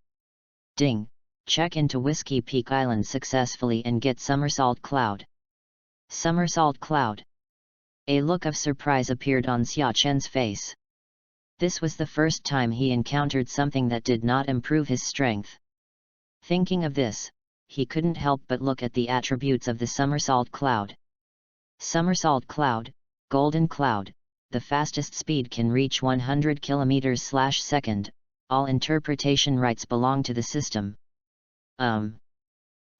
Ding! Check into Whiskey Peak Island successfully and get Somersault Cloud. Somersault Cloud. A look of surprise appeared on Xiachen's face. This was the first time he encountered something that did not improve his strength. Thinking of this, he couldn't help but look at the attributes of the Somersault Cloud. Somersault Cloud, Golden Cloud, the fastest speed can reach 100 km/s, all interpretation rights belong to the system.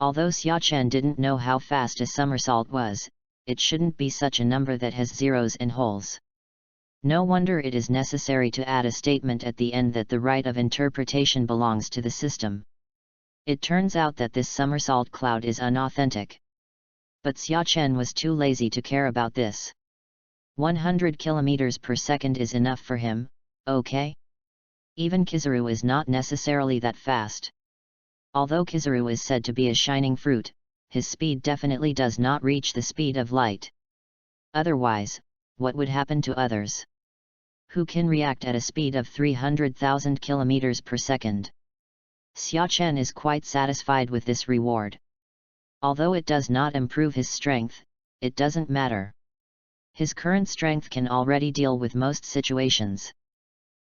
Although Xiachen didn't know how fast a somersault was, it shouldn't be such a number that has zeros and holes. No wonder it is necessary to add a statement at the end that the right of interpretation belongs to the system. It turns out that this somersault cloud is unauthentic. But Xiachen was too lazy to care about this. 100 km/s is enough for him, okay? Even Kizaru is not necessarily that fast. Although Kizaru is said to be a shining fruit, his speed definitely does not reach the speed of light. Otherwise, what would happen to others? Who can react at a speed of 300,000 km/s? Xiachen is quite satisfied with this reward. Although it does not improve his strength, it doesn't matter. His current strength can already deal with most situations.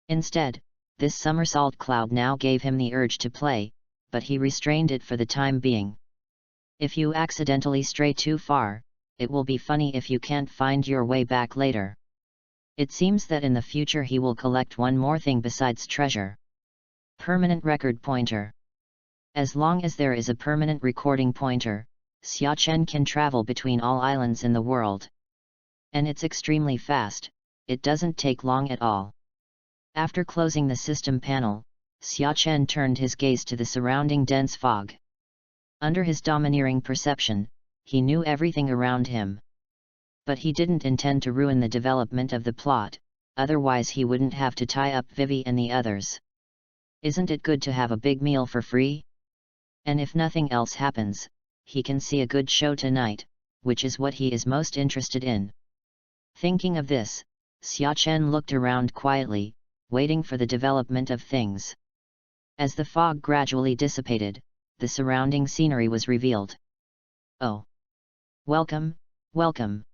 Instead, this somersault cloud now gave him the urge to play, but he restrained it for the time being. If you accidentally stray too far, it will be funny if you can't find your way back later. It seems that in the future he will collect one more thing besides treasure. Permanent record pointer. As long as there is a permanent recording pointer, Xiachen can travel between all islands in the world. And it's extremely fast, it doesn't take long at all. After closing the system panel, Xiachen turned his gaze to the surrounding dense fog. Under his domineering perception, he knew everything around him. But he didn't intend to ruin the development of the plot, otherwise he wouldn't have to tie up Vivi and the others. Isn't it good to have a big meal for free? And if nothing else happens, he can see a good show tonight, which is what he is most interested in. Thinking of this, Xiachen looked around quietly, waiting for the development of things. As the fog gradually dissipated, the surrounding scenery was revealed. Oh! Welcome, welcome!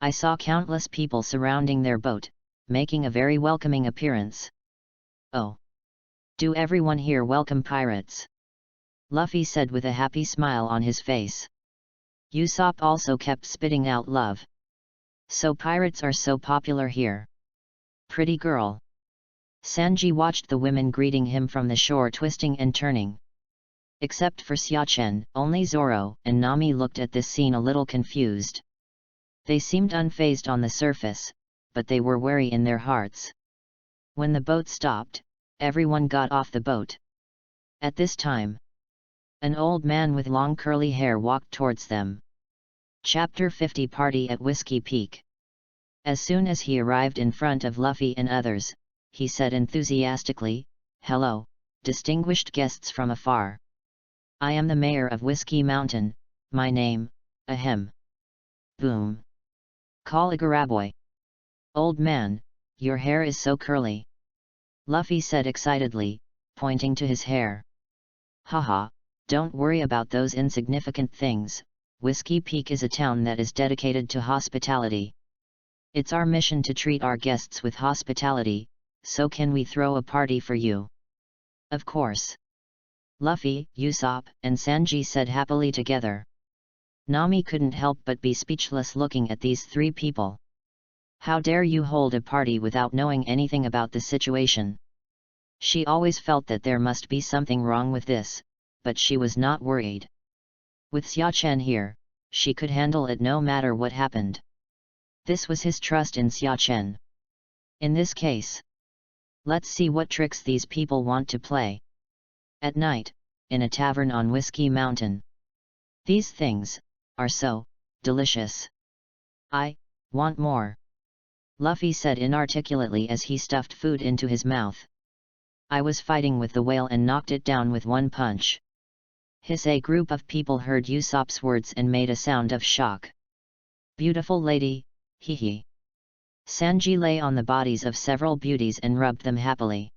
I saw countless people surrounding their boat, making a very welcoming appearance. Oh! Do everyone here welcome pirates? Luffy said with a happy smile on his face. Usopp also kept spitting out love. So pirates are so popular here. Pretty girl. Sanji watched the women greeting him from the shore twisting and turning. Except for Xiachen, only Zoro and Nami looked at this scene a little confused. They seemed unfazed on the surface, but they were wary in their hearts. When the boat stopped, everyone got off the boat. At this time, an old man with long curly hair walked towards them. Chapter-50 Party at Whiskey Peak. As soon as he arrived in front of Luffy and others, he said enthusiastically, "Hello, distinguished guests from afar. I am the mayor of Whiskey Mountain, my name, ahem. Boom. Call a Garaboy. Old man, your hair is so curly." Luffy said excitedly, pointing to his hair. "Haha, don't worry about those insignificant things, Whiskey Peak is a town that is dedicated to hospitality. It's our mission to treat our guests with hospitality, so can we throw a party for you?" "Of course." Luffy, Usopp, and Sanji said happily together. Nami couldn't help but be speechless looking at these three people. How dare you hold a party without knowing anything about the situation? She always felt that there must be something wrong with this, but she was not worried. With Xiachen here, she could handle it no matter what happened. This was his trust in Xia Chen. In this case, let's see what tricks these people want to play. At night, in a tavern on Whiskey Mountain. These things are so delicious. I want more, Luffy said inarticulately as he stuffed food into his mouth. I was fighting with the whale and knocked it down with one punch. A group of people heard Usopp's words and made a sound of shock. Beautiful lady, hee hee. Sanji lay on the bodies of several beauties and rubbed them happily.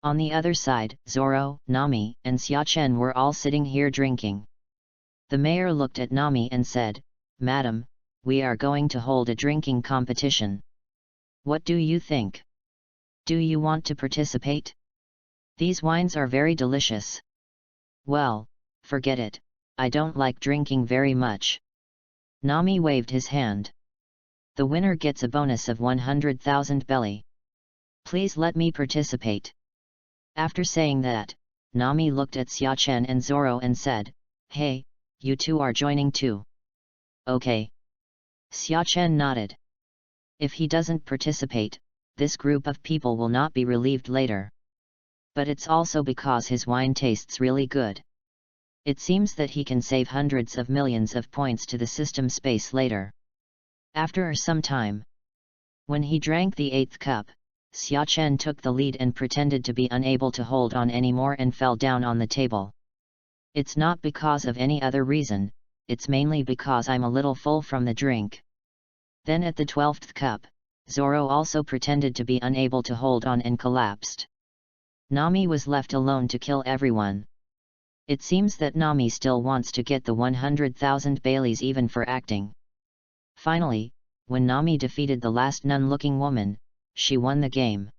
On the other side, Zoro, Nami, and Xia Chen were all sitting here drinking. The mayor looked at Nami and said, Madam, we are going to hold a drinking competition. What do you think? Do you want to participate? These wines are very delicious. Well, forget it, I don't like drinking very much. Nami waved his hand. The winner gets a bonus of 100,000 belly. Please let me participate. After saying that, Nami looked at Xia Chen and Zoro and said, Hey, you two are joining too. Okay. Xia Chen nodded. If he doesn't participate, this group of people will not be relieved later. But it's also because his wine tastes really good. It seems that he can save hundreds of millions of points to the system space later. After some time, when he drank the 8th cup, Xia Chen took the lead and pretended to be unable to hold on anymore and fell down on the table. It's not because of any other reason, it's mainly because I'm a little full from the drink. Then at the 12th cup, Zoro also pretended to be unable to hold on and collapsed. Nami was left alone to kill everyone. It seems that Nami still wants to get the 100,000 Baileys even for acting. Finally, when Nami defeated the last nun-looking woman, she won the game.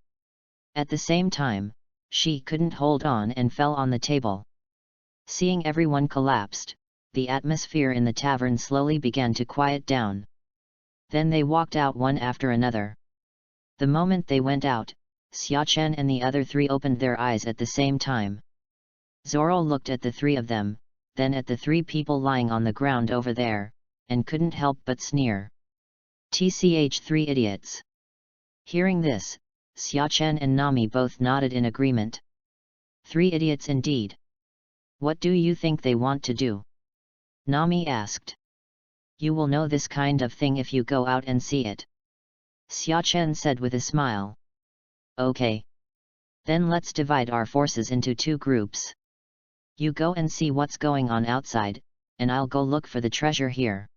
At the same time, she couldn't hold on and fell on the table. Seeing everyone collapsed, the atmosphere in the tavern slowly began to quiet down. Then they walked out one after another. The moment they went out, Xia Chen and the other three opened their eyes at the same time. Zoro looked at the three of them, then at the three people lying on the ground over there, and couldn't help but sneer. TCH, 3 idiots. Hearing this, Xia Chen and Nami both nodded in agreement. 3 idiots indeed. What do you think they want to do? Nami asked. You will know this kind of thing if you go out and see it. Xia Chen said with a smile. Okay. Then let's divide our forces into 2 groups. You go and see what's going on outside, and I'll go look for the treasure here.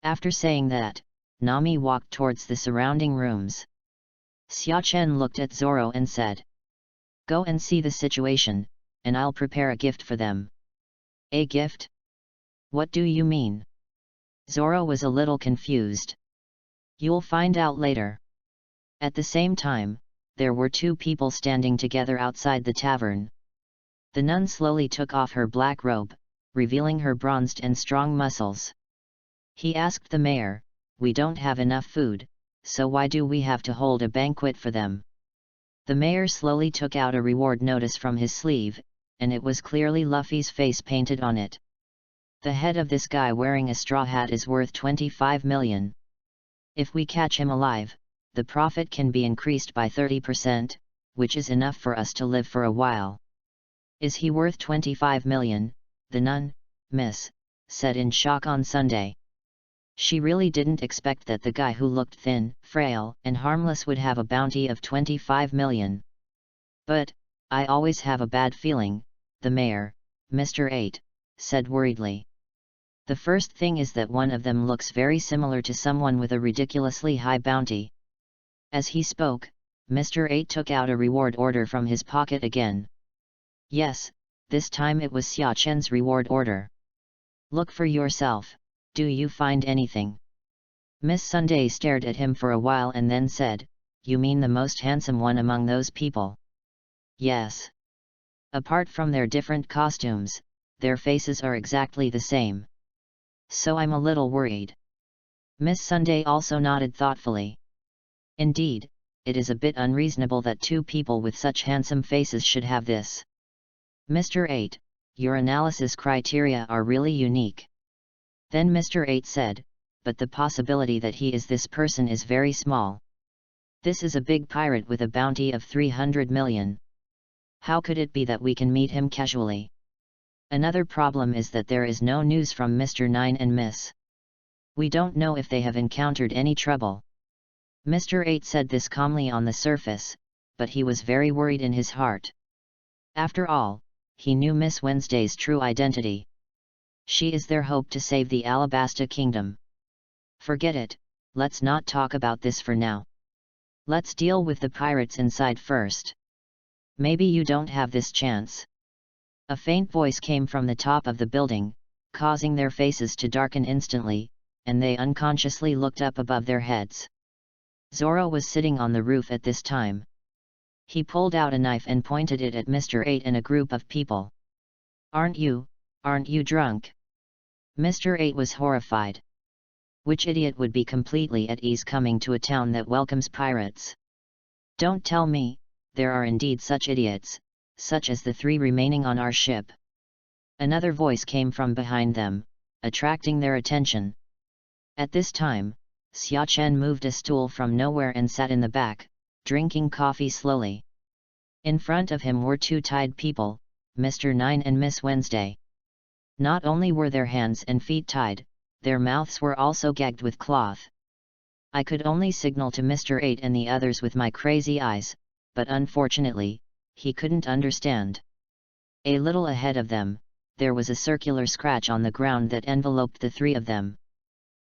After saying that, Nami walked towards the surrounding rooms. Xia Chen looked at Zoro and said, Go and see the situation, and I'll prepare a gift for them. A gift? What do you mean? Zoro was a little confused. You'll find out later. At the same time, there were 2 people standing together outside the tavern. The nun slowly took off her black robe, revealing her bronzed and strong muscles. He asked the mayor, We don't have enough food, so why do we have to hold a banquet for them? The mayor slowly took out a reward notice from his sleeve, and it was clearly Luffy's face painted on it. The head of this guy wearing a straw hat is worth 25 million. If we catch him alive, the profit can be increased by 30%, which is enough for us to live for a while. Is he worth 25 million? The nun, miss, said in shock on Sunday. She really didn't expect that the guy who looked thin, frail, and harmless would have a bounty of 25 million. But, I always have a bad feeling, the mayor, Mr. 8, said worriedly. The first thing is that one of them looks very similar to someone with a ridiculously high bounty. As he spoke, Mr. 8 took out a reward order from his pocket again. Yes, this time it was Xia Chen's reward order. Look for yourself, do you find anything? Miss Sunday stared at him for a while and then said, You mean the most handsome one among those people? Yes. Apart from their different costumes, their faces are exactly the same. So I'm a little worried. Miss Sunday also nodded thoughtfully. Indeed, it is a bit unreasonable that 2 people with such handsome faces should have this. Mr. 8, your analysis criteria are really unique. Then Mr. 8 said, but the possibility that he is this person is very small. This is a big pirate with a bounty of 300 million. How could it be that we can meet him casually? Another problem is that there is no news from Mr. 9 and Miss. We don't know if they have encountered any trouble. Mr. 8 said this calmly on the surface, but he was very worried in his heart. After all, he knew Miss Wednesday's true identity. She is their hope to save the Alabasta Kingdom. Forget it, let's not talk about this for now. Let's deal with the pirates inside first. Maybe you don't have this chance. A faint voice came from the top of the building, causing their faces to darken instantly, and they unconsciously looked up above their heads. Zorro was sitting on the roof at this time. He pulled out a knife and pointed it at Mr. 8 and a group of people. Aren't you drunk? Mr. 8 was horrified. Which idiot would be completely at ease coming to a town that welcomes pirates? Don't tell me, there are indeed such idiots, such as the 3 remaining on our ship. Another voice came from behind them, attracting their attention. At this time, Xia Chen moved a stool from nowhere and sat in the back, drinking coffee slowly. In front of him were 2 tied people, Mr. 9 and Miss Wednesday. Not only were their hands and feet tied, their mouths were also gagged with cloth. I could only signal to Mr. 8 and the others with my crazy eyes, but unfortunately, he couldn't understand. A little ahead of them, there was a circular scratch on the ground that enveloped the 3 of them.